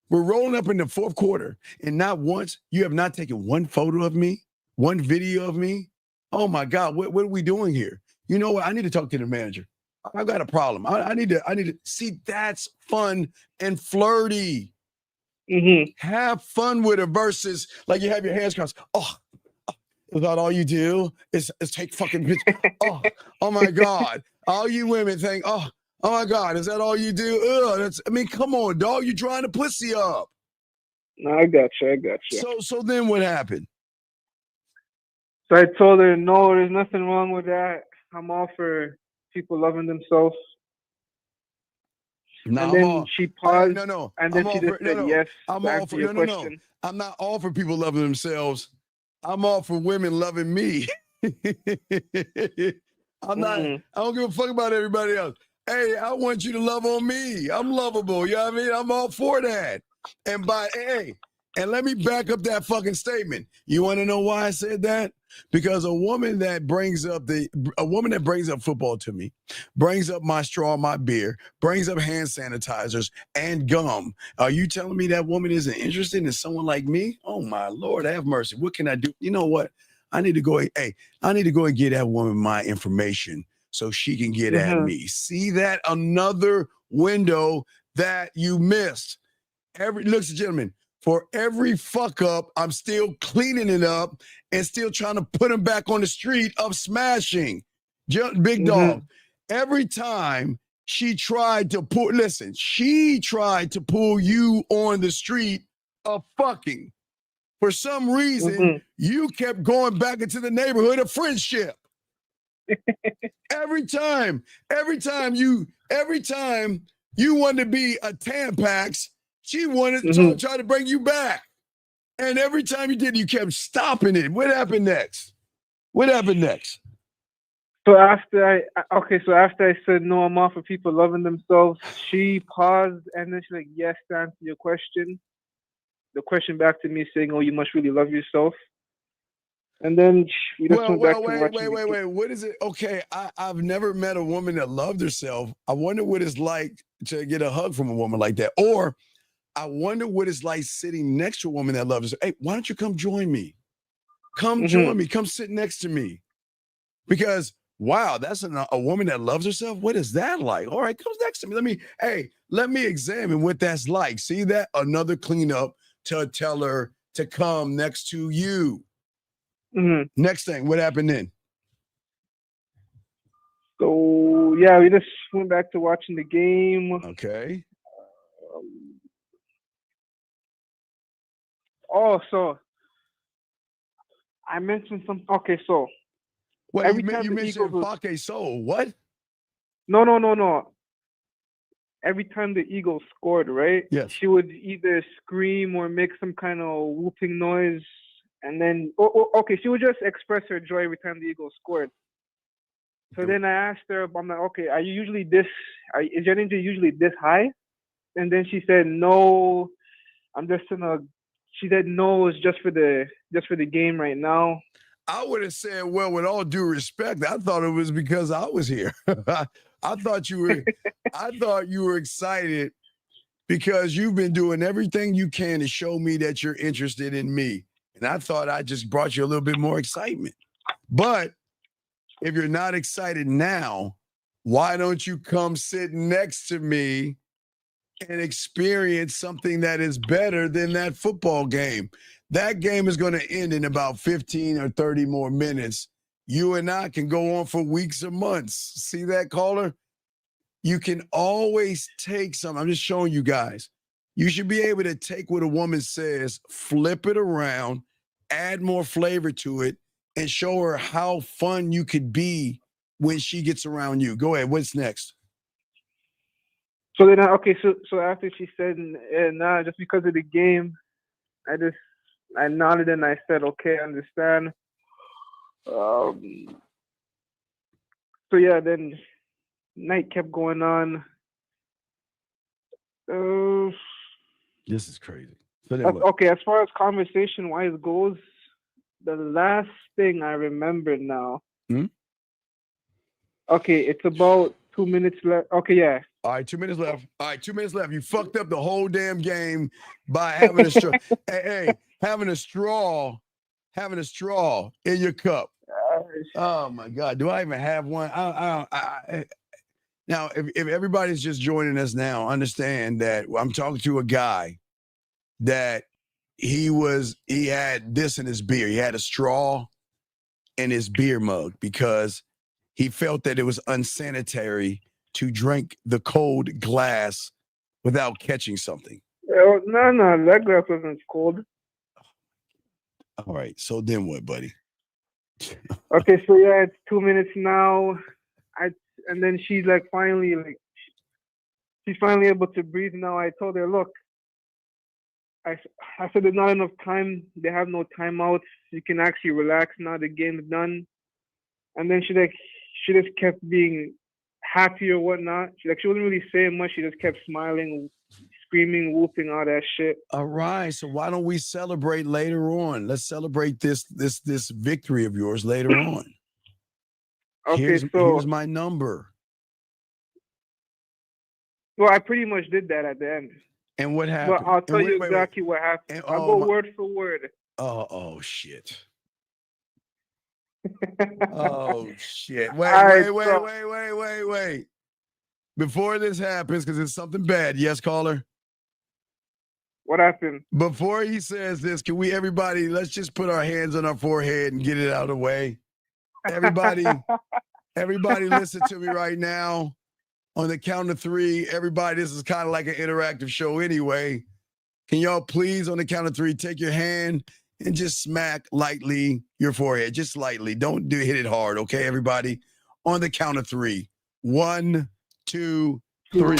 Speaker 2: We're rolling up in the fourth quarter, and not once you have not taken one photo of me, one video of me. Oh my God, what are we doing here? You know what? I need to talk to the manager. I've got a problem. I need to see. That's fun and flirty. Have fun with it versus like you have your hands crossed. Is that all you do? Is take fucking pictures? Oh my God. All you women think, oh my God, is that all you do? Come on, dog. You're trying to pussy up.
Speaker 10: No, I got you.
Speaker 2: So then what happened?
Speaker 10: So I told her, no, there's nothing wrong with that. I'm all for people loving themselves.
Speaker 2: No,
Speaker 10: and then she paused.
Speaker 2: No.
Speaker 10: And then she just said yes.
Speaker 2: I'm all for no. I'm not all for people loving themselves. I'm all for women loving me. I'm not. I don't give a fuck about everybody else. Hey, I want you to love on me. I'm lovable. You know what I mean? I'm all for that. And And let me back up that fucking statement. You want to know why I said that? Because a woman that brings up football to me, brings up my straw, my beer, brings up hand sanitizers and gum. Are you telling me that woman isn't interested in someone like me? Oh my Lord, have mercy. What can I do? You know what? I need to go and get that woman my information so she can get at me. See that? Another window that you missed. Listen, gentlemen, for every fuck up, I'm still cleaning it up and still trying to put him back on the street of smashing. Big dog. Every time she tried to pull you on the street of fucking. For some reason, you kept going back into the neighborhood of friendship. Every time you wanted to be a Tampax, she wanted to try to bring you back. And every time you did, you kept stopping it. What happened next?
Speaker 10: So after I said no, I'm all for people loving themselves, she paused and then she's like, yes, to answer your question. The question back to me saying, oh, you must really love yourself. And then we just went back to watching.
Speaker 2: Wait. What is it? Okay, I've never met a woman that loved herself. I wonder what it's like to get a hug from a woman like that. Or I wonder what it's like sitting next to a woman that loves herself. Hey, why don't you come join me? Come join me. Come sit next to me. Because, wow, that's a woman that loves herself? What is that like? All right, come next to me. Let me examine what that's like. See that? Another cleanup to tell her to come next to you. Next thing, what happened then?
Speaker 10: So, yeah, we just went back to watching the game.
Speaker 2: Okay.
Speaker 10: So I mentioned some. Okay, so
Speaker 2: Wait, you mentioned Fake Soul. What?
Speaker 10: No. Every time the Eagles scored, right?
Speaker 2: Yes.
Speaker 10: She would either scream or make some kind of whooping noise. And then, she would just express her joy every time the Eagles scored. So then I asked her, I'm like, okay, are you usually is your energy usually this high? And then she said, no, she said, no, it's just for the game right now.
Speaker 2: I would have said, well, with all due respect, I thought it was because I was here. I thought you were excited because you've been doing everything you can to show me that you're interested in me. And I thought I just brought you a little bit more excitement. But if you're not excited now, why don't you come sit next to me and experience something that is better than that football game? That game is going to end in about 15 or 30 more minutes. You and I can go on for weeks or months. See that, caller? You can always take some. I'm just showing you guys. You should be able to take what a woman says, flip it around, add more flavor to it, and show her how fun you could be when she gets around you. Go ahead. What's next?
Speaker 10: So then, so after she said, nah, just because of the game, I nodded and I said, okay, I understand. So yeah, then night kept going on.
Speaker 2: This is crazy. So
Speaker 10: okay, as far as conversation-wise goes, the last thing I remember now. Okay, it's about 2 minutes left. Okay, yeah.
Speaker 2: All right, 2 minutes left. You fucked up the whole damn game by having a straw. Having a straw in your cup. Oh my God, do I even have one? Now, if everybody's just joining us now, understand that I'm talking to a guy that he had this in his beer. He had a straw in his beer mug because he felt that it was unsanitary to drink the cold glass without catching something.
Speaker 10: No, that glass wasn't cold.
Speaker 2: All right, so then what, buddy?
Speaker 10: Okay, so yeah, it's 2 minutes now. And then she's finally able to breathe now. I told her, look, I said there's not enough time. They have no timeouts. You can actually relax now. The game's done. And then she just kept being happy or whatnot. She wasn't really saying much. She just kept smiling, screaming, whooping, all that shit.
Speaker 2: All right. So why don't we celebrate later on? Let's celebrate this victory of yours later on.
Speaker 10: Okay,
Speaker 2: here's my number.
Speaker 10: Well, I pretty much did that at the end.
Speaker 2: And what happened?
Speaker 10: But I'll tell you exactly what happened. I'll go word for word.
Speaker 2: Oh shit. Oh shit. Wait. Before this happens, because it's something bad. Yes, caller?
Speaker 10: What happened?
Speaker 2: Before he says this, can we let's just put our hands on our forehead and get it out of the way. Everybody listen to me right now. On the count of 3, everybody, this is kind of like an interactive show anyway. Can y'all please, on the count of 3, take your hand and just smack lightly your forehead, just lightly. Don't hit it hard, okay, everybody? On the count of 3. 1, 2, 3.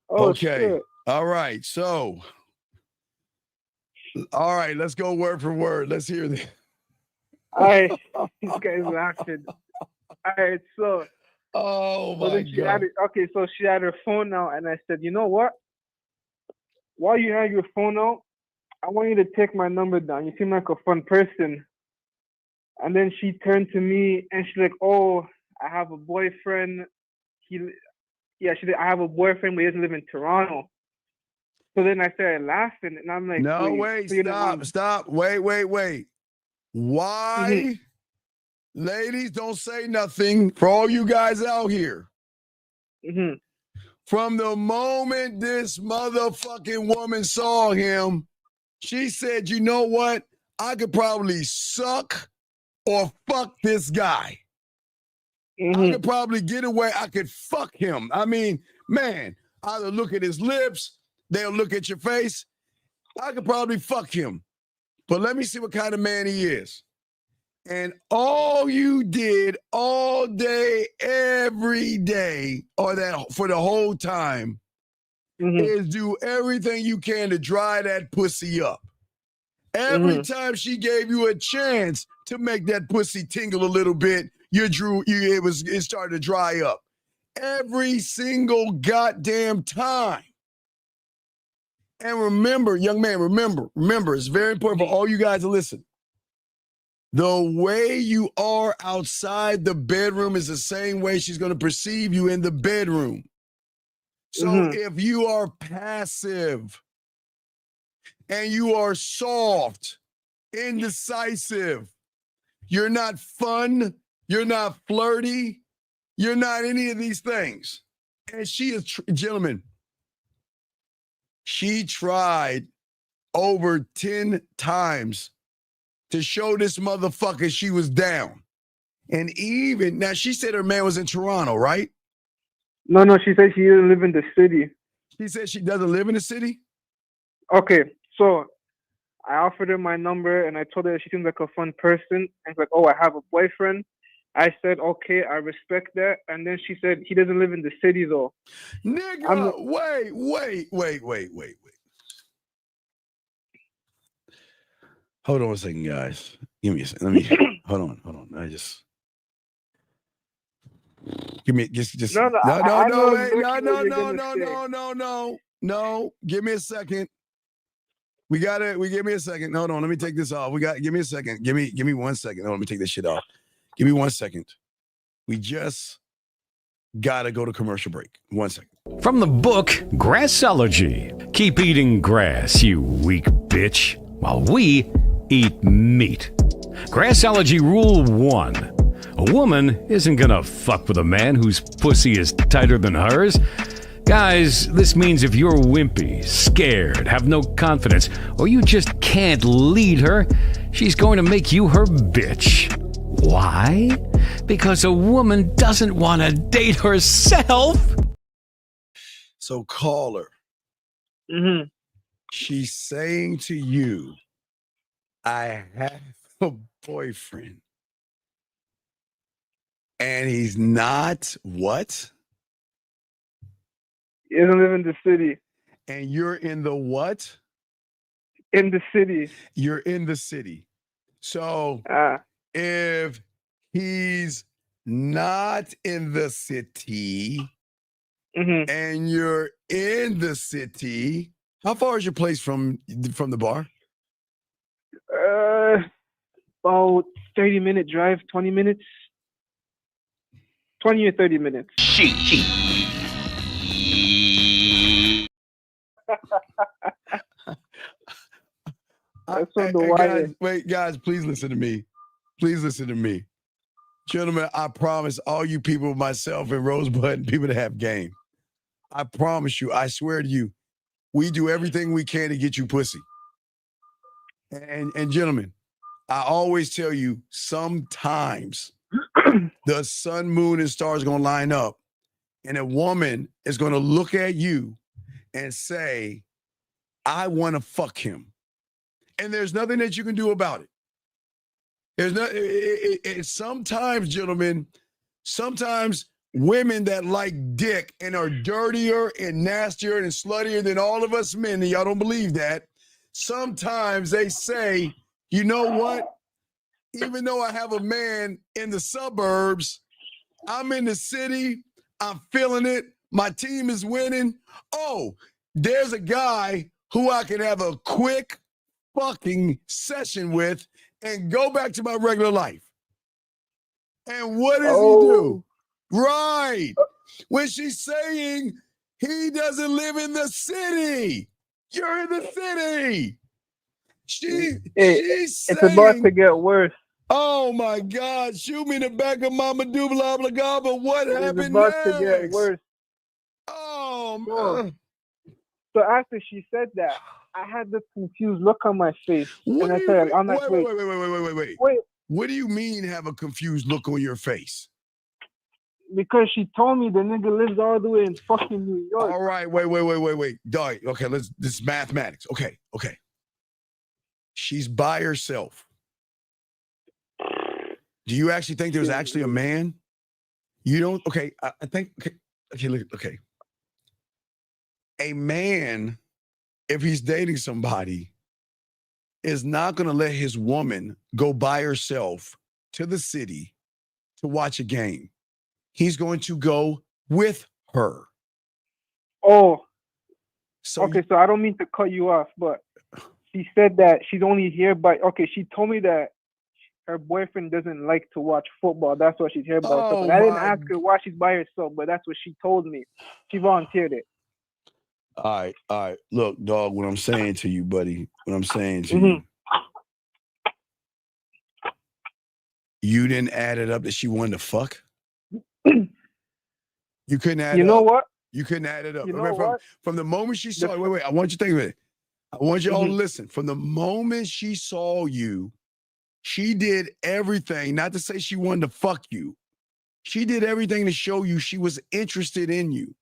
Speaker 10: Oh,
Speaker 2: okay.
Speaker 10: Shit.
Speaker 2: All right. So, all right, let's go word for word. Let's hear this.
Speaker 10: All right. These guys laughing. All right. So,
Speaker 2: oh my God.
Speaker 10: So she had her phone out, and I said, you know what? While you have your phone out, I want you to take my number down. You seem like a fun person. And then she turned to me and she's like, oh, I have a boyfriend. She said, I have a boyfriend, but he doesn't live in Toronto. So then I started laughing, and I'm like,
Speaker 2: no, wait, stop. Wait. Why? Mm-hmm. Ladies, don't say nothing for all you guys out here.
Speaker 10: Mm-hmm.
Speaker 2: From the moment this motherfucking woman saw him, she said, you know what? I could probably suck or fuck this guy. Mm-hmm. I could probably get away. I could fuck him. I mean, man, either look at his lips, they'll look at your face. I could probably fuck him. But let me see what kind of man he is. And all you did all day, every day, or that for the whole time, is do everything you can to dry that pussy up. Every time she gave you a chance to make that pussy tingle a little bit, it started to dry up. Every single goddamn time. And remember, young man, remember, it's very important for all you guys to listen. The way you are outside the bedroom is the same way she's going to perceive you in the bedroom. So if you are passive and you are soft, indecisive, you're not fun, you're not flirty, you're not any of these things. And she is, gentlemen, she tried over 10 times to show this motherfucker she was down. And even, now she said her man was in Toronto, right?
Speaker 10: No, she said she doesn't live in the city.
Speaker 2: She said she doesn't live in the city?
Speaker 10: Okay, so I offered her my number and I told her she seems like a fun person. And she's like, oh, I have a boyfriend. I said, okay, I respect that. And then she said, he doesn't live in the city though.
Speaker 2: Nigga, wait. Hold on a second, guys. Give me a second. Let me hold on. Give me just no. Give me a second. Give me a second. Hold on. Let me take this off. Give me a second. Give me 1 second. Let me take this shit off. Give me 1 second. We just gotta go to commercial break. 1 second.
Speaker 11: From the book Grassology. Keep eating grass, you weak bitch, while we eat meat. Grassology Rule 1. A woman isn't gonna fuck with a man whose pussy is tighter than hers. Guys, this means if you're wimpy, scared, have no confidence, or you just can't lead her, she's going to make you her bitch. Why? Because a woman doesn't want to date herself.
Speaker 2: So call her. She's saying to you, I have a boyfriend. And he's not what?
Speaker 10: He doesn't live in the city.
Speaker 2: And you're in the what?
Speaker 10: In the city.
Speaker 2: You're in the city. So if he's not in the city, and you're in the city, how far is your place from the bar?
Speaker 10: About 30-minute drive, 20 minutes. 20 or 30 minutes.
Speaker 2: Guys, please listen to me. Please listen to me. Gentlemen, I promise all you people, myself and Rosebud, and people that have game, I promise you, I swear to you, we do everything we can to get you pussy. And gentlemen, I always tell you, sometimes the sun, moon, and stars are going to line up, and a woman is going to look at you and say, I want to fuck him. And there's nothing that you can do about it. There's no. Sometimes, gentlemen, sometimes women that like dick and are dirtier and nastier and sluttier than all of us men, and y'all don't believe that, sometimes they say, you know what? Even though I have a man in the suburbs, I'm in the city, I'm feeling it, my team is winning. Oh, there's a guy who I can have a quick fucking session with and go back to my regular life. And what does he do? Right. When she's saying he doesn't live in the city. You're in the city. She's
Speaker 10: it's
Speaker 2: saying,
Speaker 10: about to get worse.
Speaker 2: Oh my God, shoot me in the back of Mama Doobla Oblagaba. What happened
Speaker 10: It's about
Speaker 2: next?
Speaker 10: to get worse.
Speaker 2: Oh, man.
Speaker 10: So after she said that, I had this confused look on my face.
Speaker 2: What
Speaker 10: and I
Speaker 2: do
Speaker 10: said,
Speaker 2: you,
Speaker 10: I'm like,
Speaker 2: wait. What do you mean have a confused look on your face?
Speaker 10: Because she told me the nigga lives all the way in fucking New York.
Speaker 2: All right, wait. Dog, okay, this is mathematics. Okay. She's by herself. Do you actually think there's actually a man? You don't? Okay, I think, okay. A man, if he's dating somebody, is not going to let his woman go by herself to the city to watch a game. He's going to go with her.
Speaker 10: Oh, so so I don't mean to cut you off, but she said that she's only here she told me that her boyfriend doesn't like to watch football. That's what she's here by herself. And I didn't ask her why she's by herself, but that's what she told me. She volunteered it.
Speaker 2: All right. Look, dog, what I'm saying to you, buddy, you didn't add it up that she wanted to fuck? You couldn't add it up.
Speaker 10: You know what?
Speaker 2: You couldn't add it up.
Speaker 10: You know what?
Speaker 2: From the moment she saw you, wait, I want you to think of it. I want you all to listen. From the moment she saw you, she did everything, not to say she wanted to fuck you. She did everything to show you she was interested in you.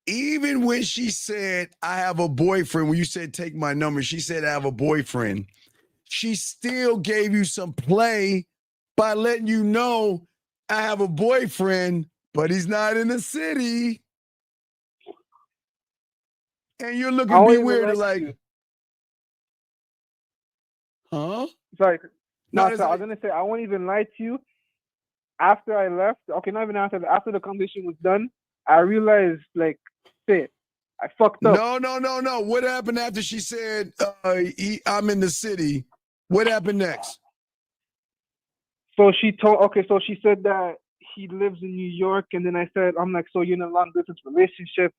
Speaker 2: Even when she said, I have a boyfriend, when you said, take my number, she said, I have a boyfriend. She still gave you some play by letting you know, I have a boyfriend, but he's not in the city. And you're looking at me weird, like, huh?
Speaker 10: Sorry. No, I was going to say, I won't even lie to you. After I left, not even after the conversation was done, I realized, like, shit, I fucked up.
Speaker 2: No. What happened after she said, I'm in the city? What happened next?
Speaker 10: So she said that he lives in New York, and then I said, I'm like, so you're in a long distance relationship?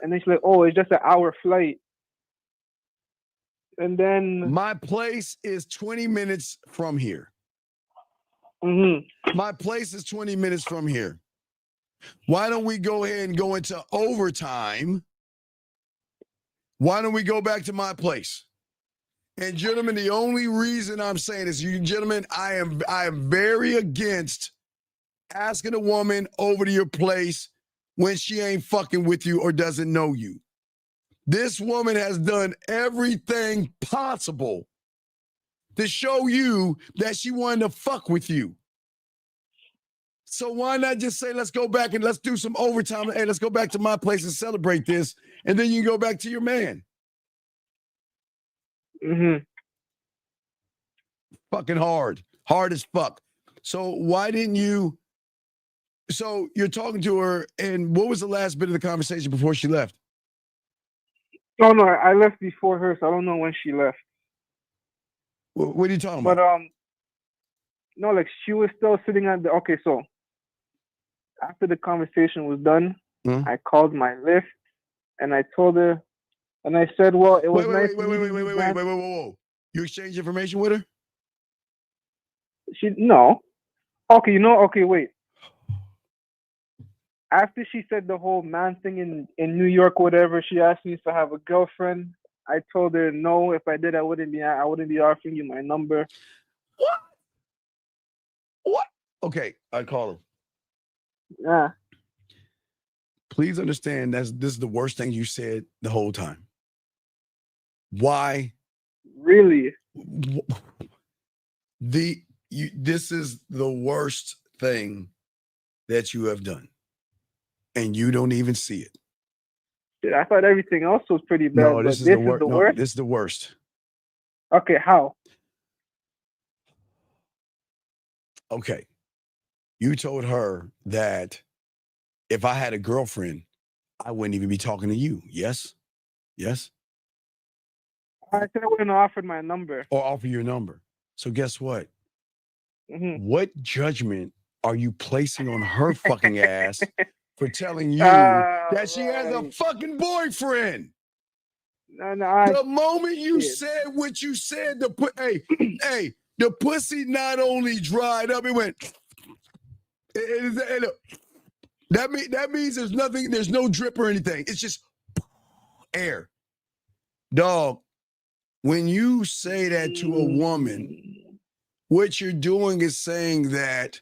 Speaker 10: And then she's like, oh, it's just an hour flight. And then
Speaker 2: my place is 20 minutes from here. My place is 20 minutes from here. Why don't we go ahead and go into overtime? Why don't we go back to my place? And gentlemen, the only reason I'm saying this, you gentlemen, I am very against asking a woman over to your place when she ain't fucking with you or doesn't know you. This woman has done everything possible to show you that she wanted to fuck with you. So why not just say, let's go back and let's do some overtime. Hey, let's go back to my place and celebrate this. And then you can go back to your man. Fucking hard as fuck. So why didn't you So you're talking to her, and what was the last bit of the conversation before she left?
Speaker 10: Oh no, I left before her, so I don't know when she left.
Speaker 2: What are you talking
Speaker 10: But
Speaker 2: about?
Speaker 10: no, like she was still sitting at the. Okay, so after the conversation was done, I called my Lyft, and I told her, and I said, "Well, it was nice meeting you."
Speaker 2: Whoa! You exchanged information with her?
Speaker 10: No. Okay, okay, wait. After she said the whole man thing in New York, whatever, she asked me if I have a girlfriend. I told her no. If I did, I wouldn't be offering you my number.
Speaker 2: What? Okay, I call her.
Speaker 10: Yeah.
Speaker 2: Please understand this is the worst thing you said the whole time. Why?
Speaker 10: Really?
Speaker 2: This is the worst thing that you have done, and you don't even see it.
Speaker 10: Dude, I thought everything else was pretty bad.
Speaker 2: No, this is the worst. No, this is the worst.
Speaker 10: Okay, how?
Speaker 2: Okay, you told her that if I had a girlfriend, I wouldn't even be talking to you. Yes? Yes?
Speaker 10: I said I wouldn't have offered my number.
Speaker 2: Or offer your number. So guess what?
Speaker 10: Mm-hmm.
Speaker 2: What judgment are you placing on her fucking ass for telling you that she has a fucking boyfriend?
Speaker 10: No,
Speaker 2: the moment you said what you said, the pussy not only dried up, it went. That means there's nothing, there's no drip or anything. It's just air. Dog, when you say that to a woman, what you're doing is saying that,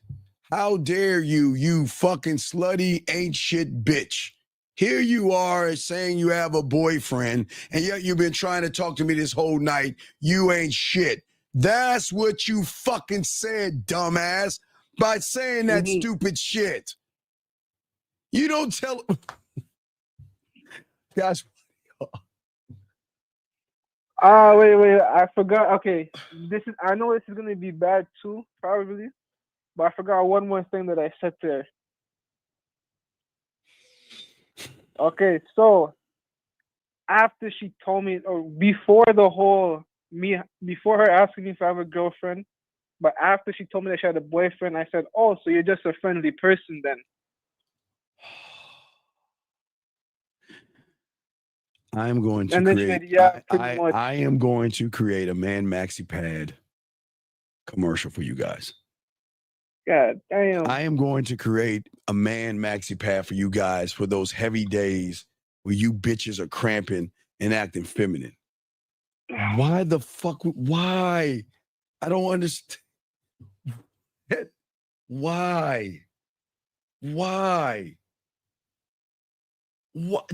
Speaker 2: how dare you, you fucking slutty ain't shit bitch. Here you are saying you have a boyfriend, and yet you've been trying to talk to me this whole night. You ain't shit. That's what you fucking said, dumbass, by saying that stupid shit. You don't tell. Guys.
Speaker 10: Wait. I forgot. Okay, I know this is gonna be bad too, probably, but I forgot one more thing that I said there. Okay, so after she told me, or before her asking me if I have a girlfriend, but after she told me that she had a boyfriend, I said, "Oh, so you're just a friendly person then?"
Speaker 2: I am going to create. I am going to create a man maxi pad commercial for you guys.
Speaker 10: God damn.
Speaker 2: I am going to create a man maxi pad for you guys for those heavy days where you bitches are cramping and acting feminine. Why the fuck? Why? I don't understand. Why? What?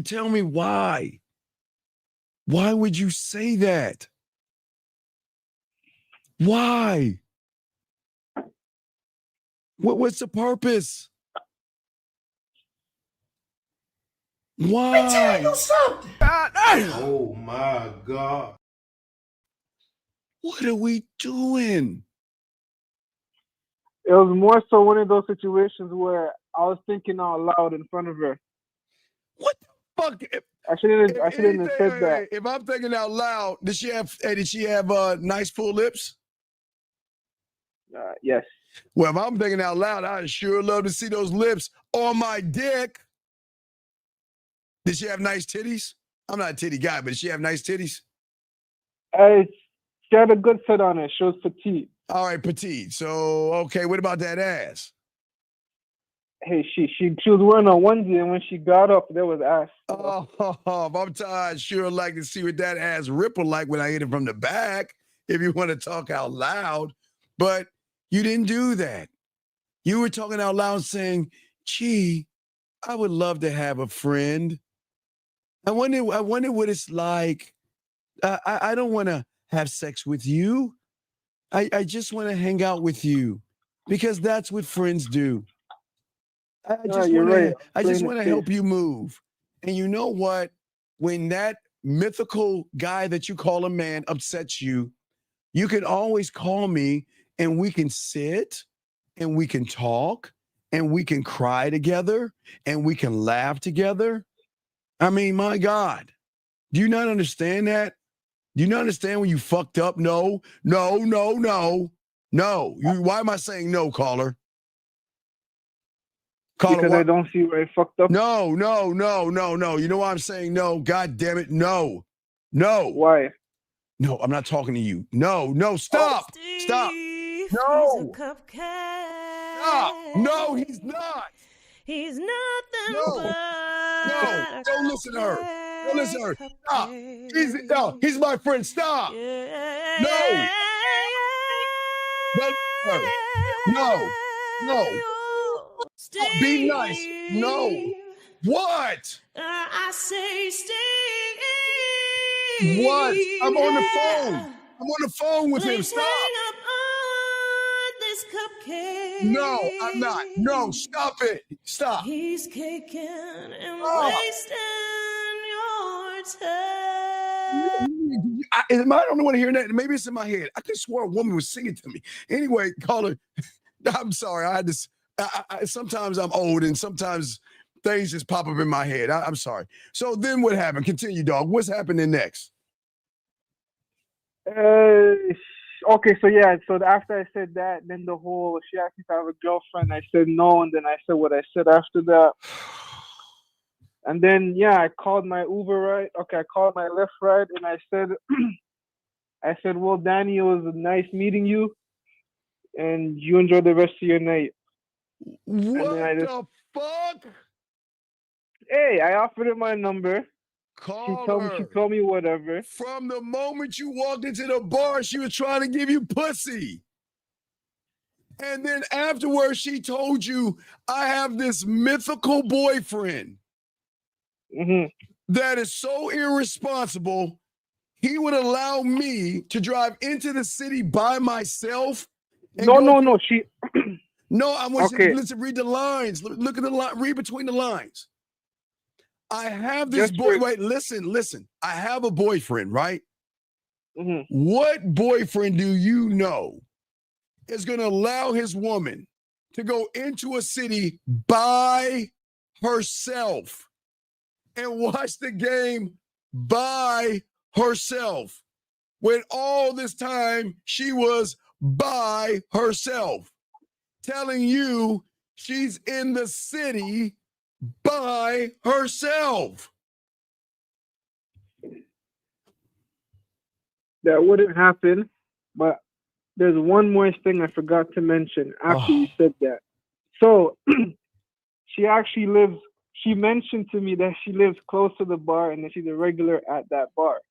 Speaker 2: Tell me why. Why would you say that? Why? What's the purpose? Why?
Speaker 12: I'm telling you something.
Speaker 13: Oh my God.
Speaker 2: What are we doing?
Speaker 10: It was more so one of those situations where I was thinking out loud in front of her.
Speaker 2: What the fuck?
Speaker 10: I shouldn't have said that.
Speaker 2: If I'm thinking out loud, did she have nice full lips?
Speaker 10: Yes.
Speaker 2: Well, if I'm thinking out loud, I'd sure love to see those lips on my dick. Did she have nice titties? I'm not a titty guy, but did she have nice titties?
Speaker 10: She had a good set on it. She was petite. All
Speaker 2: right, petite. So, okay, what about that ass?
Speaker 10: Hey, she was wearing a onesie, and when she got up, there was ass.
Speaker 2: Oh, if I'm tired, sure like to see what that ass ripple like when I hit it from the back, if you want to talk out loud. But you didn't do that. You were talking out loud saying, gee, I would love to have a friend. I wonder what it's like. I don't want to have sex with you. I just want to hang out with you because that's what friends do. I just want to help you move. And you know what? When that mythical guy that you call a man upsets you, you can always call me and we can sit and we can talk and we can cry together and we can laugh together. I mean, my God, do you not understand that? Do you not understand when you fucked up? No. Why am I saying no, caller?
Speaker 10: Because I don't see where I fucked up.
Speaker 2: No. You know why I'm saying no? God damn it, no.
Speaker 10: Why?
Speaker 2: No, I'm not talking to you. No, stop. Stop. No. Stop. No, he's not.
Speaker 12: He's nothing
Speaker 2: No, don't listen to her. Don't listen to her. Stop. He's my friend. Stop. No. Don't listen to her. No. Stop. Be nice. No. What?
Speaker 12: I say stay.
Speaker 2: What? I'm on the phone with him. Stop.
Speaker 12: Hang up on this cupcake.
Speaker 2: No, I'm not. No, stop it. Stop.
Speaker 12: He's caking and wasting your time.
Speaker 2: I don't want to hear that. Maybe it's in my head. I could swear a woman was singing to me. Anyway, caller, I'm sorry. I had this. Sometimes I'm old and sometimes things just pop up in my head. I'm sorry. So then what happened? Continue, dog. What's happening next?
Speaker 10: Okay, so yeah, so after I said that, then she asked me if I have a girlfriend. I said no, and then I said what I said after that. And then, yeah, I called my Uber ride. Okay, I called my Lyft ride, and I said, well, Danny, it was nice meeting you, and you enjoy the rest of your night.
Speaker 2: What the fuck?
Speaker 10: Hey, I offered her my number. She told me whatever.
Speaker 2: From the moment you walked into the bar, she was trying to give you pussy. And then afterwards, she told you, I have this mythical boyfriend that is so irresponsible, he would allow me to drive into the city by myself.
Speaker 10: No.
Speaker 2: No, I want you to listen, read the lines. Look at the line, read between the lines. I have this boy. Wait, listen. I have a boyfriend, right? What boyfriend do you know is going to allow his woman to go into a city by herself and watch the game by herself when all this time she was by herself, telling you she's in the city by herself?
Speaker 10: That wouldn't happen, but there's one more thing I forgot to mention after you said that. So she mentioned to me that she lives close to the bar and that she's a regular at that bar.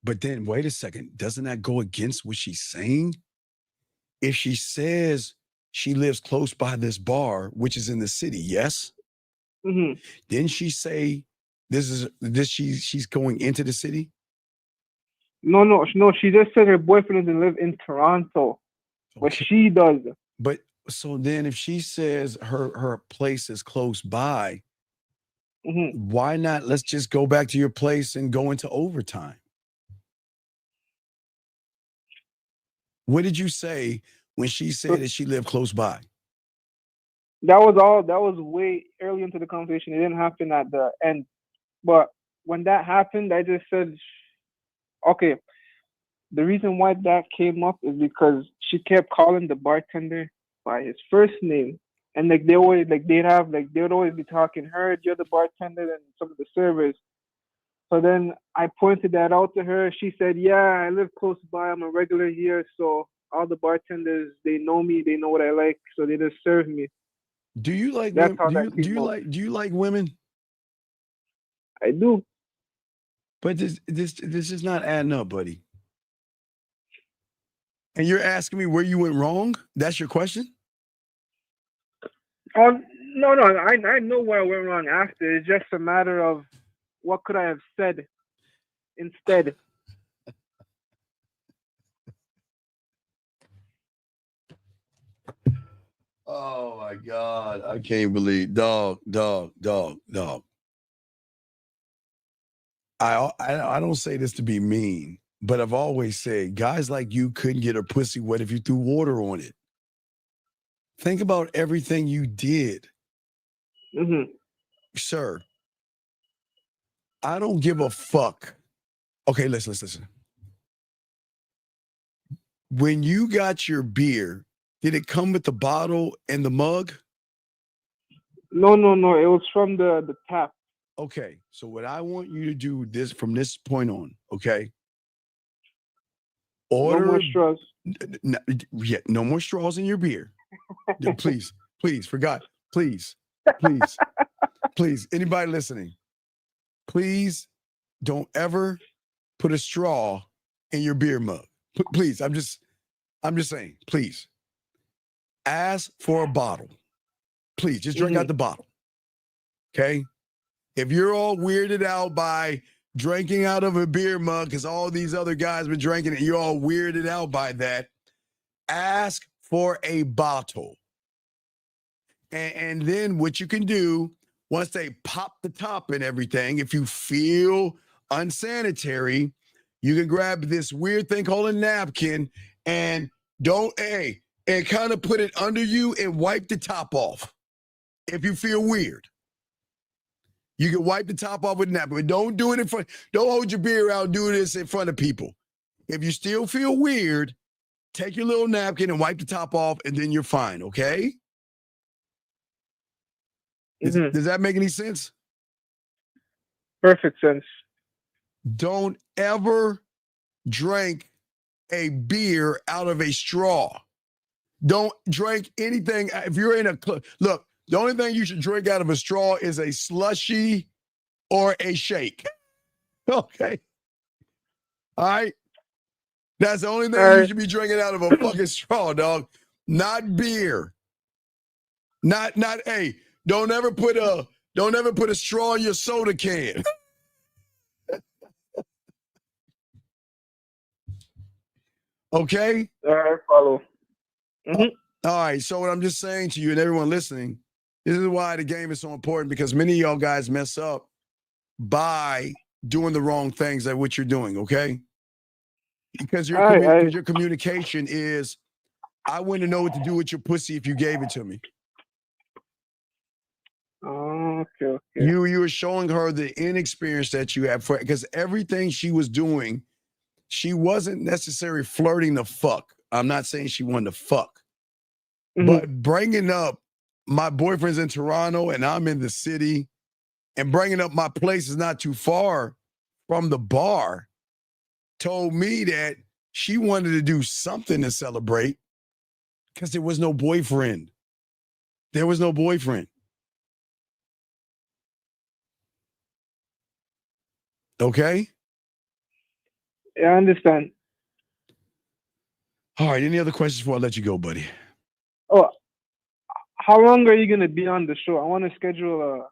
Speaker 2: But then wait a second, doesn't that go against what she's saying? If she says she lives close by this bar, which is in the city, yes? Didn't she say she's going into the city?
Speaker 10: No. She just said her boyfriend doesn't live in Toronto, but she does.
Speaker 2: But so then, if she says her place is close by, why not? Let's just go back to your place and go into overtime. What did you say when she said that she lived close by?
Speaker 10: That was way early into the conversation. It didn't happen at the end. But when that happened, I just said, okay, the reason why that came up is because she kept calling the bartender by his first name. And they would always be talking, her, you're the bartender, and some of the servers. So then I pointed that out to her. She said, yeah, I live close by. I'm a regular here. So all the bartenders, they know me. They know what I like. So they just serve me.
Speaker 2: Do you like women? Do you like women?
Speaker 10: I do.
Speaker 2: But this is not adding up, buddy. And you're asking me where you went wrong? That's your question?
Speaker 10: No. I know where I went wrong after. It's just a matter of what could I have said instead.
Speaker 2: Oh my God. I can't believe dog. I don't say this to be mean, but I've always said guys like you couldn't get a pussy wet if you threw water on it. Think about everything you did. Sir, I don't give a fuck. Okay, listen. When you got your beer, did it come with the bottle and the mug?
Speaker 10: No. It was from the tap.
Speaker 2: Okay, so what I want you to do this from this point on, okay? Order,
Speaker 10: no more straws.
Speaker 2: No more straws in your beer. Please, for God, please. Anybody listening, please don't ever put a straw in your beer mug. Please, I'm just saying, please. Ask for a bottle. Please, just drink out the bottle. Okay? If you're all weirded out by drinking out of a beer mug because all these other guys been drinking it, you're all weirded out by that, ask for a bottle. And then what you can do, once they pop the top and everything, if you feel unsanitary, you can grab this weird thing called a napkin and kind of put it under you and wipe the top off. If you feel weird, you can wipe the top off with a napkin. But don't do it in front. Don't hold your beer out and do this in front of people. If you still feel weird, take your little napkin and wipe the top off, and then you're fine. Okay? Does that make any sense?
Speaker 10: Perfect sense.
Speaker 2: Don't ever drink a beer out of a straw. Don't drink anything. If you're in a club, look, the only thing you should drink out of a straw is a slushie or a shake. Okay. All right. That's the only thing you should be drinking out of a fucking straw, dog. Not beer. Not, hey, don't ever put a straw in your soda can. Okay?
Speaker 10: All right, follow.
Speaker 2: All right, so what I'm just saying to you and everyone listening, this is why the game is so important, because many of y'all guys mess up by doing the wrong things like what you're doing, okay? Because your communication is, I wouldn't know what to do with your pussy if you gave it to me.
Speaker 10: Okay.
Speaker 2: You were showing her the inexperience that you have, because everything she was doing, she wasn't necessarily flirting the fuck. I'm not saying she wanted to fuck. But bringing up my boyfriend's in Toronto and I'm in the city, and bringing up my place is not too far from the bar, told me that she wanted to do something to celebrate because there was no boyfriend. There was no boyfriend. Okay?
Speaker 10: Yeah, I understand.
Speaker 2: All right, any other questions before I let you go, buddy?
Speaker 10: Oh, how long are you going to be on the show? I want to schedule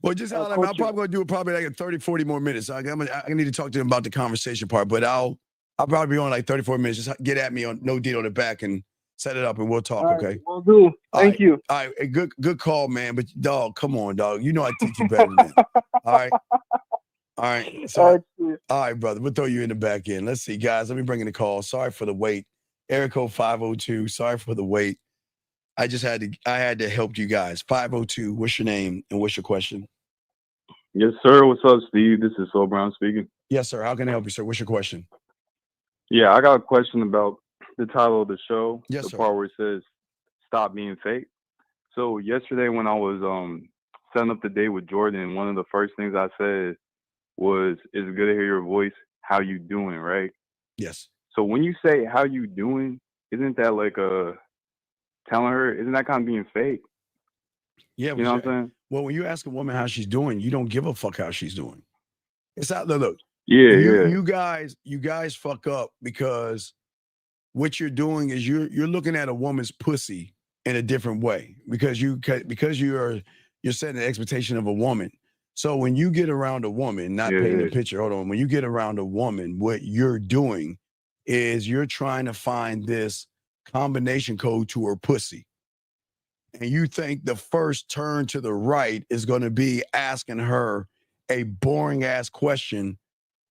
Speaker 2: well, just I'm probably going to do it probably like 30, 40 more minutes. I need to talk to him about the conversation part, but I'll probably be on like 34 minutes. Just get at me on No Deal on the back and set it up and we'll talk, okay?
Speaker 10: We'll do. Thank you.
Speaker 2: All right, good call, man. But dog, come on, dog. You know I teach you better than that. All right. All right. So, all right, brother. We'll throw you in the back end. Let's see, guys. Let me bring in the call. Sorry for the wait. Area code 502. Sorry for the wait. I had to help you guys. 502. What's your name and what's your question?
Speaker 14: Yes, sir. What's up, Steve? This is Saul Brown speaking.
Speaker 2: Yes, sir. How can I help you, sir? What's your question?
Speaker 14: Yeah, I got a question about the title of the show.
Speaker 2: Yes,
Speaker 14: the
Speaker 2: sir.
Speaker 14: part where it says "Stop being fake." So yesterday, when I was setting up the date with Jordan, one of the first things I said was, "It's good to hear your voice. How you doing?" Right?
Speaker 2: Yes.
Speaker 14: So when you say "How you doing," isn't that like telling her? Isn't that kind of being fake?
Speaker 2: Yeah,
Speaker 14: you know what I'm saying?
Speaker 2: Well, when you ask a woman how she's doing, you don't give a fuck how she's doing. It's not look.
Speaker 14: Yeah.
Speaker 2: You guys fuck up because what you're doing is you're looking at a woman's pussy in a different way because you're setting the expectation of a woman. So when you get around a woman, not painting a picture, hold on. When you get around a woman, what you're doing is you're trying to find this combination code to her pussy. And you think the first turn to the right is going to be asking her a boring ass question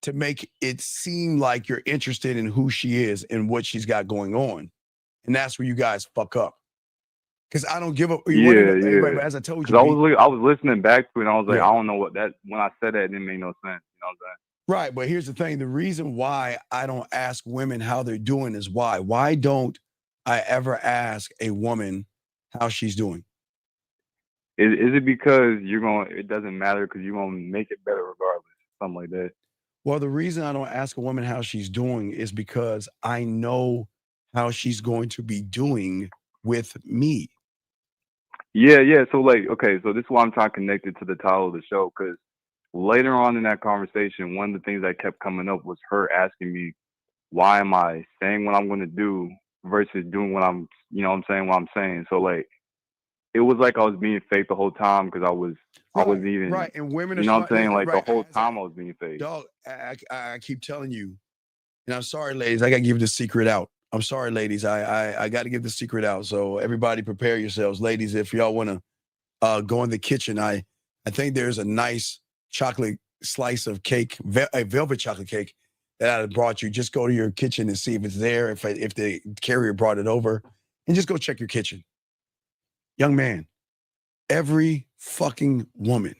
Speaker 2: to make it seem like you're interested in who she is and what she's got going on. And that's where you guys fuck up. Because I don't give up.
Speaker 14: Yeah.
Speaker 2: As I told you,
Speaker 14: because I was listening back to it, and I was like,
Speaker 2: Yeah.
Speaker 14: I don't know what that when I said that, it didn't make no sense. You know what I'm saying?
Speaker 2: right. But here's the thing: the reason why I don't ask women how they're doing is why. Why don't I ever ask a woman how she's doing?
Speaker 14: Is it because it doesn't matter because you're gonna make it better regardless, something like that?
Speaker 2: Well, the reason I don't ask a woman how she's doing is because I know how she's going to be doing with me.
Speaker 14: Yeah. So like, okay, so this is why I'm trying to connect it to the title of the show, because later on in that conversation, one of the things that kept coming up was her asking me, why am I saying what I'm gonna do versus doing what I'm saying. So like, it was like I was being fake the whole time because I wasn't even
Speaker 2: Right. And women are
Speaker 14: you know what I'm saying? Like
Speaker 2: right.
Speaker 14: the whole time I was being fake.
Speaker 2: Dog, I keep telling you, and I'm sorry, ladies, I gotta give the secret out. I'm sorry, ladies. I gotta give the secret out. So everybody prepare yourselves. Ladies, if y'all wanna go in the kitchen, I think there's a nice chocolate slice of cake, a velvet chocolate cake that I brought you. Just go to your kitchen and see if it's there, if the carrier brought it over, and just go check your kitchen. Young man, every fucking woman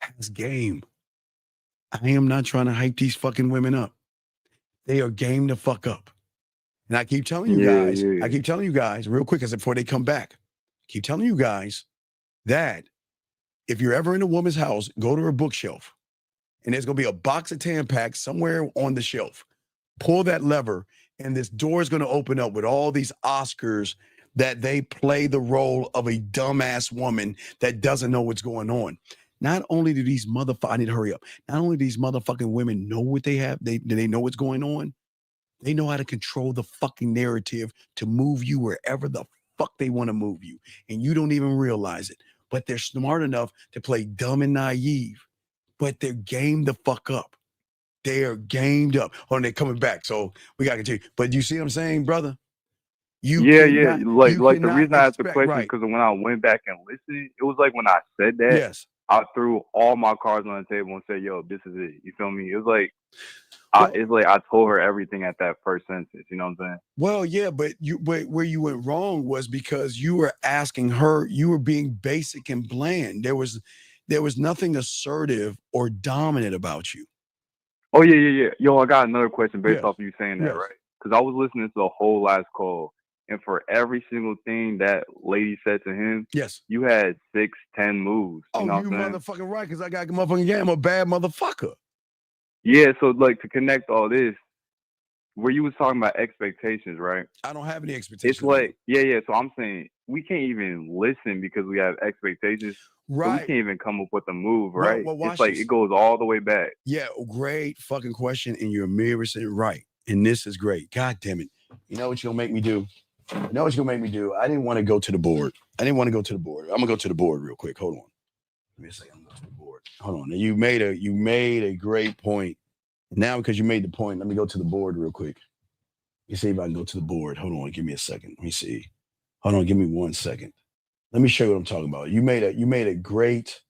Speaker 2: has game. I am not trying to hype these fucking women up. They are game to fuck up. And I keep telling you guys, real quick, as before they come back, keep telling you guys that if you're ever in a woman's house, go to her bookshelf, and there's gonna be a box of Tampax somewhere on the shelf. Pull that lever, and this door is gonna open up with all these Oscars that they play the role of a dumbass woman that doesn't know what's going on. Not only do these I need to hurry up. Not only do these motherfucking women know what they have, they know what's going on. They know how to control the fucking narrative to move you wherever the fuck they want to move you. And you don't even realize it. But they're smart enough to play dumb and naive. But they're game the fuck up. They are gamed up. Oh, and they're coming back. So we gotta continue. But you see what I'm saying, brother?
Speaker 14: Yeah. Like the reason I asked the question
Speaker 2: right.
Speaker 14: is because when I went back and listened, it was like when I said that,
Speaker 2: Yes.
Speaker 14: I threw all my cards on the table and said, "Yo, this is it." You feel me? It was like it's like I told her everything at that first sentence. You know what I'm saying?
Speaker 2: Well, yeah, but where you went wrong was because you were asking her, you were being basic and bland. There was nothing assertive or dominant about you.
Speaker 14: Oh yeah. Yo, I got another question based
Speaker 2: Yes.
Speaker 14: off you saying that,
Speaker 2: Yes.
Speaker 14: right? Because I was listening to the whole last call, and for every single thing that lady said to him,
Speaker 2: Yes.
Speaker 14: you had 6, 10 moves. You know what I'm saying?
Speaker 2: Motherfucking right, because I got motherfucking game. I'm a bad motherfucker.
Speaker 14: Yeah, so like to connect all this, where you was talking about expectations, right?
Speaker 2: I don't have any expectations.
Speaker 14: It's like, yeah. So I'm saying we can't even listen because we have expectations.
Speaker 2: Right.
Speaker 14: So we can't even come up with a move, right?
Speaker 2: Well, watch
Speaker 14: it's like
Speaker 2: this.
Speaker 14: it goes all the way back.
Speaker 2: Yeah, great fucking question, and you're 100% right. And this is great. God damn it. You know what you're gonna make me do? I didn't want to go to the board. I'm gonna go to the board real quick. Hold on. Let me say I'm going to the board. Hold on. You made a great point. Now, because you made the point, let me go to the board real quick. Let me see if I can go to the board. Hold on, give me a second. Let me see. Hold on, give me 1 second. Let me show you what I'm talking about. You made a great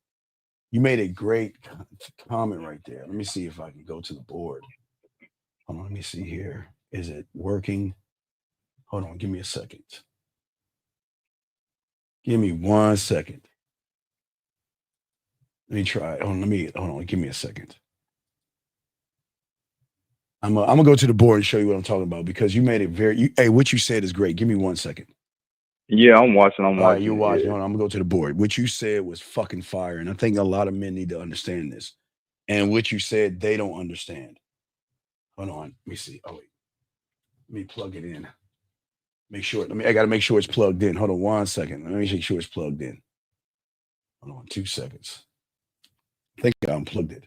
Speaker 2: comment right there. Let me see if I can go to the board. Hold on, let me see here. Is it working? Hold on, give me a second. Give me 1 second. Let me try. Hold on, give me a second. I'm gonna go to the board and show you what I'm talking about because you made it hey, what you said is great. Give me 1 second.
Speaker 14: Yeah, I'm watching.
Speaker 2: All right, you're watching. Hold on, I'm gonna go to the board. What you said was fucking fire, and I think a lot of men need to understand this. And what you said, they don't understand. Hold on, let me see. Oh wait, let me plug it in. I gotta make sure it's plugged in. Hold on 1 second. Let me make sure it's plugged in. Hold on 2 seconds. I think I unplugged it.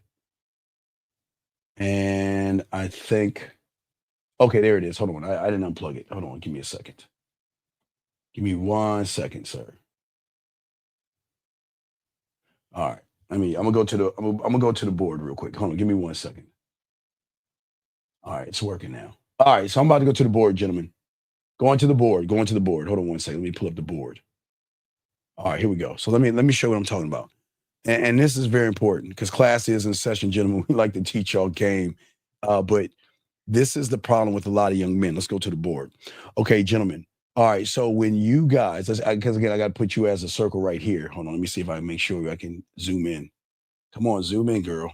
Speaker 2: And I think, okay, there it is. Hold on. I didn't unplug it. Hold on. Give me a second. Give me 1 second, sir. All right. I'm gonna go to the board real quick. Hold on. Give me 1 second. All right, it's working now. All right, so I'm about to go to the board, gentlemen. Going to the board. Hold on 1 second. Let me pull up the board. All right, here we go. So let me show you what I'm talking about. And this is very important because class is in session, gentlemen. We like to teach y'all game. But this is the problem with a lot of young men. Let's go to the board. Okay, gentlemen, All right, so when you guys, because again, I got to put you as a circle right here. Hold on, let me see if I can make sure I can zoom in. Come on, zoom in, girl.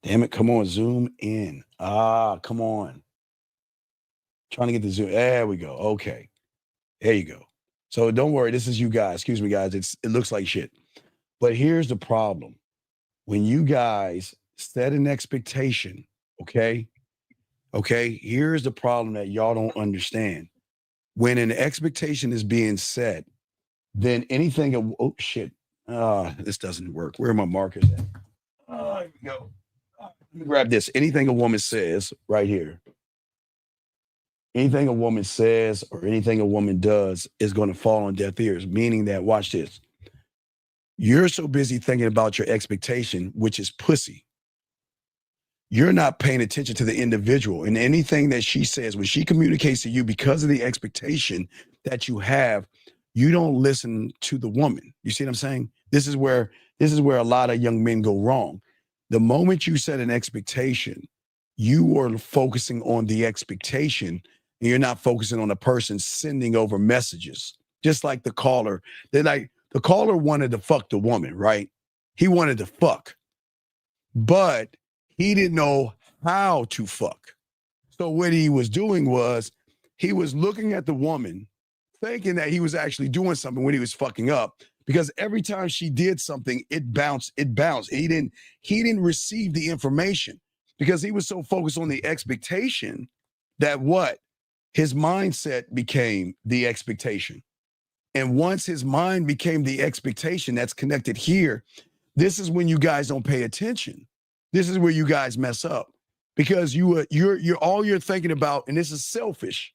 Speaker 2: Damn it, come on, zoom in. Come on. Trying to get the zoom. There we go. Okay, there you go. So don't worry, this is you guys. Excuse me, guys. It looks like shit. But here's the problem. When you guys set an expectation, okay? Okay, here's the problem that y'all don't understand. When an expectation is being set, then anything, oh shit, this doesn't work. Where are my markers at? Here we go. Let me grab this. Anything a woman says right here, anything a woman says or anything a woman does is going to fall on deaf ears, meaning that, watch this. You're so busy thinking about your expectation, which is pussy. You're not paying attention to the individual, and anything that she says, when she communicates to you because of the expectation that you have, you don't listen to the woman. You see what I'm saying? This is where a lot of young men go wrong. The moment you set an expectation, you are focusing on the expectation, and you're not focusing on the person sending over messages. Just like the caller, the caller wanted to fuck the woman, right? He wanted to fuck, but he didn't know how to fuck. So what he was doing was he was looking at the woman, thinking that he was actually doing something when he was fucking up, because every time she did something, it bounced. He didn't receive the information because he was so focused on the expectation that his mindset became the expectation. And once his mind became the expectation that's connected here, this is when you guys don't pay attention. This is where you guys mess up, because you're all you're thinking about, and this is selfish.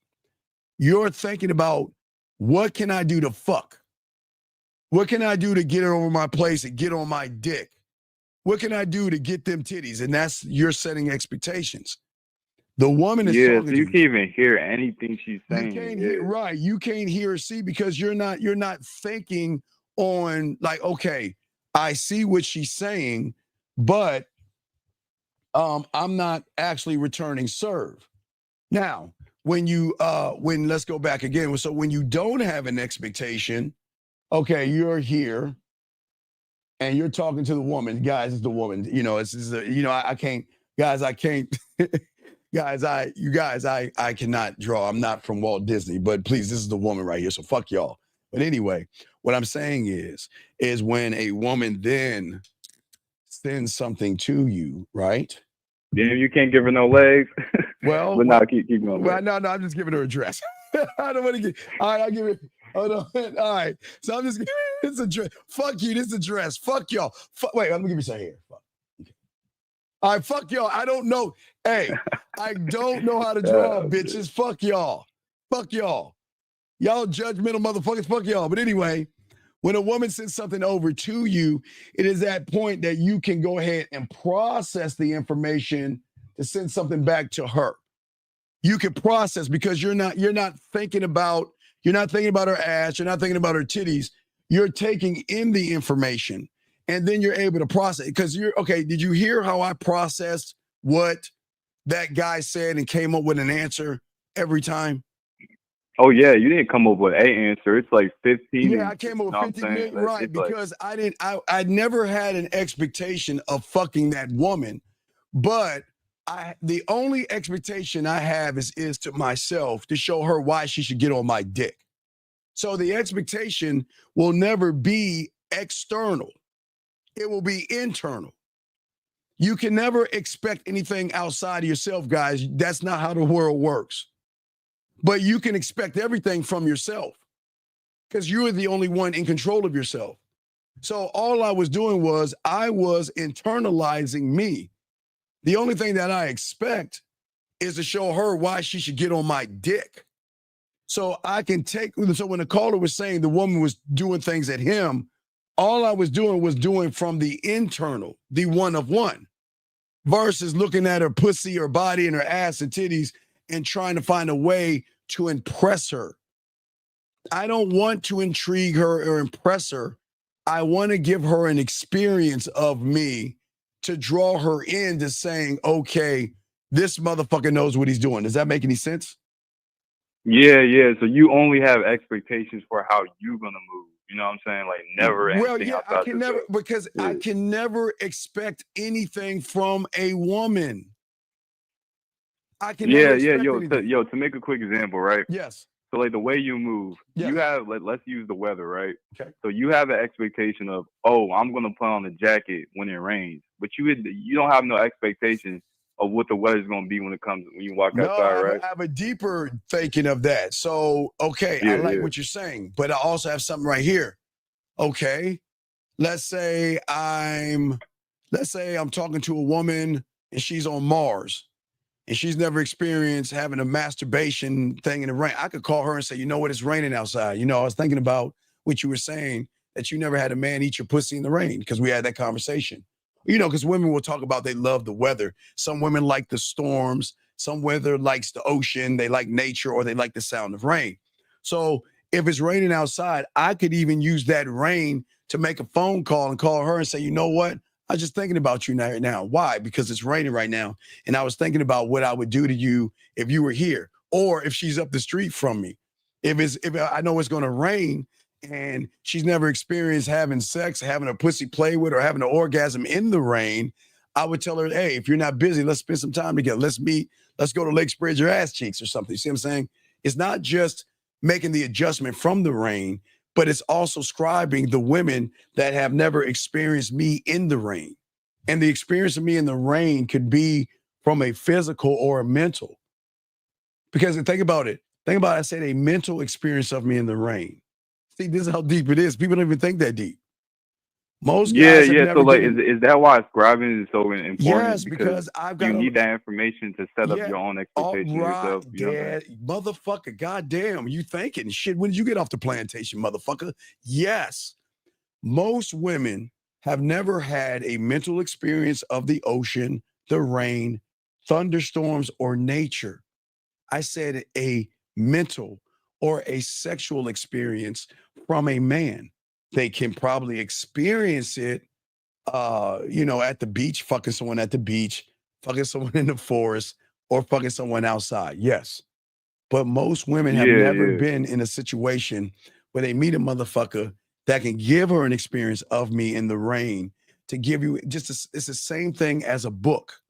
Speaker 2: You're thinking about, what can I do to fuck? What can I do to get her over my place and get on my dick? What can I do to get them titties? And that's, you're setting expectations. The woman is talking
Speaker 14: so you can't even hear anything she's saying.
Speaker 2: You can't hear, right? You can't hear or see because you're not thinking on like, okay, I see what she's saying, but I'm not actually returning serve. Now, when let's go back again. So when you don't have an expectation, okay, you're here and you're talking to the woman. Guys, it's the woman. I can't, guys, I can't. Guys, I cannot draw. I'm not from Walt Disney, but please, this is the woman right here. So fuck y'all. But anyway, what I'm saying is when a woman then sends something to you, right?
Speaker 14: Damn, you can't give her no legs.
Speaker 2: Well,
Speaker 14: but now keep going.
Speaker 2: Well, no, I'm just giving her a dress. I don't want to get. All right, I'll give it. Hold on. All right, so I'm just. It's a dress. Fuck you. This is a dress. Fuck y'all. Wait, let me give you some hair. Fuck. Okay. All right, fuck y'all. I don't know. Hey, I don't know how to draw, bitches. Fuck y'all. Fuck y'all. Y'all judgmental motherfuckers. Fuck y'all. But anyway, when a woman sends something over to you, it is that point that you can go ahead and process the information to send something back to her. You can process because you're not thinking about her ass, you're not thinking about her titties. You're taking in the information and then you're able to process it because did you hear how I processed what that guy said and came up with an answer every time?
Speaker 14: Oh yeah, you didn't come up with an answer. It's like 15.
Speaker 2: Yeah, I came up with 15 minutes, right? Because I never had an expectation of fucking that woman, but the only expectation I have is to myself to show her why she should get on my dick. So the expectation will never be external. It will be internal. You can never expect anything outside of yourself, guys. That's not how the world works. But you can expect everything from yourself because you are the only one in control of yourself. So all I was doing was I was internalizing me. The only thing that I expect is to show her why she should get on my dick. So so when the caller was saying the woman was doing things at him, all I was doing from the internal, the one of one, versus looking at her pussy, her body, and her ass and titties and trying to find a way to impress her. I don't want to intrigue her or impress her. I want to give her an experience of me to draw her into saying, okay, this motherfucker knows what he's doing. Does that make any sense?
Speaker 14: Yeah. So you only have expectations for how you're gonna move. You know what I'm saying? Like never
Speaker 2: Well,
Speaker 14: anything
Speaker 2: yeah, I
Speaker 14: outside
Speaker 2: can
Speaker 14: yourself.
Speaker 2: never, because I can never expect anything from a woman. I can never expect anything.
Speaker 14: To make a quick example, right?
Speaker 2: Yes.
Speaker 14: So like the way you move, you
Speaker 2: Yes.
Speaker 14: have let's use the weather, right?
Speaker 2: Okay.
Speaker 14: So you have an expectation of, oh, I'm gonna put on a jacket when it rains, but you don't have no expectation of what the weather's gonna be when you walk
Speaker 2: No,
Speaker 14: outside, right?
Speaker 2: I have a deeper thinking of that. So, okay, I like what you're saying, but I also have something right here. Okay, let's say I'm talking to a woman and she's on Mars and she's never experienced having a masturbation thing in the rain. I could call her and say, you know what, it's raining outside. You know, I was thinking about what you were saying, that you never had a man eat your pussy in the rain, because we had that conversation. You know, because women will talk about they love the weather. Some women like the storms. Some weather likes the ocean. They like nature, or they like the sound of rain. So if it's raining outside, I could even use that rain to make a phone call and call her and say, you know what? I was just thinking about you right now. Why? Because it's raining right now. And I was thinking about what I would do to you if you were here, or if she's up the street from me. If I know it's going to rain and she's never experienced having sex, having a pussy play with, or having an orgasm in the rain, I would tell her, hey, if you're not busy, let's spend some time together. Let's meet. Let's go to Lake Spread Your Ass Cheeks or something. You see what I'm saying? It's not just making the adjustment from the rain, but it's also scribing the women that have never experienced me in the rain. And the experience of me in the rain could be from a physical or a mental. Because think about it. I said a mental experience of me in the rain. See, this is how deep it is. People don't even think that deep. Most guys have never
Speaker 14: So like,
Speaker 2: given,
Speaker 14: is that why scribing is so important?
Speaker 2: yes, because I've got
Speaker 14: you need that information to set up your own expectation yourself. You know what I'm saying?
Speaker 2: Motherfucker, goddamn, you thinking shit. When did you get off the plantation, motherfucker? Yes. Most women have never had a mental experience of the ocean, the rain, thunderstorms, or nature. I said a mental or a sexual experience from a man. They can probably experience it, at the beach, fucking someone at the beach, fucking someone in the forest, or fucking someone outside. Yes. But most women have never been in a situation where they meet a motherfucker that can give her an experience of me in the rain, to give you it's the same thing as a book.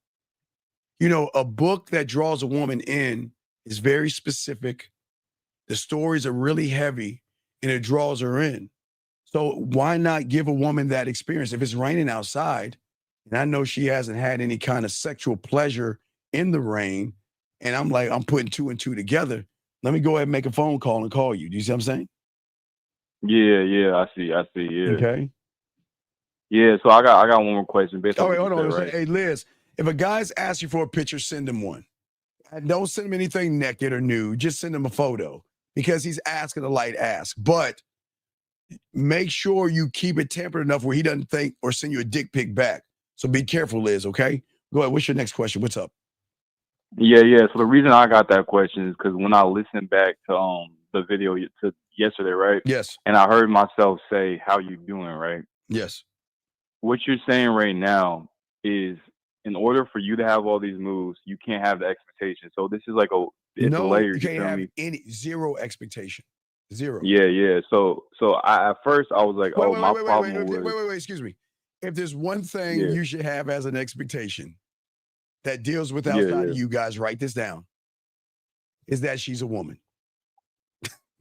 Speaker 2: You know, a book that draws a woman in is very specific. The stories are really heavy and it draws her in. So why not give a woman that experience? If it's raining outside, and I know she hasn't had any kind of sexual pleasure in the rain, and I'm putting two and two together, let me go ahead and make a phone call and call you. Do you see what I'm saying?
Speaker 14: Yeah, I see, yeah.
Speaker 2: Okay.
Speaker 14: Yeah, so I got one more question based on
Speaker 2: Oh, wait,
Speaker 14: what
Speaker 2: hold
Speaker 14: you
Speaker 2: on.
Speaker 14: said, right?
Speaker 2: Hey, Liz, if a guy's asked you for a picture, send him one. And don't send him anything naked or nude. Just send him a photo, because he's asking a light ask. But make sure you keep it tempered enough where he doesn't think or send you a dick pic back. So be careful, Liz, okay? Go ahead. What's your next question? What's up?
Speaker 14: Yeah. So the reason I got that question is because when I listened back to the video to yesterday, right?
Speaker 2: Yes.
Speaker 14: And I heard myself say, "How you doing?" Right?
Speaker 2: Yes.
Speaker 14: What you're saying right now is, in order for you to have all these moves, you can't have the expectation. So this is like it's a
Speaker 2: No,
Speaker 14: layer.
Speaker 2: you
Speaker 14: You
Speaker 2: can't
Speaker 14: feel
Speaker 2: have
Speaker 14: me?
Speaker 2: zero expectation. Zero.
Speaker 14: Yeah. So at first I was like,
Speaker 2: Wait,
Speaker 14: my problem was,
Speaker 2: wait, excuse me. If there's one thing
Speaker 14: yeah,
Speaker 2: you should have as an expectation that deals with outside of you guys, write this down, is that she's a woman.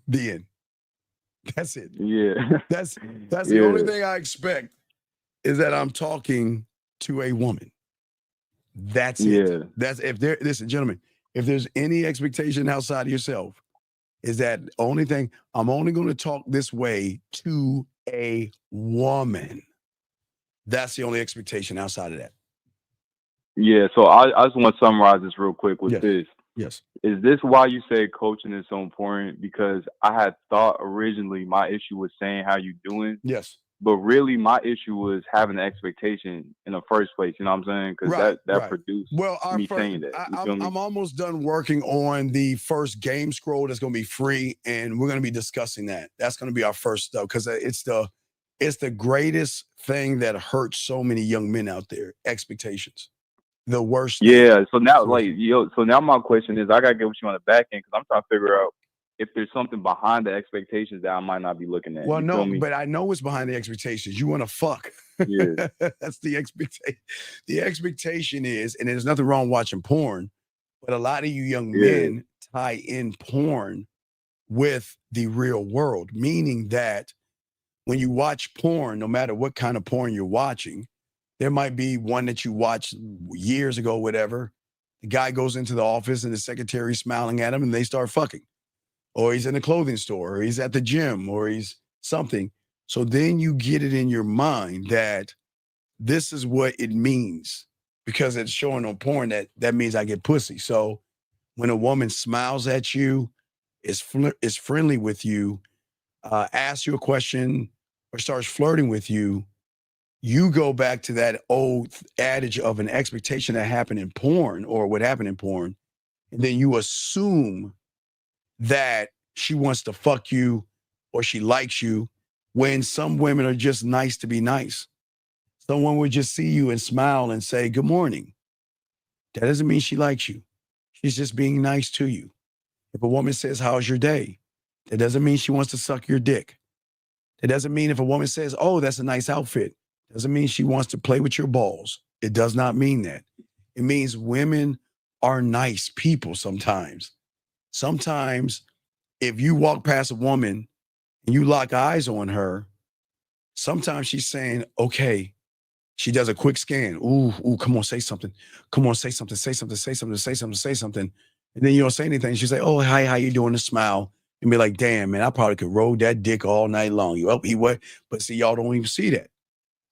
Speaker 2: The end. That's it.
Speaker 14: Yeah.
Speaker 2: That's the only thing I expect, is that I'm talking to a woman. That's it. That's listen, gentlemen, if there's any expectation outside of yourself, is that only thing, I'm only going to talk this way to a woman. That's the only expectation outside of that.
Speaker 14: Yeah. So I just want to summarize this real quick with this.
Speaker 2: Yes.
Speaker 14: Is this why you say coaching is so important? Because I had thought originally my issue was saying how you doing.
Speaker 2: Yes.
Speaker 14: But really my issue was having an expectation in the first place. You know what I'm saying? Because that produced me saying that. You feel me?
Speaker 2: I'm almost done working on the first game scroll that's going to be free, and we're going to be discussing that. That's going to be our first stuff, because it's the greatest thing that hurts so many young men out there. Expectations. The worst thing.
Speaker 14: Yeah. So now, so now my question is, I gotta get what you on the back end, because I'm trying to figure out if there's something behind the expectations that I might not be looking at.
Speaker 2: Well,
Speaker 14: You
Speaker 2: no,
Speaker 14: feel me?
Speaker 2: but I know what's behind the expectations. You want to fuck.
Speaker 14: Yeah.
Speaker 2: That's the expectation. The expectation is, and there's nothing wrong watching porn, but a lot of you young men tie in porn with the real world, meaning that when you watch porn, no matter what kind of porn you're watching, there might be one that you watched years ago, whatever. The guy goes into the office and the secretary's smiling at him and they start fucking. Or he's in a clothing store, or he's at the gym, or he's something. So then you get it in your mind that this is what it means because it's showing on porn that means I get pussy. So when a woman smiles at you, is friendly with you, asks you a question, or starts flirting with you, you go back to that old adage of an expectation that happened in porn or what happened in porn, and then you assume that she wants to fuck you or she likes you when some women are just nice to be nice. Someone would just see you and smile and say, good morning. That doesn't mean she likes you. She's just being nice to you. If a woman says, how's your day? That doesn't mean she wants to suck your dick. It doesn't mean if a woman says, oh, that's a nice outfit. Doesn't mean she wants to play with your balls. It does not mean that. It means women are nice people sometimes. Sometimes if you walk past a woman and you lock eyes on her, sometimes she's saying, okay, she does a quick scan. Ooh, come on, say something. Come on, say something, say something, say something, say something, say something. And then you don't say anything. She's like, oh, hi, how you doing? A smile. And be like, damn, man, I probably could roll that dick all night long. You up, he what? But see, y'all don't even see that.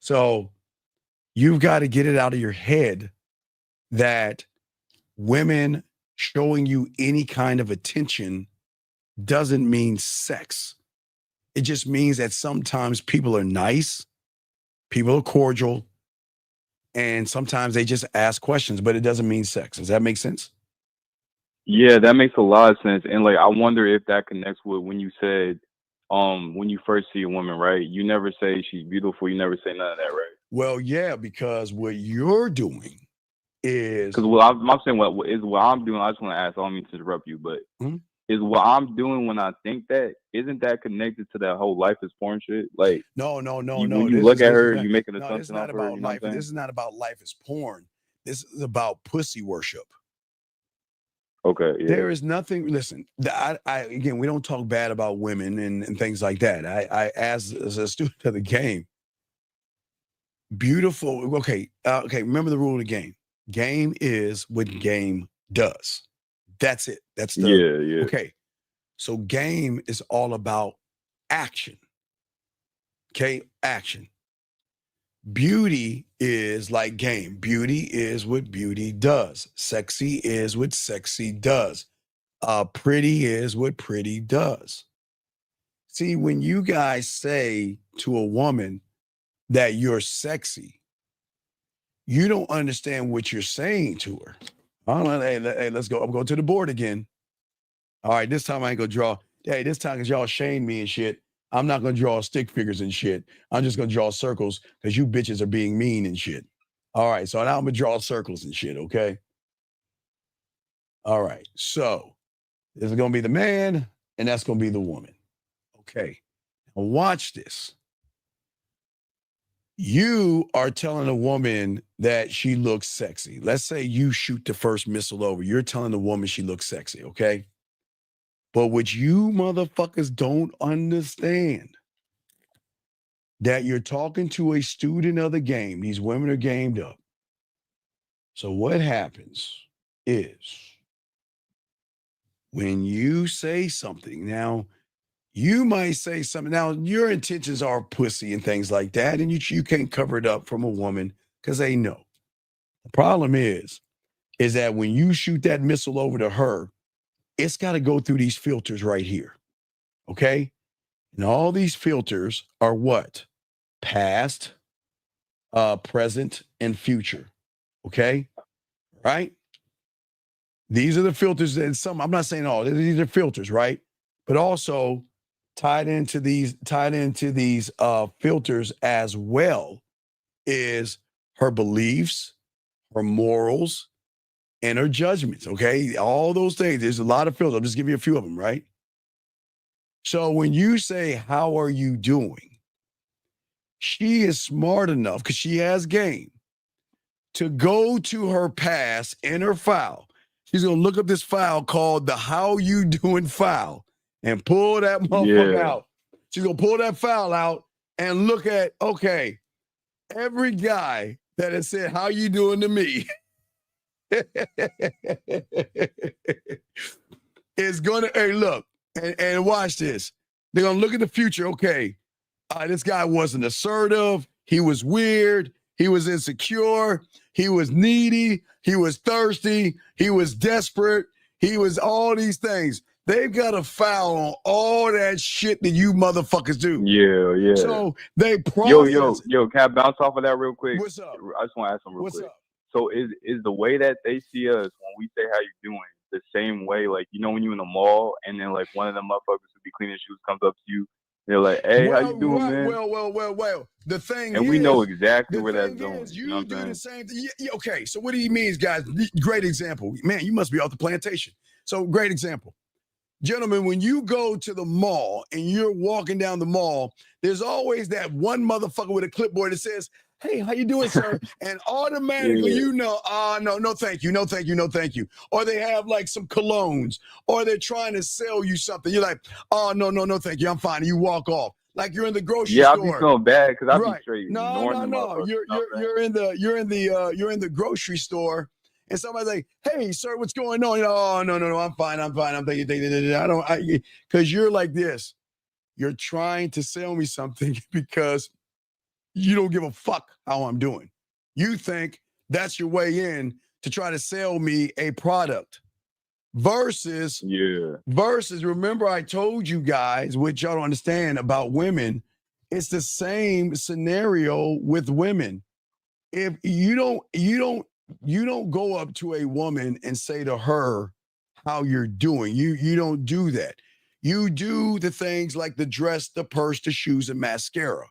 Speaker 2: So you've got to get it out of your head that women showing you any kind of attention doesn't mean sex. It just means that sometimes people are nice, people are cordial, and sometimes they just ask questions, but it doesn't mean sex. Does that make sense?
Speaker 14: Yeah, that makes a lot of sense. And like I wonder if that connects with when you said when you first see a woman, right? You never say she's beautiful, you never say none of that, right?
Speaker 2: Well, yeah, because what you're doing is
Speaker 14: because I'm saying what I'm doing. I just want to ask. I don't mean to interrupt you, but is what I'm doing when I think that isn't that connected to that whole life is porn shit? Like
Speaker 2: no.
Speaker 14: When you look at her, you make an assumption.
Speaker 2: This is not about life. This is not about life is porn. This is about pussy worship.
Speaker 14: Okay. Yeah.
Speaker 2: There is nothing. Listen, again, we don't talk bad about women and things like that. I as a student of the game, beautiful. Okay. Remember the rule of the game. Game is what game does. That's it. That's the
Speaker 14: yeah.
Speaker 2: Okay. So game is all about action. Okay, action. Beauty is like game. Beauty is what beauty does. Sexy is what sexy does. Pretty is what pretty does. See, when you guys say to a woman that you're sexy, you don't understand what you're saying to her. Hey, let's go. I'm going to the board again. All right, this time I ain't gonna draw. Hey, this time because y'all shame me and shit, I'm not gonna draw stick figures and shit. I'm just gonna draw circles because you bitches are being mean and shit. All right, so now I'm gonna draw circles and shit, okay? All right, so this is gonna be the man and that's gonna be the woman. Okay, now watch this. You are telling a woman that she looks sexy. Let's say you shoot the first missile over. You're telling the woman she looks sexy, okay? But what you motherfuckers don't understand, that you're talking to a student of the game. These women are gamed up. So what happens is when you say something, now you might say something. Now your intentions are pussy and things like that, and you can't cover it up from a woman because they know. The problem is that when you shoot that missile over to her, it's got to go through these filters right here. Okay? And all these filters are what? Past, present, and future. Okay? Right? These are the filters that I'm not saying all, these are filters, right? But also tied into these filters as well is her beliefs, her morals, and her judgments, okay? All those things. There's a lot of filters. I'll just give you a few of them, right? So when you say, how are you doing? She is smart enough, because she has game, to go to her past in her file. She's going to look up this file called the How You Doing file and pull that motherfucker out. She's going to pull that file out and look at, okay, every guy that has said, how you doing to me is going to, hey, look, and watch this. They're going to look at the future. Okay, this guy wasn't assertive. He was weird. He was insecure. He was needy. He was thirsty. He was desperate. He was all these things. They've got a foul on all that shit that you motherfuckers do.
Speaker 14: Yeah.
Speaker 2: So they probably...
Speaker 14: Yo, can I bounce off of that real quick?
Speaker 2: What's up?
Speaker 14: I just want to ask them real quick.
Speaker 2: Up?
Speaker 14: So is the way that they see us when we say how you doing the same way, like, you know, when you in the mall and then like one of them motherfuckers who be cleaning shoes comes up to you, they're like, hey, how you doing, man?
Speaker 2: Well. The thing
Speaker 14: and
Speaker 2: is,
Speaker 14: we know exactly where that's going.
Speaker 2: You know do the same thing. Yeah, okay, so what he means, guys, great example. Man, you must be off the plantation. So great example. Gentlemen, when you go to the mall and you're walking down the mall, there's always that one motherfucker with a clipboard that says, hey, how you doing, sir? And automatically, you know, no, thank you. No, thank you. No, thank you. Or they have like some colognes, or they're trying to sell you something. You're like, oh, no, thank you. I'm fine. You walk off. Like you're in the grocery store.
Speaker 14: Yeah, I be feeling bad because I be straight.
Speaker 2: No. You're in the grocery store. And somebody's like, hey, sir, what's going on? You know, oh, no, I'm fine. I'm thinking, because you're like this. You're trying to sell me something because you don't give a fuck how I'm doing. You think that's your way in to try to sell me a product. Versus, remember I told you guys, which y'all don't understand about women, it's the same scenario with women. If you don't go up to a woman and say to her how you're doing. You don't do that. You do the things like the dress, the purse, the shoes, and mascara.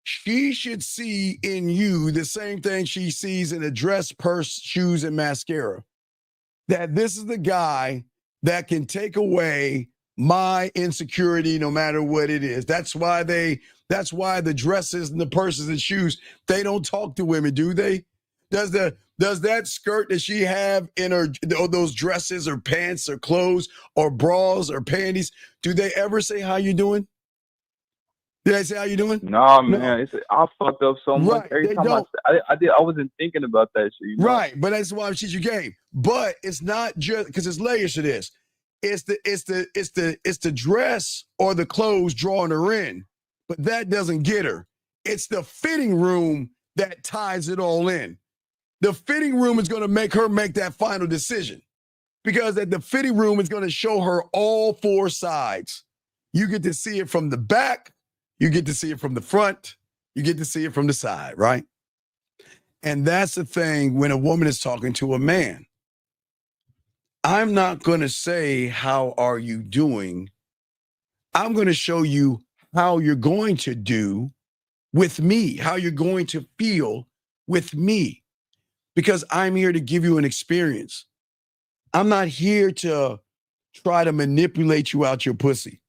Speaker 2: She should see in you the same thing she sees in a dress, purse, shoes, and mascara. That this is the guy that can take away my insecurity no matter what it is. That's why the dresses and the purses and shoes, they don't talk to women, do they? Does that skirt that she have in her, those dresses or pants or clothes or bras or panties, do they ever say how you doing? Did I say how you doing?
Speaker 14: Nah, man. I fucked up so much. Every time I wasn't thinking about that shit. You know?
Speaker 2: Right, but that's why I'm teaching you game. But it's not just because it's layers to this. It's the dress or the clothes drawing her in, but that doesn't get her. It's the fitting room that ties it all in. The fitting room is going to make her make that final decision, because at the fitting room is going to show her all four sides. You get to see it from the back. You get to see it from the front. You get to see it from the side, right? And that's the thing when a woman is talking to a man. I'm not going to say, how are you doing? I'm going to show you how you're going to do with me, how you're going to feel with me, because I'm here to give you an experience. I'm not here to try to manipulate you out your pussy.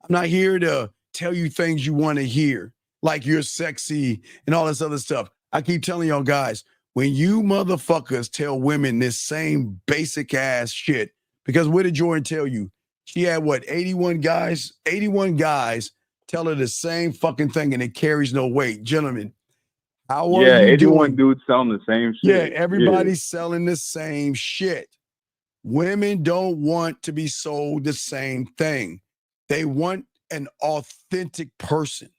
Speaker 2: I'm not here to tell you things you want to hear, like you're sexy and all this other stuff. I keep telling y'all guys, when you motherfuckers tell women this same basic ass shit, because what did Jordan tell you? She had what, 81 guys? 81 guys tell her the same fucking thing and it carries no weight. Gentlemen, how are you
Speaker 14: 81
Speaker 2: doing?
Speaker 14: dudes selling the same shit.
Speaker 2: Yeah, everybody's selling the same shit. Women don't want to be sold the same thing. They want an authentic person.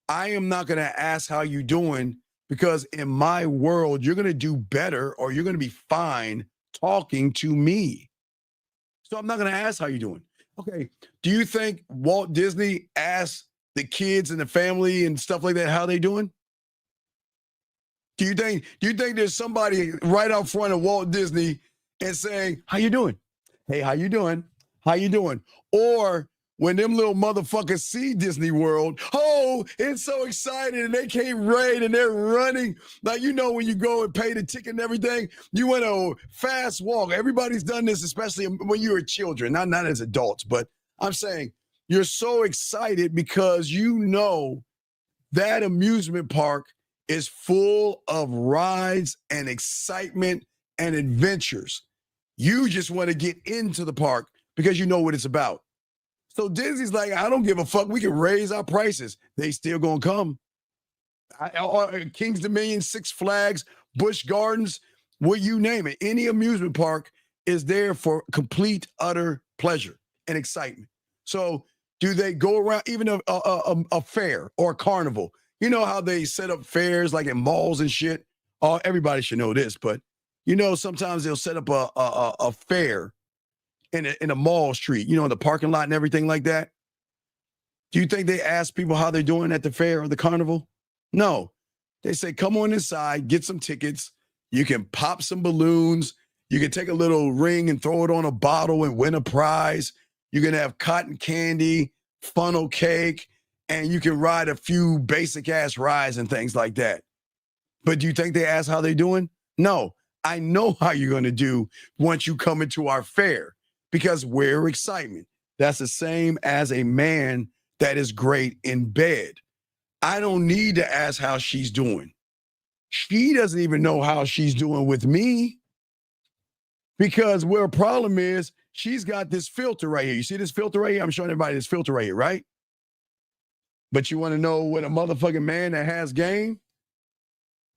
Speaker 2: I am not going to ask how you doing, because in my world, you're going to do better or you're going to be fine talking to me. So I'm not going to ask how you doing. Okay. Do you think Walt Disney asked the kids and the family and stuff like that how they doing? Do you think there's somebody right out front of Walt Disney and saying, how you doing? Hey, how you doing? How you doing? Or when them little motherfuckers see Disney World, oh, it's so excited and they can't wait and they're running. Like, you know, when you go and pay the ticket and everything, you want to fast walk. Everybody's done this, especially when you were children, not as adults, but I'm saying you're so excited because you know that amusement park is full of rides and excitement and adventures. You just want to get into the park because you know what it's about. So Disney's like, I don't give a fuck. We can raise our prices. They still gonna come. King's Dominion, Six Flags, Busch Gardens, what you name it. Any amusement park is there for complete, utter pleasure and excitement. So do they go around, even a fair or a carnival? You know how they set up fairs like in malls and shit? Oh, everybody should know this, but you know, sometimes they'll set up a fair in a mall street, you know, in the parking lot and everything like that. Do you think they ask people how they're doing at the fair or the carnival? No. They say, come on inside, get some tickets. You can pop some balloons. You can take a little ring and throw it on a bottle and win a prize. You can have cotton candy, funnel cake, and you can ride a few basic ass rides and things like that. But do you think they ask how they're doing? No. I know how you're going to do once you come into our fair because we're excitement. That's the same as a man that is great in bed. I don't need to ask how she's doing. She doesn't even know how she's doing with me because where a problem is, she's got this filter right here. You see this filter right here? I'm showing everybody this filter right here, right? But you want to know what a motherfucking man that has game?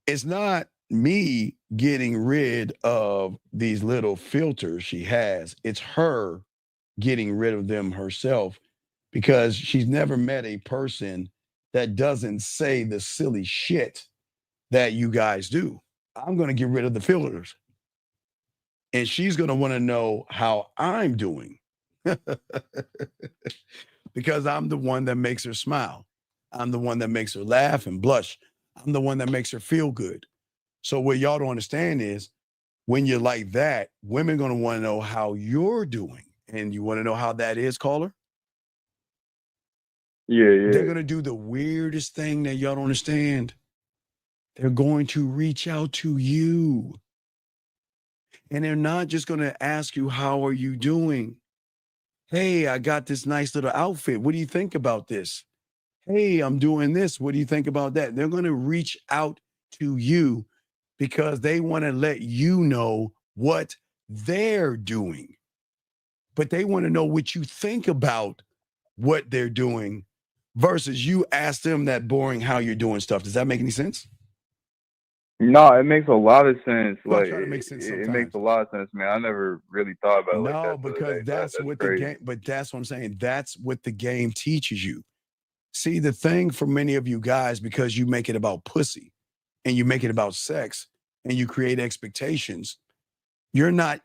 Speaker 2: It's not me getting rid of these little filters she has. It's her getting rid of them herself because she's never met a person that doesn't say the silly shit that you guys do. I'm going to get rid of the filters. And she's going to want to know how I'm doing because I'm the one that makes her smile. I'm the one that makes her laugh and blush. I'm the one that makes her feel good. So what y'all don't understand is when you're like that, women are going to want to know how you're doing. And you want to know how that is, caller?
Speaker 14: Yeah.
Speaker 2: They're going to do the weirdest thing that y'all don't understand. They're going to reach out to you. And they're not just going to ask you, how are you doing? Hey, I got this nice little outfit. What do you think about this? Hey, I'm doing this. What do you think about that? They're going to reach out to you because they want to let you know what they're doing. But they want to know what you think about what they're doing versus you ask them that boring how you're doing stuff. Does that make any sense?
Speaker 14: No, it makes a lot of sense.
Speaker 2: Well,
Speaker 14: Like
Speaker 2: try to make sense
Speaker 14: it makes a lot of sense, man. I never really thought about it like that.
Speaker 2: No, because that's what the game, but that's what I'm saying. That's what the game teaches you. See, the thing for many of you guys, because you make it about pussy and you make it about sex and you create expectations, you're not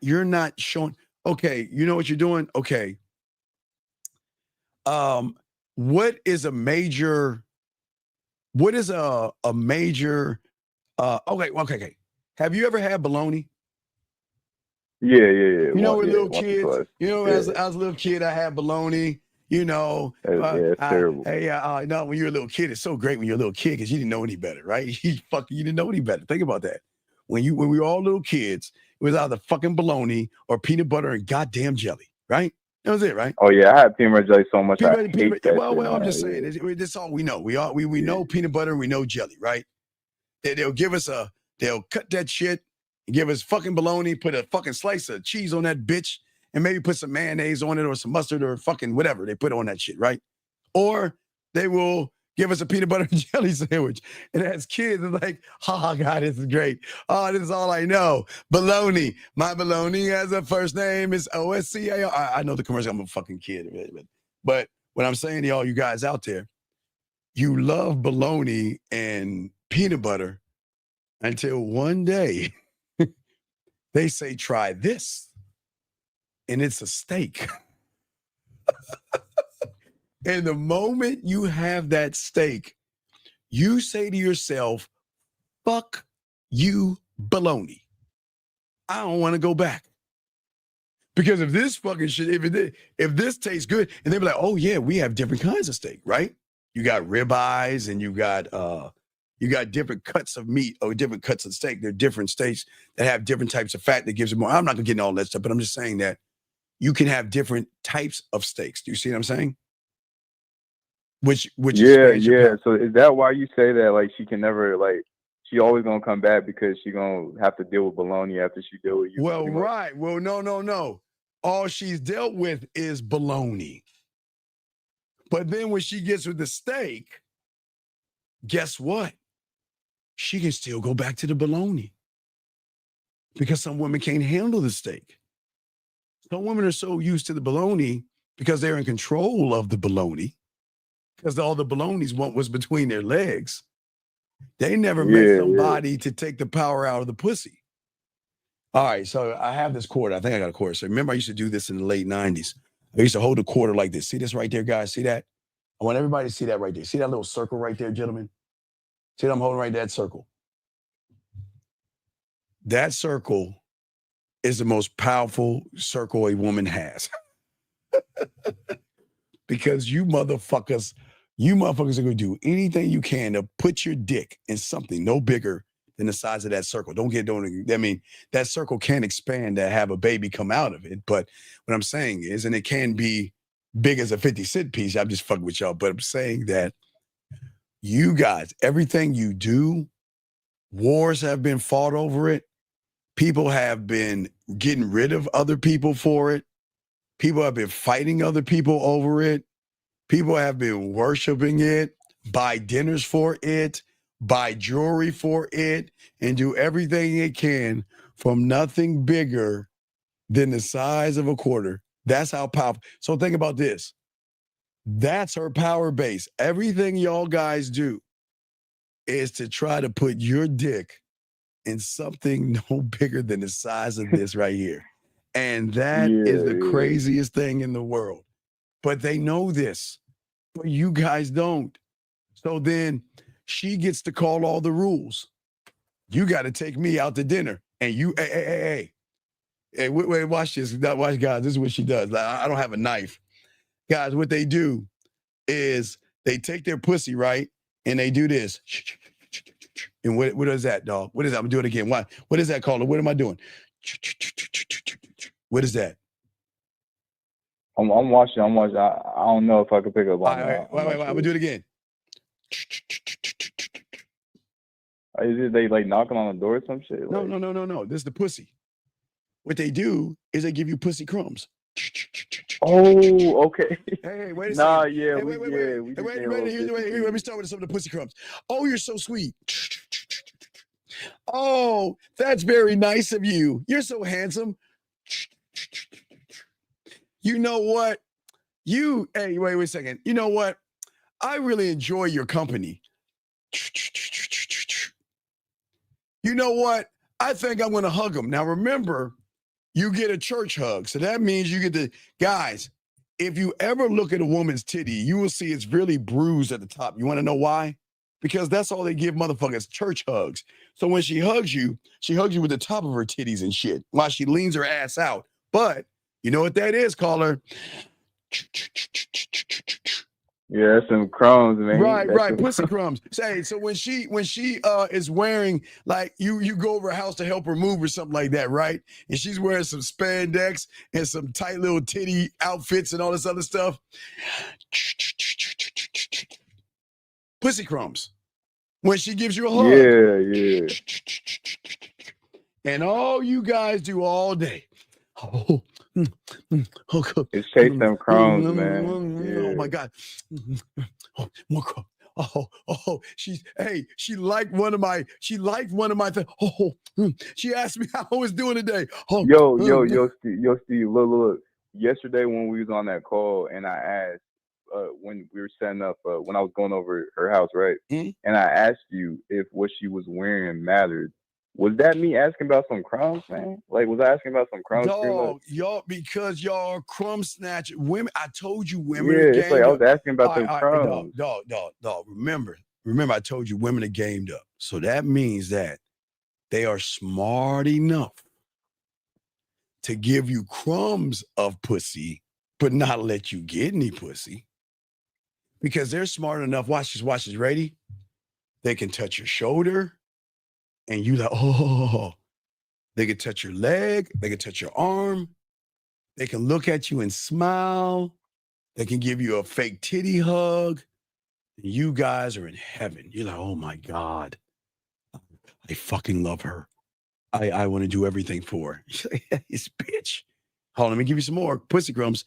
Speaker 2: showing, okay, you know what you're doing? Okay. What is a major okay. Have you ever had bologna?
Speaker 14: Yeah.
Speaker 2: You know, with little kids, you know, as a little kid, I had bologna, you know.
Speaker 14: It's terrible.
Speaker 2: No, when you're a little kid, it's so great when you're a little kid because you didn't know any better, right? You didn't know any better. Think about that. When we were all little kids, it was either fucking bologna or peanut butter and goddamn jelly, right? That was it, right?
Speaker 14: Oh yeah, I had peanut butter jelly so much. Well,
Speaker 2: I'm just saying, that's all we know. We know peanut butter and we know jelly, right? They'll cut that shit and give us fucking bologna, put a fucking slice of cheese on that bitch, and maybe put some mayonnaise on it or some mustard or fucking whatever they put on that shit, right? Or they will give us a peanut butter and jelly sandwich. And as kids, it's like, oh, God, this is great. Oh, this is all I know. Bologna. My bologna has a first name is OSCA. I know the commercial. I'm a fucking kid. But what I'm saying to all you guys out there, you love bologna and peanut butter until one day they say, try this. And it's a steak. And the moment you have that steak, you say to yourself, fuck you, bologna. I don't want to go back. Because if this fucking shit, if this tastes good, and they be like, oh yeah, we have different kinds of steak, right? You got ribeyes and you got different cuts of meat or different cuts of steak. There are different steaks that have different types of fat that gives you more. I'm not gonna get into all that stuff, but I'm just saying that you can have different types of steaks. Do you see what I'm saying? Which
Speaker 14: Yeah,
Speaker 2: expands your
Speaker 14: yeah.
Speaker 2: palate.
Speaker 14: So is that why you say that like she can never like she always gonna come back because she gonna have to deal with bologna after she deal with you?
Speaker 2: Well,
Speaker 14: pretty much?
Speaker 2: right. Well, no. All she's dealt with is bologna. But then when she gets with the steak, guess what? She can still go back to the bologna because some women can't handle the steak. Some women are so used to the bologna because they're in control of the bologna because all the bologna's want was between their legs. They never met somebody to take the power out of the pussy. All right, so I have this quarter. I think I got a quarter. So remember, I used to do this in the late 90s. I used to hold a quarter like this. See this right there, guys? See that? I want everybody to see that right there. See that little circle right there, gentlemen? See what I'm holding right there? That circle. That circle is the most powerful circle a woman has. Because you motherfuckers are going to do anything you can to put your dick in something no bigger than the size of that circle. I mean, that circle can expand to have a baby come out of it. But what I'm saying is, and it can be big as a 50-cent piece. I'm just fucking with y'all. But I'm saying that you guys, everything you do, wars have been fought over it. People have been getting rid of other people for it. People have been fighting other people over it. People have been worshiping it, buy dinners for it, buy jewelry for it, and do everything it can from nothing bigger than the size of a quarter. That's how powerful. So think about this. That's her power base. Everything y'all guys do is to try to put your dick in something no bigger than the size of this right here. And that is the craziest thing in the world. But they know this, but you guys don't. So then she gets to call all the rules. You got to take me out to dinner. And you, hey, wait, watch this. Watch, guys, this is what she does. Like, I don't have a knife. Guys, what they do is they take their pussy, right? And they do this. And what is that, dog? What is that? I'm going to do it again. What is that called? What am I doing? What is that?
Speaker 14: I'm watching. I don't know if I can pick up on that.
Speaker 2: Wait. I'm going to do it again.
Speaker 14: Is it they like knocking on the door or some shit?
Speaker 2: Like... No. This is the pussy. What they do is they give you pussy crumbs.
Speaker 14: Oh, okay.
Speaker 2: Hey, wait a second.
Speaker 14: Nah, yeah,
Speaker 2: wait. Let me start with some of the pussy crumbs. Oh, you're so sweet. Oh, that's very nice of you. You're so handsome. You know what? Hey, wait a second. You know what? I really enjoy your company. You know what? I think I'm going to hug him. Now, remember, you get a church hug. So that means you get guys, if you ever look at a woman's titty, you will see it's really bruised at the top. You want to know why? Because that's all they give motherfuckers, church hugs. So when she hugs you with the top of her titties and shit while she leans her ass out. But you know what that is, caller?
Speaker 14: Yeah, some crumbs, man.
Speaker 2: Right, pussy crumbs. Say, so when she is wearing, like, you go over her house to help her move or something like that, right? And she's wearing some spandex and some tight little titty outfits and all this other stuff. Pussy crumbs. When she gives you a hug.
Speaker 14: Yeah.
Speaker 2: And all you guys do all day.
Speaker 14: It's chase them crumbs, man.
Speaker 2: Oh my God. Oh, more crumb. She liked one of my things. She asked me how I was doing today.
Speaker 14: Yo, Steve, look. Yesterday when we was on that call and I asked when we were setting up when I was going over her house, right?
Speaker 2: Mm-hmm.
Speaker 14: And I asked you if what she was wearing mattered. Was that me asking about some crumbs, man? Like, was I asking about some crumbs?
Speaker 2: Dog, because y'all are crumb snatch women. I told you women.
Speaker 14: Yeah, it's like I was asking about them crumbs.
Speaker 2: Dog. Remember, I told you women are gamed up. So that means that they are smart enough to give you crumbs of pussy, but not let you get any pussy. Because they're smart enough. Watch this. Ready? They can touch your shoulder. And you like, they can touch your leg, they can touch your arm, They can look at you and smile. They can give you a fake titty hug. You guys are in heaven. You're like, oh my God, I fucking love her. I want to do everything for her. You're like, this bitch. Hold on, let me give you some more pussy crumbs.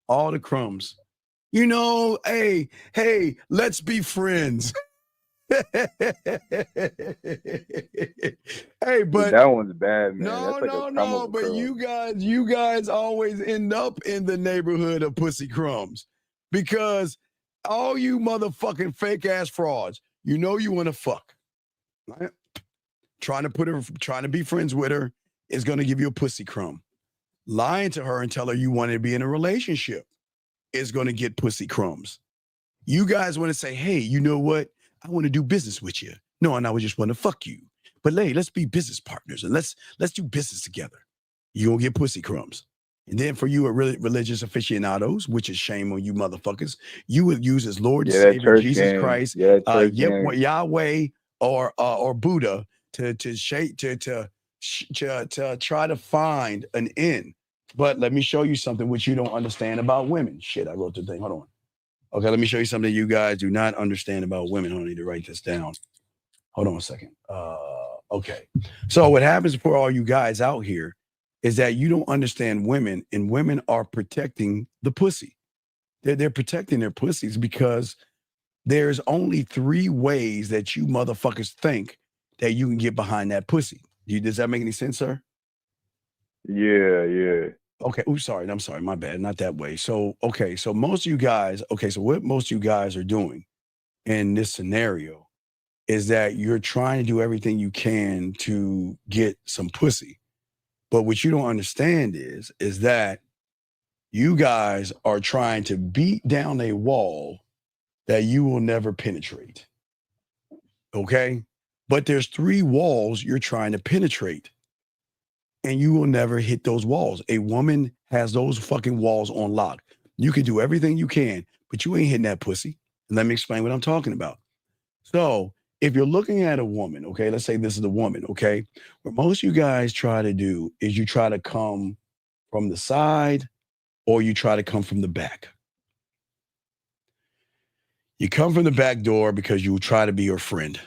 Speaker 2: All the crumbs. You know, hey, let's be friends. Hey, but
Speaker 14: that one's bad, man.
Speaker 2: No,
Speaker 14: That's like
Speaker 2: no,
Speaker 14: a crumb
Speaker 2: no.
Speaker 14: of a
Speaker 2: But
Speaker 14: crumb.
Speaker 2: you guys always end up in the neighborhood of pussy crumbs because all you motherfucking fake ass frauds, you know you want to fuck, right? Trying to be friends with her is going to give you a pussy crumb. Lying to her and tell her you want to be in a relationship is going to get pussy crumbs. You guys want to say, hey, you know what? I want to do business with you. No, and I would just want to fuck you. But hey, let's be business partners and let's do business together. You're going to get pussy crumbs. And then for you religious aficionados, which is shame on you motherfuckers, you would use as Lord and Savior Jesus Christ, Yahweh or Buddha to try to find an end. But let me show you something which you don't understand about women. Shit, I wrote the thing. Hold on. Okay, let me show you something you guys do not understand about women. I need to write this down. Hold on a second. Okay. So what happens for all you guys out here is that you don't understand women, and women are protecting the pussy. They're protecting their pussies because there's only 3 ways that you motherfuckers think that you can get behind that pussy. Does that make any sense, sir?
Speaker 14: Yeah.
Speaker 2: Okay. Oh, sorry. I'm sorry. My bad. Not that way. So, okay. So most of you guys, so what most of you guys are doing in this scenario is that you're trying to do everything you can to get some pussy. But what you don't understand is that you guys are trying to beat down a wall that you will never penetrate. Okay? But there's 3 walls you're trying to penetrate. And you will never hit those walls. A woman has those fucking walls on lock. You can do everything you can, but you ain't hitting that pussy. And let me explain what I'm talking about. So if you're looking at a woman, okay, let's say this is a woman, okay, what most of you guys try to do is you try to come from the side or you try to come from the back. You come from the back door because you try to be your friend.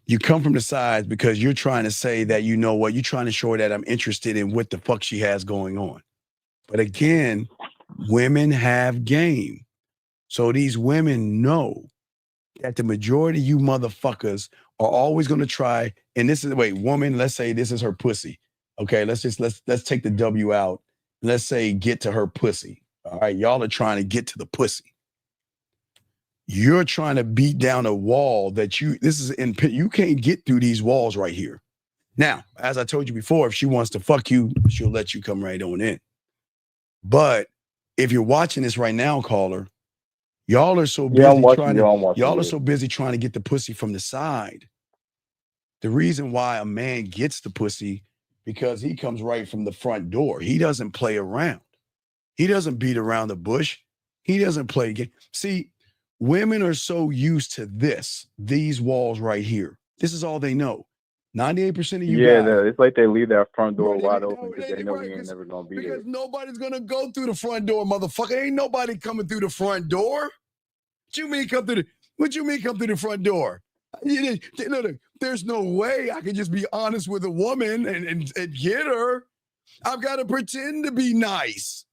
Speaker 2: You come from the sides because you're trying to say that, you know what, you're trying to show her that I'm interested in what the fuck she has going on. But again, women have game. So these women know that the majority of you motherfuckers are always going to try. And this is, woman, let's say this is her pussy. Okay, let's take the W out. Let's say get to her pussy. All right, y'all are trying to get to the pussy. You're trying to beat down a wall that you can't get through these walls right here. Now, as I told you before, if she wants to fuck you, she'll let you come right on in. But if you're watching this right now, caller, y'all are so busy y'all are so busy trying to get the pussy from the side. The reason why a man gets the pussy because he comes right from the front door. He doesn't play around. He doesn't beat around the bush. He doesn't play game. See, women are so used to these walls right here. This is all they know. 98% of you guys.
Speaker 14: Yeah, it's like they leave that front door wide open because they know we ain't never going to be there.
Speaker 2: Because nobody's going to go through the front door, motherfucker. Ain't nobody coming through the front door. What you mean come through the front door? Look, there's no way I can just be honest with a woman and get her. I've got to pretend to be nice.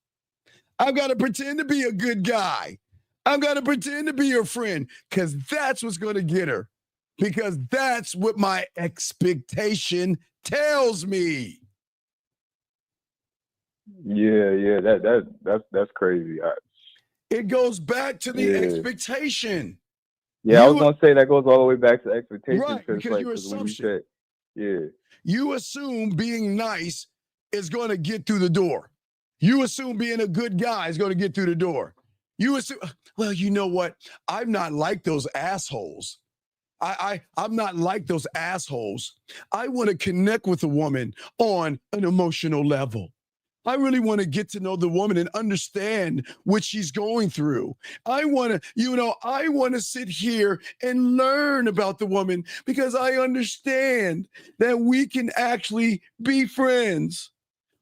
Speaker 2: I've got to pretend to be a good guy. I've got to pretend to be your friend because that's what's going to get her. Because that's what my expectation tells me.
Speaker 14: Yeah, that's crazy.
Speaker 2: It goes back to the expectation.
Speaker 14: Yeah, I was gonna say that goes all the way back to expectations,
Speaker 2: right? Because your assumption. You assume being nice is going to get through the door. You assume being a good guy is going to get through the door. You assume, well, you know what? I'm not like those assholes. I'm not like those assholes. I want to connect with a woman on an emotional level. I really want to get to know the woman and understand what she's going through. I want to sit here and learn about the woman because I understand that we can actually be friends.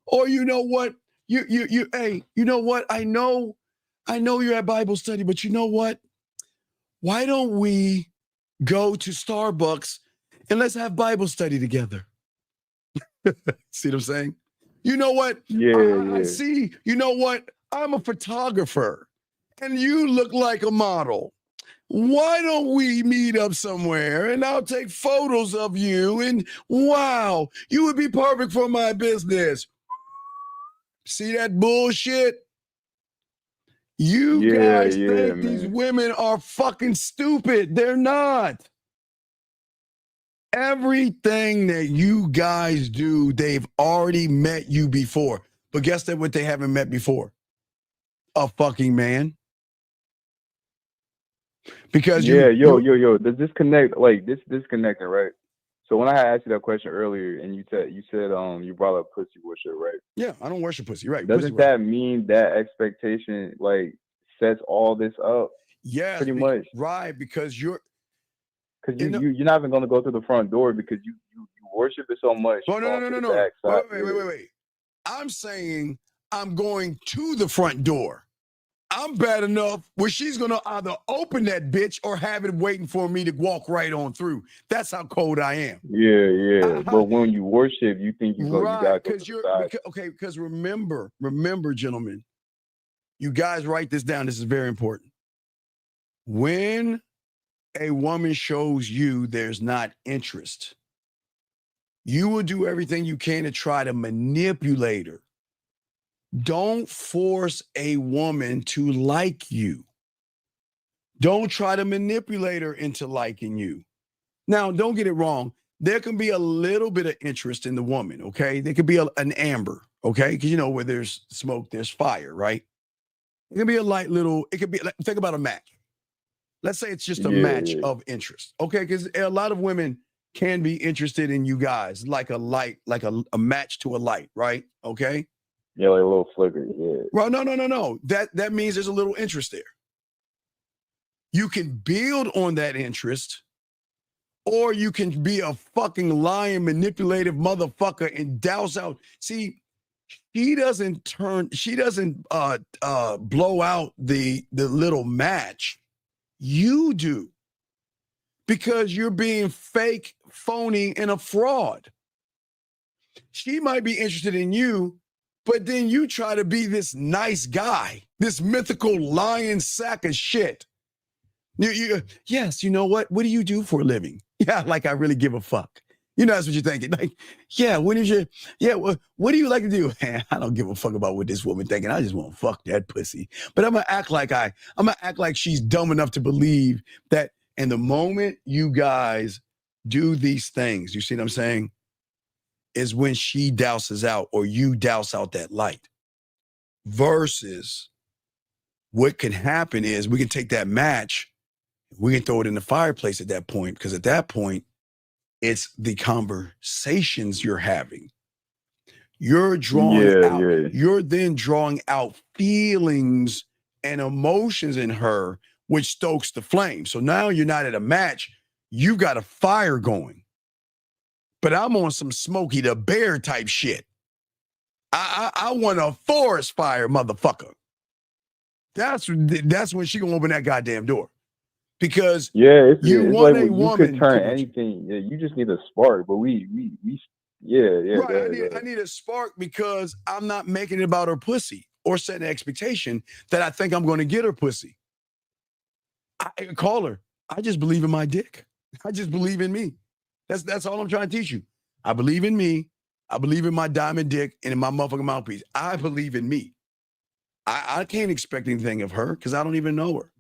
Speaker 2: Or you know what? Hey, you know what? I know you're at Bible study, but you know what? Why don't we go to Starbucks and let's have Bible study together? See what I'm saying? You know what? I see. You know what? I'm a photographer and you look like a model. Why don't we meet up somewhere and I'll take photos of you and wow, you would be perfect for my business. See that bullshit? You guys think these women are fucking stupid. They're not. Everything that you guys do, they've already met you before. But guess what they haven't met before? A fucking man. Because
Speaker 14: the disconnect, like this disconnecting, right? So when I had asked you that question earlier, and you said you brought up pussy worship, right?
Speaker 2: Yeah, I don't worship pussy, right?
Speaker 14: Doesn't that mean that expectation like sets all this up?
Speaker 2: Yes,
Speaker 14: pretty much.
Speaker 2: Right, because you're
Speaker 14: not even gonna go through the front door because you worship it so much.
Speaker 2: Oh, no. Wait. I'm saying I'm going to the front door. I'm bad enough where she's gonna either open that bitch or have it waiting for me to walk right on through. That's how cold I am.
Speaker 14: Yeah. But when you worship, you think you gotta go to the side.
Speaker 2: Because remember, gentlemen, you guys write this down. This is very important. When a woman shows you there's not interest, you will do everything you can to try to manipulate her. Don't force a woman to like you. Don't try to manipulate her into liking you. Now, don't get it wrong. There can be a little bit of interest in the woman, okay? There could be an amber, okay? Because where there's smoke, there's fire, right? It can be a light little, it could be, think about a match. Let's say it's just a match of interest, okay? Because a lot of women can be interested in you guys, like a light, like a match to a light, right? Okay?
Speaker 14: Yeah, like a little flicker, yeah.
Speaker 2: Well, no. That means there's a little interest there. You can build on that interest, or you can be a fucking lying, manipulative motherfucker and douse out. See, she doesn't blow out the little match. You do. Because you're being fake, phony, and a fraud. She might be interested in you, but then you try to be this nice guy, this mythical lion sack of shit. Yes, you know what? What do you do for a living? Yeah, like I really give a fuck. That's what you're thinking. Like, yeah, what do you like to do? Man, I don't give a fuck about what this woman thinking. I just want to fuck that pussy. But I'm gonna act like she's dumb enough to believe that. And the moment you guys do these things, you see what I'm saying, is when she douses out or you douse out that light. Versus what can happen is we can take that match, we can throw it in the fireplace at that point, because at that point, it's the conversations you're having. You're drawing out. Yeah. You're then drawing out feelings and emotions in her, which stokes the flame. So now you're not at a match. You got a fire going. But I'm on some Smokey the Bear type shit. I want a forest fire, motherfucker. That's when she gonna open that goddamn door. Because
Speaker 14: you
Speaker 2: want
Speaker 14: like
Speaker 2: a woman.
Speaker 14: You could turn anything. Yeah, you just need a spark. But we
Speaker 2: Right, I need a spark because I'm not making it about her pussy or setting an expectation that I think I'm going to get her pussy. I call her. I just believe in my dick. I just believe in me. That's all I'm trying to teach you. I believe in me. I believe in my diamond dick and in my motherfucking mouthpiece. I believe in me. I can't expect anything of her because I don't even know her.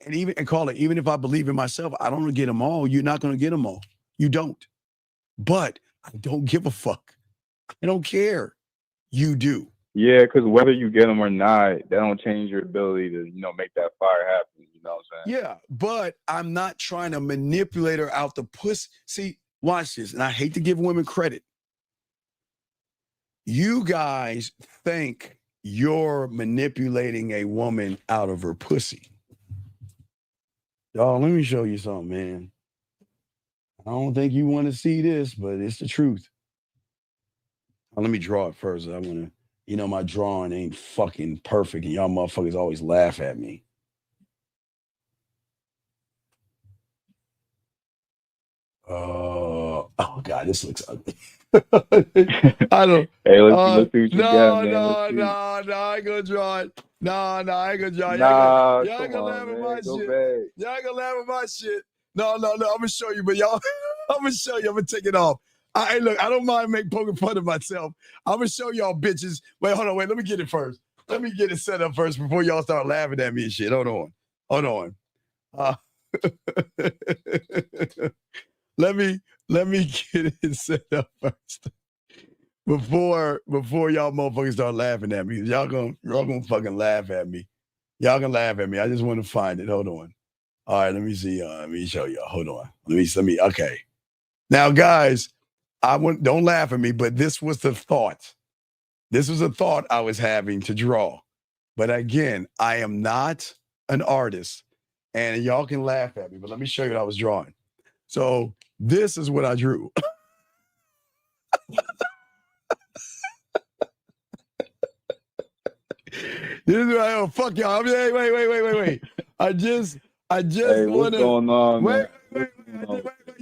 Speaker 2: And call it, even if I believe in myself, I don't get them all. You're not going to get them all. You don't. But I don't give a fuck. I don't care. You do.
Speaker 14: Yeah, because whether you get them or not, that don't change your ability to, make that fire happen. You know what I'm saying?
Speaker 2: Yeah, but I'm not trying to manipulate her out the pussy. See, watch this. And I hate to give women credit. You guys think you're manipulating a woman out of her pussy. Y'all, let me show you something, man. I don't think you want to see this, but it's the truth. Let me draw it first. I want to, my drawing ain't fucking perfect, and y'all motherfuckers always laugh at me. Oh God, this looks ugly. I don't.
Speaker 14: Hey, let's see what you got, man.
Speaker 2: No, I ain't gonna draw it. No, I ain't gonna draw it.
Speaker 14: Nah,
Speaker 2: y'all ain't gonna laugh at my
Speaker 14: go
Speaker 2: shit.
Speaker 14: back.
Speaker 2: Y'all ain't gonna laugh at my shit. No, I'm gonna show you, but y'all, I'm gonna show you. I'm gonna take it off. Hey, look, I don't mind poking fun of myself. I'm gonna show y'all bitches. Wait, hold on, let me get it first. Let me get it set up first before y'all start laughing at me and shit. Hold on. Let me get it set up first before y'all motherfuckers start laughing at me. Y'all gonna fucking laugh at me. Y'all gonna laugh at me. I just want to find it. Hold on. All right, let me see. Let me show y'all. Hold on. Let me. Okay. Now, guys, don't laugh at me, but this was the thought. This was a thought I was having to draw. But again, I am not an artist, and y'all can laugh at me. But let me show you what I was drawing. So this is what I drew. This is what I fuck y'all. Wait. I just
Speaker 14: Hey,
Speaker 2: want to.
Speaker 14: Going on,
Speaker 2: wait,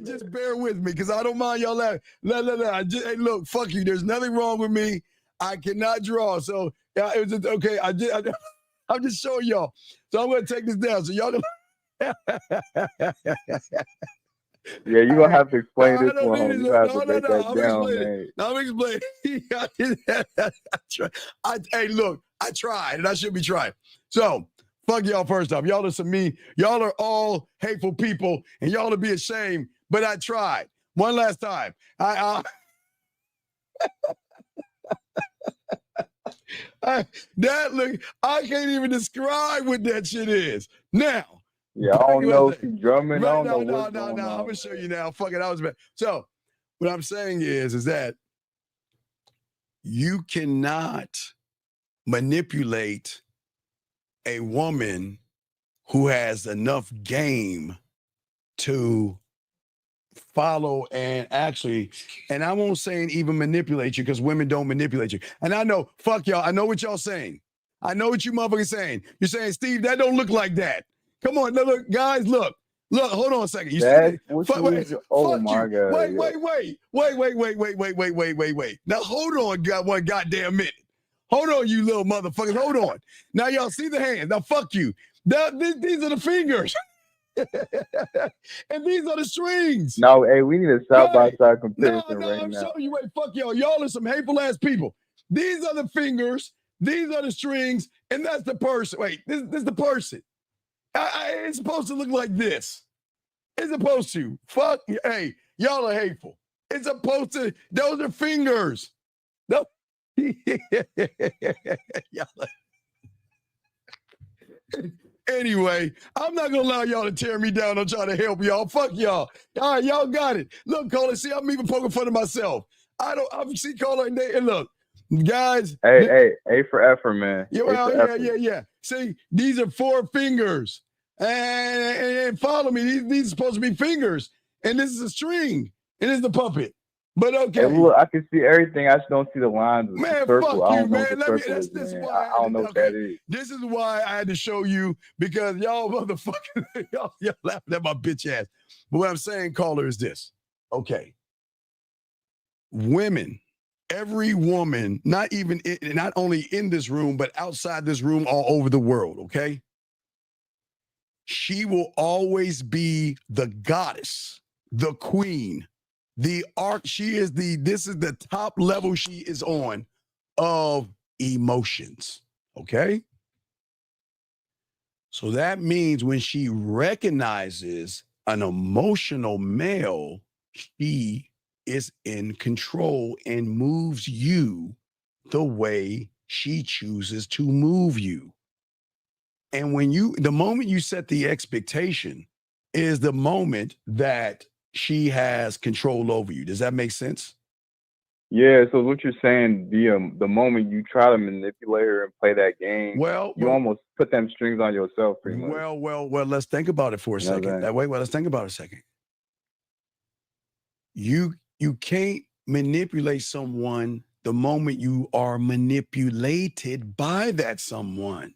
Speaker 2: just bear with me, because I don't mind y'all laughing. Hey, look, fuck you. There's nothing wrong with me. I cannot draw. So yeah, it was just, okay. I'm just showing y'all. So I'm gonna take this down. So y'all can.
Speaker 14: Yeah, you're going to have to explain this one. You have to
Speaker 2: No,
Speaker 14: break that
Speaker 2: I'm
Speaker 14: down,
Speaker 2: explaining.
Speaker 14: man.
Speaker 2: I'm explaining. Hey, look, I tried, and I should be trying. So, fuck y'all first off. Y'all are y'all are all hateful people, and y'all to be ashamed, but I tried. One last time. I can't even describe what that shit is. Now,
Speaker 14: yeah, I don't know if he's drumming.
Speaker 2: Right,
Speaker 14: I don't know what's
Speaker 2: no.
Speaker 14: going on.
Speaker 2: I'm gonna show you now. Fuck it, I was bad. So, what I'm saying is that you cannot manipulate a woman who has enough game to follow and actually, and I won't say even manipulate you, because women don't manipulate you. And I know, fuck y'all, I know what y'all saying. I know what you motherfuckers saying. You're saying, Steve, that don't look like that. Come on, look, guys, look, hold on a second. You see that?
Speaker 14: Oh my God.
Speaker 2: Wait. Now hold on, one goddamn minute. Hold on, you little motherfuckers. Hold on. Now y'all see the hands. Now fuck you. Now, these are the fingers. And these are the strings.
Speaker 14: No, hey, we need a side-by-side comparison
Speaker 2: No,
Speaker 14: right
Speaker 2: I'm
Speaker 14: now.
Speaker 2: showing you. Wait, fuck y'all. Y'all are some hateful ass people. These are the fingers. These are the strings, and that's the person. Wait, this is the person. It's supposed to look like this. It's supposed to. Fuck. Hey, y'all are hateful. It's supposed to. Those are fingers. No. Anyway, I'm not gonna allow y'all to tear me down. I'm trying to help y'all. Fuck y'all. All right, y'all got it. Look, Caller, see, I'm even poking fun of myself. I'm see, Caller, and look, guys.
Speaker 14: Hey, A for effort, man.
Speaker 2: Yeah. See, these are 4 fingers. And follow me. These are supposed to be fingers. And this is a string. And this is the puppet. But okay.
Speaker 14: Hey, look, I can see everything. I just don't see the lines.
Speaker 2: Man,
Speaker 14: circle.
Speaker 2: fuck
Speaker 14: I
Speaker 2: you,
Speaker 14: don't know
Speaker 2: man.
Speaker 14: what the circle is,
Speaker 2: This is
Speaker 14: man.
Speaker 2: why
Speaker 14: I don't know what that is.
Speaker 2: This is why I had to show you, because y'all motherfuckers, y'all laughing at my bitch ass. But what I'm saying, Caller, is this. Okay. Women, every woman, not only in this room, but outside this room, all over the world, okay? She will always be the goddess, the queen, the arc. This is the top level she is on of emotions, okay? So that means when she recognizes an emotional male, she is in control and moves you the way she chooses to move you. And the moment you set the expectation is the moment that she has control over you. Does that make sense?
Speaker 14: Yeah, so what you're saying, the moment you try to manipulate her and play that game, you almost put them strings on yourself, pretty much.
Speaker 2: Well, let's think about it for a second. Let's think about it a second. You can't manipulate someone the moment you are manipulated by that someone.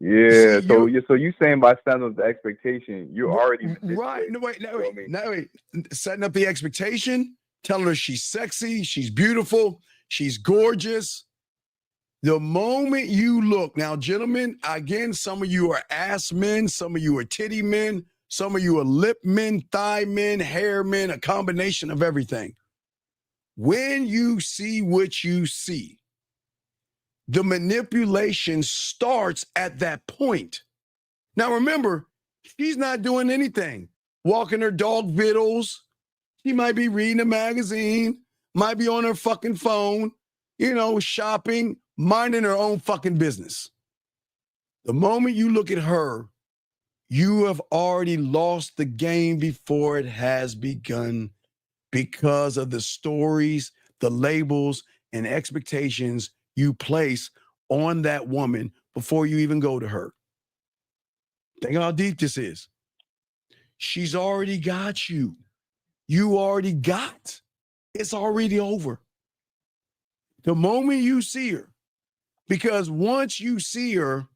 Speaker 14: Yeah, so you saying by setting up the expectation, you're already
Speaker 2: right. No, wait. Setting up the expectation, telling her she's sexy, she's beautiful, she's gorgeous. The moment you look, now, gentlemen, again, some of you are ass men, some of you are titty men, some of you are lip men, thigh men, hair men, a combination of everything. When you see what you see, the manipulation starts at that point. Now, remember, she's not doing anything. Walking her dog vittles. She might be reading a magazine, might be on her fucking phone, shopping, minding her own fucking business. The moment you look at her, you have already lost the game before it has begun because of the stories, the labels, and expectations you place on that woman before you even go to her. Think how deep this is. She's already got you. You already got. It's already over. The moment you see her, because once you see her,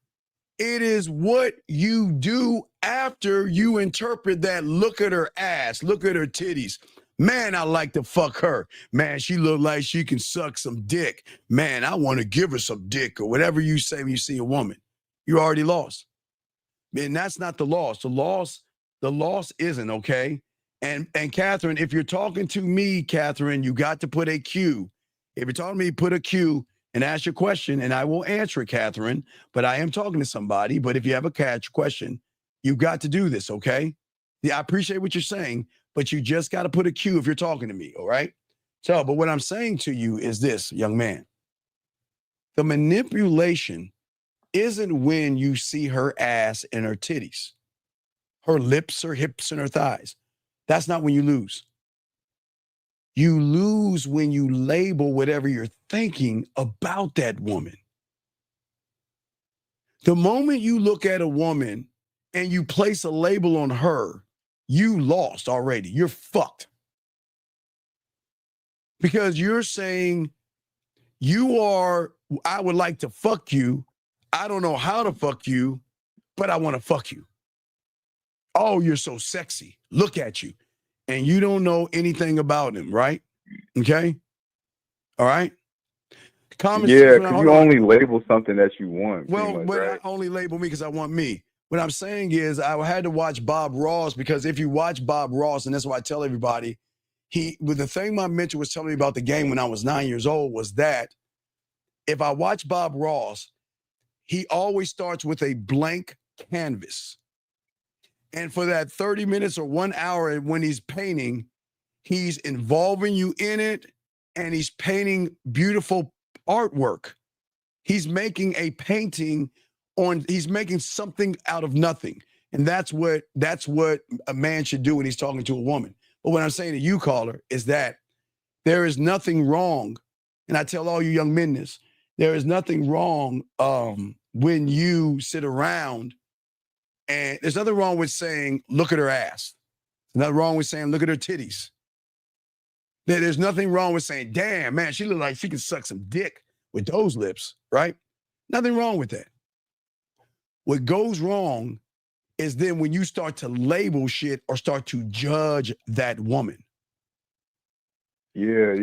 Speaker 2: it is what you do after you interpret that. Look at her ass, look at her titties. Man, I like to fuck her. Man, she look like she can suck some dick. Man, I want to give her some dick, or whatever you say when you see a woman. You already lost. Man, that's not the loss. The loss isn't, okay? And Catherine, if you're talking to me, Catherine, you got to put a Q. If you're talking to me, put a Q and ask your question, and I will answer it, Catherine. But I am talking to somebody. But if you have a question, you've got to do this, okay? Yeah, I appreciate what you're saying, but you just got to put a Q if you're talking to me, all right? So, but what I'm saying to you is this, young man. The manipulation isn't when you see her ass and her titties, her lips, her hips, and her thighs. That's not when you lose. You lose when you label whatever you're thinking about that woman. The moment you look at a woman and you place a label on her, you lost already. You're fucked. Because you're saying I would like to fuck you. I don't know how to fuck you, but I want to fuck you. Oh, you're so sexy. Look at you. And you don't know anything about him, right? Okay? All right?
Speaker 14: Yeah, because you only label something that you want.
Speaker 2: Well,
Speaker 14: but
Speaker 2: right? I only label me because I want me. What I'm saying is I had to watch Bob Ross, because if you watch Bob Ross, and that's why I tell everybody, the thing my mentor was telling me about the game when I was 9 years old was that if I watch Bob Ross, he always starts with a blank canvas. And for that 30 minutes or 1 hour when he's painting, he's involving you in it, and he's painting beautiful artwork. He's making a painting he's making something out of nothing. And that's what a man should do when he's talking to a woman. But what I'm saying to you, caller, is that there is nothing wrong. And I tell all you young men this, there is nothing wrong when you sit around, and there's nothing wrong with saying, look at her ass. There's nothing wrong with saying, look at her titties. There's nothing wrong with saying, damn, man, she look like she can suck some dick with those lips, right? Nothing wrong with that. What goes wrong is then when you start to label shit or start to judge that woman.
Speaker 14: Yeah.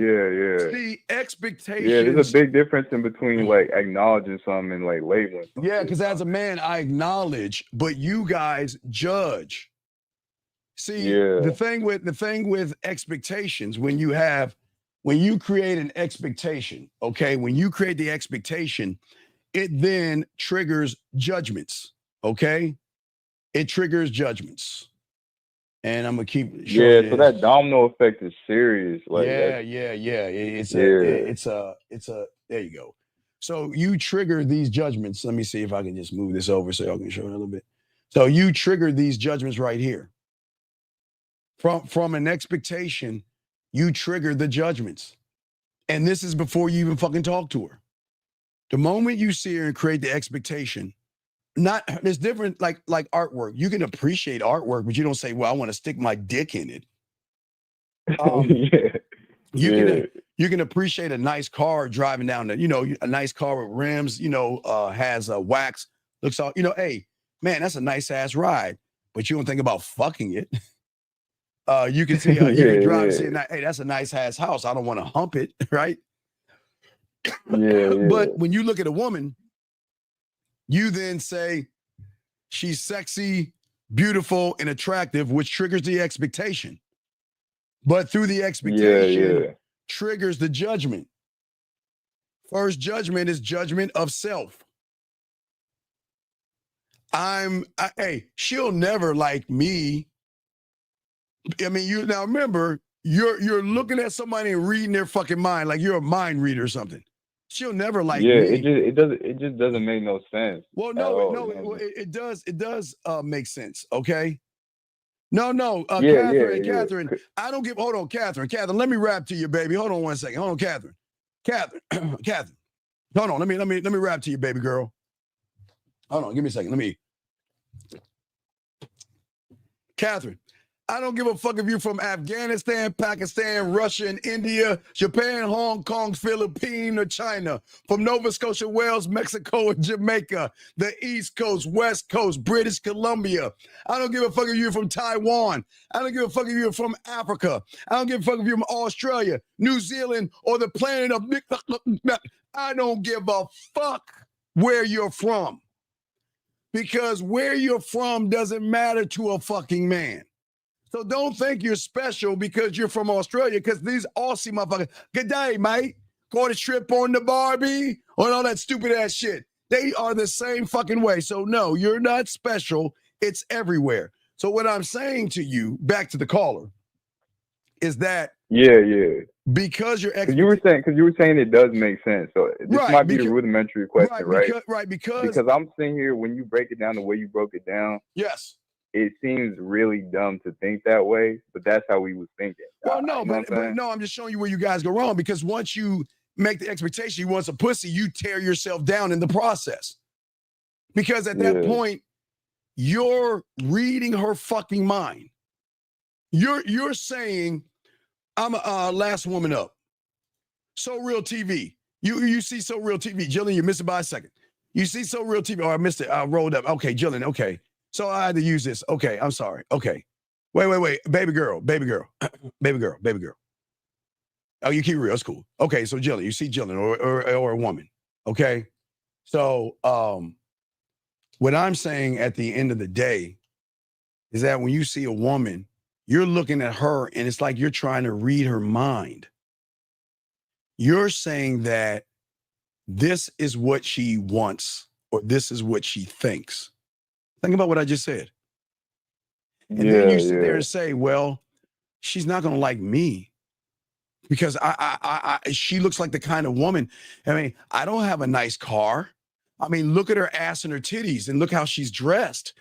Speaker 2: See, expectations.
Speaker 14: Yeah, there's a big difference in between like acknowledging something and like labeling something.
Speaker 2: Yeah, because as a man, I acknowledge, but you guys judge. See, the thing with expectations, when you create an expectation, okay, when you create the expectation, it then triggers judgments, okay? It triggers judgments. And I'm gonna keep showing
Speaker 14: so that domino effect is serious. Like
Speaker 2: yeah. It's a there you go. So you trigger these judgments. Let me see if I can just move this over so y'all can show it a little bit. So you trigger these judgments right here. From an expectation, you trigger the judgments. And this is before you even fucking talk to her. The moment you see her and create the expectation, there's different, like artwork. You can appreciate artwork, but you don't say, well, I want to stick my dick in it. You can appreciate a nice car driving down a nice car with rims, has a wax, looks all, hey, man, that's a nice ass ride, but you don't think about fucking it. You can see, you can drive and say, hey, that's a nice ass house. I don't want to hump it, right? But when you look at a woman, you then say she's sexy, beautiful, and attractive, which triggers the expectation. But through the expectation, triggers the judgment. First judgment is judgment of self. Hey, she'll never like me. I mean, now remember, you're looking at somebody and reading their fucking mind like you're a mind reader or something. She'll never like me.
Speaker 14: It just doesn't make no sense.
Speaker 2: Well, it does make sense. Okay. No, Catherine. I don't give. Hold on, Catherine. Let me rap to you, baby. Hold on 1 second. Hold on, Catherine. Hold on. Let me rap to you, baby girl. Hold on. Give me a second. Catherine. I don't give a fuck if you're from Afghanistan, Pakistan, Russia, and India, Japan, Hong Kong, Philippines, or China, from Nova Scotia, Wales, Mexico, and Jamaica, the East Coast, West Coast, British Columbia. I don't give a fuck if you're from Taiwan. I don't give a fuck if you're from Africa. I don't give a fuck if you're from Australia, New Zealand, or the planet of... I don't give a fuck where you're from. Because where you're from doesn't matter to a fucking man. So don't think you're special because you're from Australia, because these Aussie motherfuckers, good day, mate. Going to trip on the Barbie or all that stupid ass shit. They are the same fucking way. So no, you're not special. It's everywhere. So what I'm saying to you, back to the caller, is that because you were saying it does make sense. So this might be a rudimentary question, right? Because I'm saying here, when you break it down the way you broke it down, yes.
Speaker 14: It seems really dumb to think that way, but that's how we was thinking.
Speaker 2: Well, no, but I'm just showing you where you guys go wrong, because once you make the expectation you want some pussy, you tear yourself down in the process. Because at that point, you're reading her fucking mind. You're saying, I'm a last woman up. So Real TV. You see So Real TV. Jillian, you missed it by a second. You see So Real TV. Oh, I missed it. I rolled up. Okay, Jillian, okay. So I had to use this. Okay, I'm sorry. Okay. Wait. Baby girl. Oh, you keep it real. It's cool. Okay, so Jillian, you see Jillian or a woman. Okay. So what I'm saying at the end of the day is that when you see a woman, you're looking at her and it's like you're trying to read her mind. You're saying that this is what she wants or this is what she thinks. Think about what I just said. And then you sit there and say, well, she's not going to like me because she looks like the kind of woman. I mean, I don't have a nice car. I mean, look at her ass and her titties and look how she's dressed.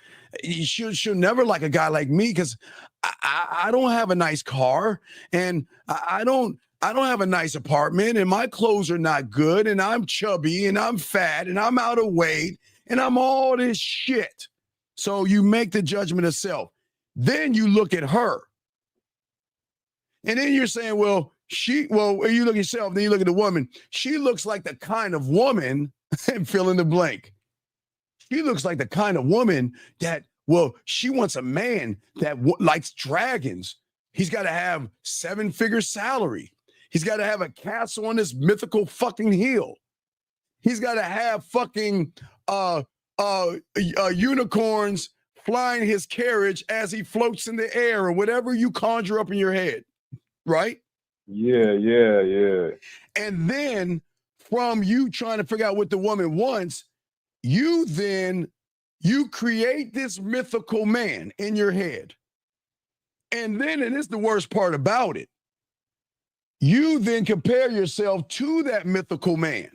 Speaker 2: She'll never like a guy like me because I don't have a nice car and I don't have a nice apartment and my clothes are not good and I'm chubby and I'm fat and I'm out of weight and I'm all this shit. So you make the judgment of self. Then you look at her. And then you're saying, well, you look at yourself, then you look at the woman. She looks like the kind of woman, and fill in the blank. She looks like the kind of woman that, well, she wants a man that likes dragons. He's got to have 7-figure salary. He's got to have a castle on this mythical fucking hill. He's got to have fucking unicorns flying his carriage as he floats in the air or whatever you conjure up in your head, right?
Speaker 14: Yeah.
Speaker 2: And then from you trying to figure out what the woman wants, you create this mythical man in your head. And then, and it's the worst part about it, you then compare yourself to that mythical man.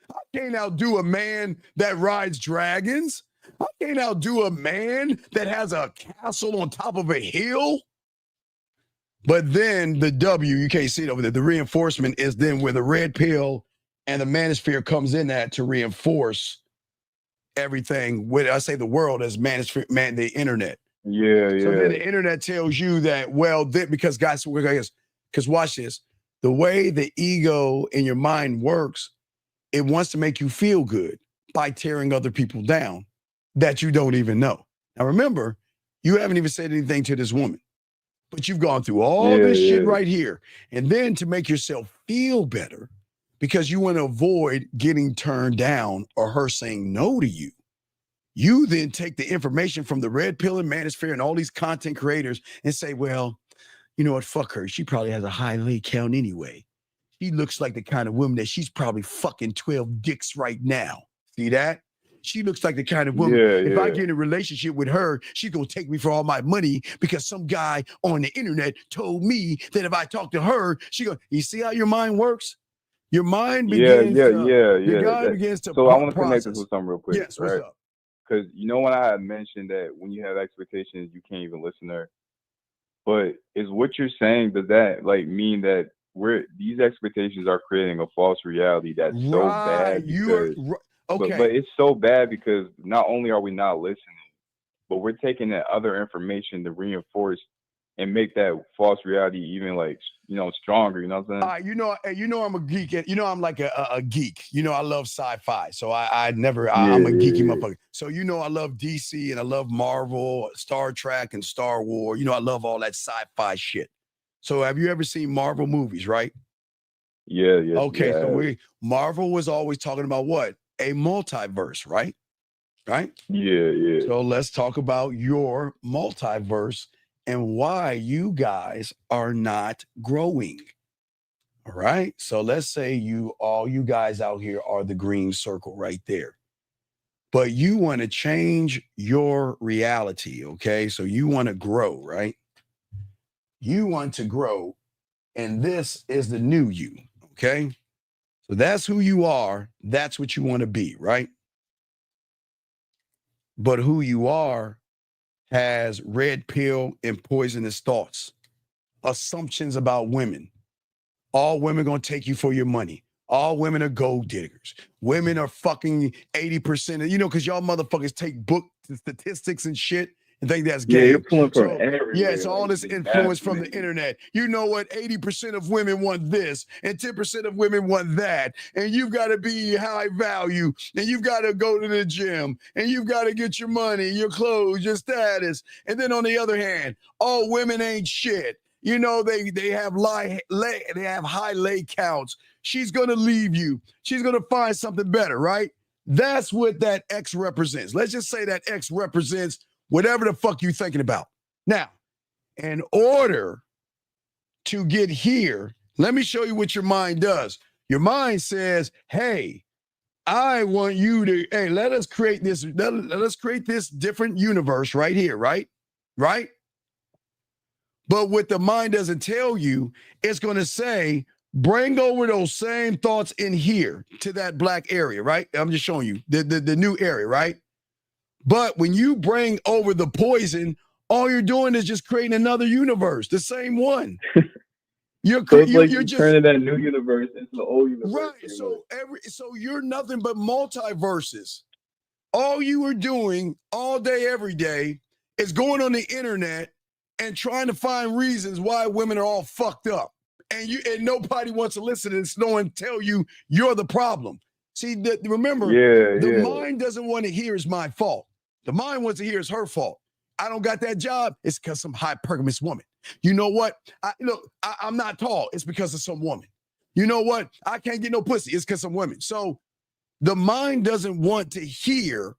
Speaker 2: I can't outdo a man that rides dragons. I can't outdo a man that has a castle on top of a hill. But then the W, you can't see it over there. The reinforcement is then where the red pill and the manosphere comes in at to reinforce everything. When I say the world as manosphere, the internet.
Speaker 14: Yeah, yeah.
Speaker 2: So then the internet tells you that, well, because guys, because watch this. The way the ego in your mind works, it wants to make you feel good by tearing other people down that you don't even know. Now remember, you haven't even said anything to this woman, but you've gone through all this shit right here. And then to make yourself feel better, because you want to avoid getting turned down or her saying no to you, you then take the information from the red pill and manosphere and all these content creators and say, well, you know what, fuck her. She probably has a high lay count anyway. She looks like the kind of woman that she's probably fucking 12 dicks right now. See that? She looks like the kind of woman, if I get in a relationship with her, she's going to take me for all my money because some guy on the internet told me that if I talk to her, you see how your mind works? Your mind begins your mind begins to
Speaker 14: So I want to
Speaker 2: process.
Speaker 14: connect this with something real quick.
Speaker 2: Yes, what's up?
Speaker 14: Because you know when I had mentioned that when you have expectations, you can't even listen to her. But is what you're saying, does that like mean that these expectations are creating a false reality that's so bad? Because, but it's so bad because not only are we not listening, but we're taking that other information to reinforce and make that false reality even like, stronger. You know what I'm saying?
Speaker 2: You know I'm a geek. I'm like a geek. I love sci-fi. So I'm a geeky motherfucker. So I love DC and I love Marvel, Star Trek and Star Wars. I love all that sci-fi shit. So have you ever seen Marvel movies, right?
Speaker 14: Yeah.
Speaker 2: Okay, so Marvel was always talking about what? A multiverse, right? Right?
Speaker 14: Yeah.
Speaker 2: So let's talk about your multiverse and why you guys are not growing. All right. So let's say all you guys out here are the green circle right there. But you want to change your reality. Okay. So you want to grow, right? You want to grow. And this is the new you. Okay. So that's who you are. That's what you want to be, right? But who you are has red pill and poisonous thoughts, assumptions about women. All women gonna take you for your money. All women are gold diggers. Women are fucking 80%. Because y'all motherfuckers take book statistics and shit and think that's gay.
Speaker 14: Yeah, you're pulling from everywhere.
Speaker 2: Yeah, it's all this influence from the internet. You know what? 80% of women want this and 10% of women want that. And you've got to be high value and you've got to go to the gym and you've got to get your money, your clothes, your status. And then on the other hand, all women ain't shit. They have high lay counts. She's gonna leave you. She's gonna find something better, right? That's what that X represents. Let's just say that X represents whatever the fuck you're thinking about. Now, in order to get here, let me show you what your mind does. Your mind says, hey, I want you to, let us create this different universe right here, right? Right? But what the mind doesn't tell you, it's going to say, bring over those same thoughts in here to that black area, right? I'm just showing you the new area, right? But when you bring over the poison, all you're doing is just creating another universe, the same one. You're just
Speaker 14: turning that new universe into the old universe.
Speaker 2: Right. So you're nothing but multiverses. All you are doing all day, every day is going on the internet and trying to find reasons why women are all fucked up. And nobody wants to listen and no one tell you you're the problem. See, remember, the mind doesn't want to hear it's my fault. The mind wants to hear it's her fault. I don't got that job. It's because some hypergamous woman. You know what? I'm not tall. It's because of some woman. You know what? I can't get no pussy. It's because of women. So the mind doesn't want to hear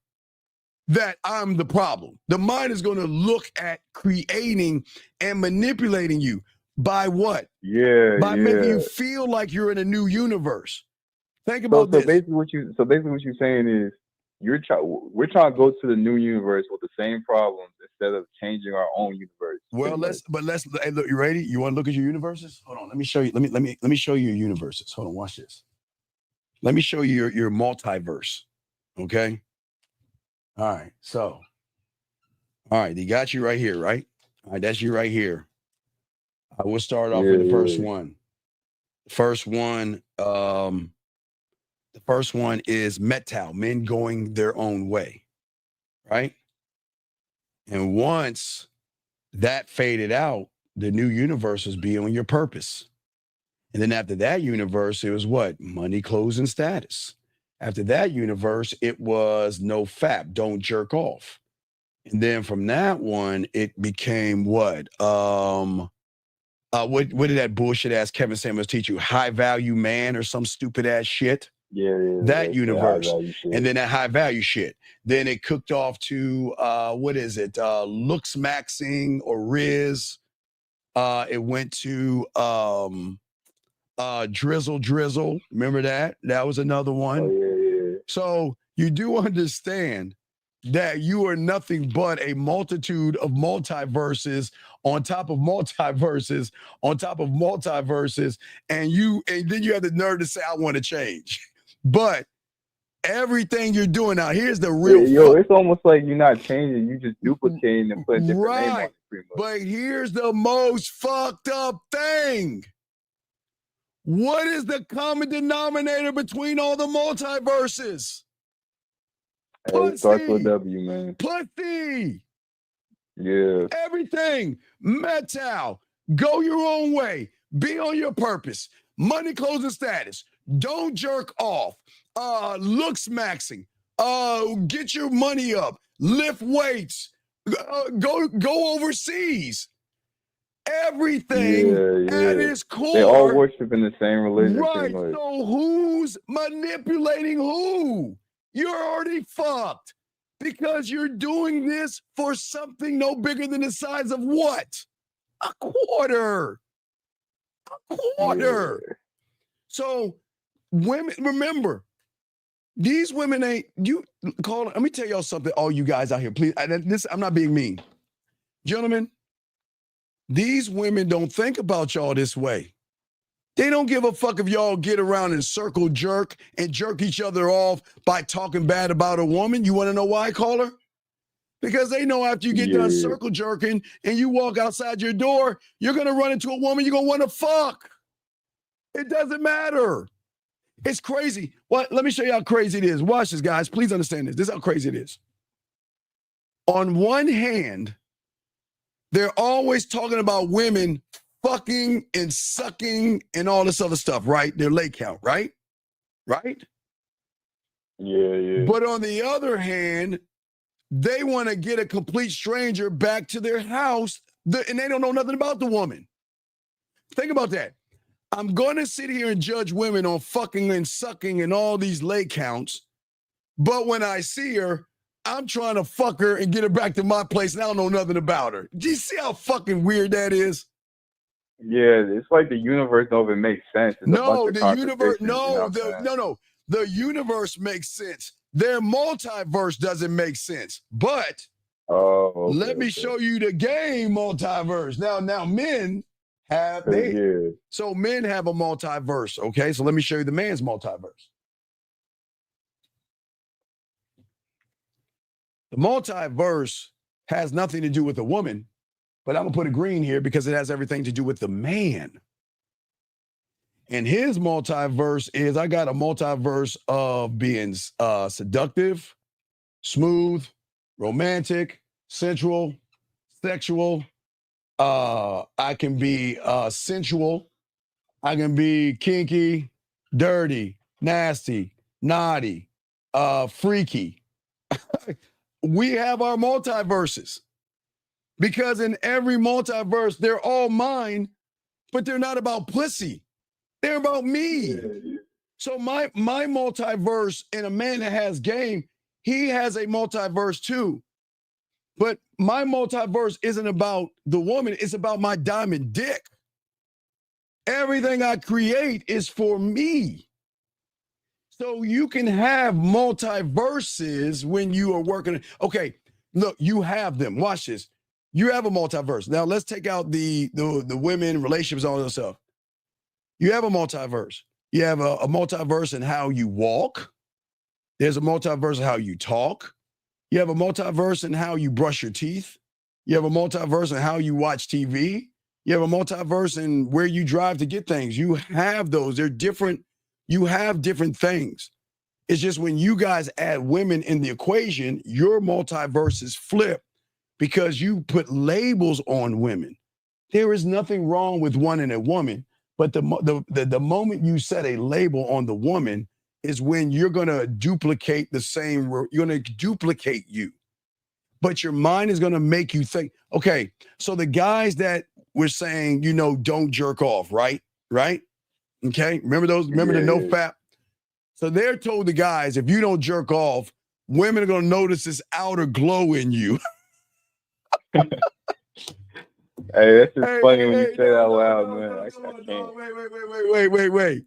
Speaker 2: that I'm the problem. The mind is going to look at creating and manipulating you by what? By making you feel like you're in a new universe. Think about this.
Speaker 14: So basically what you're saying is we're trying to go to the new universe with the same problems instead of changing our own universe.
Speaker 2: Well, hey, look, you ready? You want to look at your universes? Hold on, let me show you. Let me show you your universes. Hold on, watch this. Let me show you your multiverse. Okay. All right. So, all right, they got you right here, right? All right, that's you right here. I will start off with the first one. The first one is metal, men going their own way, right? And once that faded out, the new universe was be on your purpose. And then after that universe, it was what? Money, clothes, and status. After that universe, it was no fap, don't jerk off. And then from that one, it became what? What did that bullshit ass Kevin Samuels teach you? High value man or some stupid ass shit? That universe. And then that high value shit. Then it cooked off to what is it? Looks maxing or Riz. It went to drizzle. Remember that? That was another one. So you do understand that you are nothing but a multitude of multiverses on top of multiverses on top of multiverses, and then you have the nerve to say, I want to change. But everything you're doing now, here's the real
Speaker 14: it's almost like you're not changing, you just duplicating and putting different name on it, pretty much.
Speaker 2: But here's the most fucked up thing. What is the common denominator between all the multiverses?
Speaker 14: It starts with W, man.
Speaker 2: Pussy.
Speaker 14: Yeah.
Speaker 2: Everything. Metal. Go your own way. Be on your purpose. Money, clothes, and status. Don't jerk off. Looks maxing. Get your money up. Lift weights. Go overseas. Everything at its core.
Speaker 14: They all worship in the same religion.
Speaker 2: Right. So who's manipulating who? You're already fucked because you're doing this for something no bigger than the size of what? A quarter. A quarter. Yeah. So women, remember, these women ain't, let me tell y'all something, all you guys out here, please. I'm not being mean. Gentlemen, these women don't think about y'all this way. They don't give a fuck if y'all get around and circle jerk and jerk each other off by talking bad about a woman. You want to know why, caller? Because they know after you get done circle jerking and you walk outside your door, you're going to run into a woman you're going to want to fuck. It doesn't matter. It's crazy. Let me show you how crazy it is. Watch this, guys. Please understand this. This is how crazy it is. On one hand, they're always talking about women fucking and sucking and all this other stuff, right? Their leg count, right? Right?
Speaker 14: Yeah.
Speaker 2: But on the other hand, they want to get a complete stranger back to their house, and they don't know nothing about the woman. Think about that. I'm going to sit here and judge women on fucking and sucking and all these leg counts, but when I see her, I'm trying to fuck her and get her back to my place, and I don't know nothing about her. Do you see how fucking weird that is?
Speaker 14: Yeah, it's like the universe don't even make sense. It's
Speaker 2: no, the universe, the universe makes sense. Their multiverse doesn't make sense. But let me show you the game multiverse. Now men have so men have a multiverse. Okay, so let me show you the man's multiverse. The multiverse has nothing to do with the woman. But I'm going to put a green here because it has everything to do with the man. And his multiverse is, I got a multiverse of being seductive, smooth, romantic, sensual, sexual. I can be sensual. I can be kinky, dirty, nasty, naughty, freaky. We have our multiverses. Because in every multiverse, they're all mine, but they're not about pussy. They're about me. So my multiverse, and a man that has game, he has a multiverse too. But my multiverse isn't about the woman. It's about my diamond dick. Everything I create is for me. So you can have multiverses when you are working. Okay, look, you have them. Watch this. You have a multiverse. Now let's take out the women, relationships, all that stuff. You have a multiverse. You have a multiverse in how you walk. There's a multiverse in how you talk. You have a multiverse in how you brush your teeth. You have a multiverse in how you watch TV. You have a multiverse in where you drive to get things. You have those. They're different. You have different things. It's just when you guys add women in the equation, your multiverses flip because you put labels on women. There is nothing wrong with one and a woman, but the moment you set a label on the woman is when you're going to duplicate the same, you're going to duplicate you. But your mind is going to make you think, okay, so the guys that were saying, you know, don't jerk off, right? Right? Okay. Remember those? Remember the no fap? So they're told the guys, if you don't jerk off, women are going to notice this outer glow in you.
Speaker 14: Hey, that's just funny when you say that out loud, man. I can't.
Speaker 2: Wait.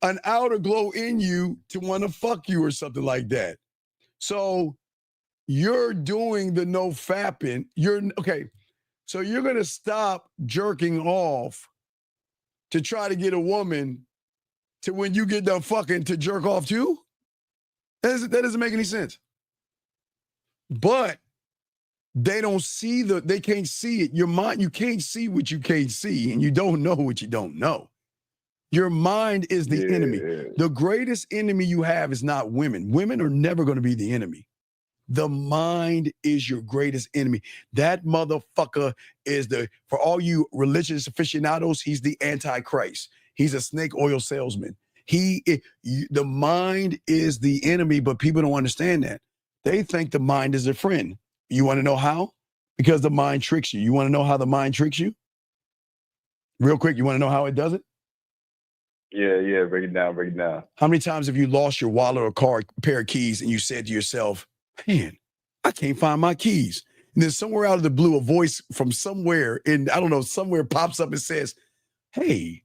Speaker 2: An outer glow in you to want to fuck you or something like that. So you're doing the no fapping. Okay. So you're going to stop jerking off to try to get a woman to when you get done fucking to jerk off too? That doesn't make any sense. But they don't see they can't see it. Your mind, you can't see what you can't see, and you don't know what you don't know. Your mind is the enemy. The greatest enemy you have is not women. Women are never going to be the enemy. The mind is your greatest enemy. That motherfucker is for all you religious aficionados, he's the Antichrist. He's a snake oil salesman. The mind is the enemy, but people don't understand that. They think the mind is a friend. You want to know how? Because the mind tricks you. You want to know how the mind tricks you? Real quick, you want to know how it does it?
Speaker 14: Yeah, break it down.
Speaker 2: How many times have you lost your wallet or pair of keys and you said to yourself, man, I can't find my keys. And then somewhere out of the blue, a voice from somewhere somewhere pops up and says, hey,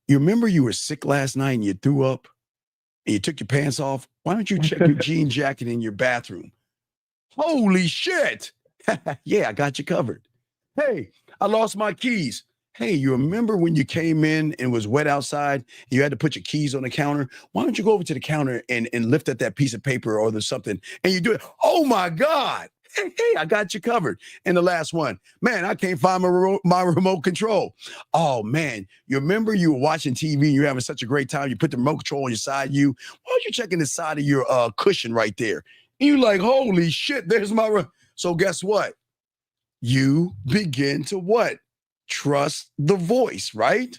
Speaker 2: you remember you were sick last night and you threw up and you took your pants off? Why don't you check your jean jacket in your bathroom? Holy shit. Yeah, I got you covered. Hey, I lost my keys. Hey, you remember when you came in and it was wet outside and you had to put your keys on the counter? Why don't you go over to the counter and lift up that piece of paper or there's something and you do it? Oh my God. Hey, I got you covered. And the last one, man, I can't find my remote control. Oh man, you remember you were watching TV and you're having such a great time. You put the remote control on your side. Why don't you check in the side of your cushion right there? And you're like, holy shit, there's my. So guess what? You begin to what? Trust the voice, right?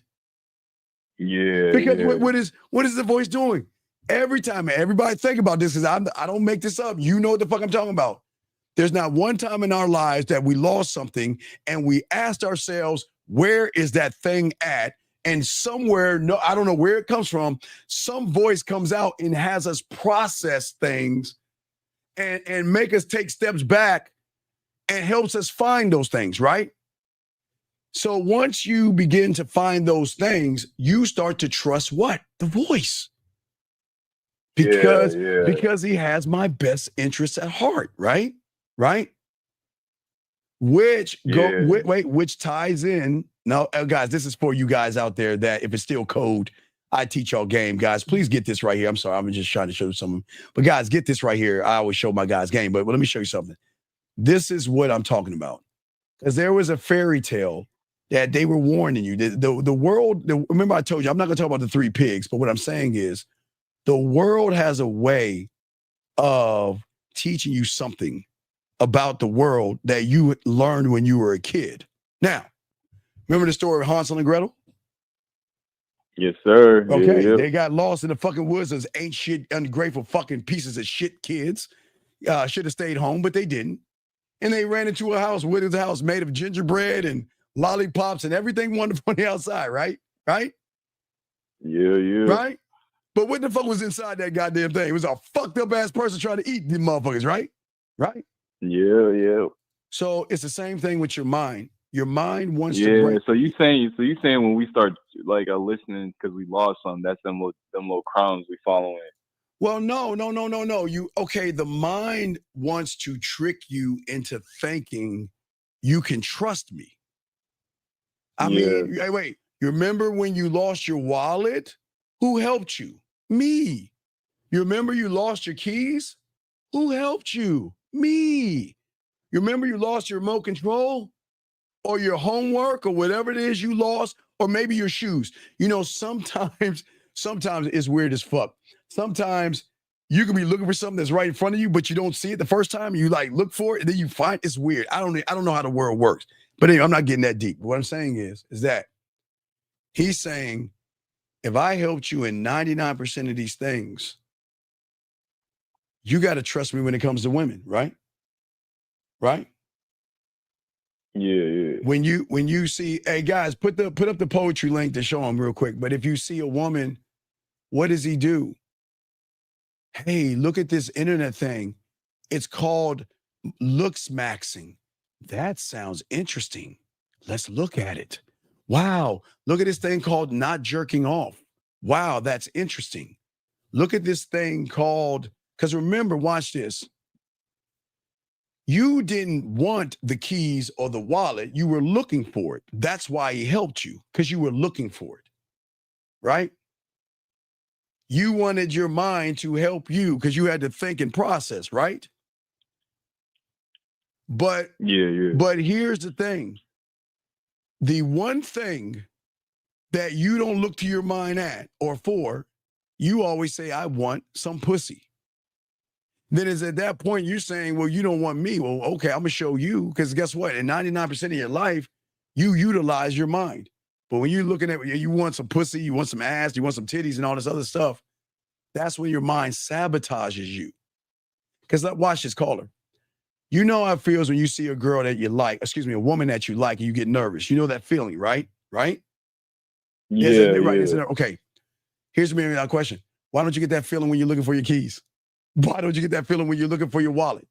Speaker 14: Yeah.
Speaker 2: Because what is the voice doing? Every time, everybody think about this because I don't make this up. You know what the fuck I'm talking about. There's not one time in our lives that we lost something and we asked ourselves, where is that thing at? And somewhere, I don't know where it comes from, some voice comes out and has us process things and make us take steps back and helps us find those things, right? So once you begin to find those things, you start to trust what? The voice. Because he has my best interests at heart, right? Right? Which ties in. Now, guys, this is for you guys out there that if it's still code, I teach y'all game. Guys, please get this right here. I'm sorry, I'm just trying to show you something. But guys, get this right here. I always show my guys game, but let me show you something. This is what I'm talking about. Because there was a fairy tale that they were warning you. The world, remember I told you, I'm not going to talk about the three pigs, but what I'm saying is the world has a way of teaching you something about the world that you learned when you were a kid. Now, remember the story of Hansel and Gretel?
Speaker 14: Yes, sir.
Speaker 2: Okay,
Speaker 14: yeah.
Speaker 2: They got lost in the fucking woods as ain't shit, ungrateful fucking pieces of shit kids. Should have stayed home, but they didn't. And they ran into a house, Wither's house, made of gingerbread and lollipops and everything wonderful on the outside, right? Right?
Speaker 14: Yeah.
Speaker 2: Right? But what the fuck was inside that goddamn thing? It was a fucked up ass person trying to eat these motherfuckers, right? Right?
Speaker 14: Yeah.
Speaker 2: So it's the same thing with your mind. Your mind wants to
Speaker 14: Yeah.
Speaker 2: bring.
Speaker 14: So you saying when we start like listening because we lost something, that's them little crumbs we following.
Speaker 2: Well, no. The mind wants to trick you into thinking you can trust me. I mean, hey, wait, you remember when you lost your wallet? Who helped you? Me. You remember you lost your keys? Who helped you? Me. You remember you lost your remote control? or your homework or whatever it is you lost, or maybe your shoes. You know, sometimes it's weird as fuck. Sometimes you can be looking for something that's right in front of you, but you don't see it the first time. You like look for it, and then you find it's weird. I don't know how the world works. But anyway, I'm not getting that deep. What I'm saying is that he's saying, if I helped you in 99% of these things, you got to trust me when it comes to women, right? Right?
Speaker 14: Yeah.
Speaker 2: When you see, hey guys, put up the poetry link to show them real quick. But if you see a woman, what does he do? Hey, look at this internet thing. It's called looks maxing. That sounds interesting. Let's look at it. Wow, look at this thing called not jerking off. Wow, that's interesting. Look at this thing called, because remember, watch this. You didn't want the keys or the wallet. You were looking for it. That's why he helped you, because you were looking for it, right? You wanted your mind to help you because you had to think and process, right? But here's the thing. The one thing that you don't look to your mind at or for, you always say, I want some pussy. Then it's at that point you're saying, well, you don't want me. Well, okay, I'm going to show you, because guess what? In 99% of your life, you utilize your mind. But when you're looking at, you want some pussy, you want some ass, you want some titties and all this other stuff, that's when your mind sabotages you. Because watch this, caller. You know how it feels when you see a girl that you like, a woman that you like, and you get nervous. You know that feeling, right? Right?
Speaker 14: Yeah.
Speaker 2: Okay. Here's maybe a question. Why don't you get that feeling when you're looking for your keys? Why don't you get that feeling when you're looking for your wallet?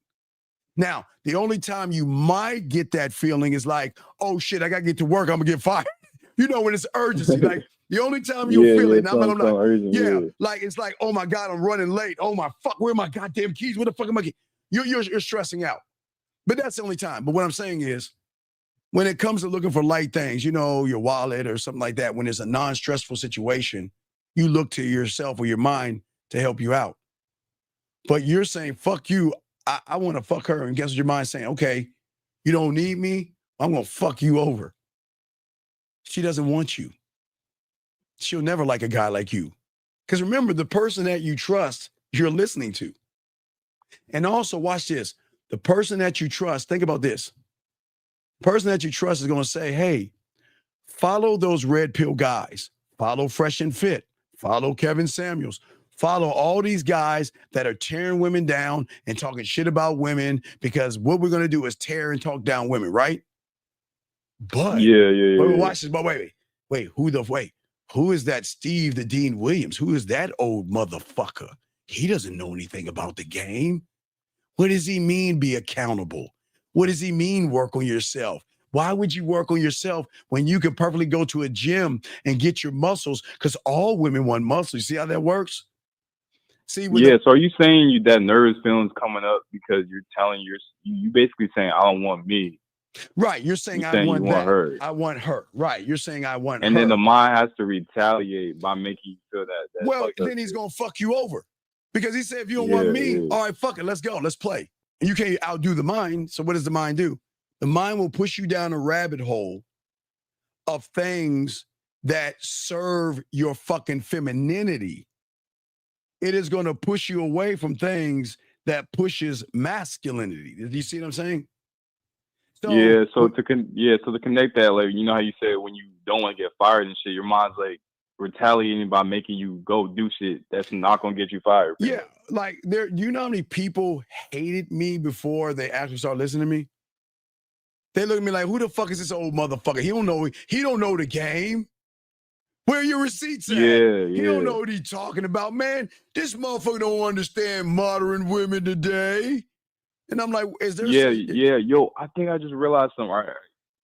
Speaker 2: Now, the only time you might get that feeling is like, oh shit, I got to get to work. I'm going to get fired. You know, when it's urgency. Like the only time you'll feel it. Like, it's like, oh my God, I'm running late. Oh my fuck, where are my goddamn keys? Where the fuck are my keys? You're stressing out. But that's the only time. But what I'm saying is, when it comes to looking for light things, you know, your wallet or something like that, when it's a non-stressful situation, you look to yourself or your mind to help you out. But you're saying, fuck you, I want to fuck her. And guess what your mind's saying? Okay, you don't need me, I'm going to fuck you over. She doesn't want you. She'll never like a guy like you. Because remember, the person that you trust, you're listening to. And also, watch this. The person that you trust, think about this. The person that you trust is going to say, hey, follow those red pill guys. Follow Fresh and Fit. Follow Kevin Samuels. Follow all these guys that are tearing women down and talking shit about women, because what we're going to do is tear and talk down women, right? But watch this. But wait, who is that Steve the Dean Williams? Who is that old motherfucker? He doesn't know anything about the game. What does he mean be accountable? What does he mean work on yourself? Why would you work on yourself when you could perfectly go to a gym and get your muscles? Because all women want muscles. You see how that works?
Speaker 14: So are you saying that nervous feeling's coming up because you're telling you basically saying, I don't want me.
Speaker 2: Right. You're saying I want that. Her. I want her. Right. You're saying I want her.
Speaker 14: And then the mind has to retaliate by making you feel that.
Speaker 2: Well, then he's going to fuck you over. Because he said, if you don't want me, all right, fuck it, let's go, let's play. And you can't outdo the mind, so what does the mind do? The mind will push you down a rabbit hole of things that serve your fucking femininity. It is going to push you away from things that pushes masculinity. Do you see what I'm saying?
Speaker 14: So to connect that, like, you know how you said when you don't want to get fired and shit, your mind's like retaliating by making you go do shit that's not gonna get you fired.
Speaker 2: Yeah, like you know how many people hated me before they actually started listening to me? They look at me like, who the fuck is this old motherfucker? He don't know the game. Where are your receipts at? He don't know what he's talking about, man. This motherfucker don't understand modern women today. And I'm like, is there
Speaker 14: yo, I think I just realized something. All right.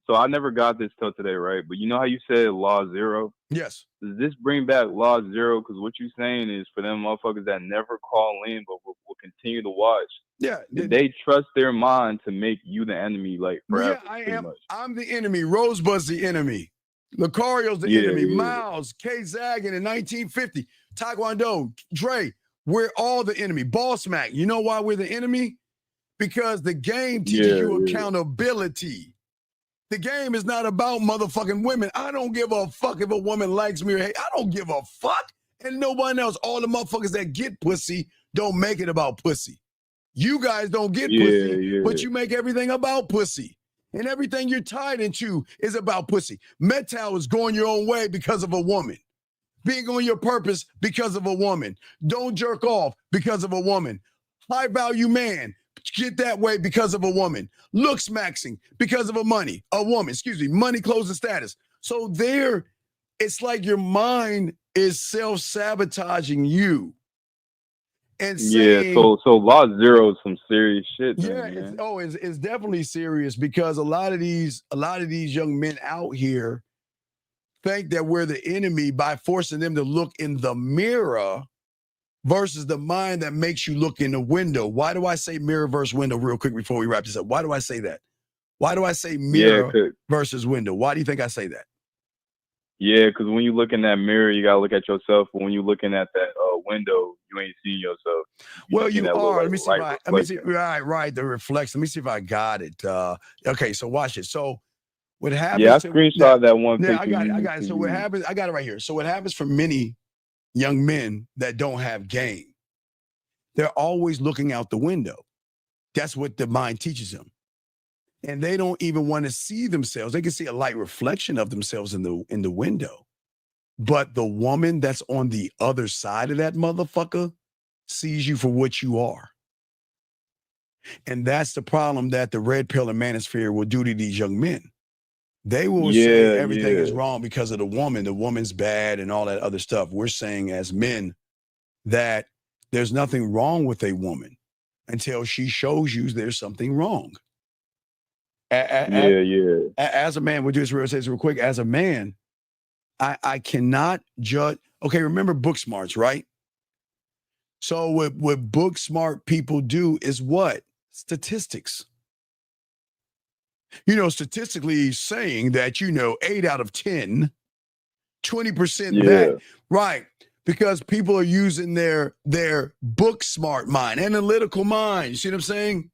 Speaker 14: So I never got this till today, right? But you know how you said law zero?
Speaker 2: Yes.
Speaker 14: Does this bring back law zero? Because what you're saying is for them motherfuckers that never call in but will continue to watch.
Speaker 2: Yeah.
Speaker 14: They trust their mind to make you the enemy, like forever.
Speaker 2: Yeah, I am. I'm the enemy. Rosebud's the enemy. Lucario's the enemy. Miles, K. Zagan in 1950. Taekwondo, Dre. We're all the enemy. Ball smack. You know why we're the enemy? Because the game teaches you accountability. The game is not about motherfucking women. I don't give a fuck if a woman likes me or hate. I don't give a fuck. And nobody else. All the motherfuckers that get pussy don't make it about pussy. You guys don't get pussy, but you make everything about pussy. And everything you're tied into is about pussy. Metal is going your own way because of a woman. Being on your purpose because of a woman. Don't jerk off because of a woman. High value man, get that way because of a woman. Looks maxing because of a woman, money, clothes, and status. So there, it's like your mind is self-sabotaging you. And saying,
Speaker 14: so Law Zero is some serious shit.
Speaker 2: Then, it's definitely serious because a lot of these young men out here think that we're the enemy by forcing them to look in the mirror versus the mind that makes you look in the window. Why do I say mirror versus window real quick before we wrap this up? Why do I say that? Why do I say mirror versus window? Why do you think I say that?
Speaker 14: Yeah, because when you look in that mirror, you gotta look at yourself. But when you looking at that window, you ain't seeing yourself.
Speaker 2: Well, you are. Let me see. Right. The reflection. Let me see if I got it. Okay, so watch it. So what happens?
Speaker 14: Yeah, I screenshot that one picture.
Speaker 2: Yeah, I got it. So what happens? I got it right here. So what happens for many young men that don't have game? They're always looking out the window. That's what the mind teaches them. And they don't even want to see themselves. They can see a light reflection of themselves in the window. But the woman that's on the other side of that motherfucker sees you for what you are. And that's the problem that the red pill and manosphere will do to these young men. They will say everything is wrong because of the woman. The woman's bad and all that other stuff. We're saying as men that there's nothing wrong with a woman until she shows you there's something wrong. As a man, we'll do this real quick. As a man, I cannot judge. Okay, remember book smarts, right? So what book smart people do is what? Statistics. Statistically saying that, 8 out of 10, 20% that, right? Because people are using their book smart mind, analytical mind. You see what I'm saying?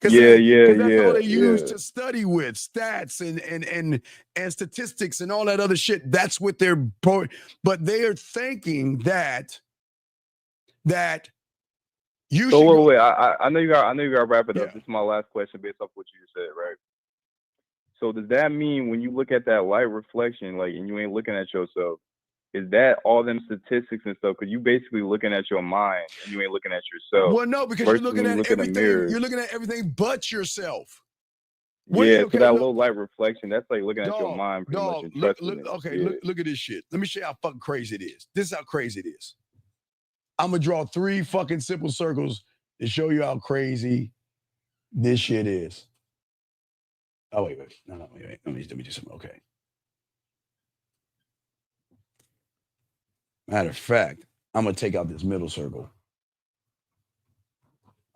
Speaker 2: That's all they use to study with stats and statistics and all that other shit. That's what but they are thinking that you should.
Speaker 14: Wait. I know you got to wrap it up. This is my last question based off what you just said, right? So does that mean when you look at that light reflection, and you ain't looking at yourself, is that all them statistics and stuff? Because you basically looking at your mind and you ain't looking at yourself.
Speaker 2: Well, no, because you're looking at everything. You're looking at everything but yourself.
Speaker 14: So that little light reflection, that's like looking at your mind pretty much.
Speaker 2: Look at this shit. Let me show you how fucking crazy it is. This is how crazy it is. I'm gonna draw 3 fucking simple circles to show you how crazy this shit is. Oh, wait. No, wait. Let me do something. Okay. Matter of fact, I'm going to take out this middle circle.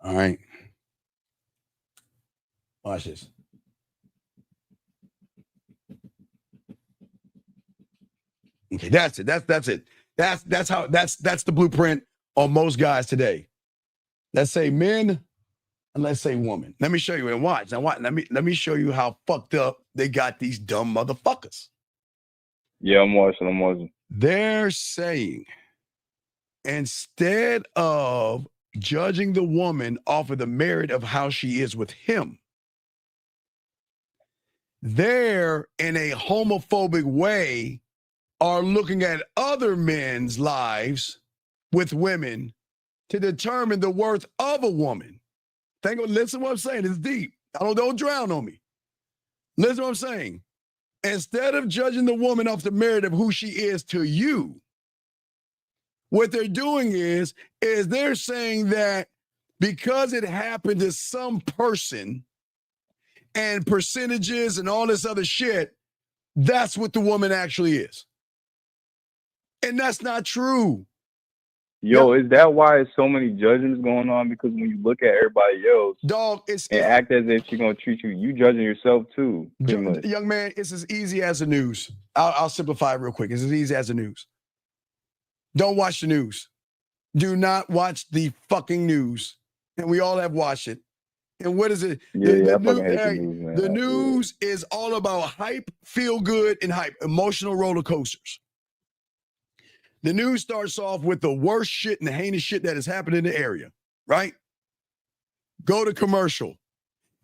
Speaker 2: All right. Watch this. Okay, that's it. That's it. That's the blueprint on most guys today. Let's say men and let's say woman. Let me show you and watch. Now let me show you how fucked up they got these dumb motherfuckers.
Speaker 14: Yeah, I'm watching.
Speaker 2: They're saying instead of judging the woman off of the merit of how she is with him, they're in a homophobic way are looking at other men's lives with women to determine the worth of a woman. Listen to what I'm saying. It's deep. Don't drown on me. Listen to what I'm saying. Instead of judging the woman off the merit of who she is to you, what they're doing is they're saying that because it happened to some person and percentages and all this other shit, that's what the woman actually is. And that's not true.
Speaker 14: Is that why there's so many judgments going on? Because when you look at everybody else, act as if she's gonna treat you, you judging yourself too.
Speaker 2: Young man, it's as easy as the news. I'll simplify it real quick. It's as easy as the news. Don't watch the news. Do not watch the fucking news. And we all have watched it. And what is it?
Speaker 14: Yeah, I fucking hate the news, man.
Speaker 2: The news is all about hype, feel good, and hype, emotional roller coasters. The news starts off with the worst shit and the heinous shit that has happened in the area, right? Go to commercial.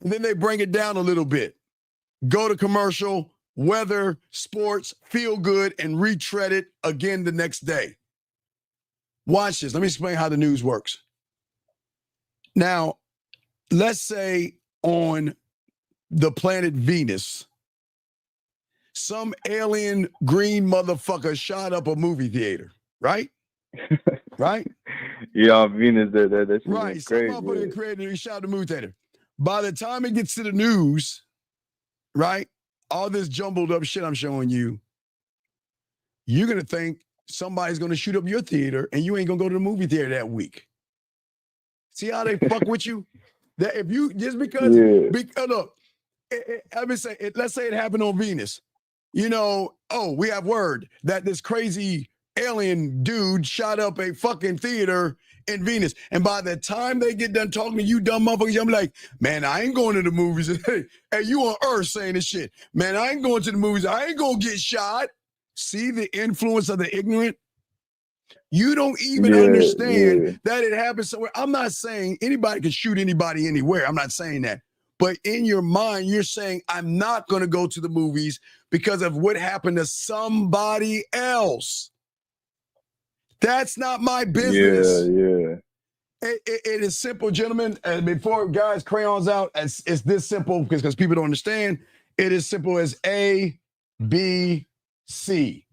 Speaker 2: And then they bring it down a little bit. Go to commercial, weather, sports, feel good, and retread it again the next day. Watch this. Let me explain how the news works. Now, let's say on the planet Venus, some alien green motherfucker shot up a movie theater, right? Right?
Speaker 14: Yeah, on Venus, that's
Speaker 2: right.
Speaker 14: crazy.
Speaker 2: Some motherfucker created, he shot a movie theater. By the time it gets to the news, right? All this jumbled up shit I'm showing you, you're going to think somebody's going to shoot up your theater and you ain't going to go to the movie theater that week. See how they fuck with you? That if you, just because, look, let's say it happened on Venus. You know, we have word that this crazy alien dude shot up a fucking theater in Venus. And by the time they get done talking to you dumb motherfuckers, I'm like, man, I ain't going to the movies. Hey, you on Earth saying this shit. Man, I ain't going to the movies. I ain't going to get shot. See the influence of the ignorant? You don't even understand that it happens somewhere. I'm not saying anybody can shoot anybody anywhere. I'm not saying that. But in your mind, you're saying, I'm not going to go to the movies because of what happened to somebody else. That's not my business.
Speaker 14: Yeah.
Speaker 2: It is simple, gentlemen. And before guys crayons out, it's this simple because people don't understand. It is simple as A, B, C.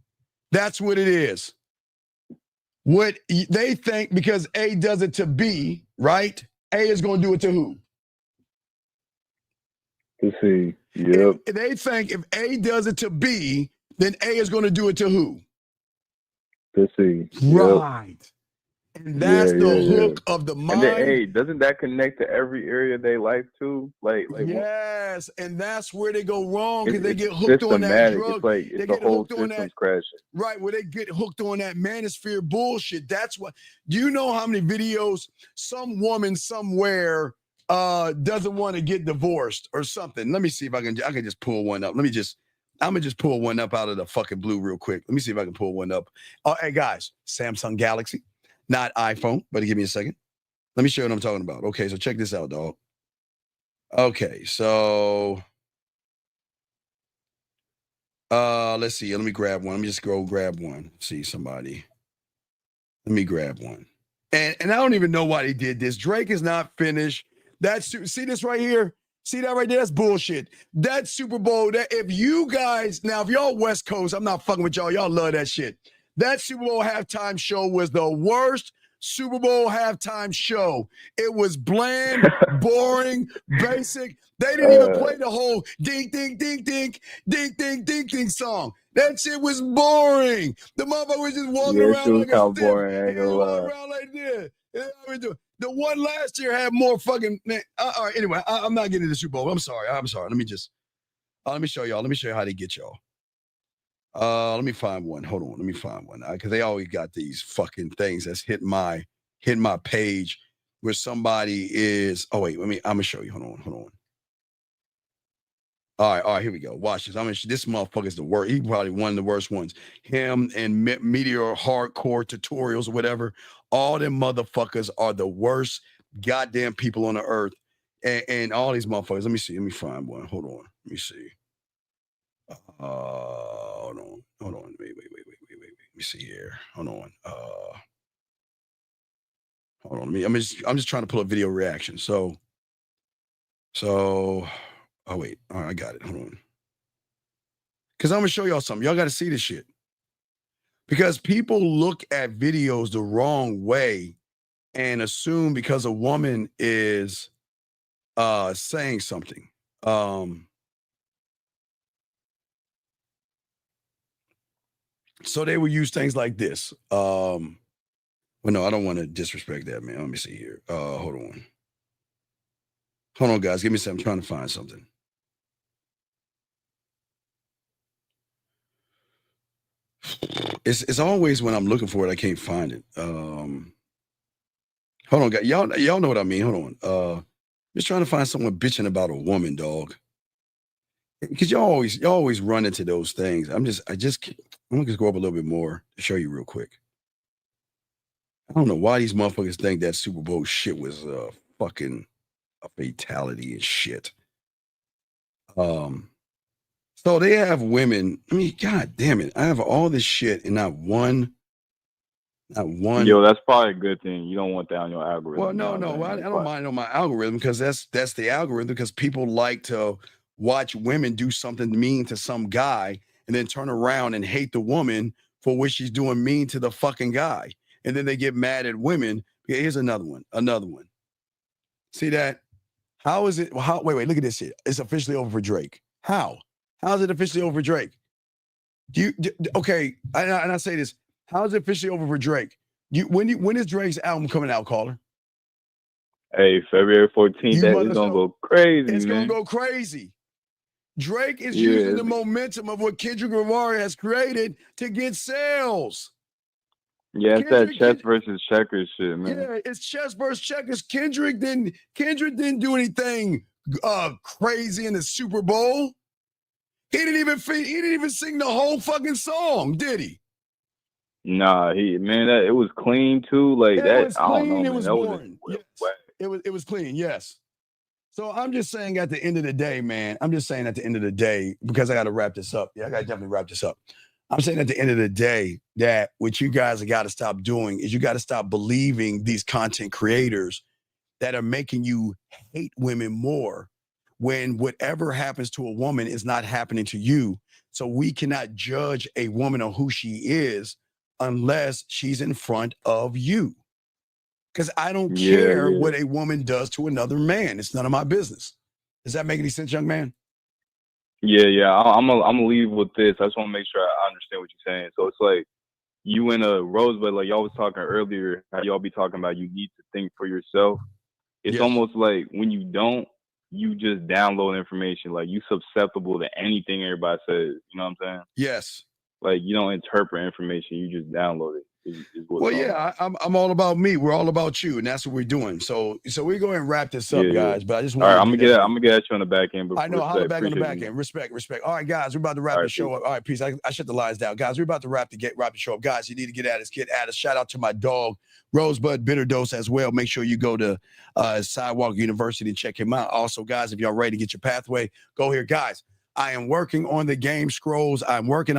Speaker 2: That's what it is. What they think, because A does it to B, right? A is going to do it to who?
Speaker 14: To C. Yep.
Speaker 2: If they think if A does it to B, then A is going to do it to who?
Speaker 14: To C.
Speaker 2: Right. And that's the hook of the mind.
Speaker 14: And then, hey, doesn't that connect to every area of their life too? Like
Speaker 2: yes, and that's where they go wrong because they get hooked on that drug.
Speaker 14: It's like
Speaker 2: they
Speaker 14: the
Speaker 2: get
Speaker 14: whole
Speaker 2: hooked on that
Speaker 14: crashing.
Speaker 2: Right, where they get hooked on that manosphere bullshit. That's what. Do you know how many videos some woman somewhere doesn't want to get divorced or something? Let me see if I can just pull one up. I'm gonna just pull one up out of the fucking blue real quick. Let me see if I can pull one up. Hey guys, Samsung Galaxy. Not iPhone, but give me a second. Let me show you what I'm talking about. Okay, so check this out, dog. Okay, so let's see. Let me grab one. Let me just go grab one. See somebody. Let me grab one. And I don't even know why they did this. Drake is not finished. See this right here? See that right there? That's bullshit. That Super Bowl, that if you guys, now if y'all West Coast, I'm not fucking with y'all. Y'all love that shit. That Super Bowl halftime show was the worst Super Bowl halftime show. It was bland, boring, basic. They didn't even play the whole ding, ding, ding, ding, ding, ding, ding, ding song. That shit was boring. The motherfucker was just walking around like a stiff. Walking around like this. The one last year had more fucking. All right, anyway, I'm not getting to the Super Bowl. I'm sorry. Let me show y'all. Let me show you how they get y'all. Let me find one. Hold on. Let me find one. Because they always got these fucking things that's hitting my page where somebody is. Oh, wait. I'm going to show you. Hold on. All right. Here we go. Watch this. This motherfucker is the worst. He probably one of the worst ones. Him and Meteor Hardcore Tutorials or whatever. All them motherfuckers are the worst goddamn people on the earth. And all these motherfuckers. Let me see. Let me find one. Hold on. Let me see. Hold on. Wait. Let me see here. Hold on. Hold on. I'm just trying to pull a video reaction. So. Oh wait. All right, I got it. Hold on. Because I'm gonna show y'all something. Y'all got to see this shit. Because people look at videos the wrong way and assume because a woman is saying something. So they will use things like this. Well, no, I don't want to disrespect that, man. Let me see here. Hold on, guys. Give me a second. I'm trying to find something. It's always when I'm looking for it, I can't find it. Hold on, guys. Y'all know what I mean. Hold on. Just trying to find someone bitching about a woman, dog. Because you always run into those things. I'm gonna just go up a little bit more to show you real quick. I don't know why these motherfuckers think that Super Bowl shit was fucking a fatality and shit. So they have women. I mean, god damn it. I have all this shit and not one.
Speaker 14: Yo, that's probably a good thing. You don't want that on your algorithm.
Speaker 2: Well, no. I don't mind on my algorithm because that's the algorithm, because people like to watch women do something mean to some guy and then turn around and hate the woman for what she's doing mean to the fucking guy. And then they get mad at women. Here's another one. See that? How is it? Wait, look at this shit. It's officially over for Drake. How? How is it officially over for Drake? Okay, and I say this. How is it officially over for Drake? When is Drake's album coming out, caller?
Speaker 14: Hey, February 14th, that is gonna go crazy,
Speaker 2: It's
Speaker 14: man.
Speaker 2: gonna go crazy. Drake is using the momentum of what Kendrick Lamar has created to get sales.
Speaker 14: Yeah, it's that chess versus checkers shit, man.
Speaker 2: Yeah, it's chess versus checkers. Kendrick didn't do anything crazy in the Super Bowl. He didn't even sing the whole fucking song, did he?
Speaker 14: Nah, it was clean too. Like
Speaker 2: it
Speaker 14: that,
Speaker 2: was
Speaker 14: I don't
Speaker 2: clean,
Speaker 14: know, man.
Speaker 2: it was
Speaker 14: That
Speaker 2: boring.
Speaker 14: was
Speaker 2: Yes. It was clean, yes. So I'm just saying at the end of the day, man, because I got to wrap this up. Yeah, I got to definitely wrap this up. I'm saying at the end of the day that what you guys have got to stop doing is you got to stop believing these content creators that are making you hate women more when whatever happens to a woman is not happening to you. So we cannot judge a woman on who she is unless she's in front of you. Because I don't care what a woman does to another man. It's none of my business. Does that make any sense, young man?
Speaker 14: Yeah. I'm gonna leave with this. I just want to make sure I understand what you're saying. So it's like you in a Rosebud, like y'all was talking earlier, how y'all be talking about you need to think for yourself. It's almost like when you don't, you just download information. Like you susceptible to anything everybody says. You know what I'm saying?
Speaker 2: Yes.
Speaker 14: Like you don't interpret information, you just download it.
Speaker 2: Well, yeah, I'm all about me. We're all about you, and that's what we're doing. So we're going to wrap this up, guys. But I just want
Speaker 14: all right, I'm gonna get at you on the back end. But
Speaker 2: I know, holler back on the back end. Respect. All right, guys, we're about to wrap the show up. All right, peace. I shut the lines down, guys. We're about to wrap the show up, guys. You need to get at us. Shout out to my dog Rosebud Bitter Dose as well. Make sure you go to Sidewalk University and check him out. Also, guys, if y'all ready to get your pathway, go here, guys. I am working on the game scrolls. I'm working.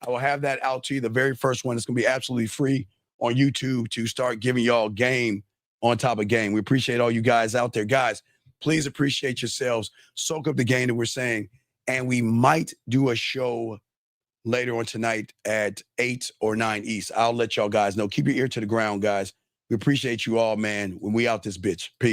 Speaker 2: I will have that out to you. The very first one is going to be absolutely free on YouTube to start giving y'all game on top of game. We appreciate all you guys out there. Guys, please appreciate yourselves. Soak up the game that we're saying. And we might do a show later on tonight at 8 or 9 East. I'll let y'all guys know. Keep your ear to the ground, guys. We appreciate you all, man, when we out this bitch. Peace.